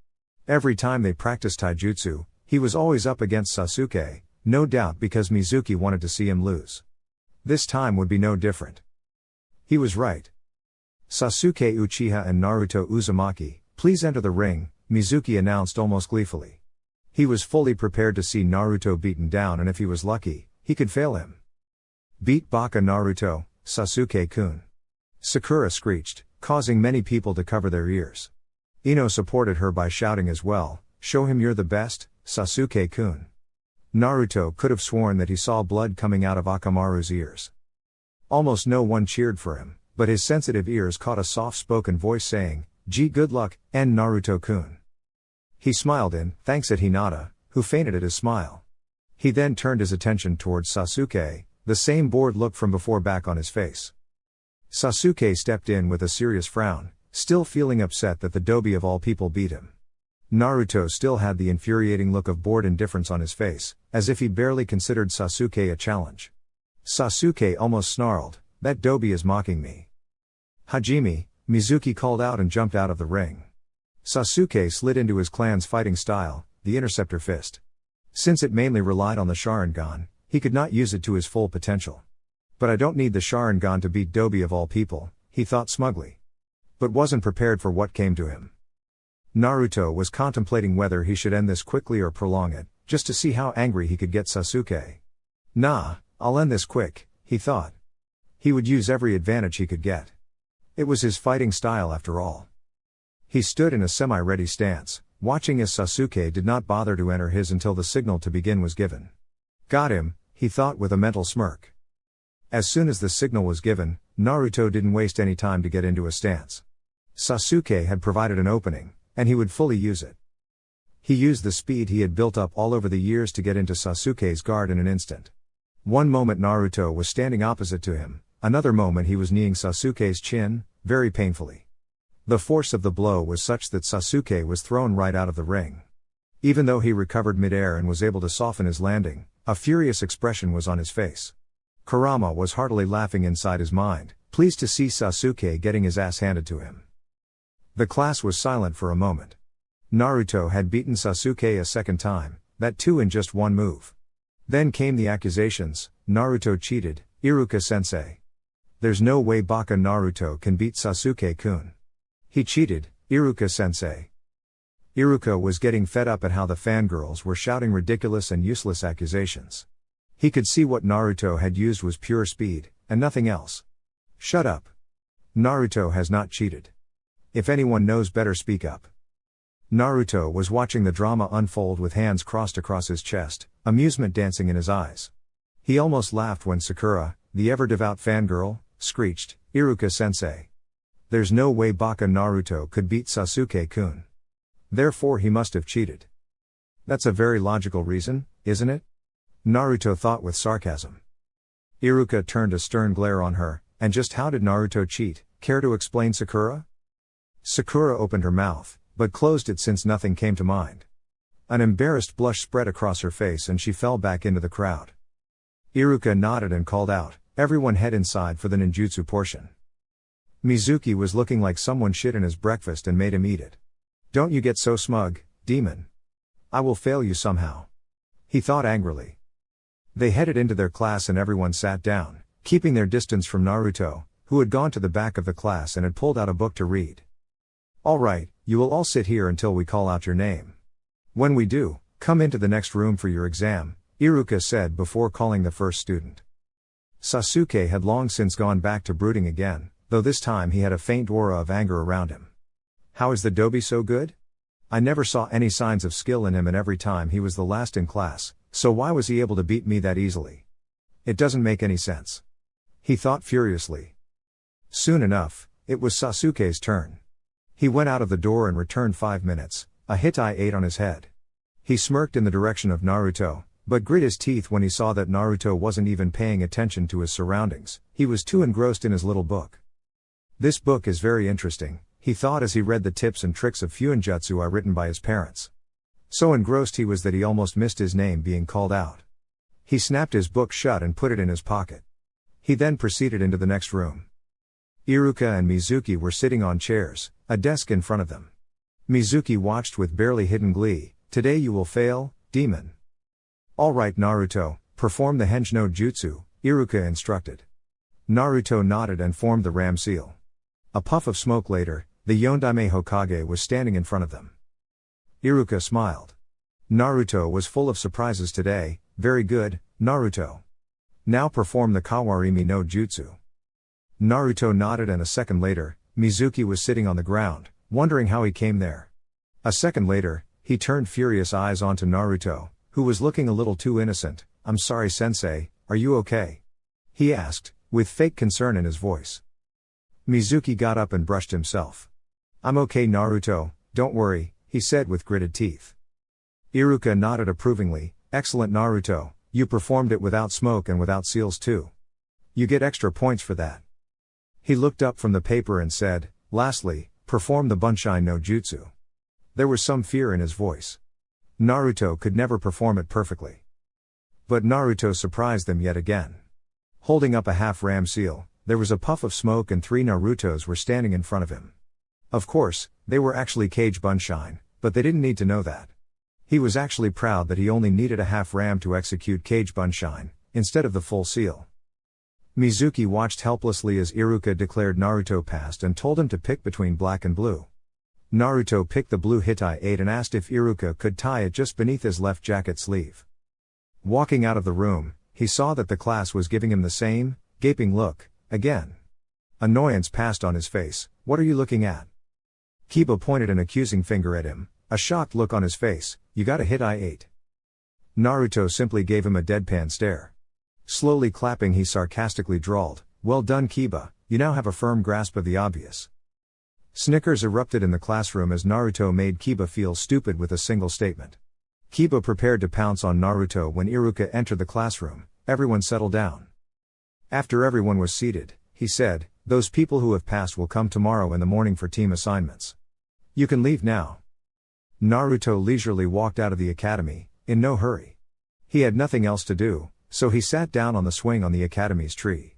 Every time they practiced taijutsu, he was always up against Sasuke, no doubt because Mizuki wanted to see him lose. This time would be no different. He was right. "Sasuke Uchiha and Naruto Uzumaki, please enter the ring," Mizuki announced almost gleefully. He was fully prepared to see Naruto beaten down and if he was lucky, he could fail him. "Beat Baka Naruto, Sasuke-kun," Sakura screeched, causing many people to cover their ears. Ino supported her by shouting as well, "Show him you're the best, Sasuke-kun." Naruto could have sworn that he saw blood coming out of Akamaru's ears. Almost no one cheered for him, but his sensitive ears caught a soft-spoken voice saying, "Gee, good luck, and Naruto-kun." He smiled in thanks at Hinata, who fainted at his smile. He then turned his attention towards Sasuke, the same bored look from before back on his face. Sasuke stepped in with a serious frown, still feeling upset that the Dobi of all people beat him. Naruto still had the infuriating look of bored indifference on his face, as if he barely considered Sasuke a challenge. Sasuke almost snarled, "That Dobi is mocking me." "Hajime," Mizuki called out and jumped out of the ring. Sasuke slid into his clan's fighting style, the Interceptor Fist. Since it mainly relied on the Sharingan, he could not use it to his full potential. "But I don't need the Sharingan to beat Dobi of all people," he thought smugly. But wasn't prepared for what came to him. Naruto was contemplating whether he should end this quickly or prolong it, just to see how angry he could get Sasuke. "Nah, I'll end this quick," he thought. He would use every advantage he could get. It was his fighting style after all. He stood in a semi-ready stance, watching as Sasuke did not bother to enter his until the signal to begin was given. "Got him," he thought with a mental smirk. As soon as the signal was given, Naruto didn't waste any time to get into a stance. Sasuke had provided an opening, and he would fully use it. He used the speed he had built up all over the years to get into Sasuke's guard in an instant. One moment Naruto was standing opposite to him, another moment he was kneeing Sasuke's chin, very painfully. The force of the blow was such that Sasuke was thrown right out of the ring. Even though he recovered midair and was able to soften his landing, a furious expression was on his face. Kurama was heartily laughing inside his mind, pleased to see Sasuke getting his ass handed to him. The class was silent for a moment. Naruto had beaten Sasuke a second time, that too in just one move. Then came the accusations, "Naruto cheated, Iruka-sensei. There's no way Baka Naruto can beat Sasuke-kun. He cheated, Iruka-sensei." Iruka was getting fed up at how the fangirls were shouting ridiculous and useless accusations. He could see what Naruto had used was pure speed, and nothing else. "Shut up. Naruto has not cheated. If anyone knows better, speak up." Naruto was watching the drama unfold with hands crossed across his chest, amusement dancing in his eyes. He almost laughed when Sakura, the ever-devout fangirl, screeched, "Iruka-sensei. There's no way Baka Naruto could beat Sasuke-kun. Therefore he must have cheated." "That's a very logical reason, isn't it?" Naruto thought with sarcasm. Iruka turned a stern glare on her, "And just how did Naruto cheat? Care to explain, Sakura?" Sakura opened her mouth, but closed it since nothing came to mind. An embarrassed blush spread across her face and she fell back into the crowd. Iruka nodded and called out, "Everyone head inside for the ninjutsu portion." Mizuki was looking like someone shit in his breakfast and made him eat it. "Don't you get so smug, demon. I will fail you somehow," he thought angrily. They headed into their class and everyone sat down, keeping their distance from Naruto, who had gone to the back of the class and had pulled out a book to read. "All right, you will all sit here until we call out your name. When we do, come into the next room for your exam," Iruka said before calling the first student. Sasuke had long since gone back to brooding again, though this time he had a faint aura of anger around him. "How is the Dobi so good? I never saw any signs of skill in him, and every time he was the last in class, so why was he able to beat me that easily? It doesn't make any sense," he thought furiously. Soon enough, it was Sasuke's turn. He went out of the door and returned 5 minutes, a Hitai ate on his head. He smirked in the direction of Naruto, but grit his teeth when he saw that Naruto wasn't even paying attention to his surroundings. He was too engrossed in his little book. "This book is very interesting," he thought as he read the tips and tricks of Fuinjutsu written by his parents. So engrossed he was that he almost missed his name being called out. He snapped his book shut and put it in his pocket. He then proceeded into the next room. Iruka and Mizuki were sitting on chairs, a desk in front of them. Mizuki watched with barely hidden glee. "Today you will fail, demon." "All right, Naruto, perform the Henge no Jutsu," Iruka instructed. Naruto nodded and formed the ram seal. A puff of smoke later, the Yondaime Hokage was standing in front of them. Iruka smiled. Naruto was full of surprises today. "Very good, Naruto. Now perform the Kawarimi no Jutsu." Naruto nodded, and a second later, Mizuki was sitting on the ground, wondering how he came there. A second later, he turned furious eyes onto Naruto, who was looking a little too innocent. "I'm sorry, sensei, are you okay?" he asked, with fake concern in his voice. Mizuki got up and brushed himself. "I'm okay, Naruto, don't worry," he said with gritted teeth. Iruka nodded approvingly. "Excellent, Naruto, you performed it without smoke and without seals too. You get extra points for that." He looked up from the paper and said, "Lastly, perform the Bunshin no Jutsu." There was some fear in his voice. Naruto could never perform it perfectly. But Naruto surprised them yet again. Holding up a half-ram seal, there was a puff of smoke and 3 Narutos were standing in front of him. Of course, they were actually Kage Bunshin, but they didn't need to know that. He was actually proud that he only needed a half-ram to execute Kage Bunshin, instead of the full seal. Mizuki watched helplessly as Iruka declared Naruto passed and told him to pick between black and blue. Naruto picked the blue Hitai 8 and asked if Iruka could tie it just beneath his left jacket sleeve. Walking out of the room, he saw that the class was giving him the same, gaping look, again. Annoyance passed on his face. "What are you looking at?" Kiba pointed an accusing finger at him, a shocked look on his face. "You got a Hitai 8. Naruto simply gave him a deadpan stare. Slowly clapping, he sarcastically drawled, "Well done, Kiba, you now have a firm grasp of the obvious." Snickers erupted in the classroom as Naruto made Kiba feel stupid with a single statement. Kiba prepared to pounce on Naruto when Iruka entered the classroom. "Everyone settle down." After everyone was seated, he said, "Those people who have passed will come tomorrow in the morning for team assignments. You can leave now." Naruto leisurely walked out of the academy, in no hurry. He had nothing else to do, so he sat down on the swing on the academy's tree.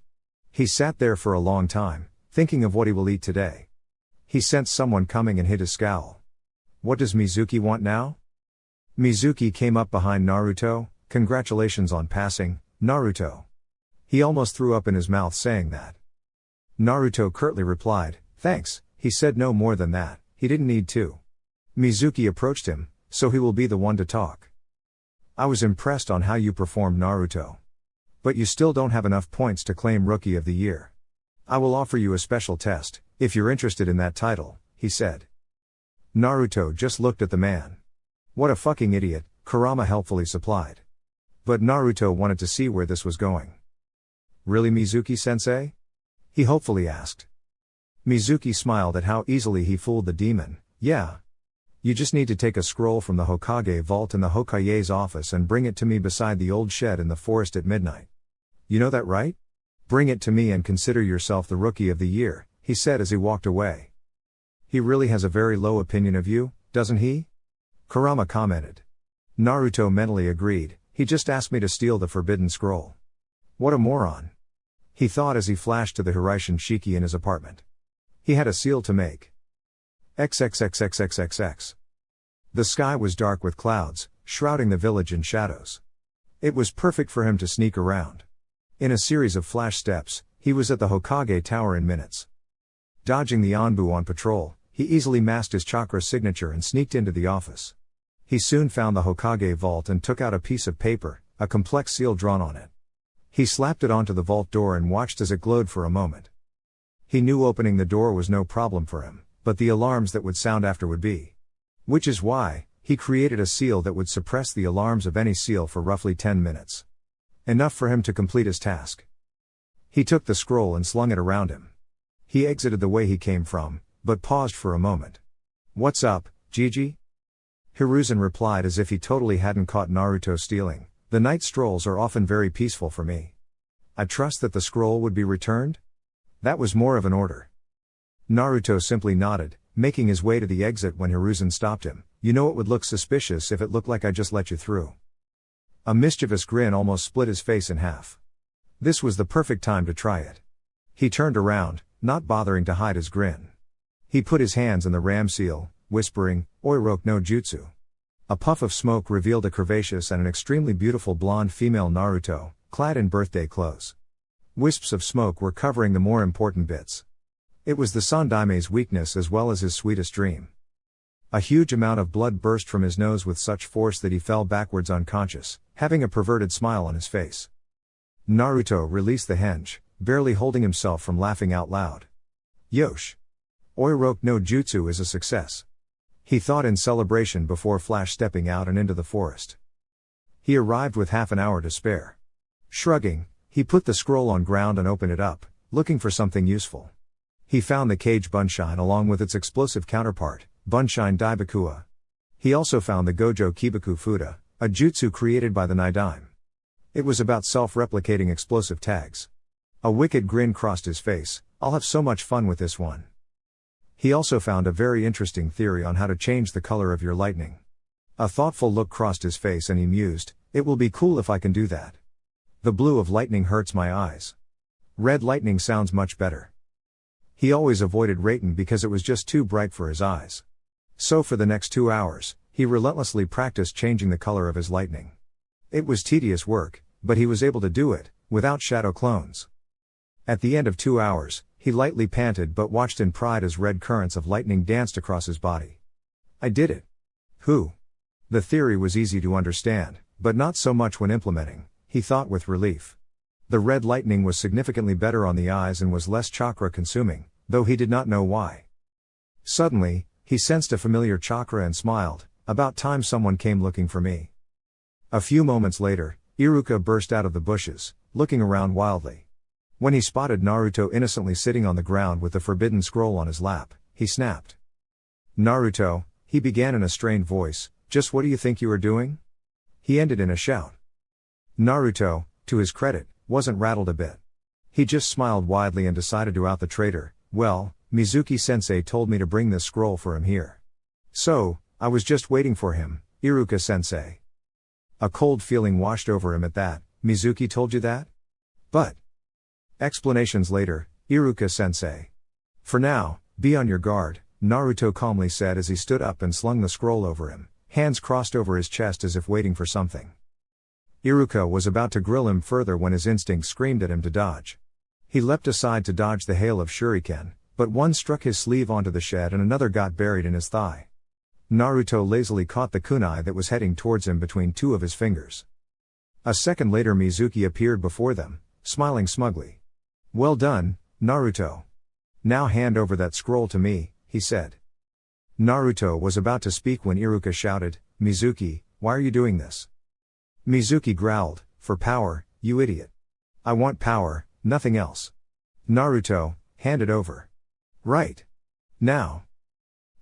He sat there for a long time, thinking of what he will eat today. He sensed someone coming and hid his scowl. What does Mizuki want now? Mizuki came up behind Naruto. "Congratulations on passing, Naruto." He almost threw up in his mouth saying that. Naruto curtly replied, "Thanks." He said no more than that, he didn't need to. Mizuki approached him, "So he will be the one to talk. I was impressed on how you performed, Naruto. But you still don't have enough points to claim Rookie of the Year. I will offer you a special test, if you're interested in that title," he said. Naruto just looked at the man. "What a fucking idiot," Kurama helpfully supplied. But Naruto wanted to see where this was going. "Really, Mizuki-sensei?" he hopefully asked. Mizuki smiled at how easily he fooled the demon. "Yeah. You just need to take a scroll from the Hokage vault in the Hokage's office and bring it to me beside the old shed in the forest at midnight. You know that, right? Bring it to me and consider yourself the Rookie of the Year," he said as he walked away. "He really has a very low opinion of you, doesn't he?" Kurama commented. Naruto mentally agreed, "He just asked me to steal the forbidden scroll. What a moron," he thought as he flashed to the Hiraishin Shiki in his apartment. He had a seal to make. XXXXXXX. The sky was dark with clouds, shrouding the village in shadows. It was perfect for him to sneak around. In a series of flash steps, he was at the Hokage Tower in minutes. Dodging the Anbu on patrol, he easily masked his chakra signature and sneaked into the office. He soon found the Hokage vault and took out a piece of paper, a complex seal drawn on it. He slapped it onto the vault door and watched as it glowed for a moment. He knew opening the door was no problem for him, but the alarms that would sound after would be. Which is why, he created a seal that would suppress the alarms of any seal for roughly 10 minutes. Enough for him to complete his task. He took the scroll and slung it around him. He exited the way he came from, but paused for a moment. "What's up, Gigi?" Hiruzen replied as if he totally hadn't caught Naruto stealing. "The night strolls are often very peaceful for me. I trust that the scroll would be returned?" That was more of an order. Naruto simply nodded, making his way to the exit when Hiruzen stopped him. "You know it would look suspicious if it looked like I just let you through." A mischievous grin almost split his face in half. This was the perfect time to try it. He turned around, not bothering to hide his grin. He put his hands in the ram seal, whispering, "Oiroke no Jutsu." A puff of smoke revealed a curvaceous and an extremely beautiful blonde female Naruto, clad in birthday clothes. Wisps of smoke were covering the more important bits. It was the Sandaime's weakness as well as his sweetest dream. A huge amount of blood burst from his nose with such force that he fell backwards unconscious, having a perverted smile on his face. Naruto released the henge, barely holding himself from laughing out loud. "Yosh! Oiroke no Jutsu is a success," he thought in celebration before flash stepping out and into the forest. He arrived with half an hour to spare. Shrugging, He put the scroll on ground and opened it up, looking for something useful. He found the Kage Bunshin along with its explosive counterpart, Bunshin Daibakua. He also found the Gojo Kibaku Fuda, a jutsu created by the Nidaime. It was about self-replicating explosive tags. A wicked grin crossed his face. I'll have so much fun with this one. He also found a very interesting theory on how to change the color of your lightning. A thoughtful look crossed his face and he mused, it will be cool if I can do that. The blue of lightning hurts my eyes. Red lightning sounds much better. He always avoided Raiten because it was just too bright for his eyes. So for the next 2 hours, he relentlessly practiced changing the color of his lightning. It was tedious work, but he was able to do it, without shadow clones. At the end of 2 hours, he lightly panted but watched in pride as red currents of lightning danced across his body. I did it. Who? The theory was easy to understand, but not so much when implementing, he thought with relief. The red lightning was significantly better on the eyes and was less chakra consuming, though he did not know why. Suddenly, he sensed a familiar chakra and smiled, about time someone came looking for me. A few moments later, Iruka burst out of the bushes, looking around wildly. When he spotted Naruto innocently sitting on the ground with the forbidden scroll on his lap, he snapped. Naruto, he began in a strained voice, just what do you think you are doing? He ended in a shout. Naruto, to his credit, wasn't rattled a bit. He just smiled widely and decided to out the traitor. Well, Mizuki-sensei told me to bring this scroll for him here. So, I was just waiting for him, Iruka-sensei. A cold feeling washed over him at that. Mizuki told you that? But. Explanations later, Iruka-sensei. For now, be on your guard, Naruto calmly said as he stood up and slung the scroll over him, hands crossed over his chest as if waiting for something. Iruka was about to grill him further when his instinct screamed at him to dodge. He leapt aside to dodge the hail of shuriken, but one struck his sleeve onto the shed and another got buried in his thigh. Naruto lazily caught the kunai that was heading towards him between two of his fingers. A second later Mizuki appeared before them, smiling smugly. Well done, Naruto. Now hand over that scroll to me, he said. Naruto was about to speak when Iruka shouted, Mizuki, why are you doing this? Mizuki growled, for power, you idiot. I want power, nothing else. Naruto, hand it over. Right. Now.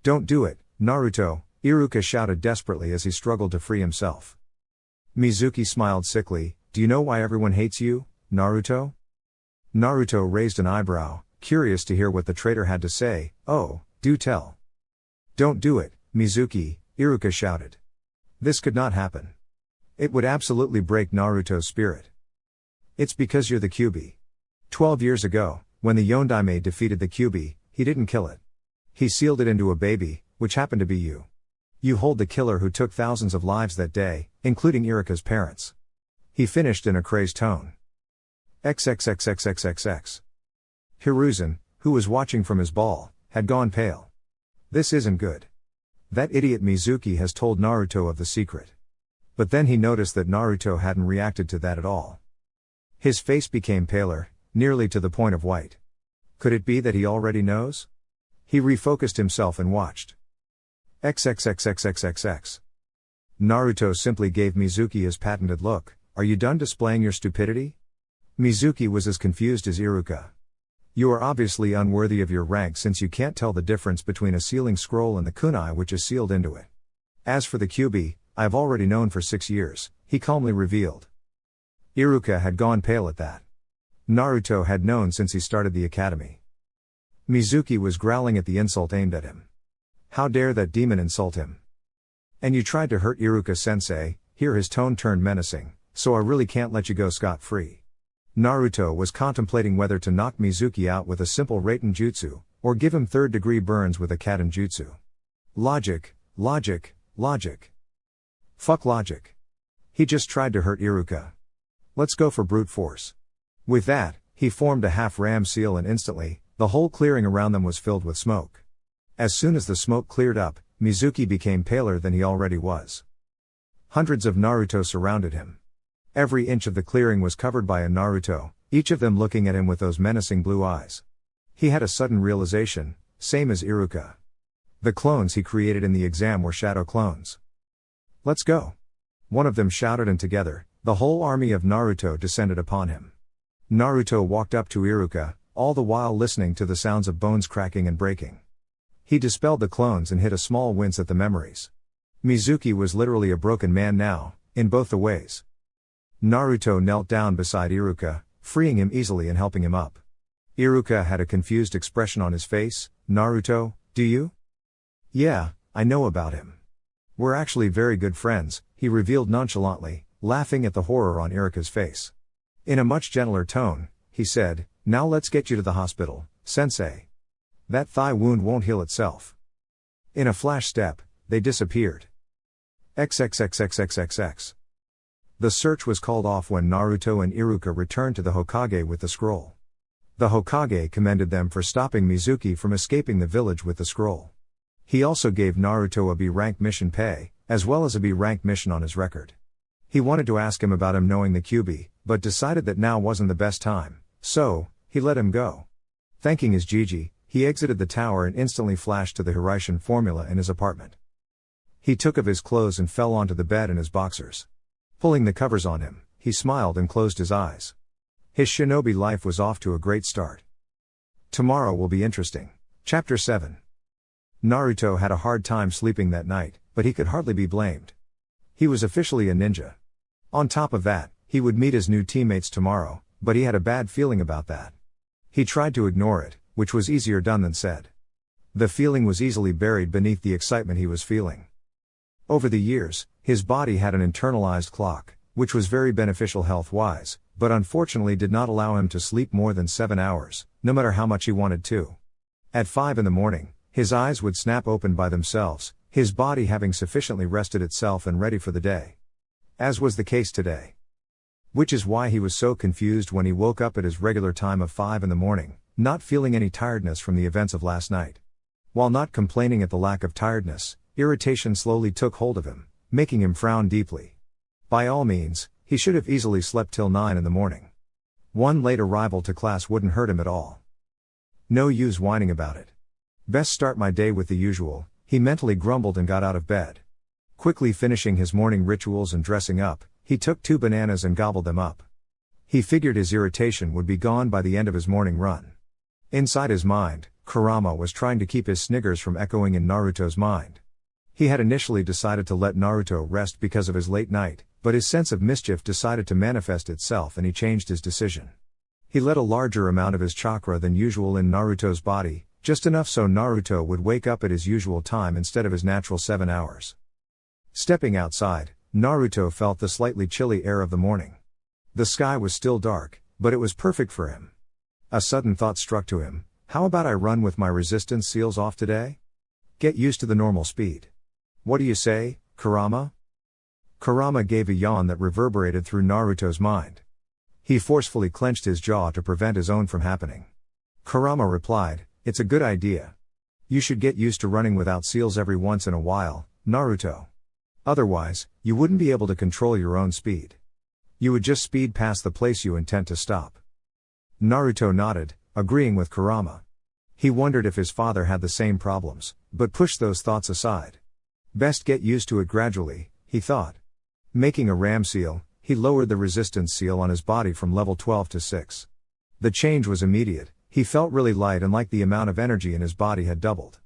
Don't do it, Naruto, Iruka shouted desperately as he struggled to free himself. Mizuki smiled sickly, do you know why everyone hates you, Naruto? Naruto raised an eyebrow, curious to hear what the traitor had to say. Oh, do tell. Don't do it, Mizuki, Iruka shouted. This could not happen. It would absolutely break Naruto's spirit. It's because you're the Kyuubi. 12 years ago, when the Yondaime defeated the Kyuubi, he didn't kill it. He sealed it into a baby, which happened to be you. You hold the killer who took thousands of lives that day, including Iruka's parents. He finished in a crazed tone. XXXXXXX. Hiruzen, who was watching from his ball, had gone pale. This isn't good. That idiot Mizuki has told Naruto of the secret. But then he noticed that Naruto hadn't reacted to that at all. His face became paler, nearly to the point of white. Could it be that he already knows? He refocused himself and watched. XXXXXXX. Naruto simply gave Mizuki his patented look, are you done displaying your stupidity? Mizuki was as confused as Iruka. You are obviously unworthy of your rank since you can't tell the difference between a sealing scroll and the kunai which is sealed into it. As for the Kyuubi, I have already known for 6 years, he calmly revealed. Iruka had gone pale at that. Naruto had known since he started the academy. Mizuki was growling at the insult aimed at him. How dare that demon insult him? And you tried to hurt Iruka-sensei, here his tone turned menacing, so I really can't let you go scot-free. Naruto was contemplating whether to knock Mizuki out with a simple Raiten Jutsu, or give him third-degree burns with a Kaden Jutsu. Logic, logic, logic. Fuck logic. He just tried to hurt Iruka. Let's go for brute force. With that, he formed a half-ram seal and instantly, the whole clearing around them was filled with smoke. As soon as the smoke cleared up, Mizuki became paler than he already was. Hundreds of Naruto surrounded him. Every inch of the clearing was covered by a Naruto, each of them looking at him with those menacing blue eyes. He had a sudden realization, same as Iruka. The clones he created in the exam were shadow clones. Let's go. One of them shouted and together, the whole army of Naruto descended upon him. Naruto walked up to Iruka, all the while listening to the sounds of bones cracking and breaking. He dispelled the clones and hid a small wince at the memories. Mizuki was literally a broken man now, in both the ways. Naruto knelt down beside Iruka, freeing him easily and helping him up. Iruka had a confused expression on his face. Naruto, do you? Yeah, I know about him. We're actually very good friends, he revealed nonchalantly, laughing at the horror on Iruka's face. In a much gentler tone, he said, now let's get you to the hospital, sensei. That thigh wound won't heal itself. In a flash step, they disappeared. XXXXXXX. The search was called off when Naruto and Iruka returned to the Hokage with the scroll. The Hokage commended them for stopping Mizuki from escaping the village with the scroll. He also gave Naruto a B-rank mission pay, as well as a B-rank mission on his record. He wanted to ask him about him knowing the Kyuubi, but decided that now wasn't the best time, so he let him go. Thanking his Jiji, he exited the tower and instantly flashed to the Hiraishin formula in his apartment. He took off his clothes and fell onto the bed in his boxers. Pulling the covers on him, he smiled and closed his eyes. His shinobi life was off to a great start. Tomorrow will be interesting. Chapter 7. Naruto had a hard time sleeping that night, but he could hardly be blamed. He was officially a ninja. On top of that, he would meet his new teammates tomorrow, but he had a bad feeling about that. He tried to ignore it, which was easier done than said. The feeling was easily buried beneath the excitement he was feeling. Over the years, his body had an internalized clock, which was very beneficial health-wise, but unfortunately did not allow him to sleep more than 7 hours, no matter how much he wanted to. At 5 in the morning, his eyes would snap open by themselves, his body having sufficiently rested itself and ready for the day. As was the case today. Which is why he was so confused when he woke up at his regular time of 5 in the morning, not feeling any tiredness from the events of last night. While not complaining at the lack of tiredness, irritation slowly took hold of him, making him frown deeply. By all means, he should have easily slept till 9 in the morning. One late arrival to class wouldn't hurt him at all. No use whining about it. Best start my day with the usual, he mentally grumbled and got out of bed. Quickly finishing his morning rituals and dressing up, he took 2 bananas and gobbled them up. He figured his irritation would be gone by the end of his morning run. Inside his mind, Kurama was trying to keep his sniggers from echoing in Naruto's mind. He had initially decided to let Naruto rest because of his late night, but his sense of mischief decided to manifest itself and he changed his decision. He let a larger amount of his chakra than usual in Naruto's body, just enough so Naruto would wake up at his usual time instead of his natural 7 hours. Stepping outside, Naruto felt the slightly chilly air of the morning. The sky was still dark, but it was perfect for him. A sudden thought struck to him, how about I run with my resistance seals off today? Get used to the normal speed. What do you say, Kurama? Kurama gave a yawn that reverberated through Naruto's mind. He forcefully clenched his jaw to prevent his own from happening. Kurama replied, it's a good idea. You should get used to running without seals every once in a while, Naruto. Otherwise, you wouldn't be able to control your own speed. You would just speed past the place you intend to stop. Naruto nodded, agreeing with Kurama. He wondered if his father had the same problems, but pushed those thoughts aside. Best get used to it gradually, he thought. Making a ram seal, he lowered the resistance seal on his body from level 12 to 6. The change was immediate, he felt really light and like the amount of energy in his body had doubled.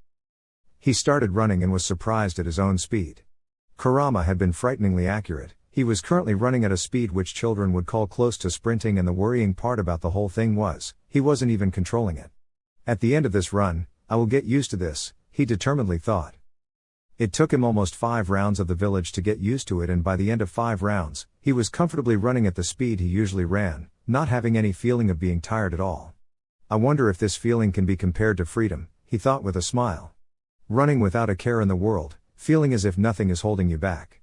He started running and was surprised at his own speed. Kurama had been frighteningly accurate, he was currently running at a speed which children would call close to sprinting, and the worrying part about the whole thing was, he wasn't even controlling it. At the end of this run, I will get used to this, he determinedly thought. It took him almost 5 rounds of the village to get used to it, and by the end of 5 rounds, he was comfortably running at the speed he usually ran, not having any feeling of being tired at all. I wonder if this feeling can be compared to freedom, he thought with a smile. Running without a care in the world, feeling as if nothing is holding you back.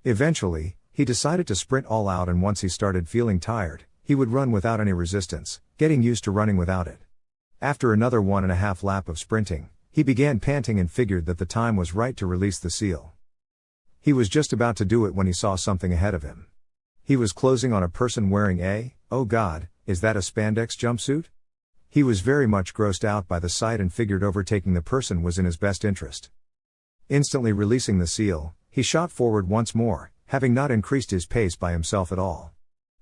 Eventually, he decided to sprint all out, and once he started feeling tired, he would run without any resistance, getting used to running without it. After another 1.5 lap of sprinting, he began panting and figured that the time was right to release the seal. He was just about to do it when he saw something ahead of him. He was closing on a person wearing a, oh god, is that a spandex jumpsuit? He was very much grossed out by the sight and figured overtaking the person was in his best interest. Instantly releasing the seal, he shot forward once more, having not increased his pace by himself at all.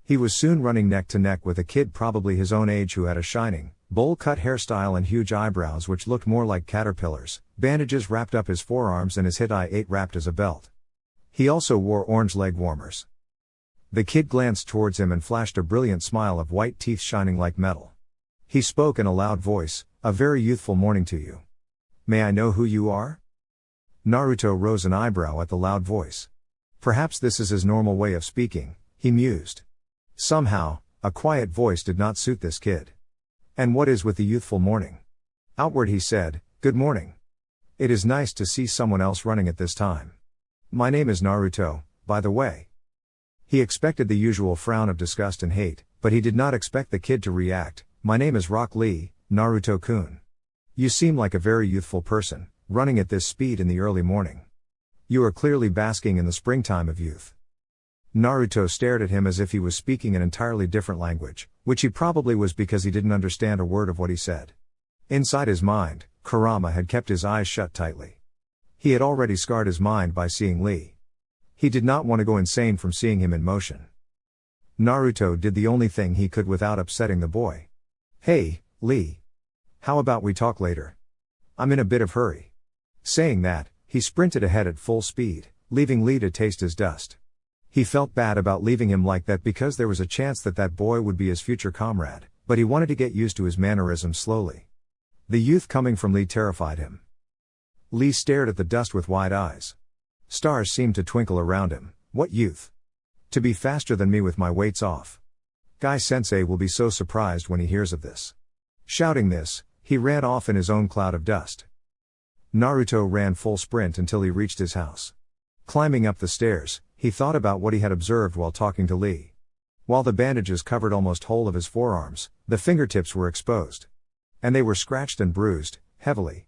He was soon running neck to neck with a kid probably his own age who had a shining, bowl-cut hairstyle and huge eyebrows which looked more like caterpillars, bandages wrapped up his forearms and his hit-8 wrapped as a belt. He also wore orange leg warmers. The kid glanced towards him and flashed a brilliant smile of white teeth shining like metal. He spoke in a loud voice, "A very youthful morning to you. May I know who you are?" Naruto rose an eyebrow at the loud voice. Perhaps this is his normal way of speaking, he mused. Somehow, a quiet voice did not suit this kid. "And what is with the youthful morning?" Outward he said, "Good morning. It is nice to see someone else running at this time. My name is Naruto, by the way." He expected the usual frown of disgust and hate, but he did not expect the kid to react, "My name is Rock Lee, Naruto-kun. You seem like a very youthful person, running at this speed in the early morning. You are clearly basking in the springtime of youth." Naruto stared at him as if he was speaking an entirely different language, which he probably was because he didn't understand a word of what he said. Inside his mind, Kurama had kept his eyes shut tightly. He had already scarred his mind by seeing Lee. He did not want to go insane from seeing him in motion. Naruto did the only thing he could without upsetting the boy. "Hey, Lee. How about we talk later? I'm in a bit of hurry." Saying that, he sprinted ahead at full speed, leaving Lee to taste his dust. He felt bad about leaving him like that because there was a chance that that boy would be his future comrade, but he wanted to get used to his mannerisms slowly. The youth coming from Lee terrified him. Lee stared at the dust with wide eyes. Stars seemed to twinkle around him. "What youth? To be faster than me with my weights off. Guy-sensei will be so surprised when he hears of this." Shouting this, he ran off in his own cloud of dust. Naruto ran full sprint until he reached his house. Climbing up the stairs, he thought about what he had observed while talking to Lee. While the bandages covered almost whole of his forearms, the fingertips were exposed. And they were scratched and bruised, heavily.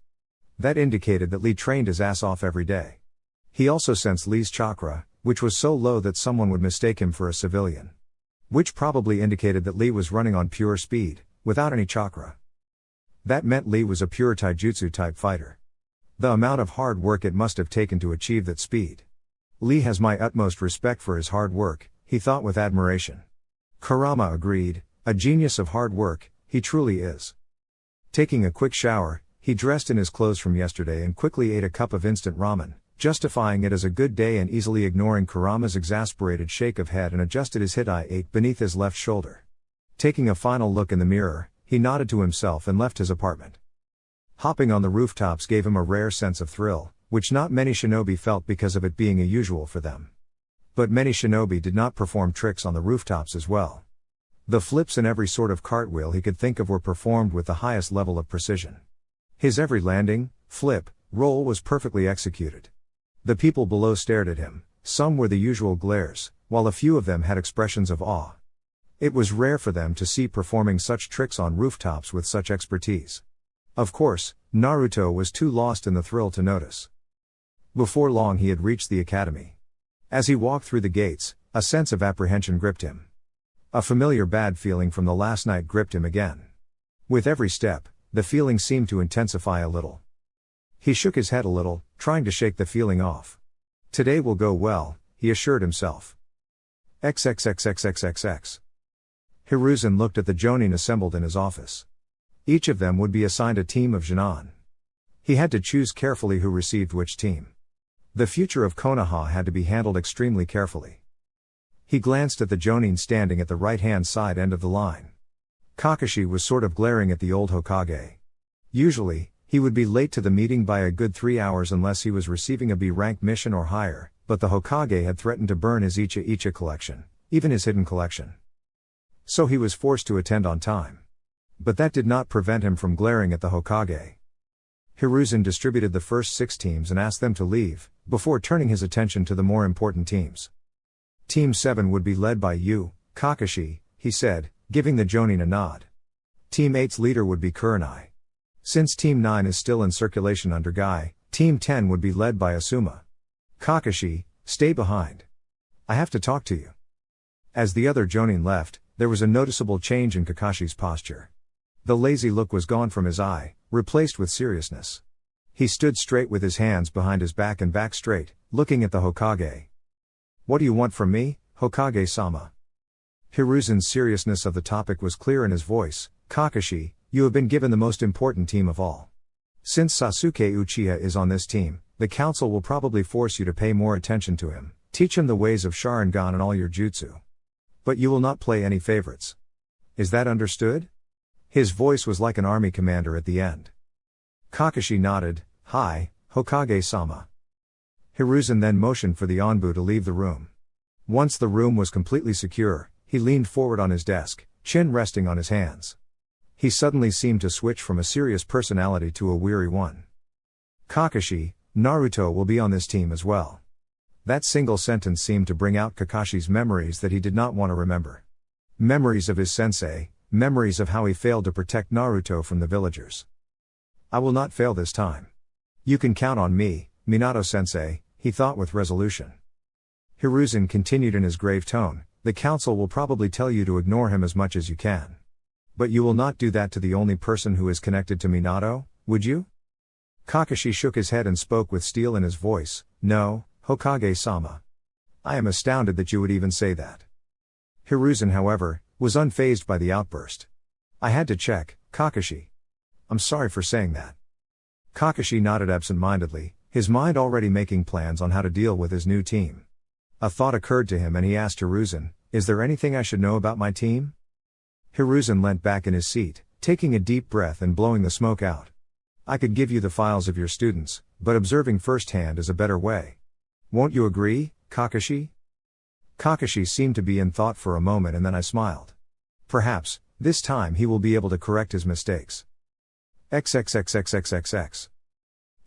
That indicated that Lee trained his ass off every day. He also sensed Lee's chakra, which was so low that someone would mistake him for a civilian. Which probably indicated that Lee was running on pure speed, without any chakra. That meant Lee was a pure taijutsu type fighter. The amount of hard work it must have taken to achieve that speed. "Lee has my utmost respect for his hard work," he thought with admiration. Kurama agreed, "A genius of hard work, he truly is." Taking a quick shower, he dressed in his clothes from yesterday and quickly ate a cup of instant ramen, justifying it as a good day and easily ignoring Kurama's exasperated shake of head and adjusted his hit-8 beneath his left shoulder. Taking a final look in the mirror, he nodded to himself and left his apartment. Hopping on the rooftops gave him a rare sense of thrill, which not many shinobi felt because of it being unusual for them. But many shinobi did not perform tricks on the rooftops as well. The flips and every sort of cartwheel he could think of were performed with the highest level of precision. His every landing, flip, roll was perfectly executed. The people below stared at him, some were the usual glares, while a few of them had expressions of awe. It was rare for them to see performing such tricks on rooftops with such expertise. Of course, Naruto was too lost in the thrill to notice. Before long he had reached the academy. As he walked through the gates, a sense of apprehension gripped him. A familiar bad feeling from the last night gripped him again. With every step, the feeling seemed to intensify a little. He shook his head a little, trying to shake the feeling off. Today will go well, he assured himself. XXXXXXX. Hiruzen looked at the jonin assembled in his office. Each of them would be assigned a team of Genin. He had to choose carefully who received which team. The future of Konoha had to be handled extremely carefully. He glanced at the jonin standing at the right-hand side end of the line. Kakashi was sort of glaring at the old Hokage. Usually, he would be late to the meeting by a good 3 hours unless he was receiving a B-rank mission or higher, but the Hokage had threatened to burn his Icha collection, even his hidden collection. So he was forced to attend on time. But that did not prevent him from glaring at the Hokage. Hiruzen distributed the first 6 teams and asked them to leave, before turning his attention to the more important teams. Team 7 would be led by you, Kakashi, he said, giving the jonin a nod. Team 8's leader would be Kurenai. Since Team 9 is still in circulation under Guy, Team 10 would be led by Asuma. Kakashi, stay behind. I have to talk to you. As the other jonin left, there was a noticeable change in Kakashi's posture. The lazy look was gone from his eye, replaced with seriousness. He stood straight with his hands behind his back and back straight, looking at the Hokage. What do you want from me, Hokage-sama? Hiruzen's seriousness of the topic was clear in his voice. Kakashi, you have been given the most important team of all. Since Sasuke Uchiha is on this team, the council will probably force you to pay more attention to him, teach him the ways of Sharingan and all your jutsu. But you will not play any favorites. Is that understood? His voice was like an army commander at the end. Kakashi nodded. Hi, Hokage-sama. Hiruzen then motioned for the Anbu to leave the room. Once the room was completely secure, he leaned forward on his desk, chin resting on his hands. He suddenly seemed to switch from a serious personality to a weary one. Kakashi, Naruto will be on this team as well. That single sentence seemed to bring out Kakashi's memories that he did not want to remember. Memories of his sensei, memories of how he failed to protect Naruto from the villagers. I will not fail this time. You can count on me, Minato-sensei, he thought with resolution. Hiruzen continued in his grave tone, the council will probably tell you to ignore him as much as you can. But you will not do that to the only person who is connected to Minato, would you? Kakashi shook his head and spoke with steel in his voice, no, Hokage-sama. I am astounded that you would even say that. Hiruzen, however, was unfazed by the outburst. I had to check, Kakashi. I'm sorry for saying that. Kakashi nodded absent-mindedly, his mind already making plans on how to deal with his new team. A thought occurred to him and he asked Hiruzen, is there anything I should know about my team? Hiruzen leant back in his seat, taking a deep breath and blowing the smoke out. I could give you the files of your students, but observing firsthand is a better way. Won't you agree, Kakashi? Kakashi seemed to be in thought for a moment and then I smiled. Perhaps, this time he will be able to correct his mistakes. XXXXXXX.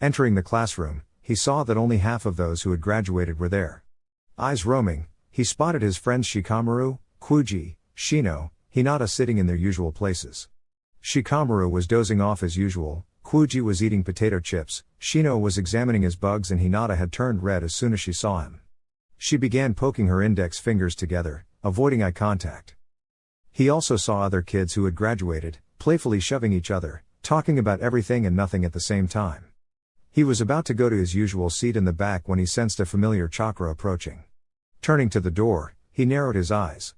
Entering the classroom, he saw that only half of those who had graduated were there. Eyes roaming, he spotted his friends Shikamaru, Kuji, Shino, Hinata sitting in their usual places. Shikamaru was dozing off as usual, Kuji was eating potato chips, Shino was examining his bugs and Hinata had turned red as soon as she saw him. She began poking her index fingers together, avoiding eye contact. He also saw other kids who had graduated, playfully shoving each other, talking about everything and nothing at the same time. He was about to go to his usual seat in the back when he sensed a familiar chakra approaching. Turning to the door, he narrowed his eyes.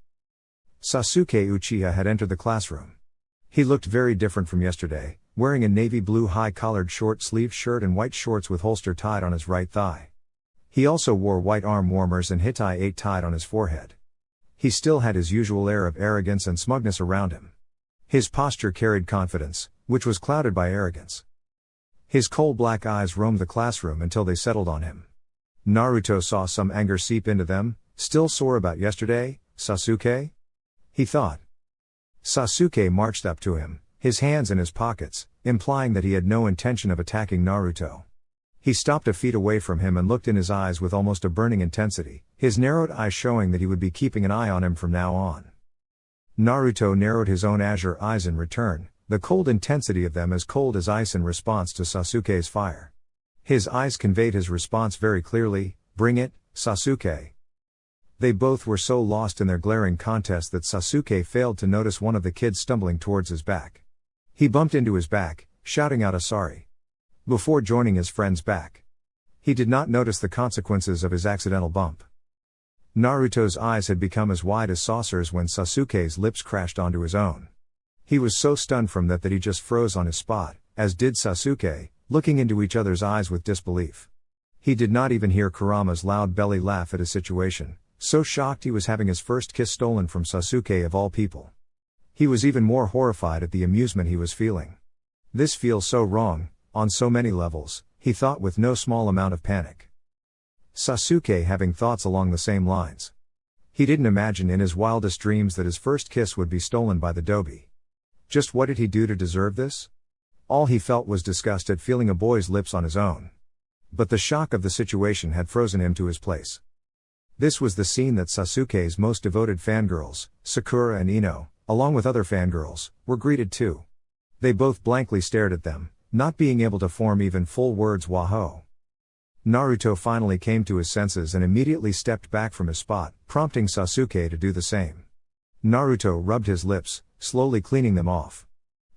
Sasuke Uchiha had entered the classroom. He looked very different from yesterday, wearing a navy blue high-collared short-sleeved shirt and white shorts with holster tied on his right thigh. He also wore white arm warmers and Hitai 8 tied on his forehead. He still had his usual air of arrogance and smugness around him. His posture carried confidence, which was clouded by arrogance. His coal-black eyes roamed the classroom until they settled on him. Naruto saw some anger seep into them. Still sore about yesterday, Sasuke? He thought. Sasuke marched up to him, his hands in his pockets, implying that he had no intention of attacking Naruto. He stopped a feet away from him and looked in his eyes with almost a burning intensity, his narrowed eyes showing that he would be keeping an eye on him from now on. Naruto narrowed his own azure eyes in return, the cold intensity of them as cold as ice in response to Sasuke's fire. His eyes conveyed his response very clearly, bring it, Sasuke. They both were so lost in their glaring contest that Sasuke failed to notice one of the kids stumbling towards his back. He bumped into his back, shouting out a sorry. Before joining his friend's back. He did not notice the consequences of his accidental bump. Naruto's eyes had become as wide as saucers when Sasuke's lips crashed onto his own. He was so stunned from that he just froze on his spot, as did Sasuke, looking into each other's eyes with disbelief. He did not even hear Kurama's loud belly laugh at his situation, so shocked he was having his first kiss stolen from Sasuke of all people. He was even more horrified at the amusement he was feeling. This feels so wrong, on so many levels, he thought with no small amount of panic. Sasuke having thoughts along the same lines. He didn't imagine in his wildest dreams that his first kiss would be stolen by the Dobi. Just what did he do to deserve this? All he felt was disgust at feeling a boy's lips on his own. But the shock of the situation had frozen him to his place. This was the scene that Sasuke's most devoted fangirls, Sakura and Ino, along with other fangirls, were greeted to. They both blankly stared at them, not being able to form even full words waho. Naruto finally came to his senses and immediately stepped back from his spot, prompting Sasuke to do the same. Naruto rubbed his lips, slowly cleaning them off.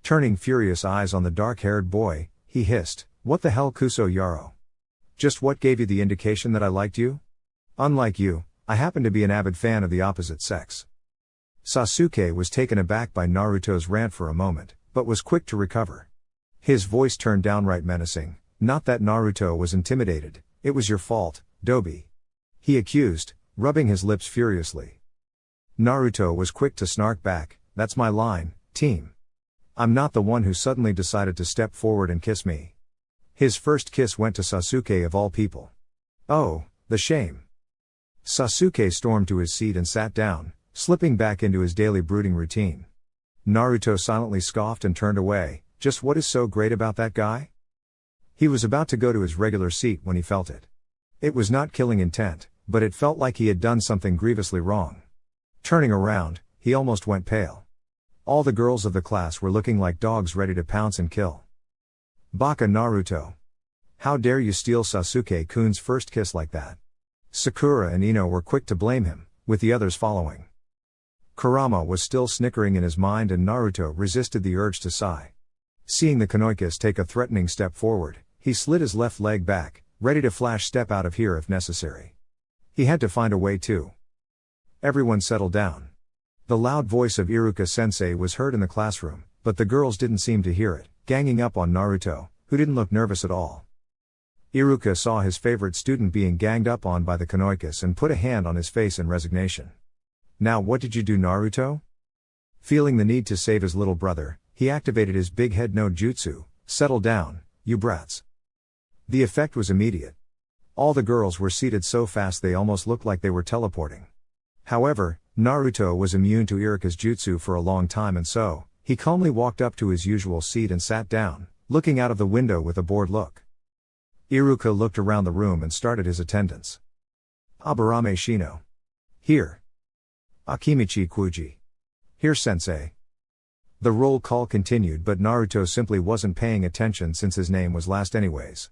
Turning furious eyes on the dark-haired boy, he hissed, "What the hell, Kuso Yaro? Just what gave you the indication that I liked you? Unlike you, I happen to be an avid fan of the opposite sex." Sasuke was taken aback by Naruto's rant for a moment, but was quick to recover. His voice turned downright menacing. Not that Naruto was intimidated, it was your fault, Dobi. He accused, rubbing his lips furiously. Naruto was quick to snark back, that's my line, team. I'm not the one who suddenly decided to step forward and kiss me. His first kiss went to Sasuke of all people. Oh, the shame. Sasuke stormed to his seat and sat down, slipping back into his daily brooding routine. Naruto silently scoffed and turned away. Just what is so great about that guy? He was about to go to his regular seat when he felt it. It was not killing intent, but it felt like he had done something grievously wrong. Turning around, he almost went pale. All the girls of the class were looking like dogs ready to pounce and kill. Baka Naruto. How dare you steal Sasuke-kun's first kiss like that? Sakura and Ino were quick to blame him, with the others following. Kurama was still snickering in his mind and Naruto resisted the urge to sigh. Seeing the Konoikas take a threatening step forward, he slid his left leg back, ready to flash step out of here if necessary. He had to find a way too. Everyone settled down. The loud voice of Iruka-sensei was heard in the classroom, but the girls didn't seem to hear it, ganging up on Naruto, who didn't look nervous at all. Iruka saw his favorite student being ganged up on by the Konoikas and put a hand on his face in resignation. Now what did you do, Naruto? Feeling the need to save his little brother, he activated his big head no jutsu. Settle down, you brats. The effect was immediate. All the girls were seated so fast they almost looked like they were teleporting. However, Naruto was immune to Iruka's jutsu for a long time and so, he calmly walked up to his usual seat and sat down, looking out of the window with a bored look. Iruka looked around the room and started his attendance. Aburame Shino. Here. Akimichi Kuji. Here sensei. The roll call continued but Naruto simply wasn't paying attention since his name was last anyways.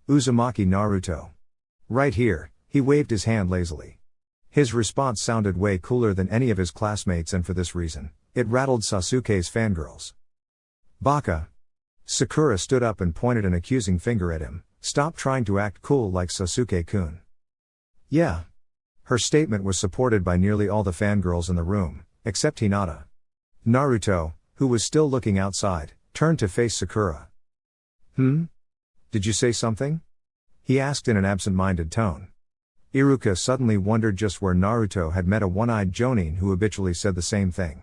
Uzumaki Naruto. Right here, he waved his hand lazily. His response sounded way cooler than any of his classmates and for this reason, it rattled Sasuke's fangirls. Baka. Sakura stood up and pointed an accusing finger at him, stop trying to act cool like Sasuke-kun. Yeah. Her statement was supported by nearly all the fangirls in the room, except Hinata. Naruto, who was still looking outside, turned to face Sakura. Did you say something? He asked in an absent-minded tone. Iruka suddenly wondered just where Naruto had met a one-eyed jonin who habitually said the same thing.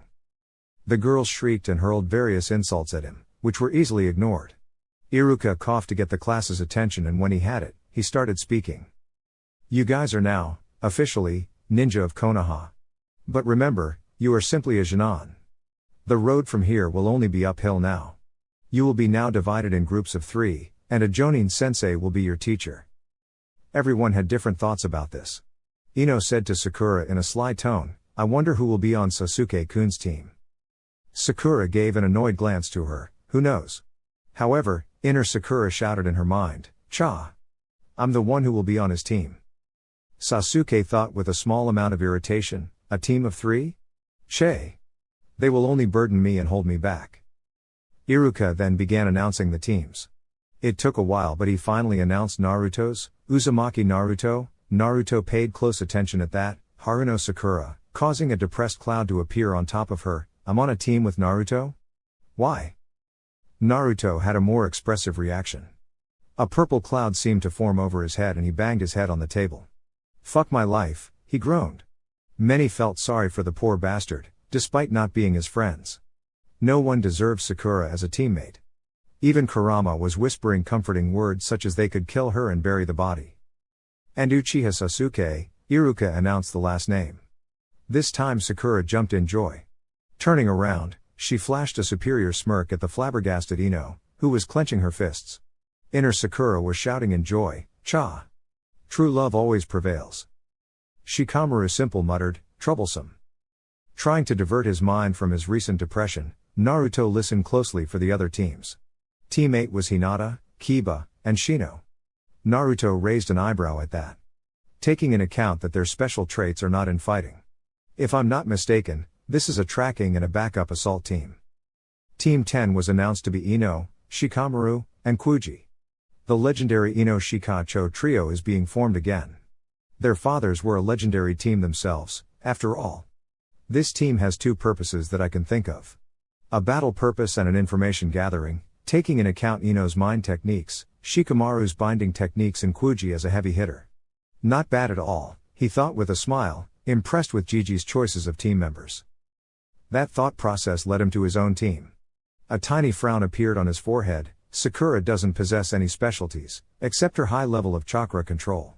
The girls shrieked and hurled various insults at him, which were easily ignored. Iruka coughed to get the class's attention and when he had it, he started speaking. You guys are now, officially, ninja of Konoha. But remember, you are simply a Jonin. The road from here will only be uphill now. You will be now divided in groups of 3, and a Jonin sensei will be your teacher. Everyone had different thoughts about this. Ino said to Sakura in a sly tone, I wonder who will be on Sasuke-kun's team. Sakura gave an annoyed glance to her, who knows? However, inner Sakura shouted in her mind, Cha! I'm the one who will be on his team. Sasuke thought with a small amount of irritation, a team of 3? Che! They will only burden me and hold me back. Iruka then began announcing the teams. It took a while but he finally announced Naruto's, Uzumaki Naruto. Naruto paid close attention at that, Haruno Sakura, causing a depressed cloud to appear on top of her, I'm on a team with Naruto? Why? Naruto had a more expressive reaction. A purple cloud seemed to form over his head and he banged his head on the table. Fuck my life, he groaned. Many felt sorry for the poor bastard, despite not being his friends. No one deserved Sakura as a teammate. Even Kurama was whispering comforting words such as they could kill her and bury the body. And Uchiha Sasuke, Iruka announced the last name. This time Sakura jumped in joy. Turning around, she flashed a superior smirk at the flabbergasted Ino, who was clenching her fists. Inner Sakura was shouting in joy, Cha! True love always prevails. Shikamaru Simple muttered, troublesome. Trying to divert his mind from his recent depression, Naruto listened closely for the other teams. Team 8 was Hinata, Kiba, and Shino. Naruto raised an eyebrow at that. Taking in account that their special traits are not in fighting. If I'm not mistaken, this is a tracking and a backup assault team. Team 10 was announced to be Ino, Shikamaru, and Kuji. The legendary Ino Shikacho trio is being formed again. Their fathers were a legendary team themselves, after all. This team has two purposes that I can think of. A battle purpose and an information gathering, taking in account Ino's mind techniques, Shikamaru's binding techniques and Kuji as a heavy hitter. Not bad at all, he thought with a smile, impressed with Gigi's choices of team members. That thought process led him to his own team. A tiny frown appeared on his forehead. Sakura doesn't possess any specialties, except her high level of chakra control.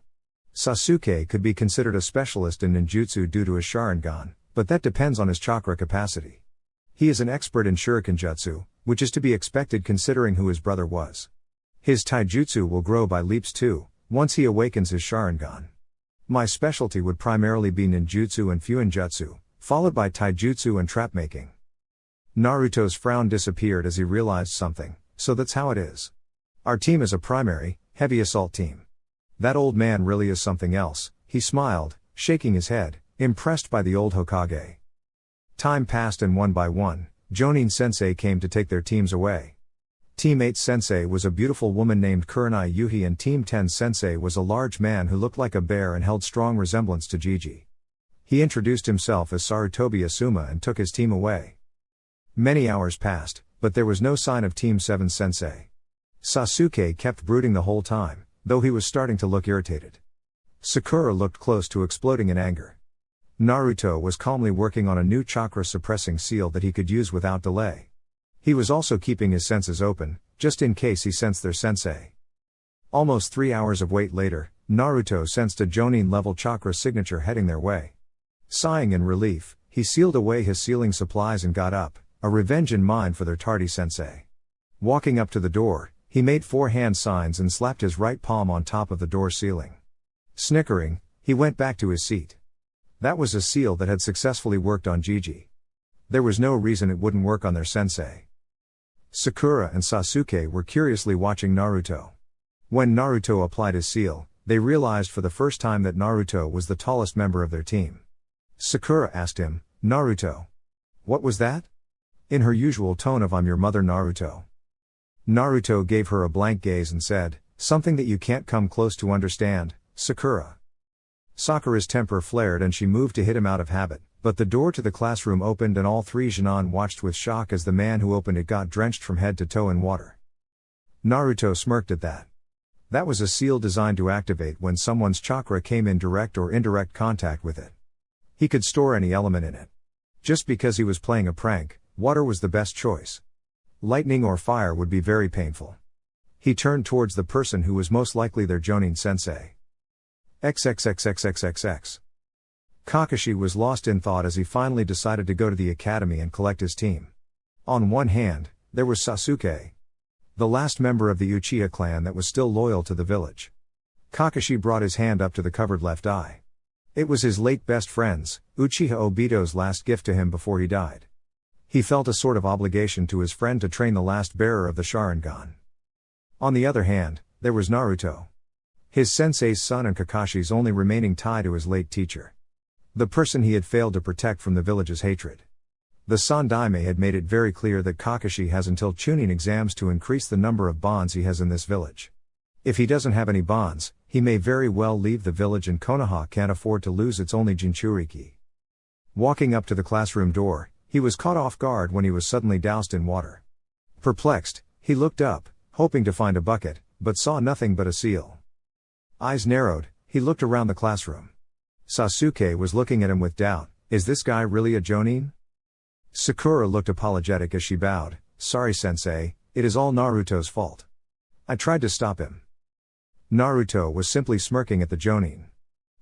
Sasuke could be considered a specialist in ninjutsu due to his Sharingan, but that depends on his chakra capacity. He is an expert in shuriken jutsu, which is to be expected considering who his brother was. His taijutsu will grow by leaps too, once he awakens his Sharingan. My specialty would primarily be ninjutsu and fuinjutsu, followed by taijutsu and trap making. Naruto's frown disappeared as he realized something. So that's how it is. Our team is a primary, heavy assault team. That old man really is something else, he smiled, shaking his head, impressed by the old Hokage. Time passed and one by one, Jonin Sensei came to take their teams away. Team 8 Sensei was a beautiful woman named Kurenai Yuhi and Team 10 Sensei was a large man who looked like a bear and held strong resemblance to Gigi. He introduced himself as Sarutobi Asuma and took his team away. Many hours passed, but there was no sign of Team 7 Sensei. Sasuke kept brooding the whole time, though he was starting to look irritated. Sakura looked close to exploding in anger. Naruto was calmly working on a new chakra-suppressing seal that he could use without delay. He was also keeping his senses open, just in case he sensed their sensei. Almost 3 hours of wait later, Naruto sensed a Jonin-level chakra signature heading their way. Sighing in relief, he sealed away his sealing supplies and got up, a revenge in mind for their tardy sensei. Walking up to the door, he made 4 hand signs and slapped his right palm on top of the door ceiling. Snickering, he went back to his seat. That was a seal that had successfully worked on Gigi. There was no reason it wouldn't work on their sensei. Sakura and Sasuke were curiously watching Naruto. When Naruto applied his seal, they realized for the first time that Naruto was the tallest member of their team. Sakura asked him, "Naruto, what was that?" in her usual tone of "I'm your mother, Naruto." Naruto gave her a blank gaze and said, "Something that you can't come close to understand, Sakura." Sakura's temper flared and she moved to hit him out of habit, but the door to the classroom opened and all 3 genin watched with shock as the man who opened it got drenched from head to toe in water. Naruto smirked at that. That was a seal designed to activate when someone's chakra came in direct or indirect contact with it. He could store any element in it. Just because he was playing a prank, water was the best choice. Lightning or fire would be very painful. He turned towards the person who was most likely their Jonin sensei. XXXXXXX. Kakashi was lost in thought as he finally decided to go to the academy and collect his team. On one hand, there was Sasuke, the last member of the Uchiha clan that was still loyal to the village. Kakashi brought his hand up to the covered left eye. It was his late best friend's, Uchiha Obito's last gift to him before he died. He felt a sort of obligation to his friend to train the last bearer of the Sharingan. On the other hand, there was Naruto, his sensei's son and Kakashi's only remaining tie to his late teacher. The person he had failed to protect from the village's hatred. The Sandaime had made it very clear that Kakashi has until Chunin exams to increase the number of bonds he has in this village. If he doesn't have any bonds, he may very well leave the village and Konoha can't afford to lose its only Jinchuriki. Walking up to the classroom door, he was caught off guard when he was suddenly doused in water. Perplexed, he looked up, hoping to find a bucket, but saw nothing but a seal. Eyes narrowed, he looked around the classroom. Sasuke was looking at him with doubt. Is this guy really a Jonin? Sakura looked apologetic as she bowed. Sorry sensei, it is all Naruto's fault. I tried to stop him. Naruto was simply smirking at the Jonin.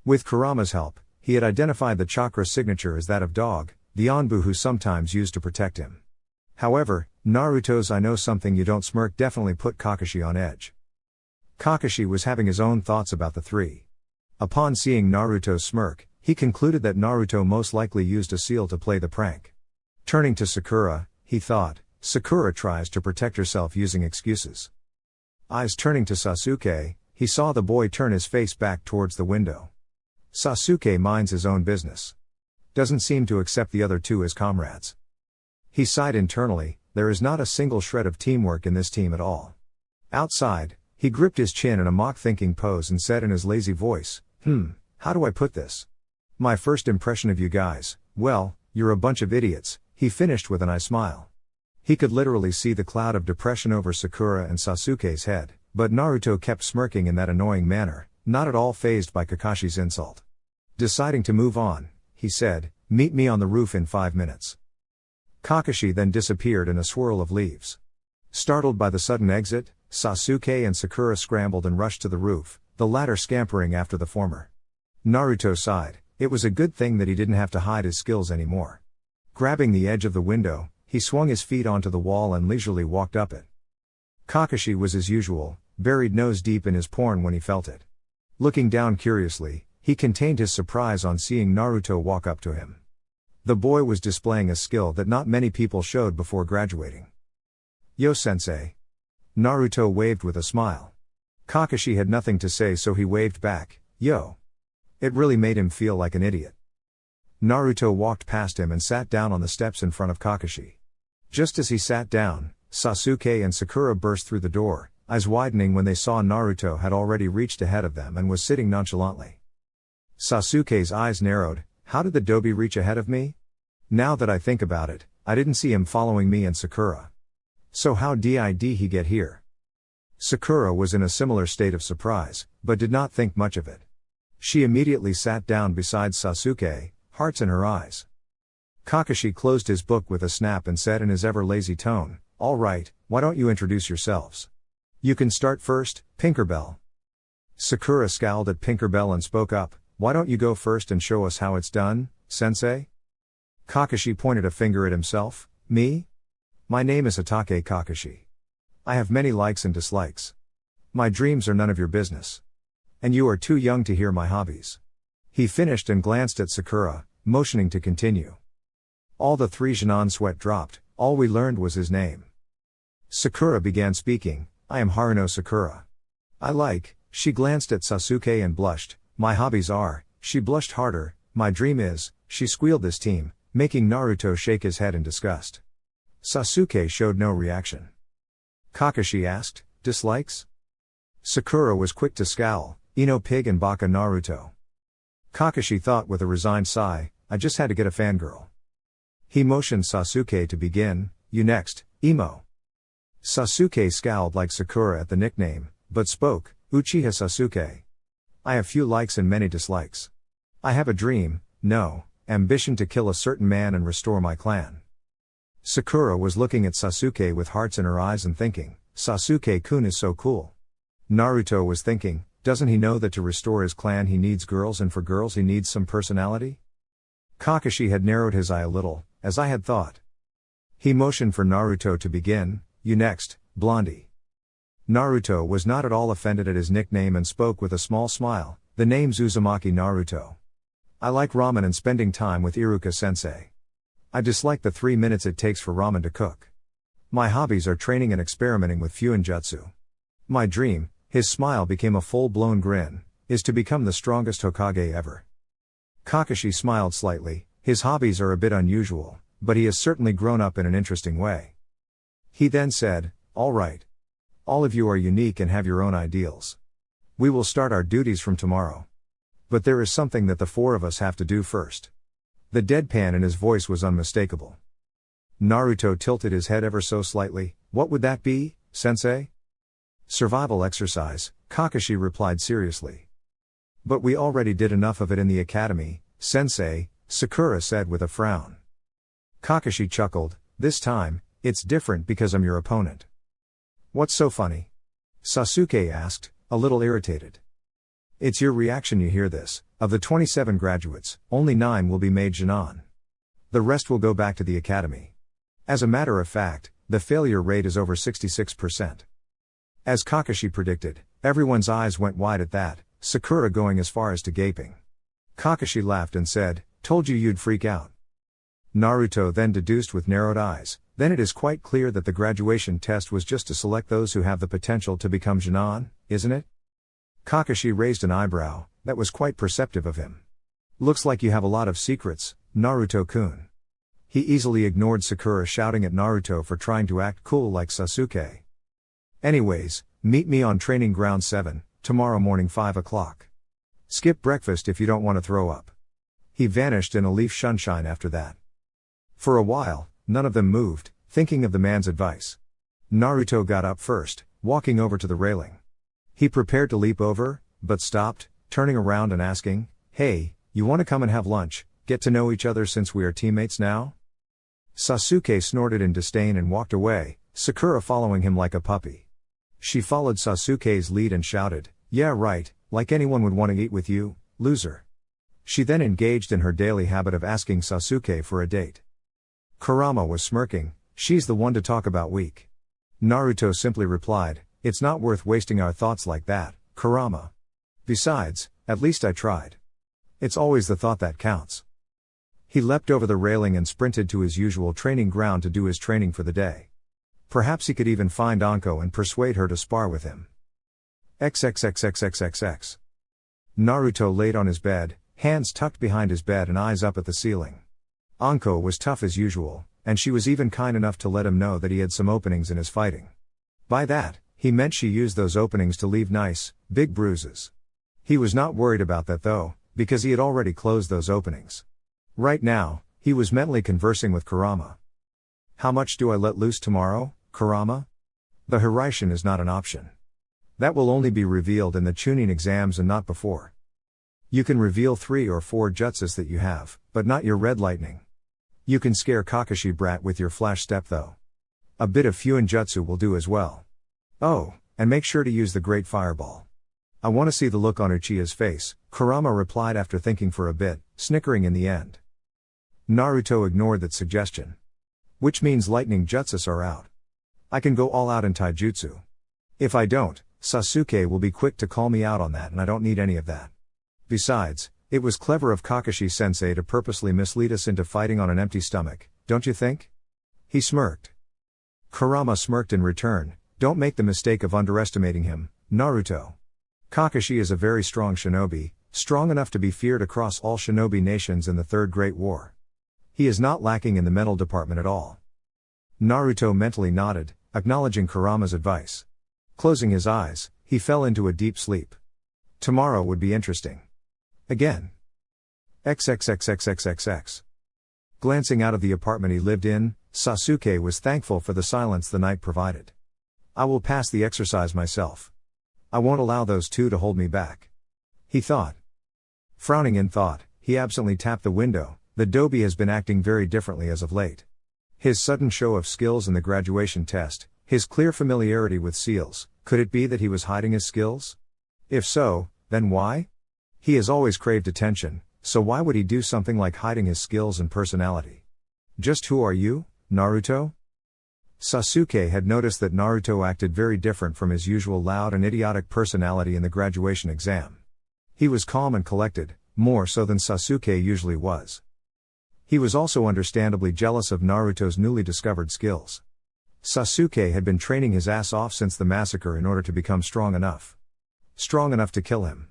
With Kurama's help, he had identified the chakra signature as that of Dog, the Anbu who sometimes used to protect him. However, Naruto's "I know something you don't" smirk definitely put Kakashi on edge. Kakashi was having his own thoughts about the 3. Upon seeing Naruto's smirk, he concluded that Naruto most likely used a seal to play the prank. Turning to Sakura, he thought, Sakura tries to protect herself using excuses. Eyes turning to Sasuke, he saw the boy turn his face back towards the window. Sasuke minds his own business. Doesn't seem to accept the other 2 as comrades. He sighed internally, there is not a single shred of teamwork in this team at all. Outside, he gripped his chin in a mock-thinking pose and said in his lazy voice, how do I put this? My first impression of you guys, well, You're a bunch of idiots, he finished with an eye smile. He could literally see the cloud of depression over Sakura and Sasuke's head, but Naruto kept smirking in that annoying manner, not at all fazed by Kakashi's insult. Deciding to move on, he said, "Meet me on the roof in 5 minutes." Kakashi then disappeared in a swirl of leaves. Startled by the sudden exit, Sasuke and Sakura scrambled and rushed to the roof, the latter scampering after the former. Naruto sighed. It was a good thing that he didn't have to hide his skills anymore. Grabbing the edge of the window, he swung his feet onto the wall and leisurely walked up it. Kakashi was as usual, buried nose deep in his porn when he felt it. Looking down curiously, he contained his surprise on seeing Naruto walk up to him. The boy was displaying a skill that not many people showed before graduating. "Yo sensei." Naruto waved with a smile. Kakashi had nothing to say, so he waved back, "Yo." It really made him feel like an idiot. Naruto walked past him and sat down on the steps in front of Kakashi. Just as he sat down, Sasuke and Sakura burst through the door, eyes widening when they saw Naruto had already reached ahead of them and was sitting nonchalantly. Sasuke's eyes narrowed. How did the Dobi reach ahead of me? Now that I think about it, I didn't see him following me and Sakura. So how did he get here? Sakura was in a similar state of surprise, but did not think much of it. She immediately sat down beside Sasuke, hearts in her eyes. Kakashi closed his book with a snap and said in his ever-lazy tone, "All right, why don't you introduce yourselves? You can start first, Pinkerbell." Sakura scowled at Pinkerbell and spoke up, "Why don't you go first and show us how it's done, sensei?" Kakashi pointed a finger at himself, "Me? My name is Hatake Kakashi. I have many likes and dislikes. My dreams are none of your business. And you are too young to hear my hobbies." He finished and glanced at Sakura, motioning to continue. All the three Genin sweat dropped. All we learned was his name. Sakura began speaking, "I am Haruno Sakura. She glanced at Sasuke and blushed. "My hobbies are," she blushed harder, "my dream is," she squealed this team, making Naruto shake his head in disgust. Sasuke showed no reaction. Kakashi asked, "Dislikes?" Sakura was quick to scowl, "Ino pig and baka Naruto." Kakashi thought with a resigned sigh, "I just had to get a fangirl." He motioned Sasuke to begin, "You next, Emo." Sasuke scowled like Sakura at the nickname, but spoke, "Uchiha Sasuke. I have few likes and many dislikes. I have a dream, ambition to kill a certain man and restore my clan." Sakura was looking at Sasuke with hearts in her eyes and thinking, "Sasuke-kun is so cool." Naruto was thinking, doesn't he know that to restore his clan he needs girls and for girls he needs some personality? Kakashi had narrowed his eye a little, as I had thought. He motioned for Naruto to begin, "You next, Blondie." Naruto was not at all offended at his nickname and spoke with a small smile, "The name's Uzumaki Naruto. I like ramen and spending time with Iruka-sensei. I dislike the 3 minutes it takes for ramen to cook. My hobbies are training and experimenting with Fuinjutsu. My dream," his smile became a full-blown grin, "is to become the strongest Hokage ever." Kakashi smiled slightly. His hobbies are a bit unusual, but he has certainly grown up in an interesting way. He then said, "All right. All of you are unique and have your own ideals. We will start our duties from tomorrow. But there is something that the four of us have to do first." The deadpan in his voice was unmistakable. Naruto tilted his head ever so slightly. "What would that be, sensei?" "Survival exercise," Kakashi replied seriously. "But we already did enough of it in the academy, sensei," Sakura said with a frown. Kakashi chuckled, "This time, it's different because I'm your opponent." "What's so funny?" Sasuke asked, a little irritated. "It's your reaction you hear this. Of the 27 graduates, only 9 will be made Genin. The rest will go back to the academy. As a matter of fact, the failure rate is over 66%. As Kakashi predicted, everyone's eyes went wide at that, Sakura going as far as to gaping. Kakashi laughed and said, "Told you you'd freak out." Naruto then deduced with narrowed eyes, "Then it is quite clear that the graduation test was just to select those who have the potential to become Genin, isn't it?" Kakashi raised an eyebrow. That was quite perceptive of him. "Looks like you have a lot of secrets, Naruto-kun." He easily ignored Sakura shouting at Naruto for trying to act cool like Sasuke. "Anyways, meet me on Training Ground 7, tomorrow morning 5 o'clock. Skip breakfast if you don't want to throw up." He vanished in a leaf sunshine after that. For a while, none of them moved, thinking of the man's advice. Naruto got up first, walking over to the railing. He prepared to leap over, but stopped, turning around and asking, "Hey, you want to come and have lunch, get to know each other since we are teammates now?" Sasuke snorted in disdain and walked away, Sakura following him like a puppy. She followed Sasuke's lead and shouted, "Yeah right, like anyone would want to eat with you, loser." She then engaged in her daily habit of asking Sasuke for a date. Kurama was smirking, "She's the one to talk about weak." Naruto simply replied, "It's not worth wasting our thoughts like that, Kurama. Besides, at least I tried. It's always the thought that counts." He leapt over the railing and sprinted to his usual training ground to do his training for the day. Perhaps he could even find Anko and persuade her to spar with him. XXXXXXX. Naruto laid on his bed, hands tucked behind his bed and eyes up at the ceiling. Anko was tough as usual, and she was even kind enough to let him know that he had some openings in his fighting. By that, he meant she used those openings to leave nice, big bruises. He was not worried about that though, because he had already closed those openings. Right now, he was mentally conversing with Kurama. "How much do I let loose tomorrow, Kurama? The Hiraishin is not an option. That will only be revealed in the Chunin exams and not before. You can reveal 3 or 4 jutsus that you have, but not your red lightning. You can scare Kakashi brat with your flash step though. A bit of Fuin jutsu will do as well. Oh, and make sure to use the great fireball. I want to see the look on Uchiha's face," Kurama replied after thinking for a bit, snickering in the end. Naruto ignored that suggestion. "Which means lightning jutsus are out. I can go all out in taijutsu. If I don't, Sasuke will be quick to call me out on that and I don't need any of that. Besides, it was clever of Kakashi-sensei to purposely mislead us into fighting on an empty stomach, don't you think?" He smirked. Kurama smirked in return, "Don't make the mistake of underestimating him, Naruto. Kakashi is a very strong shinobi, strong enough to be feared across all shinobi nations in the Third Great War. He is not lacking in the mental department at all." Naruto mentally nodded, acknowledging Kurama's advice. Closing his eyes, he fell into a deep sleep. Tomorrow would be interesting. Again. XXXXXXX. Glancing out of the apartment he lived in, Sasuke was thankful for the silence the night provided. "I will pass the exercise myself. I won't allow those two to hold me back," he thought. Frowning in thought, he absently tapped the window. The Dobi has been acting very differently as of late. His sudden show of skills in the graduation test, his clear familiarity with seals, could it be that he was hiding his skills? If so, then why? He has always craved attention, so why would he do something like hiding his skills and personality? "Just who are you, Naruto?" Sasuke had noticed that Naruto acted very different from his usual loud and idiotic personality in the graduation exam. He was calm and collected, more so than Sasuke usually was. He was also understandably jealous of Naruto's newly discovered skills. Sasuke had been training his ass off since the massacre in order to become strong enough. Strong enough to kill him.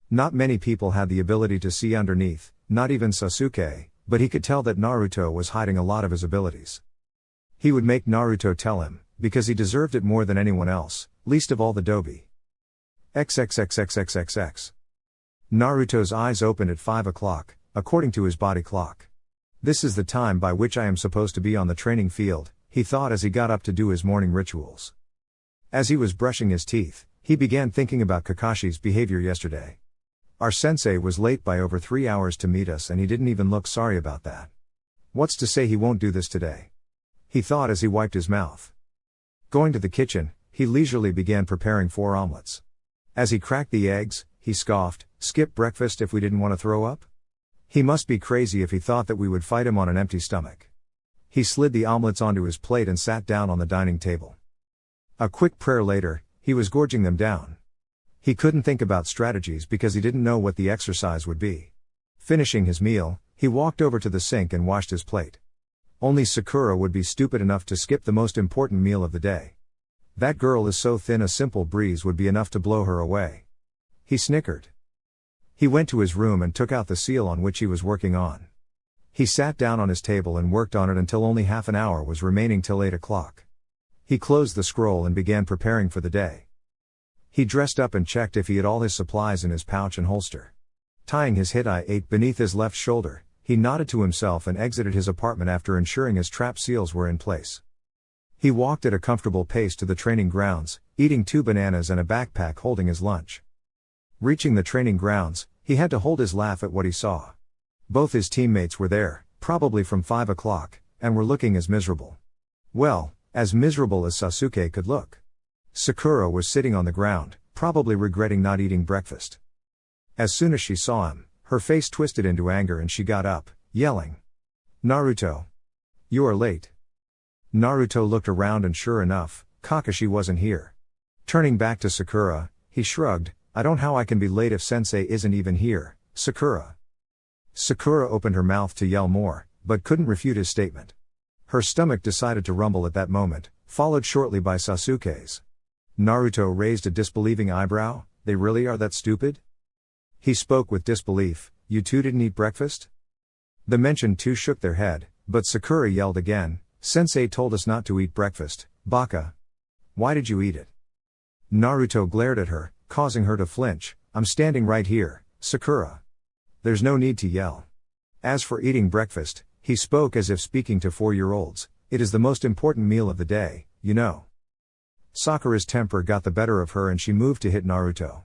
Not many people had the ability to see underneath, not even Sasuke, but he could tell that Naruto was hiding a lot of his abilities. He would make Naruto tell him, because he deserved it more than anyone else, least of all the Dobi. XXXXXXX. Naruto's eyes opened at 5 o'clock, according to his body clock. "This is the time by which I am supposed to be on the training field," he thought as he got up to do his morning rituals. As he was brushing his teeth, he began thinking about Kakashi's behavior yesterday. Our sensei was late by over 3 hours to meet us and he didn't even look sorry about that. What's to say he won't do this today? He thought as he wiped his mouth. Going to the kitchen, he leisurely began preparing 4 omelets. As he cracked the eggs, he scoffed, "Skip breakfast if we didn't want to throw up? He must be crazy if he thought that we would fight him on an empty stomach." He slid the omelets onto his plate and sat down on the dining table. A quick prayer later, he was gorging them down. He couldn't think about strategies because he didn't know what the exercise would be. Finishing his meal, he walked over to the sink and washed his plate. Only Sakura would be stupid enough to skip the most important meal of the day. That girl is so thin a simple breeze would be enough to blow her away. He snickered. He went to his room and took out the seal on which he was working on. He sat down on his table and worked on it until only half an hour was remaining till 8 o'clock. He closed the scroll and began preparing for the day. He dressed up and checked if he had all his supplies in his pouch and holster. Tying his hitai beneath his left shoulder, He nodded to himself and exited his apartment after ensuring his trap seals were in place. He walked at a comfortable pace to the training grounds, eating 2 bananas and a backpack holding his lunch. Reaching the training grounds, he had to hold his laugh at what he saw. Both his teammates were there, probably from 5 o'clock, and were looking as miserable. Well, as miserable as Sasuke could look. Sakura was sitting on the ground, probably regretting not eating breakfast. As soon as she saw him, her face twisted into anger and she got up, yelling, "Naruto! You are late." Naruto looked around and sure enough, Kakashi wasn't here. Turning back to Sakura, he shrugged, "I don't know how I can be late if sensei isn't even here, Sakura." Sakura opened her mouth to yell more, but couldn't refute his statement. Her stomach decided to rumble at that moment, followed shortly by Sasuke's. Naruto raised a disbelieving eyebrow, "They really are that stupid?" He spoke with disbelief, "You two didn't eat breakfast?" The mentioned two shook their head, but Sakura yelled again, "Sensei told us not to eat breakfast, baka. Why did you eat it?" Naruto glared at her, causing her to flinch, "I'm standing right here, Sakura. There's no need to yell. As for eating breakfast," he spoke as if speaking to 4-year-olds, "it is the most important meal of the day, you know." Sakura's temper got the better of her and she moved to hit Naruto.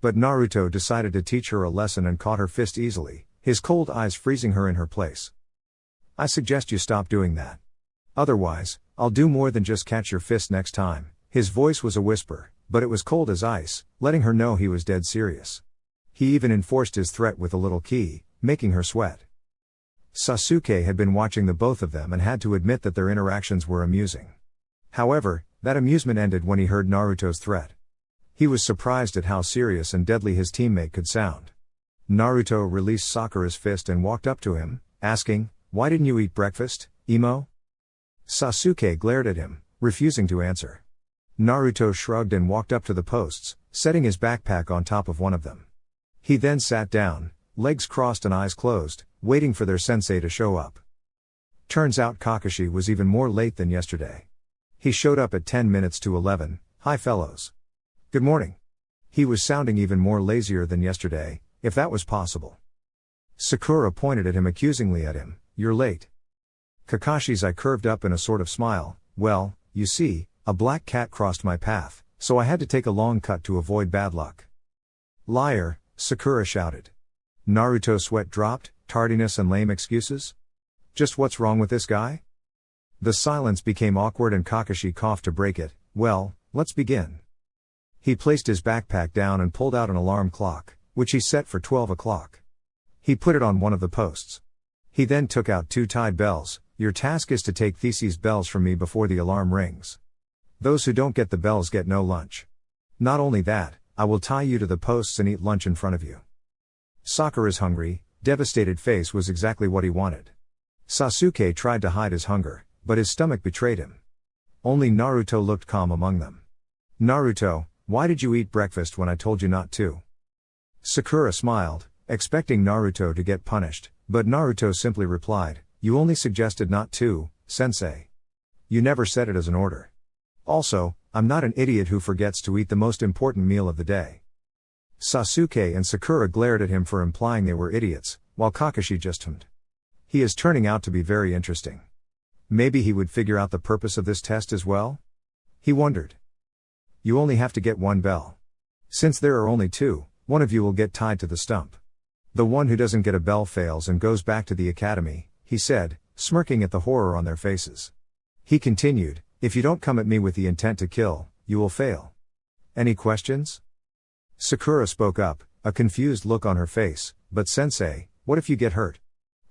But Naruto decided to teach her a lesson and caught her fist easily, his cold eyes freezing her in her place. "I suggest you stop doing that. Otherwise, I'll do more than just catch your fist next time." His voice was a whisper, but it was cold as ice, letting her know he was dead serious. He even enforced his threat with a little ki, making her sweat. Sasuke had been watching the both of them and had to admit that their interactions were amusing. However, that amusement ended when he heard Naruto's threat. He was surprised at how serious and deadly his teammate could sound. Naruto released Sakura's fist and walked up to him, asking, "Why didn't you eat breakfast, Emo?" Sasuke glared at him, refusing to answer. Naruto shrugged and walked up to the posts, setting his backpack on top of one of them. He then sat down, legs crossed and eyes closed, waiting for their sensei to show up. Turns out Kakashi was even more late than yesterday. He showed up at 10 minutes to 11, "Hi fellows. Good morning." He was sounding even more lazier than yesterday, if that was possible. Sakura pointed at him accusingly at him, "You're late." Kakashi's eye curved up in a sort of smile, "Well, you see, a black cat crossed my path, so I had to take a long cut to avoid bad luck." "Liar," Sakura shouted. Naruto's sweat dropped, tardiness and lame excuses? Just what's wrong with this guy? The silence became awkward and Kakashi coughed to break it. "Well, let's begin." He placed his backpack down and pulled out an alarm clock, which he set for 12 o'clock. He put it on one of the posts. He then took out 2 tied bells. "Your task is to take these bells from me before the alarm rings. Those who don't get the bells get no lunch. Not only that, I will tie you to the posts and eat lunch in front of you." Sakura's hungry, devastated face was exactly what he wanted. Sasuke tried to hide his hunger, but his stomach betrayed him. Only Naruto looked calm among them. "Naruto, why did you eat breakfast when I told you not to?" Sakura smiled, expecting Naruto to get punished, but Naruto simply replied, "You only suggested not to, sensei. You never said it as an order. Also, I'm not an idiot who forgets to eat the most important meal of the day." Sasuke and Sakura glared at him for implying they were idiots, while Kakashi just hummed. He is turning out to be very interesting. Maybe he would figure out the purpose of this test as well? He wondered. "You only have to get 1 bell. Since there are only 2, one of you will get tied to the stump. The one who doesn't get a bell fails and goes back to the academy," he said, smirking at the horror on their faces. He continued, "If you don't come at me with the intent to kill, you will fail. Any questions?" Sakura spoke up, a confused look on her face, "But sensei, what if you get hurt?"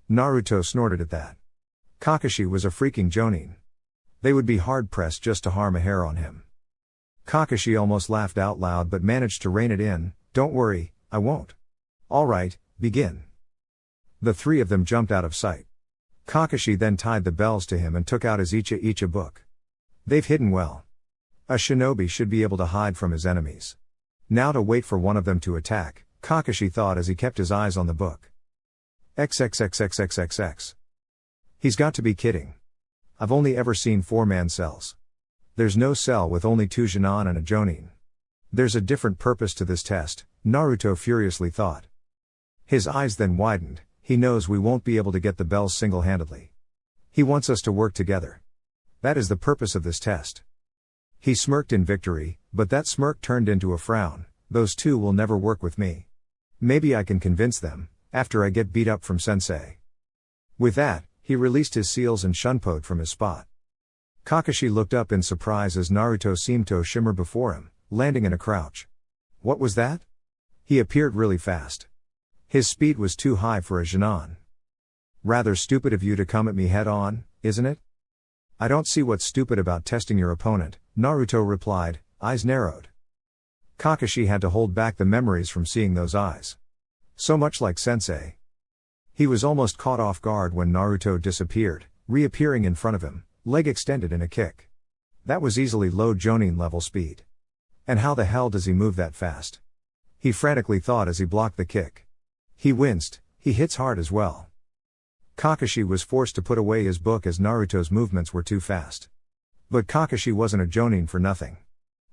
Naruto snorted at that. Kakashi was a freaking jonin. They would be hard-pressed just to harm a hair on him. Kakashi almost laughed out loud but managed to rein it in, "Don't worry, I won't. All right, begin." The 3 of them jumped out of sight. Kakashi then tied the bells to him and took out his Icha book. They've hidden well. A shinobi should be able to hide from his enemies. Now to wait for one of them to attack, Kakashi thought as he kept his eyes on the book. XXXXXXX. He's got to be kidding. I've only ever seen 4-man cells. There's no cell with only 2 Jonin and a Jonin. There's a different purpose to this test, Naruto furiously thought. His eyes then widened, He knows we won't be able to get the bells single-handedly. He wants us to work together. That is the purpose of this test. He smirked in victory, but that smirk turned into a frown. Those two will never work with me. Maybe I can convince them, after I get beat up from Sensei. With that, he released his seals and shunpoed from his spot. Kakashi looked up in surprise as Naruto seemed to shimmer before him, landing in a crouch. What was that? He appeared really fast. His speed was too high for a Genin. Rather stupid of you to come at me head on, isn't it? I don't see what's stupid about testing your opponent, Naruto replied, eyes narrowed. Kakashi had to hold back the memories from seeing those eyes. So much like Sensei. He was almost caught off guard when Naruto disappeared, reappearing in front of him, leg extended in a kick. That was easily low Jonin level speed. And how the hell does he move that fast? He frantically thought as he blocked the kick. He winced, he hits hard as well. Kakashi was forced to put away his book as Naruto's movements were too fast. But Kakashi wasn't a Jonin for nothing.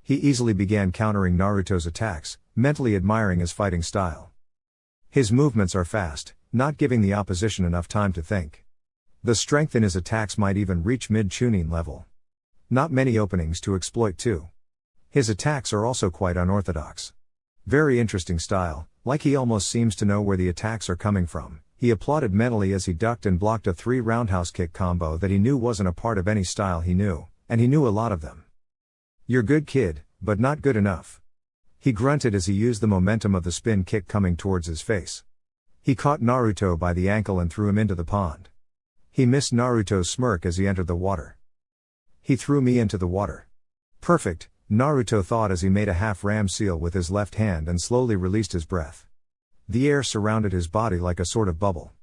He easily began countering Naruto's attacks, mentally admiring his fighting style. His movements are fast, not giving the opposition enough time to think. The strength in his attacks might even reach mid-Chunin level. Not many openings to exploit too. His attacks are also quite unorthodox. Very interesting style, like he almost seems to know where the attacks are coming from. He applauded mentally as he ducked and blocked a 3 roundhouse kick combo that he knew wasn't a part of any style he knew, and he knew a lot of them. You're good kid, but not good enough. He grunted as he used the momentum of the spin kick coming towards his face. He caught Naruto by the ankle and threw him into the pond. He missed Naruto's smirk as he entered the water. He threw me into the water. Perfect, Naruto thought as he made a half ram seal with his left hand and slowly released his breath. The air surrounded his body like a sort of bubble.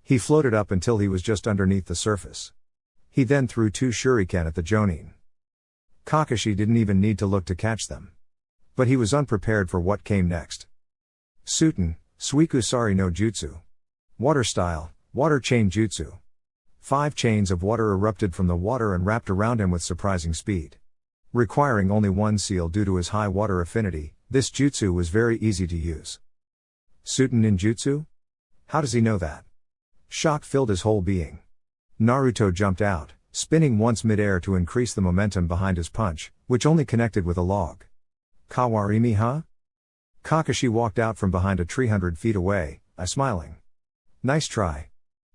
He floated up until he was just underneath the surface. He then threw 2 shuriken at the Jonin. Kakashi didn't even need to look to catch them. But he was unprepared for what came next. Suten, Suikusari no Jutsu. Water style, water chain jutsu. 5 chains of water erupted from the water and wrapped around him with surprising speed. Requiring only 1 seal due to his high water affinity, this jutsu was very easy to use. Suten ninjutsu? How does he know that? Shock filled his whole being. Naruto jumped out, spinning once mid-air to increase the momentum behind his punch, which only connected with a log. Kawarimi huh? Kakashi walked out from behind a tree 100 feet away, smiling. Nice try.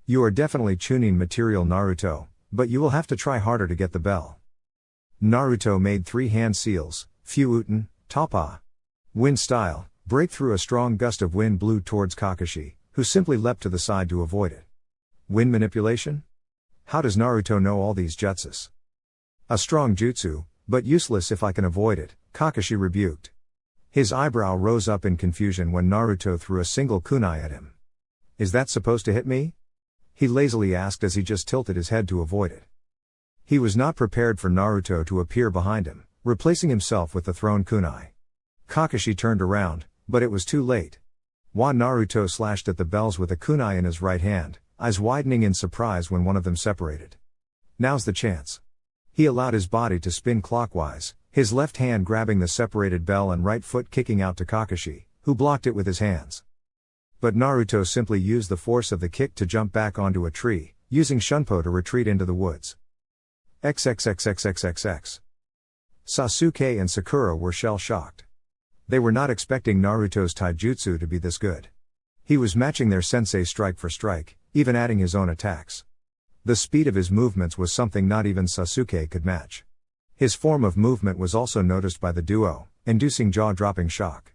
You are definitely Chunin material Naruto, but you will have to try harder to get the bell. Naruto made 3 hand seals, Fuuten, Toppa. Wind style, break through a strong gust of wind blew towards Kakashi, who simply leapt to the side to avoid it. Wind manipulation? How does Naruto know all these jutsus? A strong jutsu, but useless if I can avoid it, Kakashi rebuked. His eyebrow rose up in confusion when Naruto threw a single kunai at him. Is that supposed to hit me? He lazily asked as he just tilted his head to avoid it. He was not prepared for Naruto to appear behind him, replacing himself with the thrown kunai. Kakashi turned around, but it was too late. Naruto slashed at the bells with a kunai in his right hand, eyes widening in surprise when one of them separated. Now's the chance. He allowed his body to spin clockwise, his left hand grabbing the separated bell and right foot kicking out to Kakashi, who blocked it with his hands. But Naruto simply used the force of the kick to jump back onto a tree, using Shunpo to retreat into the woods. XXXXXXX. Sasuke and Sakura were shell-shocked. They were not expecting Naruto's taijutsu to be this good. He was matching their sensei strike for strike, even adding his own attacks. The speed of his movements was something not even Sasuke could match. His form of movement was also noticed by the duo, inducing jaw-dropping shock.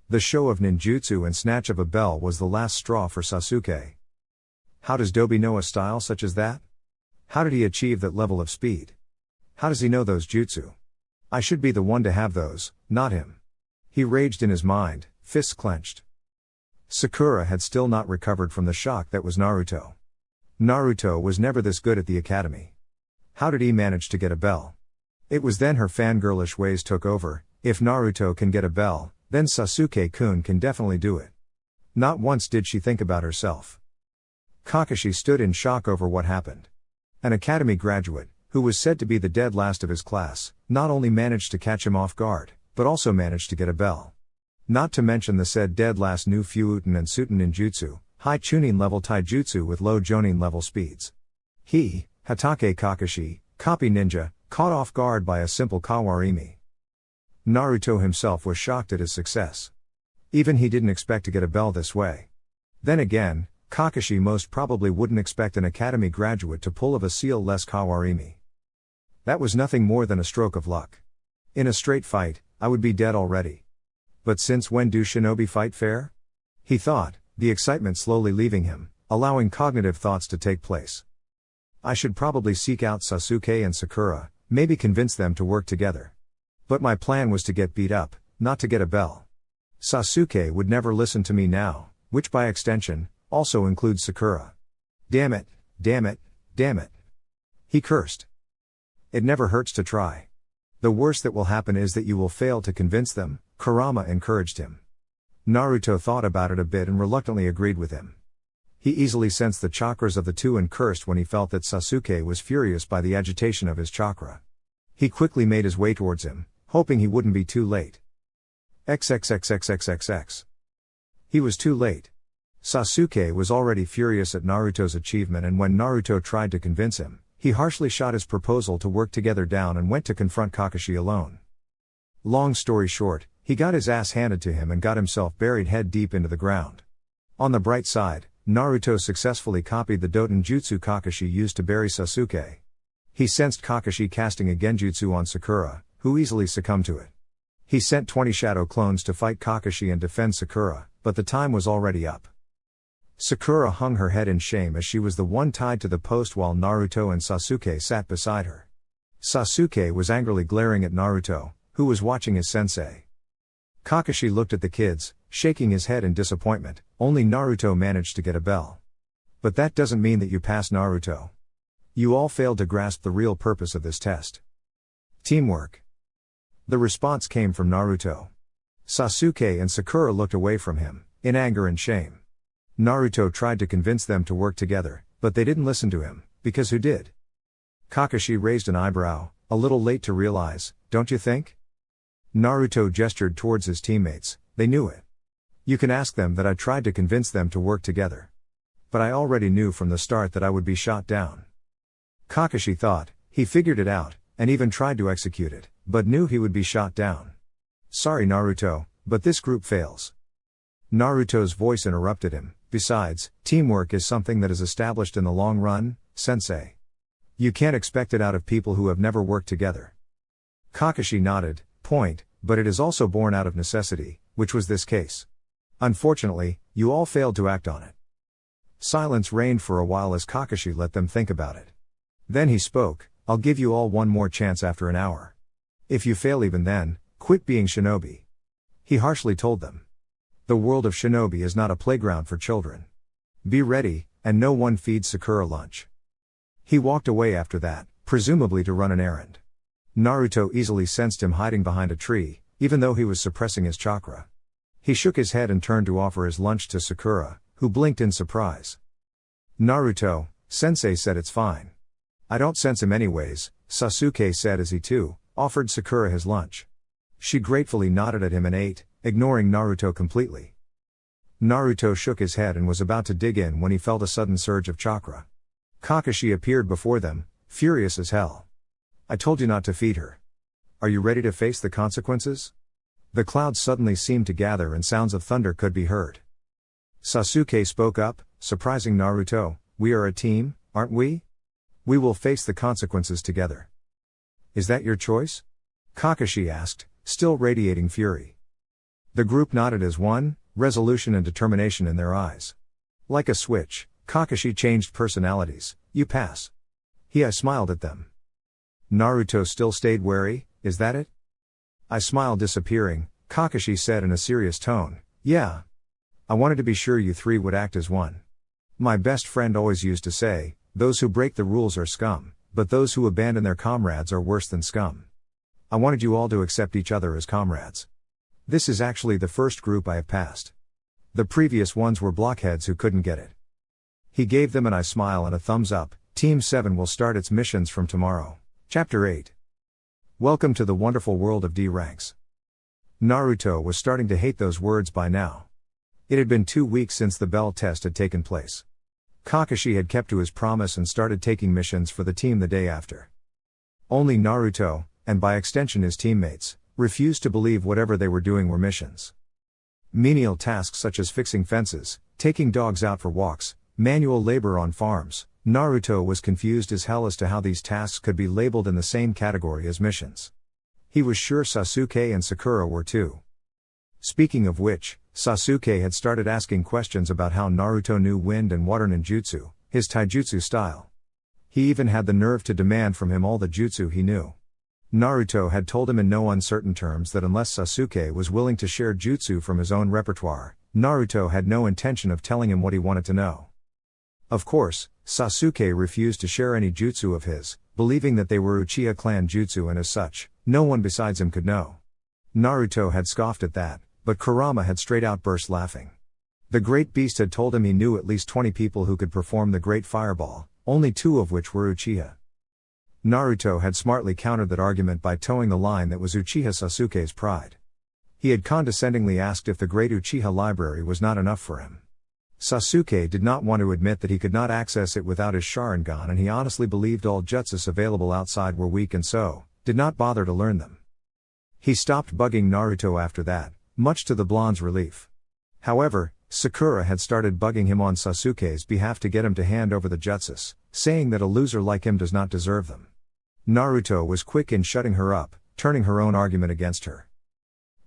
The show of ninjutsu and snatch of a bell was the last straw for Sasuke. How does Dobi know a style such as that? How did he achieve that level of speed? How does he know those jutsu? I should be the one to have those, not him. He raged in his mind, fists clenched. Sakura had still not recovered from the shock that was Naruto. Naruto was never this good at the academy. How did he manage to get a bell? It was then her fangirlish ways took over. If Naruto can get a bell, then Sasuke-kun can definitely do it. Not once did she think about herself. Kakashi stood in shock over what happened. An academy graduate, who was said to be the dead last of his class, not only managed to catch him off guard, but also managed to get a bell. Not to mention the said dead last knew Fuuten and Suten ninjutsu, high Chunin level taijutsu with low Jonin level speeds. He, Hatake Kakashi, copy ninja, caught off guard by a simple Kawarimi. Naruto himself was shocked at his success. Even he didn't expect to get a bell this way. Then again, Kakashi most probably wouldn't expect an academy graduate to pull of a seal less Kawarimi. That was nothing more than a stroke of luck. In a straight fight, I would be dead already. But since when do shinobi fight fair? He thought, the excitement slowly leaving him, allowing cognitive thoughts to take place. I should probably seek out Sasuke and Sakura, maybe convince them to work together. But my plan was to get beat up, not to get a bell. Sasuke would never listen to me now, which by extension, also includes Sakura. Damn it, damn it, damn it. He cursed. It never hurts to try. The worst that will happen is that you will fail to convince them, Kurama encouraged him. Naruto thought about it a bit and reluctantly agreed with him. He easily sensed the chakras of the two and cursed when he felt that Sasuke was furious by the agitation of his chakra. He quickly made his way towards him, hoping he wouldn't be too late. XXXXXXX. He was too late. Sasuke was already furious at Naruto's achievement, and when Naruto tried to convince him, he harshly shot his proposal to work together down and went to confront Kakashi alone. Long story short, he got his ass handed to him and got himself buried head deep into the ground. On the bright side, Naruto successfully copied the Doton Jutsu Kakashi used to bury Sasuke. He sensed Kakashi casting a genjutsu on Sakura, who easily succumbed to it. He sent 20 shadow clones to fight Kakashi and defend Sakura, but the time was already up. Sakura hung her head in shame as she was the one tied to the post while Naruto and Sasuke sat beside her. Sasuke was angrily glaring at Naruto, who was watching his sensei. Kakashi looked at the kids, shaking his head in disappointment. Only Naruto managed to get a bell. But that doesn't mean that you pass Naruto. You all failed to grasp the real purpose of this test. Teamwork. The response came from Naruto. Sasuke and Sakura looked away from him, in anger and shame. Naruto tried to convince them to work together, but they didn't listen to him, because who did? Kakashi raised an eyebrow, a little late to realize, don't you think? Naruto gestured towards his teammates, they knew it. You can ask them that I tried to convince them to work together. But I already knew from the start that I would be shot down. Kakashi thought, he figured it out, and even tried to execute it, but knew he would be shot down. Sorry Naruto, but this group fails. Naruto's voice interrupted him, besides, teamwork is something that is established in the long run, sensei. You can't expect it out of people who have never worked together. Kakashi nodded, point, but it is also born out of necessity, which was this case. Unfortunately, you all failed to act on it. Silence reigned for a while as Kakashi let them think about it. Then he spoke, I'll give you all one more chance after an hour. If you fail even then, quit being shinobi. He harshly told them. The world of shinobi is not a playground for children. Be ready, and no one feeds Sakura lunch. He walked away after that, presumably to run an errand. Naruto easily sensed him hiding behind a tree, even though he was suppressing his chakra. He shook his head and turned to offer his lunch to Sakura, who blinked in surprise. Naruto, sensei said it's fine. I don't sense him anyways, Sasuke said as he too offered Sakura his lunch. She gratefully nodded at him and ate, ignoring Naruto completely. Naruto shook his head and was about to dig in when he felt a sudden surge of chakra. Kakashi appeared before them, furious as hell. I told you not to feed her. Are you ready to face the consequences? The clouds suddenly seemed to gather and sounds of thunder could be heard. Sasuke spoke up, surprising Naruto, we are a team, aren't we? We will face the consequences together. Is that your choice? Kakashi asked, still radiating fury. The group nodded as one, resolution and determination in their eyes. Like a switch, Kakashi changed personalities, you pass. I smiled at them. Naruto still stayed wary, is that it? I smiled disappearing, Kakashi said in a serious tone, yeah. I wanted to be sure you three would act as one. My best friend always used to say, those who break the rules are scum, but those who abandon their comrades are worse than scum. I wanted you all to accept each other as comrades. This is actually the first group I have passed. The previous ones were blockheads who couldn't get it. He gave them an eye smile and a thumbs up. Team 7 will start its missions from tomorrow. Chapter 8. Welcome to the wonderful world of D ranks. Naruto was starting to hate those words by now. It had been 2 weeks since the Bell test had taken place. Kakashi had kept to his promise and started taking missions for the team the day after. Only Naruto, and by extension his teammates, refused to believe whatever they were doing were missions. Menial tasks such as fixing fences, taking dogs out for walks, manual labor on farms, Naruto was confused as hell as to how these tasks could be labeled in the same category as missions. He was sure Sasuke and Sakura were too. Speaking of which, Sasuke had started asking questions about how Naruto knew wind and water ninjutsu, his taijutsu style. He even had the nerve to demand from him all the jutsu he knew. Naruto had told him in no uncertain terms that unless Sasuke was willing to share jutsu from his own repertoire, Naruto had no intention of telling him what he wanted to know. Of course, Sasuke refused to share any jutsu of his, believing that they were Uchiha clan jutsu and as such, no one besides him could know. Naruto had scoffed at that, but Kurama had straight out burst laughing. The great beast had told him he knew at least 20 people who could perform the great fireball, only 2 of which were Uchiha. Naruto had smartly countered that argument by towing the line that was Uchiha Sasuke's pride. He had condescendingly asked if the great Uchiha library was not enough for him. Sasuke did not want to admit that he could not access it without his Sharingan, and he honestly believed all jutsus available outside were weak and so, did not bother to learn them. He stopped bugging Naruto after that, much to the blonde's relief. However, Sakura had started bugging him on Sasuke's behalf to get him to hand over the jutsus, saying that a loser like him does not deserve them. Naruto was quick in shutting her up, turning her own argument against her.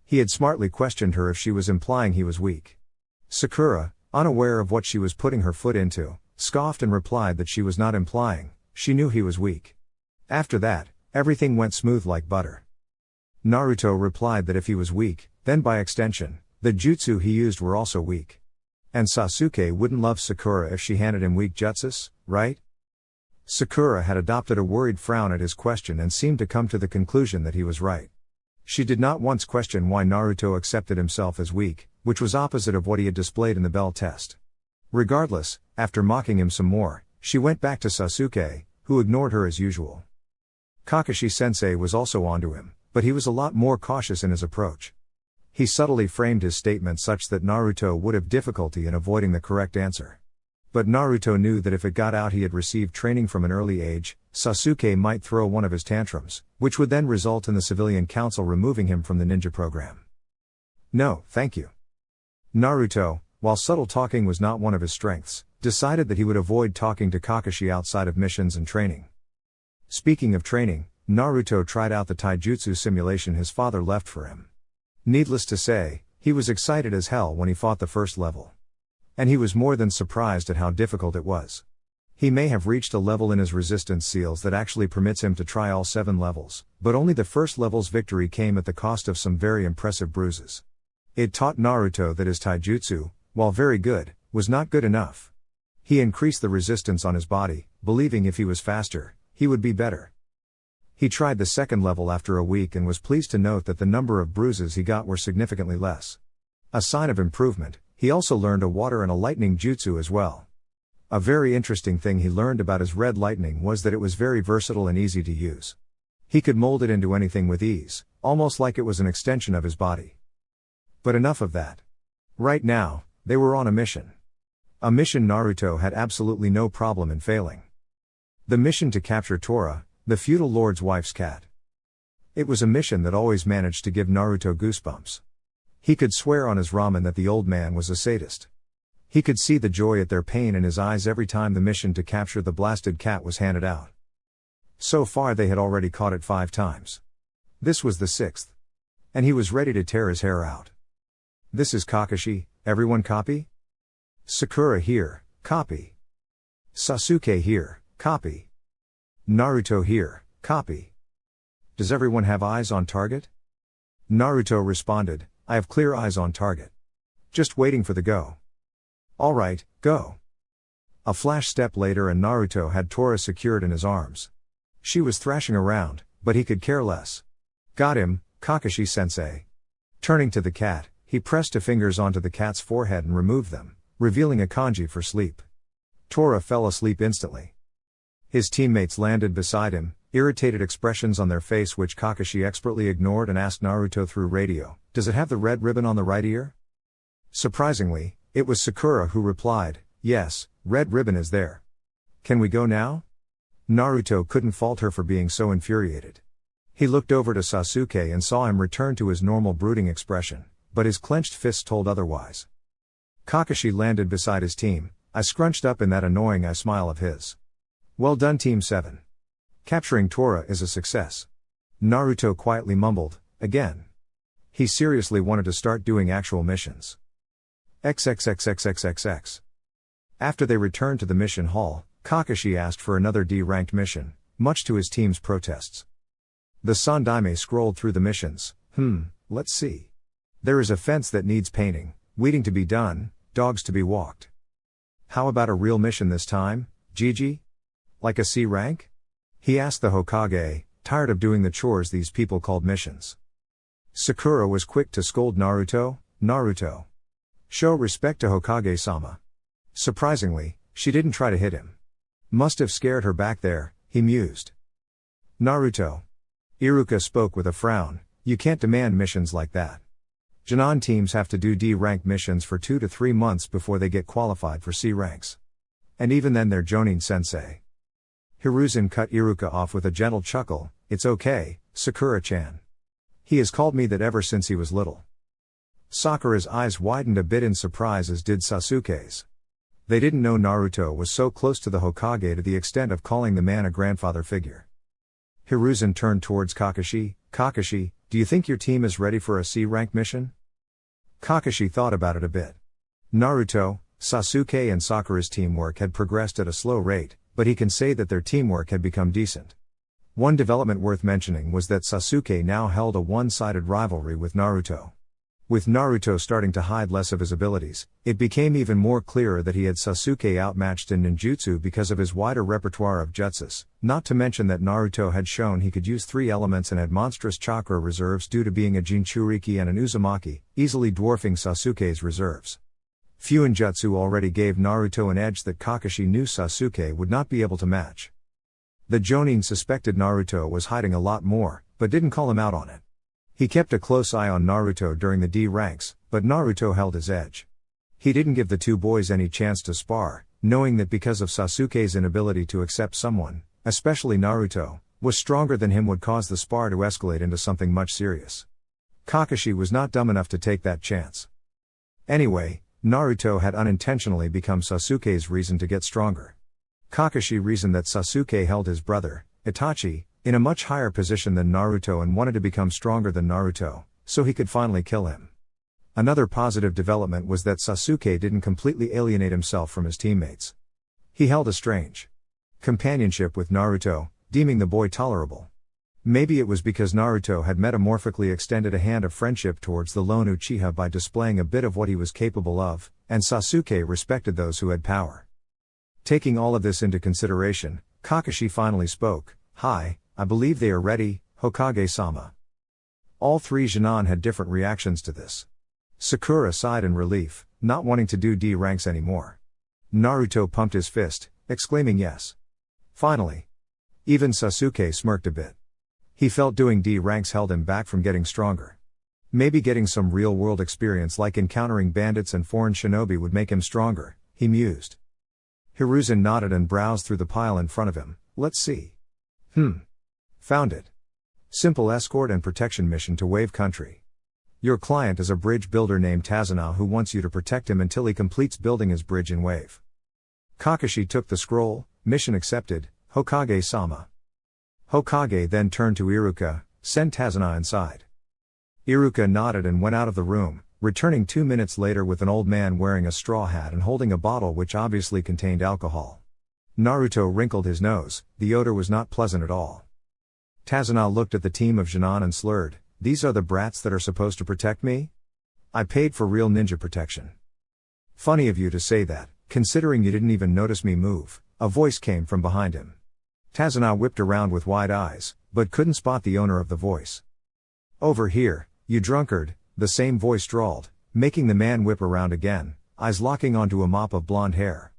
He had smartly questioned her if she was implying he was weak. Sakura, unaware of what she was putting her foot into, scoffed and replied that she was not implying, she knew he was weak. After that, everything went smooth like butter. Naruto replied that if he was weak, then by extension, the jutsu he used were also weak. And Sasuke wouldn't love Sakura if she handed him weak jutsus, right? Sakura had adopted a worried frown at his question and seemed to come to the conclusion that he was right. She did not once question why Naruto accepted himself as weak, which was opposite of what he had displayed in the Bell test. Regardless, after mocking him some more, she went back to Sasuke, who ignored her as usual. Kakashi-sensei was also onto him, but he was a lot more cautious in his approach. He subtly framed his statement such that Naruto would have difficulty in avoiding the correct answer. But Naruto knew that if it got out he had received training from an early age, Sasuke might throw one of his tantrums, which would then result in the civilian council removing him from the ninja program. No, thank you. Naruto, while subtle talking was not one of his strengths, decided that he would avoid talking to Kakashi outside of missions and training. Speaking of training, Naruto tried out the taijutsu simulation his father left for him. Needless to say, he was excited as hell when he fought the first level. And he was more than surprised at how difficult it was. He may have reached a level in his resistance seals that actually permits him to try all 7 levels, but only the first level's victory came at the cost of some very impressive bruises. It taught Naruto that his taijutsu, while very good, was not good enough. He increased the resistance on his body, believing if he was faster, he would be better. He tried the second level after a week and was pleased to note that the number of bruises he got were significantly less. A sign of improvement, he also learned a water and a lightning jutsu as well. A very interesting thing he learned about his red lightning was that it was very versatile and easy to use. He could mold it into anything with ease, almost like it was an extension of his body. But enough of that. Right now, they were on a mission. A mission Naruto had absolutely no problem in failing. The mission to capture Tora, the feudal lord's wife's cat. It was a mission that always managed to give Naruto goosebumps. He could swear on his ramen that the old man was a sadist. He could see the joy at their pain in his eyes every time the mission to capture the blasted cat was handed out. So far they had already caught it 5 times. This was the 6th. And he was ready to tear his hair out. This is Kakashi, everyone copy? Sakura here, copy. Sasuke here, copy. Naruto here, copy. Does everyone have eyes on target? Naruto responded, I have clear eyes on target. Just waiting for the go. Alright, go. A flash step later and Naruto had Tora secured in his arms. She was thrashing around, but he could care less. Got him, Kakashi-sensei. Turning to the cat, he pressed 2 fingers onto the cat's forehead and removed them, revealing a kanji for sleep. Tora fell asleep instantly. His teammates landed beside him, irritated expressions on their face which Kakashi expertly ignored and asked Naruto through radio, does it have the red ribbon on the right ear? Surprisingly, it was Sakura who replied, "Yes, Red Ribbon is there. Can we go now?" Naruto couldn't fault her for being so infuriated. He looked over to Sasuke and saw him return to his normal brooding expression, but his clenched fists told otherwise. Kakashi landed beside his team, eyes scrunched up in that annoying eye smile of his. "Well done Team 7. Capturing Tora is a success." Naruto quietly mumbled, "Again." He seriously wanted to start doing actual missions. XXXXXXX. After they returned to the mission hall, Kakashi asked for another D-ranked mission, much to his team's protests. The Sandaime scrolled through the missions. Let's see. There is a fence that needs painting, weeding to be done, dogs to be walked. How about a real mission this time, Gigi? Like a C rank? He asked the Hokage, tired of doing the chores these people called missions. Sakura was quick to scold Naruto. "Naruto. Show respect to Hokage-sama." Surprisingly, she didn't try to hit him. Must have scared her back there, he mused. "Naruto." Iruka spoke with a frown, "You can't demand missions like that. Jonin teams have to do D-rank missions for 2 to 3 months before they get qualified for C ranks. And even then they're Jonin-sensei." Hiruzen cut Iruka off with a gentle chuckle, "It's okay, Sakura-chan. He has called me that ever since he was little." Sakura's eyes widened a bit in surprise, as did Sasuke's. They didn't know Naruto was so close to the Hokage to the extent of calling the man a grandfather figure. Hiruzen turned towards Kakashi. "Kakashi, do you think your team is ready for a C-rank mission?" Kakashi thought about it a bit. Naruto, Sasuke and Sakura's teamwork had progressed at a slow rate, but he can say that their teamwork had become decent. One development worth mentioning was that Sasuke now held a one-sided rivalry with Naruto. With Naruto starting to hide less of his abilities, it became even more clearer that he had Sasuke outmatched in ninjutsu because of his wider repertoire of jutsus, not to mention that Naruto had shown he could use 3 elements and had monstrous chakra reserves due to being a Jinchuriki and an Uzumaki, easily dwarfing Sasuke's reserves. Fuinjutsu already gave Naruto an edge that Kakashi knew Sasuke would not be able to match. The Jonin suspected Naruto was hiding a lot more, but didn't call him out on it. He kept a close eye on Naruto during the D ranks, but Naruto held his edge. He didn't give the two boys any chance to spar, knowing that because of Sasuke's inability to accept someone, especially Naruto, was stronger than him would cause the spar to escalate into something much serious. Kakashi was not dumb enough to take that chance. Anyway, Naruto had unintentionally become Sasuke's reason to get stronger. Kakashi reasoned that Sasuke held his brother, Itachi, in a much higher position than Naruto and wanted to become stronger than Naruto, so he could finally kill him. Another positive development was that Sasuke didn't completely alienate himself from his teammates. He held a strange companionship with Naruto, deeming the boy tolerable. Maybe it was because Naruto had metamorphically extended a hand of friendship towards the lone Uchiha by displaying a bit of what he was capable of, and Sasuke respected those who had power. Taking all of this into consideration, Kakashi finally spoke. "Hi, I believe they are ready, Hokage-sama." All 3 Jonin had different reactions to this. Sakura sighed in relief, not wanting to do D ranks anymore. Naruto pumped his fist, exclaiming yes. Finally. Even Sasuke smirked a bit. He felt doing D ranks held him back from getting stronger. Maybe getting some real-world experience like encountering bandits and foreign shinobi would make him stronger, he mused. Hiruzen nodded and browsed through the pile in front of him. "Let's see. Found it. Simple escort and protection mission to Wave Country. Your client is a bridge builder named Tazuna who wants you to protect him until he completes building his bridge in Wave." Kakashi took the scroll. "Mission accepted, Hokage-sama." Hokage then turned to Iruka. "Send Tazuna inside." Iruka nodded and went out of the room, returning 2 minutes later with an old man wearing a straw hat and holding a bottle which obviously contained alcohol. Naruto wrinkled his nose. The odor was not pleasant at all. Tazuna looked at the team of Jonin and slurred, "These are the brats that are supposed to protect me? I paid for real ninja protection." "Funny of you to say that, considering you didn't even notice me move," a voice came from behind him. Tazuna whipped around with wide eyes, but couldn't spot the owner of the voice. "Over here, you drunkard," the same voice drawled, making the man whip around again, eyes locking onto a mop of blonde hair.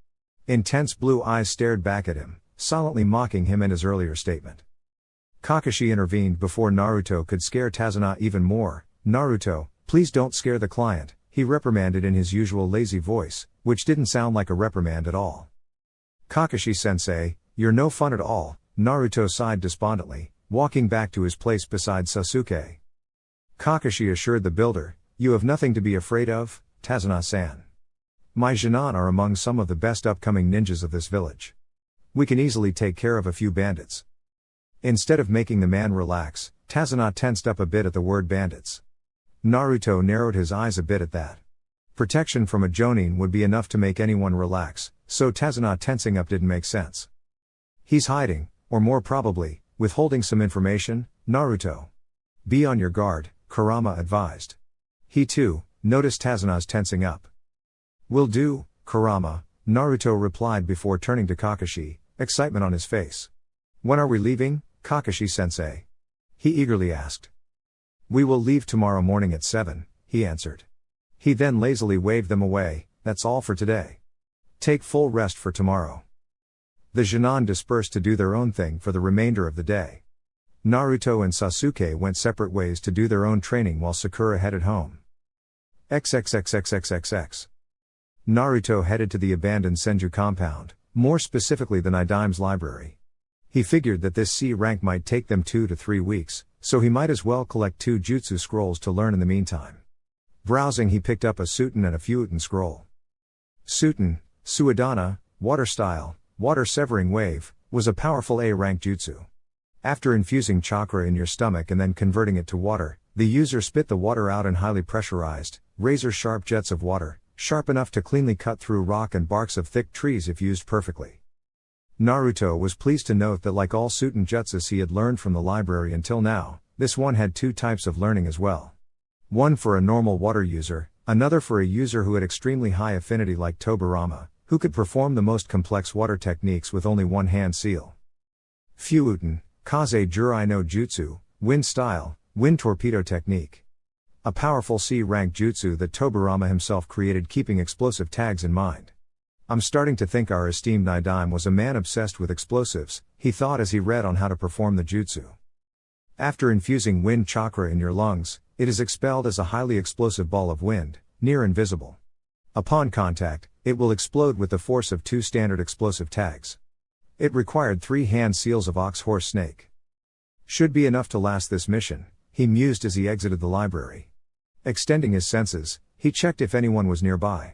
Intense blue eyes stared back at him, silently mocking him and his earlier statement. Kakashi intervened before Naruto could scare Tazuna even more. "Naruto, please don't scare the client, he reprimanded in his usual lazy voice, which didn't sound like a reprimand at all. Kakashi-sensei, you're no fun at all, Naruto sighed despondently, walking back to his place beside Sasuke. Kakashi assured the builder, you have nothing to be afraid of, Tazuna-san. My Genin are among some of the best upcoming ninjas of this village. We can easily take care of a few bandits. Instead of making the man relax, Tazuna tensed up a bit at the word bandits. Naruto narrowed his eyes a bit at that. Protection from a Jonin would be enough to make anyone relax, so Tazuna tensing up didn't make sense. He's hiding, or more probably, withholding some information, Naruto. Be on your guard, Kurama advised. He too noticed Tazuna's tensing up. Will do, Kurama, Naruto replied before turning to Kakashi, excitement on his face. When are we leaving, Kakashi-sensei? He eagerly asked. We will leave tomorrow morning at 7, he answered. He then lazily waved them away, that's all for today. Take full rest for tomorrow. The Genin dispersed to do their own thing for the remainder of the day. Naruto and Sasuke went separate ways to do their own training while Sakura headed home. XXXXXXX. Naruto headed to the abandoned Senju compound, more specifically the Nidaim's library. He figured that this C rank might take them 2 to 3 weeks, so he might as well collect 2 jutsu scrolls to learn in the meantime. Browsing, he picked up a Suten and a Fuuten scroll. Suten, Suadana, Water Style, Water Severing Wave, was a powerful A-rank jutsu. After infusing chakra in your stomach and then converting it to water, the user spit the water out in highly pressurized, razor-sharp jets of water, sharp enough to cleanly cut through rock and barks of thick trees if used perfectly. Naruto was pleased to note that like all Suten jutsus he had learned from the library until now, this one had 2 types of learning as well. One for a normal water user, another for a user who had extremely high affinity like Tobirama, who could perform the most complex water techniques with only one hand seal. Fuuten, Kaze Jurai no Jutsu, Wind Style, Wind Torpedo Technique. A powerful C-rank jutsu that Tobirama himself created keeping explosive tags in mind. I'm starting to think our esteemed Nidaime was a man obsessed with explosives, he thought as he read on how to perform the jutsu. After infusing wind chakra in your lungs, it is expelled as a highly explosive ball of wind, near invisible. Upon contact, it will explode with the force of 2 standard explosive tags. It required 3 hand seals of ox horse snake. Should be enough to last this mission, he mused as he exited the library. Extending his senses, he checked if anyone was nearby.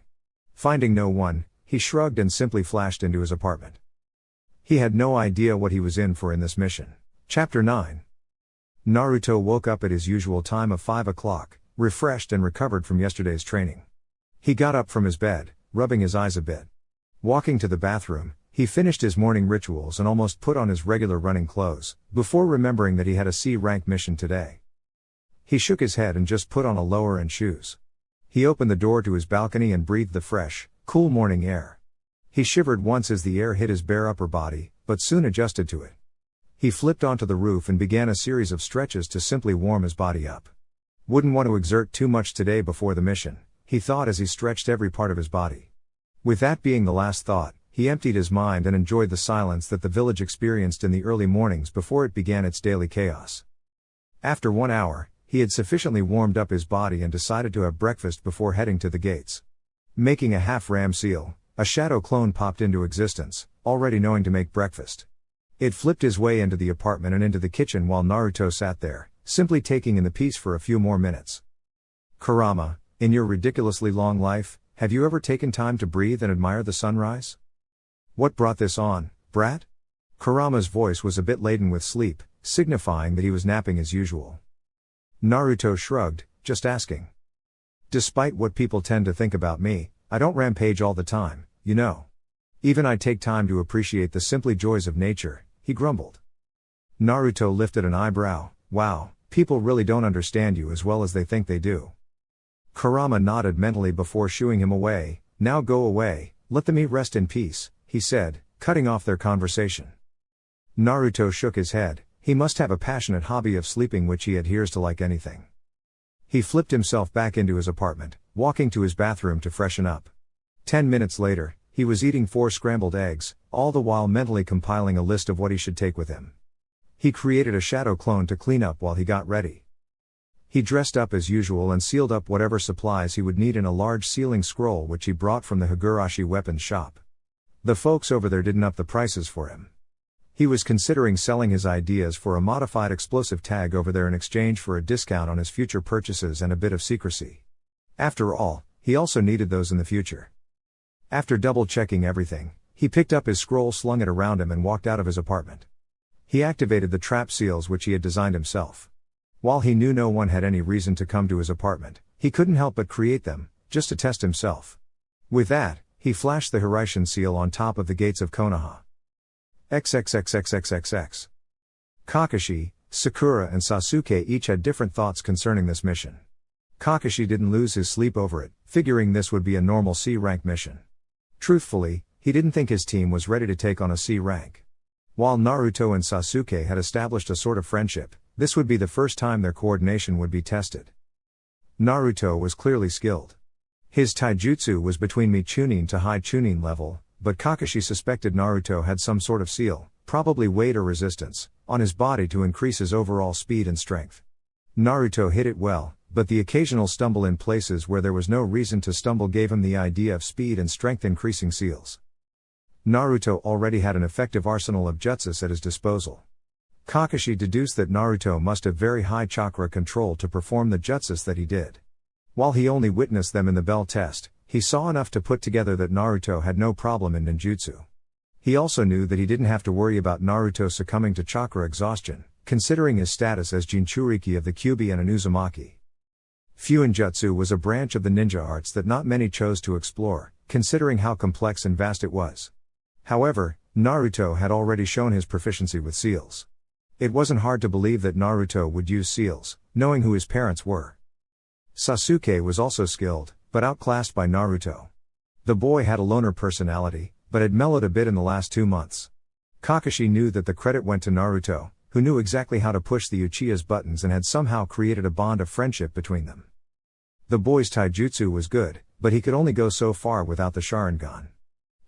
Finding no one, he shrugged and simply flashed into his apartment. He had no idea what he was in for in this mission. Chapter 9. Naruto woke up at his usual time of 5 o'clock, refreshed and recovered from yesterday's training. He got up from his bed, rubbing his eyes a bit. Walking to the bathroom, he finished his morning rituals and almost put on his regular running clothes, before remembering that he had a C-rank mission today. He shook his head and just put on a lower and shoes. He opened the door to his balcony and breathed the fresh, cool morning air. He shivered once as the air hit his bare upper body, but soon adjusted to it. He flipped onto the roof and began a series of stretches to simply warm his body up. Wouldn't want to exert too much today before the mission, he thought as he stretched every part of his body. With that being the last thought, he emptied his mind and enjoyed the silence that the village experienced in the early mornings before it began its daily chaos. After 1 hour, he had sufficiently warmed up his body and decided to have breakfast before heading to the gates. Making a half-ram seal, a shadow clone popped into existence, already knowing to make breakfast. It flipped his way into the apartment and into the kitchen while Naruto sat there, simply taking in the peace for a few more minutes. Kurama, in your ridiculously long life, have you ever taken time to breathe and admire the sunrise? What brought this on, brat? Kurama's voice was a bit laden with sleep, signifying that he was napping as usual. Naruto shrugged, just asking. Despite what people tend to think about me, I don't rampage all the time, you know. Even I take time to appreciate the simple joys of nature, he grumbled. Naruto lifted an eyebrow. Wow, people really don't understand you as well as they think they do. Kurama nodded mentally before shooing him away. Now go away, let them rest in peace, he said, cutting off their conversation. Naruto shook his head. He must have a passionate hobby of sleeping which he adheres to like anything. He flipped himself back into his apartment, walking to his bathroom to freshen up. 10 minutes later, he was eating 4 scrambled eggs, all the while mentally compiling a list of what he should take with him. He created a shadow clone to clean up while he got ready. He dressed up as usual and sealed up whatever supplies he would need in a large sealing scroll which he brought from the Higurashi weapons shop. The folks over there didn't up the prices for him. He was considering selling his ideas for a modified explosive tag over there in exchange for a discount on his future purchases and a bit of secrecy. After all, he also needed those in the future. After double-checking everything, he picked up his scroll, slung it around him and walked out of his apartment. He activated the trap seals which he had designed himself. While he knew no one had any reason to come to his apartment, he couldn't help but create them, just to test himself. With that, he flashed the Hiraishin seal on top of the gates of Konoha. XXXXXXX. Kakashi, Sakura and Sasuke each had different thoughts concerning this mission. Kakashi didn't lose his sleep over it, figuring this would be a normal C-rank mission. Truthfully, he didn't think his team was ready to take on a C rank. While Naruto and Sasuke had established a sort of friendship, this would be the first time their coordination would be tested. Naruto was clearly skilled. His taijutsu was between Michunin to high Chunin level, but Kakashi suspected Naruto had some sort of seal, probably weight or resistance, on his body to increase his overall speed and strength. Naruto hit it well, but the occasional stumble in places where there was no reason to stumble gave him the idea of speed and strength increasing seals. Naruto already had an effective arsenal of jutsus at his disposal. Kakashi deduced that Naruto must have very high chakra control to perform the jutsus that he did. While he only witnessed them in the Bell test, he saw enough to put together that Naruto had no problem in ninjutsu. He also knew that he didn't have to worry about Naruto succumbing to chakra exhaustion, considering his status as Jinchuriki of the Kyuubi and an Uzumaki. Fuinjutsu was a branch of the ninja arts that not many chose to explore, considering how complex and vast it was. However, Naruto had already shown his proficiency with seals. It wasn't hard to believe that Naruto would use seals, knowing who his parents were. Sasuke was also skilled, but outclassed by Naruto. The boy had a loner personality, but had mellowed a bit in the last 2 months. Kakashi knew that the credit went to Naruto, who knew exactly how to push the Uchiha's buttons and had somehow created a bond of friendship between them. The boy's taijutsu was good, but he could only go so far without the Sharingan.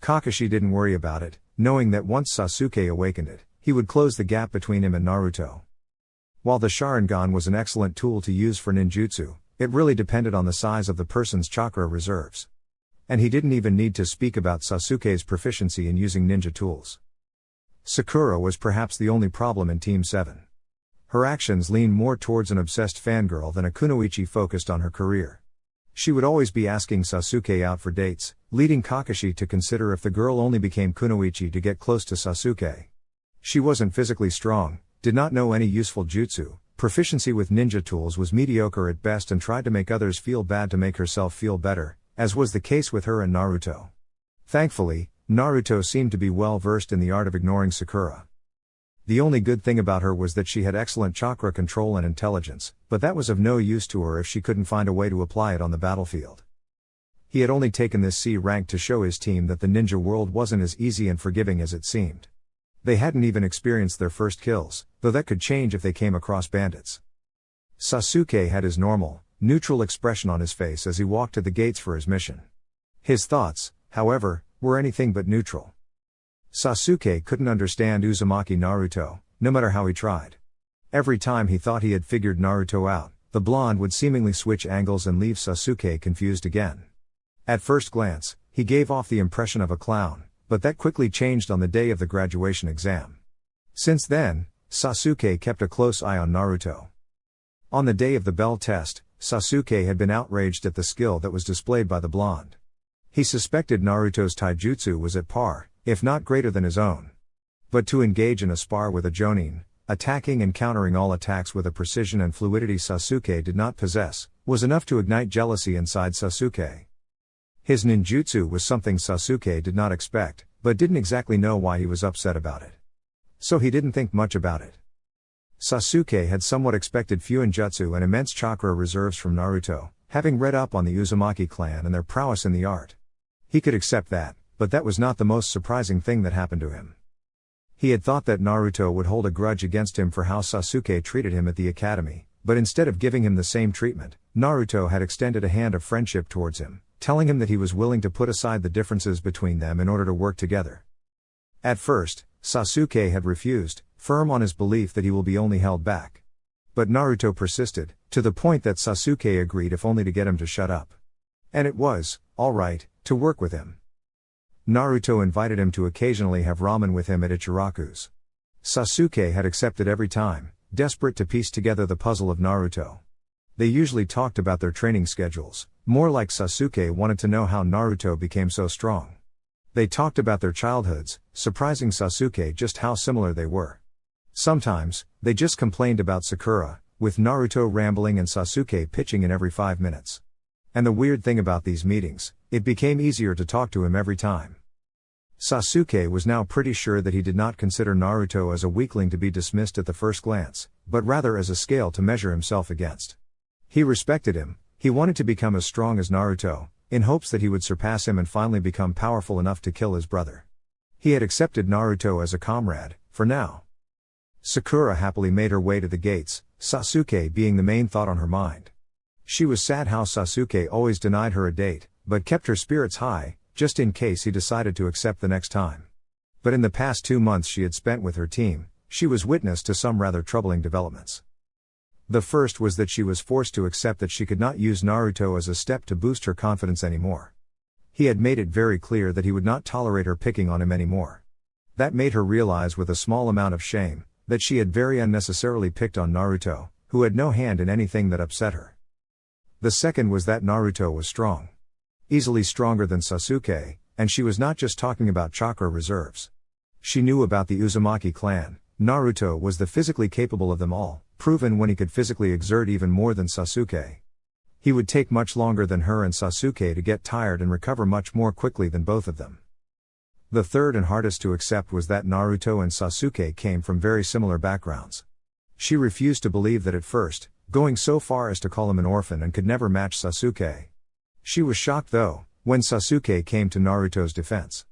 Kakashi didn't worry about it, knowing that once Sasuke awakened it, he would close the gap between him and Naruto. While the Sharingan was an excellent tool to use for ninjutsu, it really depended on the size of the person's chakra reserves. And he didn't even need to speak about Sasuke's proficiency in using ninja tools. Sakura was perhaps the only problem in Team 7. Her actions leaned more towards an obsessed fangirl than a kunoichi focused on her career. She would always be asking Sasuke out for dates, leading Kakashi to consider if the girl only became kunoichi to get close to Sasuke. She wasn't physically strong, did not know any useful jutsu, proficiency with ninja tools was mediocre at best and tried to make others feel bad to make herself feel better, as was the case with her and Naruto. Thankfully, Naruto seemed to be well versed in the art of ignoring Sakura. The only good thing about her was that she had excellent chakra control and intelligence, but that was of no use to her if she couldn't find a way to apply it on the battlefield. He had only taken this C rank to show his team that the ninja world wasn't as easy and forgiving as it seemed. They hadn't even experienced their first kills, though that could change if they came across bandits. Sasuke had his normal, neutral expression on his face as he walked to the gates for his mission. His thoughts, however, were anything but neutral. Sasuke couldn't understand Uzumaki Naruto, no matter how he tried. Every time he thought he had figured Naruto out, the blonde would seemingly switch angles and leave Sasuke confused again. At first glance, he gave off the impression of a clown, but that quickly changed on the day of the graduation exam. Since then, Sasuke kept a close eye on Naruto. On the day of the Bell test, Sasuke had been outraged at the skill that was displayed by the blonde. He suspected Naruto's taijutsu was at par, if not greater than his own. But to engage in a spar with a Jonin, attacking and countering all attacks with a precision and fluidity Sasuke did not possess, was enough to ignite jealousy inside Sasuke. His ninjutsu was something Sasuke did not expect, but didn't exactly know why he was upset about it. So he didn't think much about it. Sasuke had somewhat expected Fuinjutsu and immense chakra reserves from Naruto, having read up on the Uzumaki clan and their prowess in the art. He could accept that, but that was not the most surprising thing that happened to him. He had thought that Naruto would hold a grudge against him for how Sasuke treated him at the academy, but instead of giving him the same treatment, Naruto had extended a hand of friendship towards him, telling him that he was willing to put aside the differences between them in order to work together. At first, Sasuke had refused, firm on his belief that he will be only held back. But Naruto persisted, to the point that Sasuke agreed if only to get him to shut up. And it was, alright, to work with him. Naruto invited him to occasionally have ramen with him at Ichiraku's. Sasuke had accepted every time, desperate to piece together the puzzle of Naruto. They usually talked about their training schedules, more like Sasuke wanted to know how Naruto became so strong. They talked about their childhoods, surprising Sasuke just how similar they were. Sometimes, they just complained about Sakura, with Naruto rambling and Sasuke pitching in every 5 minutes. And the weird thing about these meetings, it became easier to talk to him every time. Sasuke was now pretty sure that he did not consider Naruto as a weakling to be dismissed at the first glance, but rather as a scale to measure himself against. He respected him, he wanted to become as strong as Naruto, in hopes that he would surpass him and finally become powerful enough to kill his brother. He had accepted Naruto as a comrade, for now. Sakura happily made her way to the gates, Sasuke being the main thought on her mind. She was sad how Sasuke always denied her a date, but kept her spirits high, just in case he decided to accept the next time. But in the past 2 months she had spent with her team, she was witness to some rather troubling developments. The first was that she was forced to accept that she could not use Naruto as a step to boost her confidence anymore. He had made it very clear that he would not tolerate her picking on him anymore. That made her realize with a small amount of shame, that she had very unnecessarily picked on Naruto, who had no hand in anything that upset her. The second was that Naruto was strong. Easily stronger than Sasuke, and she was not just talking about chakra reserves. She knew about the Uzumaki clan. Naruto was the physically capable of them all, proven when he could physically exert even more than Sasuke. He would take much longer than her and Sasuke to get tired and recover much more quickly than both of them. The third and hardest to accept was that Naruto and Sasuke came from very similar backgrounds. She refused to believe that at first, going so far as to call him an orphan and could never match Sasuke. She was shocked though, when Sasuke came to Naruto's defense.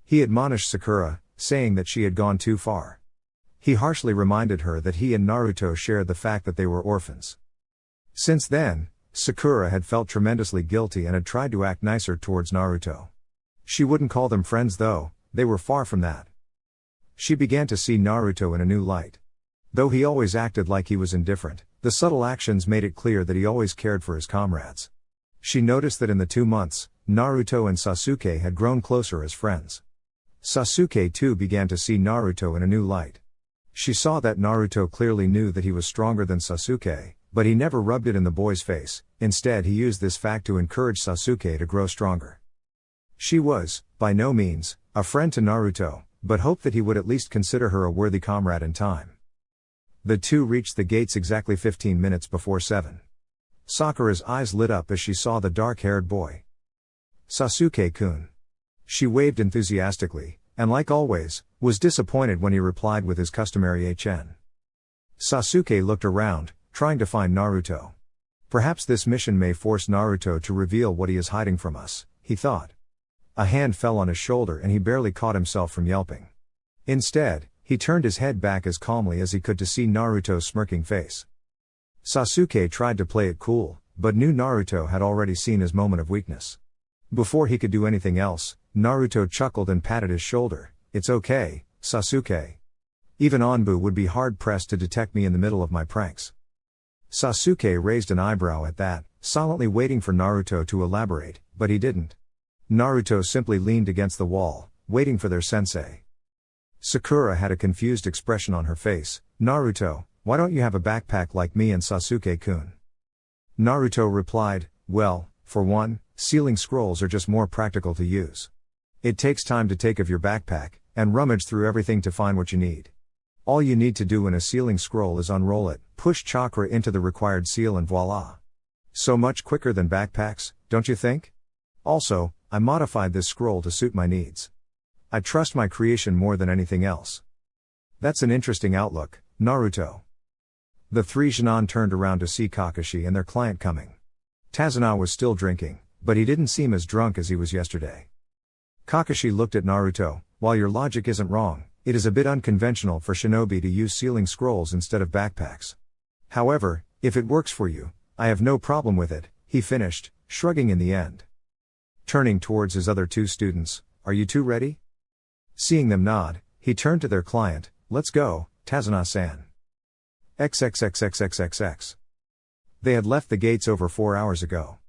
He admonished Sakura, saying that she had gone too far. He harshly reminded her that he and Naruto shared the fact that they were orphans. Since then, Sakura had felt tremendously guilty and had tried to act nicer towards Naruto. She wouldn't call them friends though, they were far from that. She began to see Naruto in a new light. Though he always acted like he was indifferent, the subtle actions made it clear that he always cared for his comrades. She noticed that in the 2 months, Naruto and Sasuke had grown closer as friends. Sasuke too began to see Naruto in a new light. She saw that Naruto clearly knew that he was stronger than Sasuke, but he never rubbed it in the boy's face. Instead he used this fact to encourage Sasuke to grow stronger. She was, by no means, a friend to Naruto, but hoped that he would at least consider her a worthy comrade in time. The two reached the gates exactly 15 minutes before 7. Sakura's eyes lit up as she saw the dark-haired boy. Sasuke-kun. She waved enthusiastically, and like always, was disappointed when he replied with his customary HN. Sasuke looked around, trying to find Naruto. Perhaps this mission may force Naruto to reveal what he is hiding from us, he thought. A hand fell on his shoulder and he barely caught himself from yelping. Instead, he turned his head back as calmly as he could to see Naruto's smirking face. Sasuke tried to play it cool, but knew Naruto had already seen his moment of weakness. Before he could do anything else, Naruto chuckled and patted his shoulder. "It's okay, Sasuke. Even Anbu would be hard-pressed to detect me in the middle of my pranks." Sasuke raised an eyebrow at that, silently waiting for Naruto to elaborate, but he didn't. Naruto simply leaned against the wall, waiting for their sensei. Sakura had a confused expression on her face. "Naruto, why don't you have a backpack like me and Sasuke-kun?" Naruto replied, "Well, for one, sealing scrolls are just more practical to use. It takes time to take off your backpack, and rummage through everything to find what you need. All you need to do in a sealing scroll is unroll it, push chakra into the required seal and voila. So much quicker than backpacks, don't you think? Also, I modified this scroll to suit my needs. I trust my creation more than anything else." "That's an interesting outlook, Naruto." The three Genin turned around to see Kakashi and their client coming. Tazuna was still drinking, but he didn't seem as drunk as he was yesterday. Kakashi looked at Naruto. "While your logic isn't wrong, it is a bit unconventional for shinobi to use sealing scrolls instead of backpacks. However, if it works for you, I have no problem with it," he finished, shrugging in the end. Turning towards his other two students, "Are you two ready?" Seeing them nod, he turned to their client. "Let's go, Tazuna-san." XXXXXXX. They had left the gates over 4 hours ago.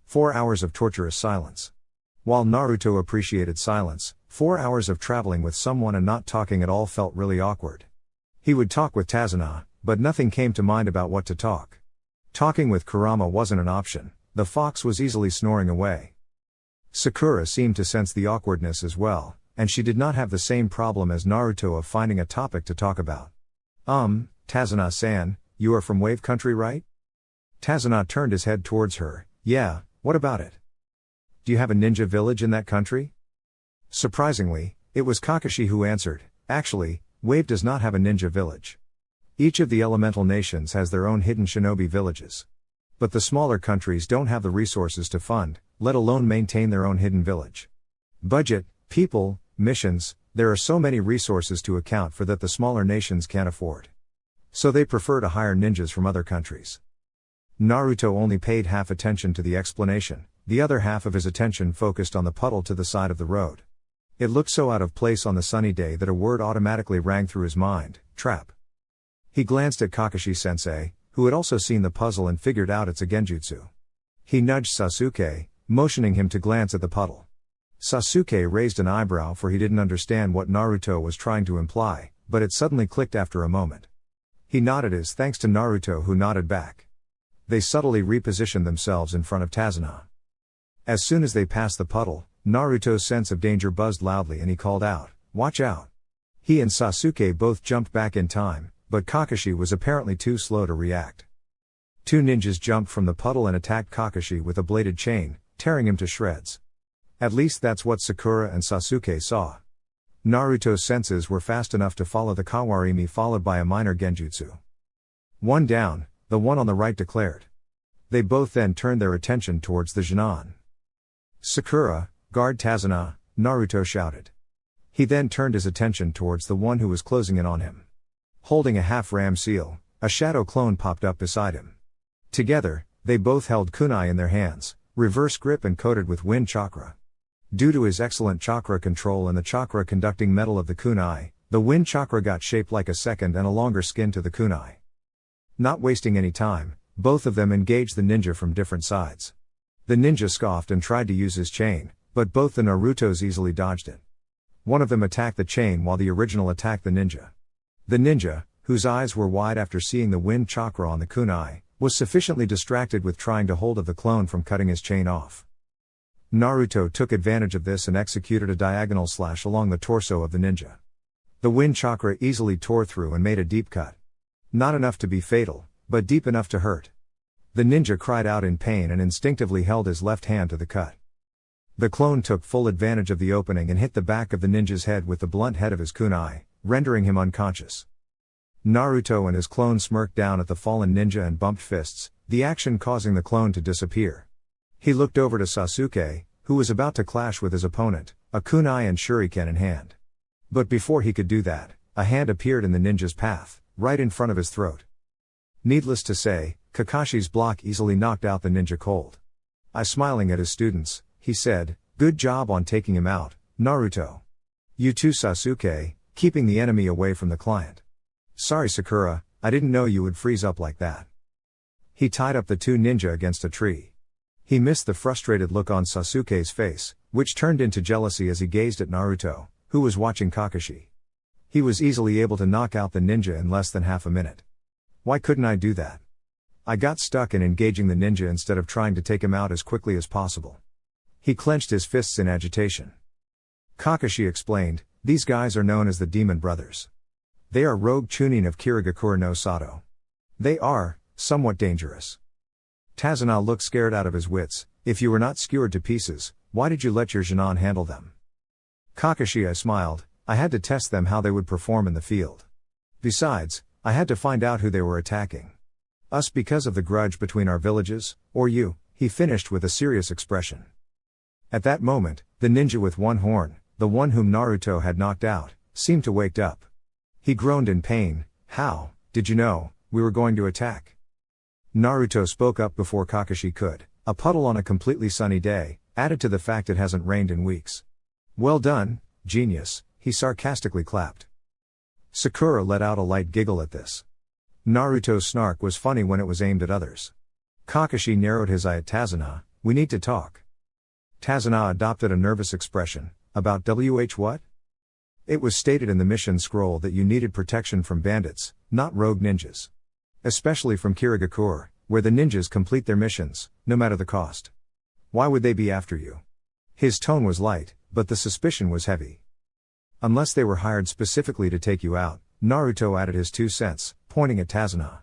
4 hours of torturous silence. While Naruto appreciated silence, 4 hours of traveling with someone and not talking at all felt really awkward. He would talk with Tazuna, but nothing came to mind about what to talk. Talking with Kurama wasn't an option, the fox was easily snoring away. Sakura seemed to sense the awkwardness as well, and she did not have the same problem as Naruto of finding a topic to talk about. Tazuna-san, you are from Wave Country, right? Tazuna turned his head towards her. Yeah, what about it? Do you have a ninja village in that country? Surprisingly, it was Kakashi who answered, actually, Wave does not have a ninja village. Each of the elemental nations has their own hidden shinobi villages. But the smaller countries don't have the resources to fund, let alone maintain their own hidden village. Budget, people, missions, there are so many resources to account for that the smaller nations can't afford. So they prefer to hire ninjas from other countries. Naruto only paid half attention to the explanation, the other half of his attention focused on the puddle to the side of the road. It looked so out of place on the sunny day that a word automatically rang through his mind, trap. He glanced at Kakashi-sensei, who had also seen the puzzle and figured out it's a genjutsu. He nudged Sasuke, motioning him to glance at the puddle. Sasuke raised an eyebrow for he didn't understand what Naruto was trying to imply, but it suddenly clicked after a moment. He nodded as thanks to Naruto who nodded back. They subtly repositioned themselves in front of Tazuna. As soon as they passed the puddle, Naruto's sense of danger buzzed loudly and he called out, "Watch out!" He and Sasuke both jumped back in time, but Kakashi was apparently too slow to react. Two ninjas jumped from the puddle and attacked Kakashi with a bladed chain, tearing him to shreds. At least that's what Sakura and Sasuke saw. Naruto's senses were fast enough to follow the Kawarimi followed by a minor genjutsu. One down, the one on the right declared. They both then turned their attention towards the Genin. Sakura, guard Tazuna, Naruto shouted. He then turned his attention towards the one who was closing in on him. Holding a half-ram seal, a shadow clone popped up beside him. Together, they both held kunai in their hands, reverse grip and coated with wind chakra. Due to his excellent chakra control and the chakra conducting metal of the kunai, the wind chakra got shaped like a second and a longer skin to the kunai. Not wasting any time, both of them engaged the ninja from different sides. The ninja scoffed and tried to use his chain, but both the Narutos easily dodged it. One of them attacked the chain while the original attacked the ninja. The ninja, whose eyes were wide after seeing the wind chakra on the kunai, was sufficiently distracted with trying to hold of the clone from cutting his chain off. Naruto took advantage of this and executed a diagonal slash along the torso of the ninja. The wind chakra easily tore through and made a deep cut. Not enough to be fatal, but deep enough to hurt. The ninja cried out in pain and instinctively held his left hand to the cut. The clone took full advantage of the opening and hit the back of the ninja's head with the blunt head of his kunai, rendering him unconscious. Naruto and his clone smirked down at the fallen ninja and bumped fists, the action causing the clone to disappear. He looked over to Sasuke, who was about to clash with his opponent, a kunai and shuriken in hand. But before he could do that, a hand appeared in the ninja's path, right in front of his throat. Needless to say, Kakashi's block easily knocked out the ninja cold. Smiling at his students, he said, "Good job on taking him out, Naruto. You too, Sasuke, keeping the enemy away from the client. Sorry Sakura, I didn't know you would freeze up like that." He tied up the two ninja against a tree. He missed the frustrated look on Sasuke's face, which turned into jealousy as he gazed at Naruto, who was watching Kakashi. He was easily able to knock out the ninja in less than half a minute. Why couldn't I do that? I got stuck in engaging the ninja instead of trying to take him out as quickly as possible. He clenched his fists in agitation. Kakashi explained, "These guys are known as the Demon Brothers. They are rogue chunin of Kirigakura no Sato. They are, somewhat dangerous." Tazuna looked scared out of his wits. "If you were not skewered to pieces, why did you let your Genin handle them?" Kakashi smiled, "I had to test them how they would perform in the field. Besides, I had to find out who they were attacking. Us because of the grudge between our villages, or you," he finished with a serious expression. At that moment, the ninja with one horn, the one whom Naruto had knocked out, seemed to wake up. He groaned in pain. "How, did you know, we were going to attack?" Naruto spoke up before Kakashi could. "A puddle on a completely sunny day, added to the fact it hasn't rained in weeks. Well done, genius," he sarcastically clapped. Sakura let out a light giggle at this. Naruto's snark was funny when it was aimed at others. Kakashi narrowed his eye at Tazuna. We need to talk. Tazuna adopted a nervous expression. About what? It was stated in the mission scroll that you needed protection from bandits, not rogue ninjas. Especially from Kirigakure, where the ninjas complete their missions, no matter the cost. Why would they be after you? His tone was light, but the suspicion was heavy. Unless they were hired specifically to take you out, Naruto added his 2 cents, pointing at Tazuna.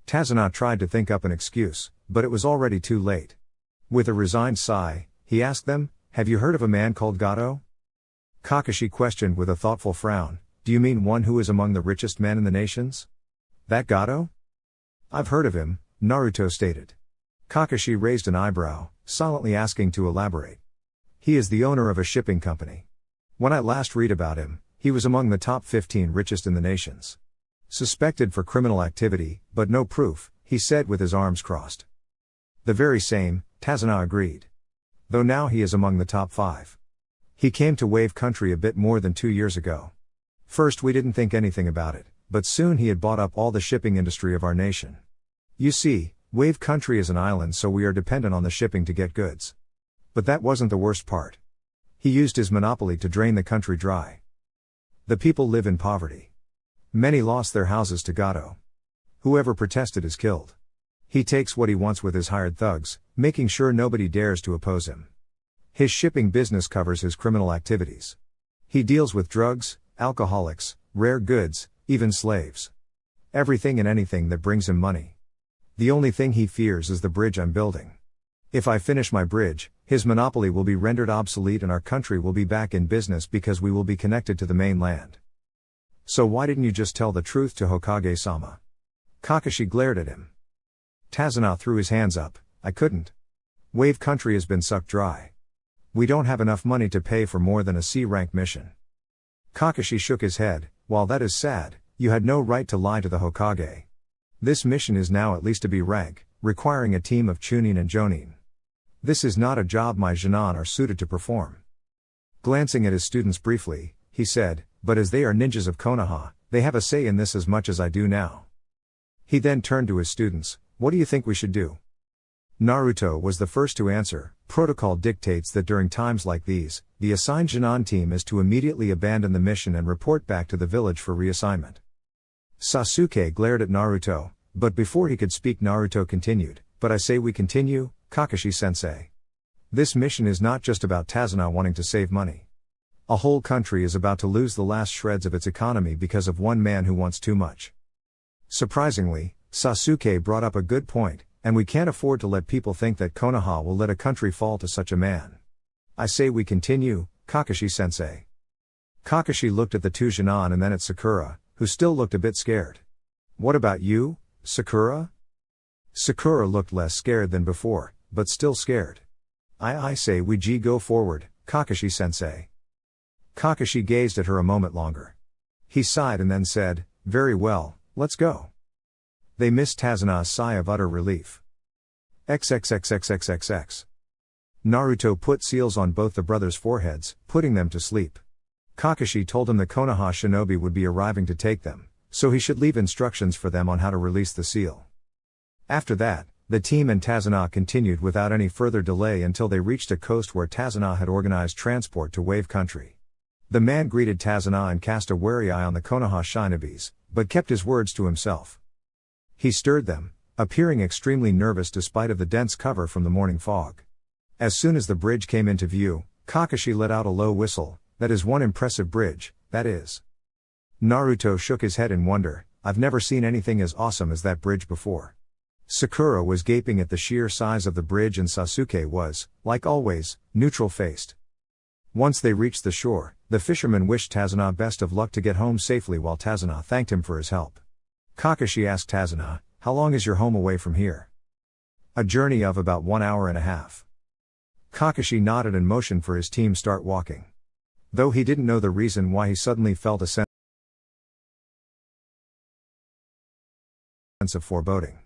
Tazuna tried to think up an excuse, but it was already too late. With a resigned sigh, he asked them, have you heard of a man called Gato? Kakashi questioned with a thoughtful frown, do you mean one who is among the richest men in the nations? That Gato? I've heard of him, Naruto stated. Kakashi raised an eyebrow, silently asking to elaborate. He is the owner of a shipping company. When I last read about him, he was among the top 15 richest in the nations. Suspected for criminal activity, but no proof, he said with his arms crossed. The very same, Tazuna agreed. Though now he is among the top 5. He came to Wave Country a bit more than 2 years ago. First we didn't think anything about it, but soon he had bought up all the shipping industry of our nation. You see, Wave Country is an island, so we are dependent on the shipping to get goods. But that wasn't the worst part. He used his monopoly to drain the country dry. The people live in poverty. Many lost their houses to Gato. Whoever protested is killed. He takes what he wants with his hired thugs, making sure nobody dares to oppose him. His shipping business covers his criminal activities. He deals with drugs, alcoholics, rare goods, even slaves. Everything and anything that brings him money. The only thing he fears is the bridge I'm building. If I finish my bridge, his monopoly will be rendered obsolete and our country will be back in business because we will be connected to the mainland. So why didn't you just tell the truth to Hokage-sama? Kakashi glared at him. Tazuna threw his hands up. I couldn't. Wave Country has been sucked dry. We don't have enough money to pay for more than a C-rank mission. Kakashi shook his head. While that is sad, you had no right to lie to the Hokage. This mission is now at least a B rank, requiring a team of Chunin and Jonin. This is not a job my Genin are suited to perform. Glancing at his students briefly, he said, but as they are ninjas of Konoha, they have a say in this as much as I do now. He then turned to his students, what do you think we should do? Naruto was the first to answer. Protocol dictates that during times like these, the assigned Genin team is to immediately abandon the mission and report back to the village for reassignment. Sasuke glared at Naruto, but before he could speak Naruto continued, but I say we continue, Kakashi-sensei. This mission is not just about Tazuna wanting to save money. A whole country is about to lose the last shreds of its economy because of one man who wants too much. Surprisingly, Sasuke brought up a good point, and we can't afford to let people think that Konoha will let a country fall to such a man. I say we continue, Kakashi-sensei. Kakashi looked at the 2 Genin and then at Sakura, who still looked a bit scared. What about you, Sakura? Sakura looked less scared than before, but still scared. I say we go forward, Kakashi-sensei. Kakashi gazed at her a moment longer. He sighed and then said, very well, let's go. They missed Tazuna's sigh of utter relief. XXXXXXX. Naruto put seals on both the brothers' foreheads, putting them to sleep. Kakashi told him the Konoha shinobi would be arriving to take them, so he should leave instructions for them on how to release the seal. After that, the team and Tazuna continued without any further delay until they reached a coast where Tazuna had organized transport to Wave Country. The man greeted Tazuna and cast a wary eye on the Konoha shinobis, but kept his words to himself. He stirred them, appearing extremely nervous despite of the dense cover from the morning fog. As soon as the bridge came into view, Kakashi let out a low whistle. That is one impressive bridge, that is. Naruto shook his head in wonder. I've never seen anything as awesome as that bridge before. Sakura was gaping at the sheer size of the bridge and Sasuke was, like always, neutral-faced. Once they reached the shore, the fisherman wished Tazuna best of luck to get home safely while Tazuna thanked him for his help. Kakashi asked Tazuna, how long is your home away from here? A journey of about 1 hour and a half. Kakashi nodded and motioned for his team start walking. Though he didn't know the reason why he suddenly felt a sense of foreboding.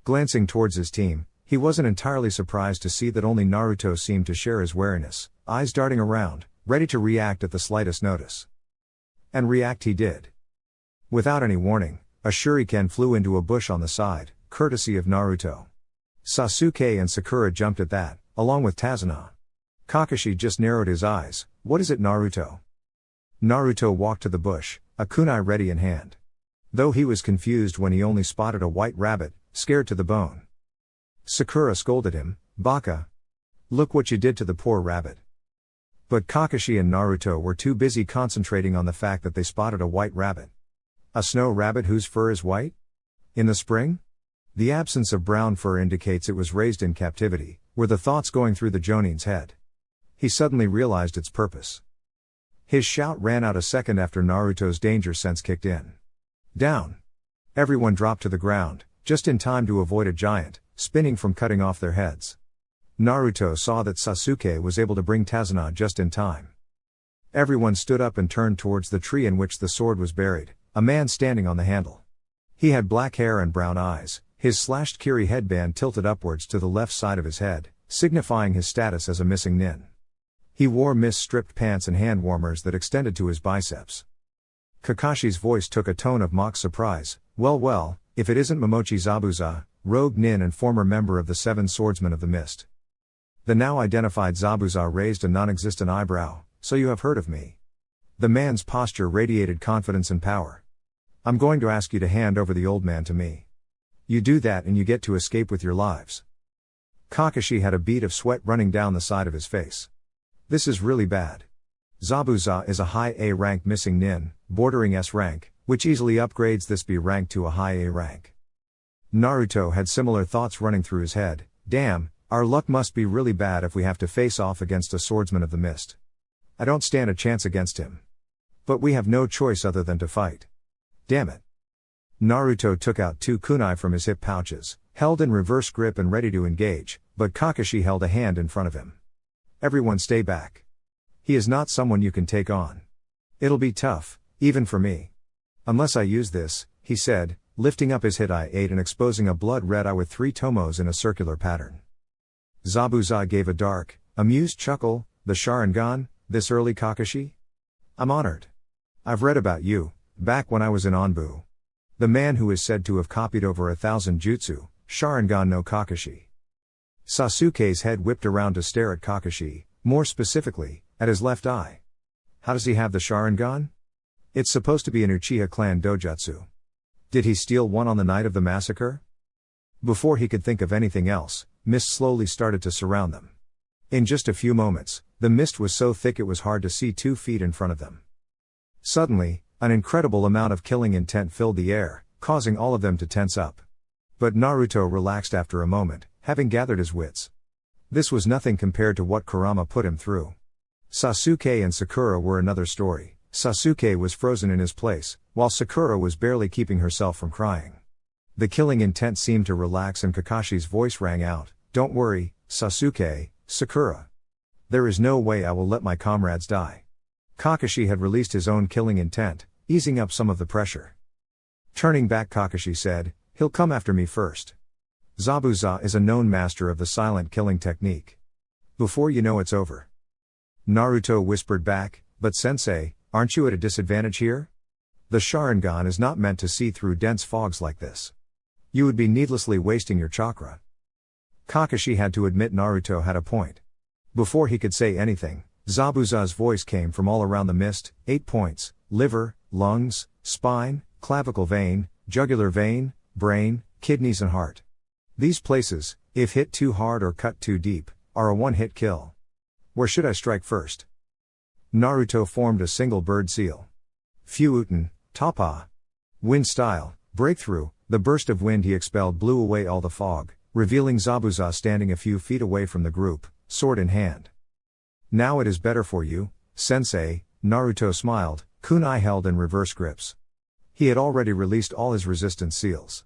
Glancing towards his team, he wasn't entirely surprised to see that only Naruto seemed to share his wariness, eyes darting around, ready to react at the slightest notice. And react he did. Without any warning, A shuriken flew into a bush on the side, courtesy of Naruto. Sasuke and Sakura jumped at that, along with Tazuna. Kakashi just narrowed his eyes. What is it, Naruto? Naruto walked to the bush, a kunai ready in hand. Though he was confused when he only spotted a white rabbit, scared to the bone. Sakura scolded him, Baka. Look what you did to the poor rabbit. But Kakashi and Naruto were too busy concentrating on the fact that they spotted a white rabbit. A snow rabbit whose fur is white? In the spring? The absence of brown fur indicates it was raised in captivity, were the thoughts going through the Jonin's head. He suddenly realized its purpose. His shout ran out a second after Naruto's danger sense kicked in. Down! Everyone dropped to the ground, just in time to avoid a giant, spinning from cutting off their heads. Naruto saw that Sasuke was able to bring Tazuna just in time. Everyone stood up and turned towards the tree in which the sword was buried, a man standing on the handle. He had black hair and brown eyes, his slashed kiri headband tilted upwards to the left side of his head, signifying his status as a missing nin. He wore mist-stripped pants and hand warmers that extended to his biceps. Kakashi's voice took a tone of mock surprise. Well, if it isn't Momochi Zabuza, rogue nin and former member of the Seven Swordsmen of the Mist. The now identified Zabuza raised a non-existent eyebrow. So you have heard of me. The man's posture radiated confidence and power. I'm going to ask you to hand over the old man to me. You do that and you get to escape with your lives. Kakashi had a bead of sweat running down the side of his face. This is really bad. Zabuza is a high A rank missing nin, bordering S rank, which easily upgrades this B rank to a high A rank. Naruto had similar thoughts running through his head. Damn, our luck must be really bad if we have to face off against a swordsman of the mist. I don't stand a chance against him. But we have no choice other than to fight. Damn it. Naruto took out 2 kunai from his hip pouches, held in reverse grip and ready to engage, but Kakashi held a hand in front of him. Everyone stay back. He is not someone you can take on. It'll be tough, even for me. Unless I use this, he said, lifting up his hit-eye and exposing a blood-red eye with 3 tomos in a circular pattern. Zabuza gave a dark, amused chuckle. The Sharingan, this early, Kakashi? I'm honored. I've read about you, back when I was in Anbu. The man who is said to have copied over 1,000 jutsu, Sharingan no Kakashi. Sasuke's head whipped around to stare at Kakashi, more specifically, at his left eye. How does he have the Sharingan? It's supposed to be an Uchiha clan dojutsu. Did he steal one on the night of the massacre? Before he could think of anything else, mist slowly started to surround them. In just a few moments, the mist was so thick it was hard to see 2 feet in front of them. Suddenly, an incredible amount of killing intent filled the air, causing all of them to tense up. But Naruto relaxed after a moment, having gathered his wits. This was nothing compared to what Kurama put him through. Sasuke and Sakura were another story. Sasuke was frozen in his place, while Sakura was barely keeping herself from crying. The killing intent seemed to relax and Kakashi's voice rang out, "Don't worry, Sasuke, Sakura. There is no way I will let my comrades die." Kakashi had released his own killing intent, easing up some of the pressure. Turning back, Kakashi said, "He'll come after me first. Zabuza is a known master of the silent killing technique. Before you know it's over." Naruto whispered back, "But sensei, aren't you at a disadvantage here? The Sharingan is not meant to see through dense fogs like this. You would be needlessly wasting your chakra." Kakashi had to admit Naruto had a point. Before he could say anything, Zabuza's voice came from all around the mist. 8 points: liver, lungs, spine, clavicle vein, jugular vein, brain, kidneys and heart. These places, if hit too hard or cut too deep, are a one-hit kill. Where should I strike first? Naruto formed a single bird seal. Fuuten, Tapa. Wind style, breakthrough. The burst of wind he expelled blew away all the fog, revealing Zabuza standing a few feet away from the group, sword in hand. "Now it is better for you, sensei," Naruto smiled, kunai held in reverse grips. He had already released all his resistance seals.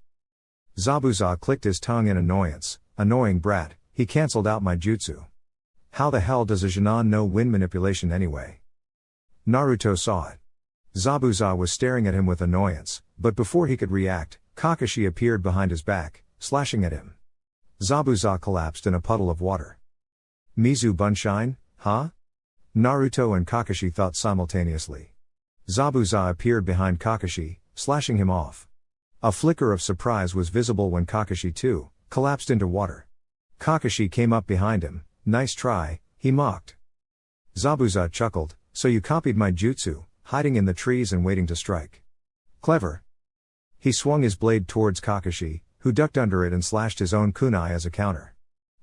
Zabuza clicked his tongue in annoyance. "Annoying brat, he cancelled out my jutsu. How the hell does a Jonin know wind manipulation anyway?" Naruto saw it. Zabuza was staring at him with annoyance, but before he could react, Kakashi appeared behind his back, slashing at him. Zabuza collapsed in a puddle of water. "Mizu Bunshine, huh?" Naruto and Kakashi thought simultaneously. Zabuza appeared behind Kakashi, slashing him off. A flicker of surprise was visible when Kakashi too collapsed into water. Kakashi came up behind him. Nice try, he mocked. Zabuza chuckled, so you copied my jutsu, hiding in the trees and waiting to strike. Clever. He swung his blade towards Kakashi, who ducked under it and slashed his own kunai as a counter.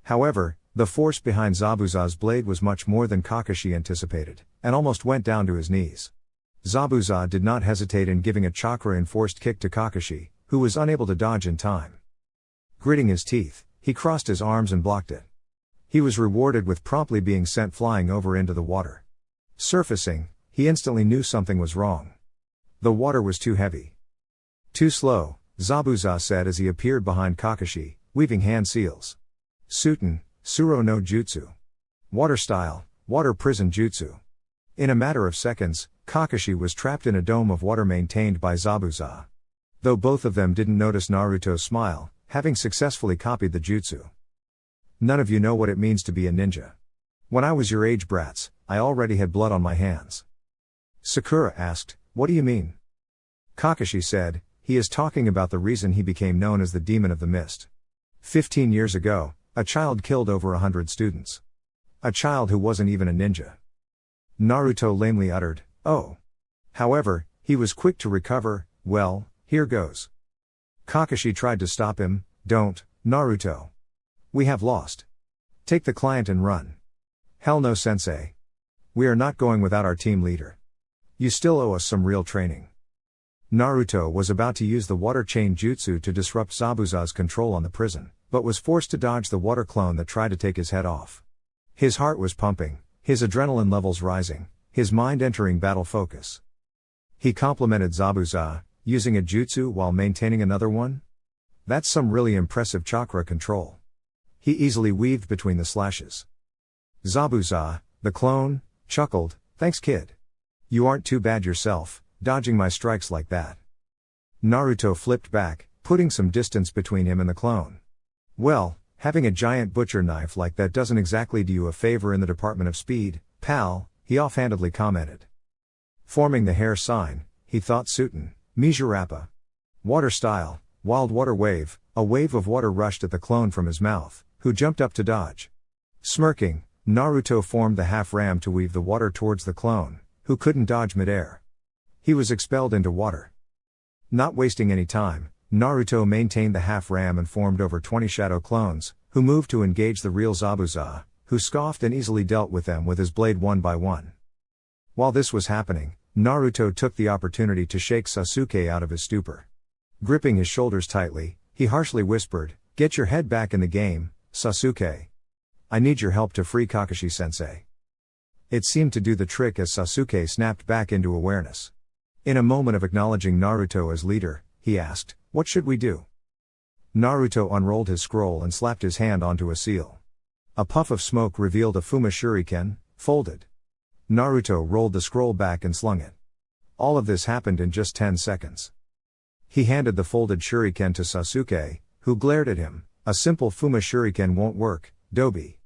However, the force behind Zabuza's blade was much more than Kakashi anticipated, and almost went down to his knees. Zabuza did not hesitate in giving a chakra-enforced kick to Kakashi, who was unable to dodge in time. Gritting his teeth, he crossed his arms and blocked it. He was rewarded with promptly being sent flying over into the water. Surfacing, he instantly knew something was wrong. The water was too heavy. Too slow, Zabuza said as he appeared behind Kakashi, weaving hand seals. Suten, Suro no Jutsu. Water style, water prison jutsu. In a matter of seconds, Kakashi was trapped in a dome of water maintained by Zabuza. Though both of them didn't notice Naruto's smile, having successfully copied the jutsu. None of you know what it means to be a ninja. When I was your age, brats, I already had blood on my hands. Sakura asked, what do you mean? Kakashi said, he is talking about the reason he became known as the Demon of the Mist. 15 years ago, a child killed over 100 students. A child who wasn't even a ninja. Naruto lamely uttered, oh. However, he was quick to recover, well, here goes. Kakashi tried to stop him, don't, Naruto. We have lost. Take the client and run. Hell no, sensei. We are not going without our team leader. You still owe us some real training. Naruto was about to use the water chain jutsu to disrupt Zabuza's control on the prison, but was forced to dodge the water clone that tried to take his head off. His heart was pumping, his adrenaline levels rising, his mind entering battle focus. He complimented Zabuza, using a jutsu while maintaining another one? That's some really impressive chakra control. He easily weaved between the slashes. Zabuza, the clone, chuckled, thanks kid. You aren't too bad yourself, dodging my strikes like that. Naruto flipped back, putting some distance between him and the clone. Well, having a giant butcher knife like that doesn't exactly do you a favor in the Department of Speed, pal, he offhandedly commented. Forming the hair sign, he thought Suten, Mizurappa. Water style, wild water wave, a wave of water rushed at the clone from his mouth, who jumped up to dodge. Smirking, Naruto formed the half ram to weave the water towards the clone, who couldn't dodge midair. He was expelled into water. Not wasting any time, Naruto maintained the half ram and formed over 20 shadow clones, who moved to engage the real Zabuza, who scoffed and easily dealt with them with his blade one by one. While this was happening, Naruto took the opportunity to shake Sasuke out of his stupor. Gripping his shoulders tightly, he harshly whispered, "Get your head back in the game, Sasuke. I need your help to free Kakashi-sensei." It seemed to do the trick as Sasuke snapped back into awareness. In a moment of acknowledging Naruto as leader, he asked, "What should we do?" Naruto unrolled his scroll and slapped his hand onto a seal. A puff of smoke revealed a Fuma Shuriken, folded. Naruto rolled the scroll back and slung it. All of this happened in just 10 seconds. He handed the folded shuriken to Sasuke, who glared at him. "A simple Fuma Shuriken won't work, Dobi."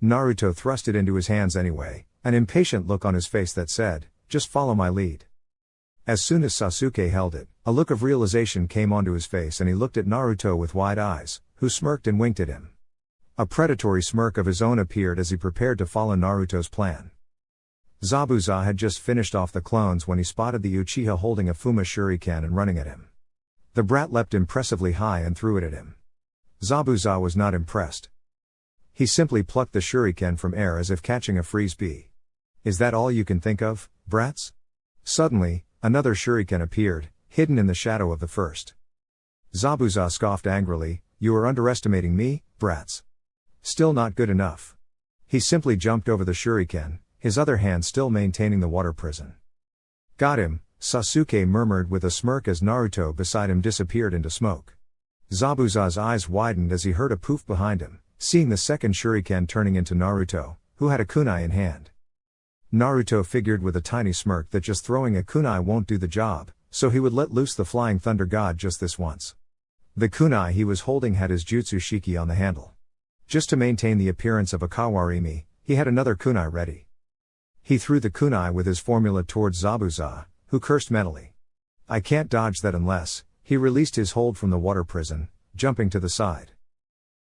Naruto thrust it into his hands anyway, an impatient look on his face that said, "Just follow my lead." As soon as Sasuke held it, a look of realization came onto his face and he looked at Naruto with wide eyes, who smirked and winked at him. A predatory smirk of his own appeared as he prepared to follow Naruto's plan. Zabuza had just finished off the clones when he spotted the Uchiha holding a Fuma Shuriken and running at him. The brat leapt impressively high and threw it at him. Zabuza was not impressed. He simply plucked the shuriken from air as if catching a frisbee. "Is that all you can think of, brats?" Suddenly, another shuriken appeared, hidden in the shadow of the first. Zabuza scoffed angrily, "You are underestimating me, brats. Still not good enough." He simply jumped over the shuriken, his other hand still maintaining the water prison. "Got him," Sasuke murmured with a smirk as Naruto beside him disappeared into smoke. Zabuza's eyes widened as he heard a poof behind him, seeing the second shuriken turning into Naruto, who had a kunai in hand. Naruto figured with a tiny smirk that just throwing a kunai won't do the job, so he would let loose the flying thunder god just this once. The kunai he was holding had his jutsu shiki on the handle. Just to maintain the appearance of a kawarimi, he had another kunai ready. He threw the kunai with his formula towards Zabuza, who cursed mentally. "I can't dodge that unless," He released his hold from the water prison, jumping to the side.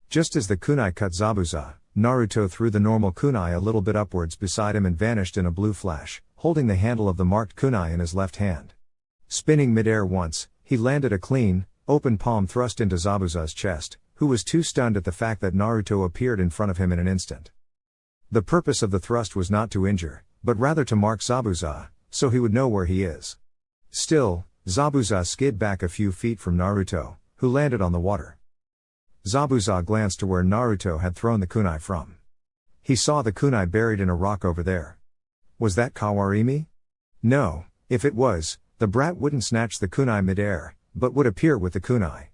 Just as the kunai cut Zabuza, Naruto threw the normal kunai a little bit upwards beside him and vanished in a blue flash, holding the handle of the marked kunai in his left hand. Spinning midair once, he landed a clean, open palm thrust into Zabuza's chest, who was too stunned at the fact that Naruto appeared in front of him in an instant. The purpose of the thrust was not to injure, but rather to mark Zabuza, so he would know where he is. Still, Zabuza skid back a few feet from Naruto, who landed on the water. Zabuza glanced to where Naruto had thrown the kunai from. He saw the kunai buried in a rock over there. Was that Kawarimi? No, if it was, the brat wouldn't snatch the kunai midair, but would appear with the kunai.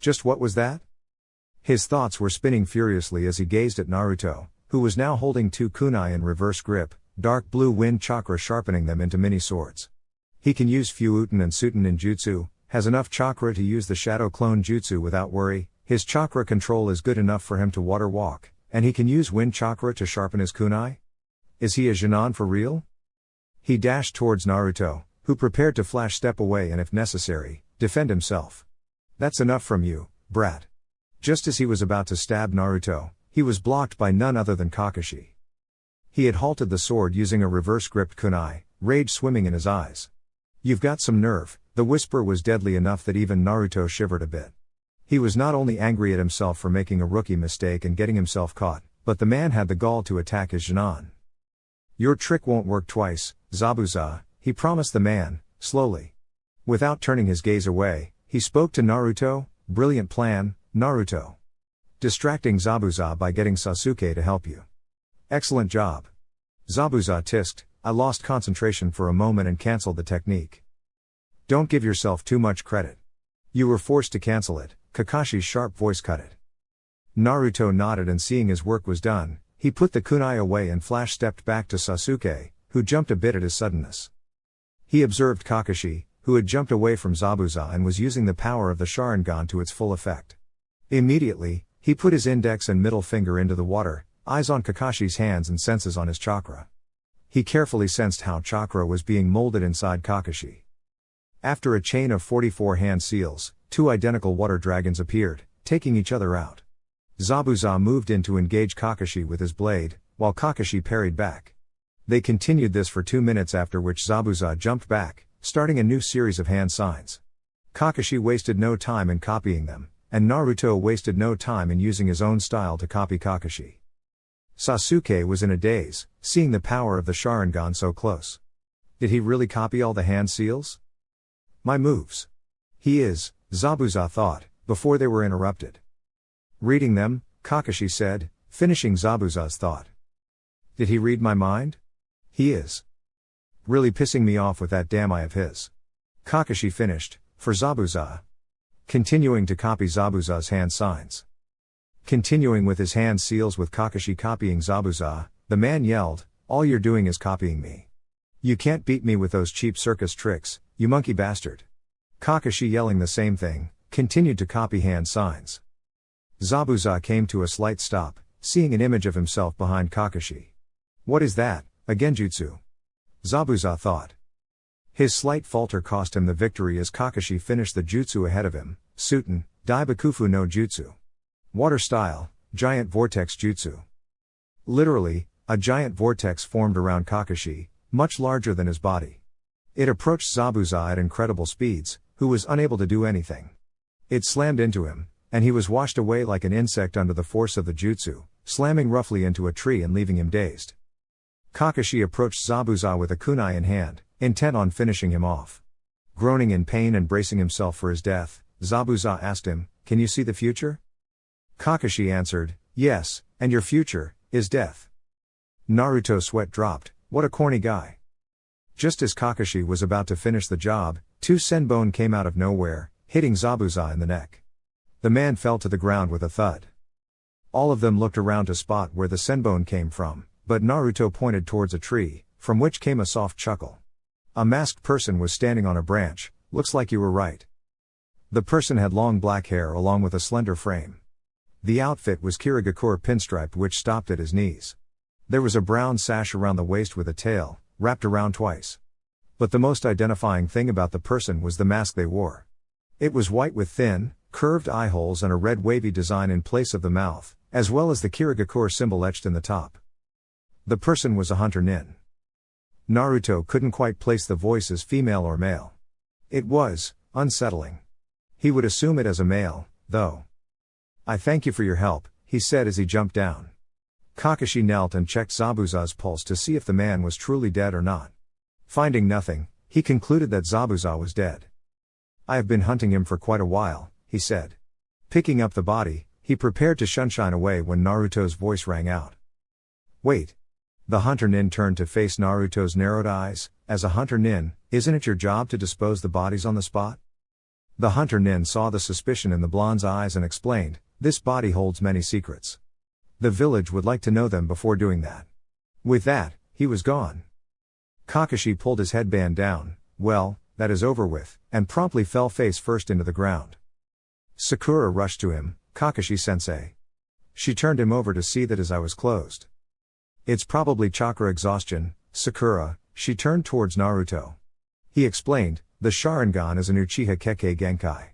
Just what was that? His thoughts were spinning furiously as he gazed at Naruto, who was now holding two kunai in reverse grip, dark blue wind chakra sharpening them into mini swords. He can use Fuuten and Suten ninjutsu, has enough chakra to use the shadow clone jutsu without worry, his chakra control is good enough for him to water walk, and he can use wind chakra to sharpen his kunai? Is he a Genin for real? He dashed towards Naruto, who prepared to flash step away and if necessary, defend himself. That's enough from you, brat. Just as he was about to stab Naruto, he was blocked by none other than Kakashi. He had halted the sword using a reverse-gripped kunai, rage swimming in his eyes. You've got some nerve. The whisper was deadly enough that even Naruto shivered a bit. He was not only angry at himself for making a rookie mistake and getting himself caught, but the man had the gall to attack his Genin. Your trick won't work twice, Zabuza, he promised the man, slowly. Without turning his gaze away, he spoke to Naruto. Brilliant plan, Naruto. Distracting Zabuza by getting Sasuke to help you. Excellent job. Zabuza tisked. I lost concentration for a moment and cancelled the technique. Don't give yourself too much credit. You were forced to cancel it, Kakashi's sharp voice cut it. Naruto nodded and seeing his work was done, he put the kunai away and flash stepped back to Sasuke, who jumped a bit at his suddenness. He observed Kakashi, who had jumped away from Zabuza and was using the power of the Sharingan to its full effect. Immediately, he put his index and middle finger into the water, eyes on Kakashi's hands and senses on his chakra. He carefully sensed how chakra was being molded inside Kakashi. After a chain of 44 hand seals, two identical water dragons appeared, taking each other out. Zabuza moved in to engage Kakashi with his blade, while Kakashi parried back. They continued this for 2 minutes, after which Zabuza jumped back, starting a new series of hand signs. Kakashi wasted no time in copying them, and Naruto wasted no time in using his own style to copy Kakashi. Sasuke was in a daze, seeing the power of the Sharingan so close. Did he really copy all the hand seals? My moves. He is, Zabuza thought, before they were interrupted. Reading them, Kakashi said, finishing Zabuza's thought. Did he read my mind? He is. Really pissing me off with that damn eye of his. Kakashi finished, for Zabuza. Continuing to copy Zabuza's hand signs. Continuing with his hand seals with Kakashi copying Zabuza, the man yelled, all you're doing is copying me. You can't beat me with those cheap circus tricks, you monkey bastard. Kakashi, yelling the same thing, continued to copy hand signs. Zabuza came to a slight stop, seeing an image of himself behind Kakashi. What is that, a genjutsu? Zabuza thought. His slight falter cost him the victory as Kakashi finished the jutsu ahead of him, Suten, Daibakufu no Jutsu. Water style, giant vortex jutsu. Literally, a giant vortex formed around Kakashi, much larger than his body. It approached Zabuza at incredible speeds, who was unable to do anything. It slammed into him, and he was washed away like an insect under the force of the jutsu, slamming roughly into a tree and leaving him dazed. Kakashi approached Zabuza with a kunai in hand, intent on finishing him off. Groaning in pain and bracing himself for his death, Zabuza asked him, can you see the future? Kakashi answered, yes, and your future is death. Naruto's sweat dropped. What a corny guy. Just as Kakashi was about to finish the job, two senbon came out of nowhere, hitting Zabuza in the neck. The man fell to the ground with a thud. All of them looked around to spot where the senbon came from, but Naruto pointed towards a tree, from which came a soft chuckle. A masked person was standing on a branch. Looks like you were right. The person had long black hair along with a slender frame. The outfit was Kirigakure pinstriped, which stopped at his knees. There was a brown sash around the waist with a tail, wrapped around twice. But the most identifying thing about the person was the mask they wore. It was white with thin, curved eye holes and a red wavy design in place of the mouth, as well as the Kirigakure symbol etched in the top. The person was a hunter nin. Naruto couldn't quite place the voice as female or male. It was unsettling. He would assume it as a male, though. "I thank you for your help," he said as he jumped down. Kakashi knelt and checked Zabuza's pulse to see if the man was truly dead or not. Finding nothing, he concluded that Zabuza was dead. "I have been hunting him for quite a while," he said. Picking up the body, he prepared to shunshine away when Naruto's voice rang out. "Wait." The hunter nin turned to face Naruto's narrowed eyes. "As a hunter nin, isn't it your job to dispose the bodies on the spot?" The hunter nin saw the suspicion in the blonde's eyes and explained, "This body holds many secrets. The village would like to know them before doing that." With that, he was gone. Kakashi pulled his headband down. "Well, that is over with," and promptly fell face first into the ground. Sakura rushed to him. "Kakashi-sensei." She turned him over to see that his eye was closed. "It's probably chakra exhaustion, Sakura." She turned towards Naruto. He explained, "The Sharingan is an Uchiha Kekkei Genkai.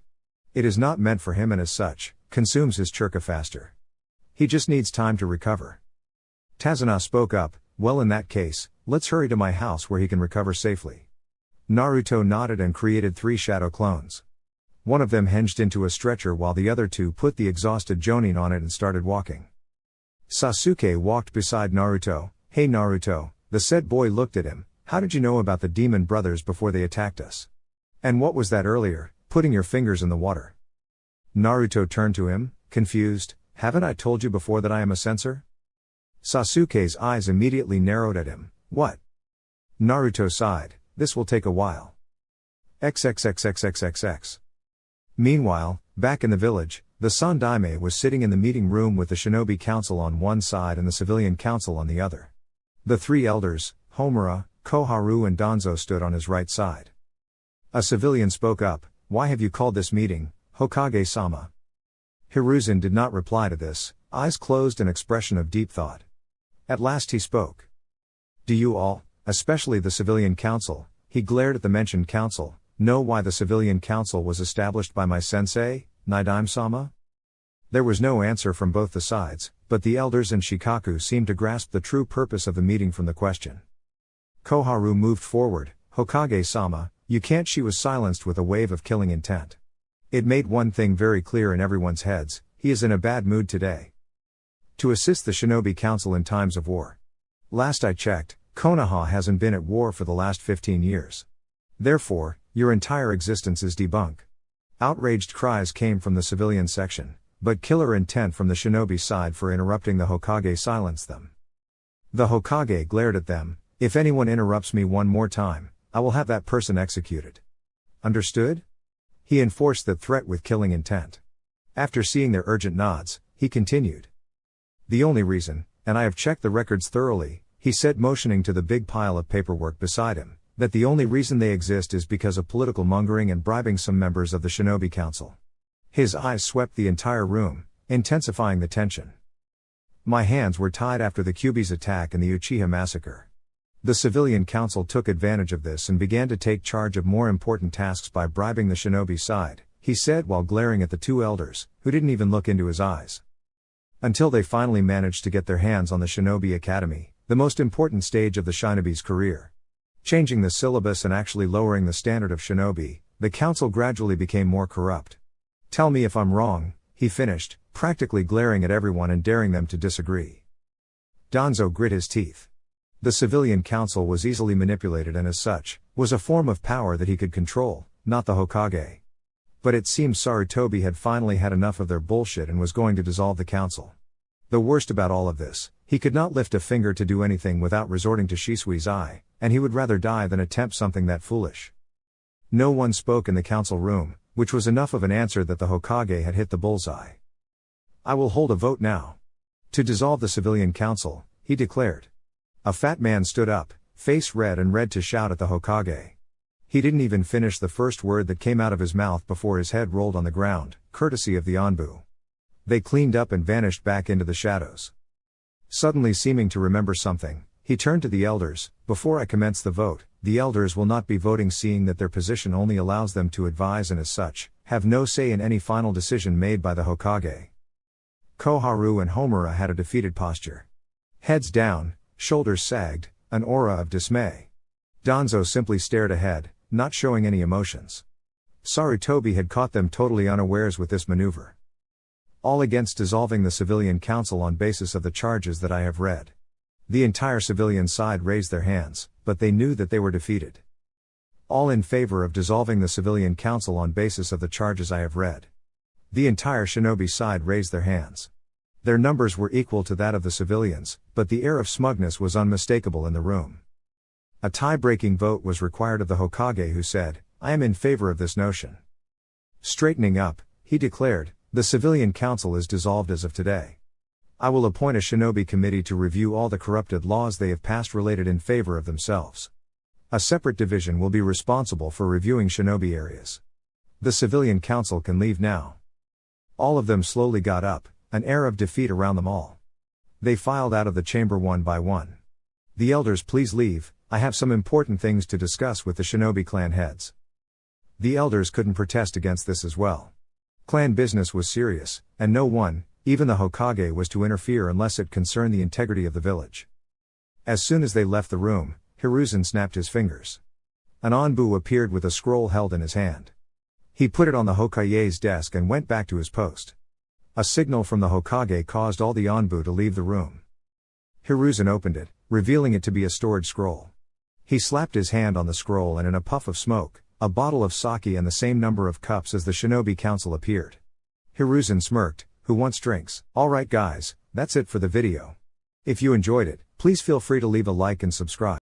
It is not meant for him and as such, consumes his chakra faster. He just needs time to recover." Tazuna spoke up, "Well, in that case, let's hurry to my house where he can recover safely." Naruto nodded and created 3 shadow clones. One of them hinged into a stretcher while the other 2 put the exhausted Jonin on it and started walking. Sasuke walked beside Naruto. "Hey Naruto," the said boy looked at him, "how did you know about the demon brothers before they attacked us? And what was that earlier, putting your fingers in the water?" Naruto turned to him, confused, "Haven't I told you before that I am a censor?" Sasuke's eyes immediately narrowed at him. "What?" Naruto sighed, "This will take a while. XXXXXXX. Meanwhile, back in the village, the Sandaime was sitting in the meeting room with the Shinobi Council on one side and the Civilian Council on the other. The 3 elders, Homura, Koharu and Danzo stood on his right side. A civilian spoke up, "Why have you called this meeting, Hokage-sama?" Hiruzen did not reply to this, eyes closed, an expression of deep thought. At last he spoke. "Do you all, especially the Civilian Council," he glared at the mentioned council, "know why the Civilian Council was established by my sensei, Nidaime-sama?" There was no answer from both the sides, but the elders and Shikaku seemed to grasp the true purpose of the meeting from the question. Koharu moved forward, "Hokage-sama, you can't." She was silenced with a wave of killing intent. It made one thing very clear in everyone's heads: he is in a bad mood today. To assist the Shinobi Council in times of war. Last I checked, Konoha hasn't been at war for the last 15 years. Therefore, your entire existence is debunk. Outraged cries came from the civilian section, but killer intent from the Shinobi side for interrupting the Hokage silenced them. The Hokage glared at them, "If anyone interrupts me one more time, I will have that person executed. Understood?" He enforced that threat with killing intent. After seeing their urgent nods, he continued. "The only reason, and I have checked the records thoroughly," he said, motioning to the big pile of paperwork beside him, "that the only reason they exist is because of political mongering and bribing some members of the Shinobi Council." His eyes swept the entire room, intensifying the tension. "My hands were tied after the Kyuubi's attack and the Uchiha massacre. The Civilian Council took advantage of this and began to take charge of more important tasks by bribing the Shinobi side," he said while glaring at the 2 elders, who didn't even look into his eyes. Until they finally managed to get their hands on the Shinobi Academy, the most important stage of the Shinobi's career. Changing the syllabus and actually lowering the standard of Shinobi, the council gradually became more corrupt. "Tell me if I'm wrong," he finished, practically glaring at everyone and daring them to disagree. Danzo grit his teeth. The Civilian Council was easily manipulated and as such, was a form of power that he could control, not the Hokage. But it seemed Sarutobi had finally had enough of their bullshit and was going to dissolve the council. The worst about all of this, he could not lift a finger to do anything without resorting to Shisui's eye, and he would rather die than attempt something that foolish. No one spoke in the council room, which was enough of an answer that the Hokage had hit the bullseye. "I will hold a vote now. To dissolve the Civilian Council," he declared. A fat man stood up, face red and red, to shout at the Hokage. He didn't even finish the first word that came out of his mouth before his head rolled on the ground, courtesy of the Anbu. They cleaned up and vanished back into the shadows. Suddenly seeming to remember something, he turned to the elders. "Before I commence the vote, the elders will not be voting, seeing that their position only allows them to advise and as such, have no say in any final decision made by the Hokage. Koharu and Homura had a defeated posture. Heads down, shoulders sagged, an aura of dismay. Danzo simply stared ahead, not showing any emotions. Sarutobi had caught them totally unawares with this maneuver. All against dissolving the civilian council on basis of the charges that I have read. The entire civilian side raised their hands, but they knew that they were defeated. All in favor of dissolving the civilian council on basis of the charges I have read. The entire shinobi side raised their hands. Their numbers were equal to that of the civilians, but the air of smugness was unmistakable in the room. A tie-breaking vote was required of the Hokage, who said, "I am in favor of this notion." Straightening up, he declared, "The civilian council is dissolved as of today. I will appoint a shinobi committee to review all the corrupted laws they have passed related in favor of themselves. A separate division will be responsible for reviewing shinobi areas. The civilian council can leave now." All of them slowly got up, an air of defeat around them all. They filed out of the chamber one by one. "The elders, please leave, I have some important things to discuss with the shinobi clan heads." The elders couldn't protest against this as well. Clan business was serious, and no one, even the Hokage, was to interfere unless it concerned the integrity of the village. As soon as they left the room, Hiruzen snapped his fingers. An Anbu appeared with a scroll held in his hand. He put it on the Hokage's desk and went back to his post. A signal from the Hokage caused all the Anbu to leave the room. Hiruzen opened it, revealing it to be a storage scroll. He slapped his hand on the scroll, and in a puff of smoke, a bottle of sake and the same number of cups as the shinobi council appeared. Hiruzen smirked, "Who wants drinks?" Alright guys, that's it for the video. If you enjoyed it, please feel free to leave a like and subscribe.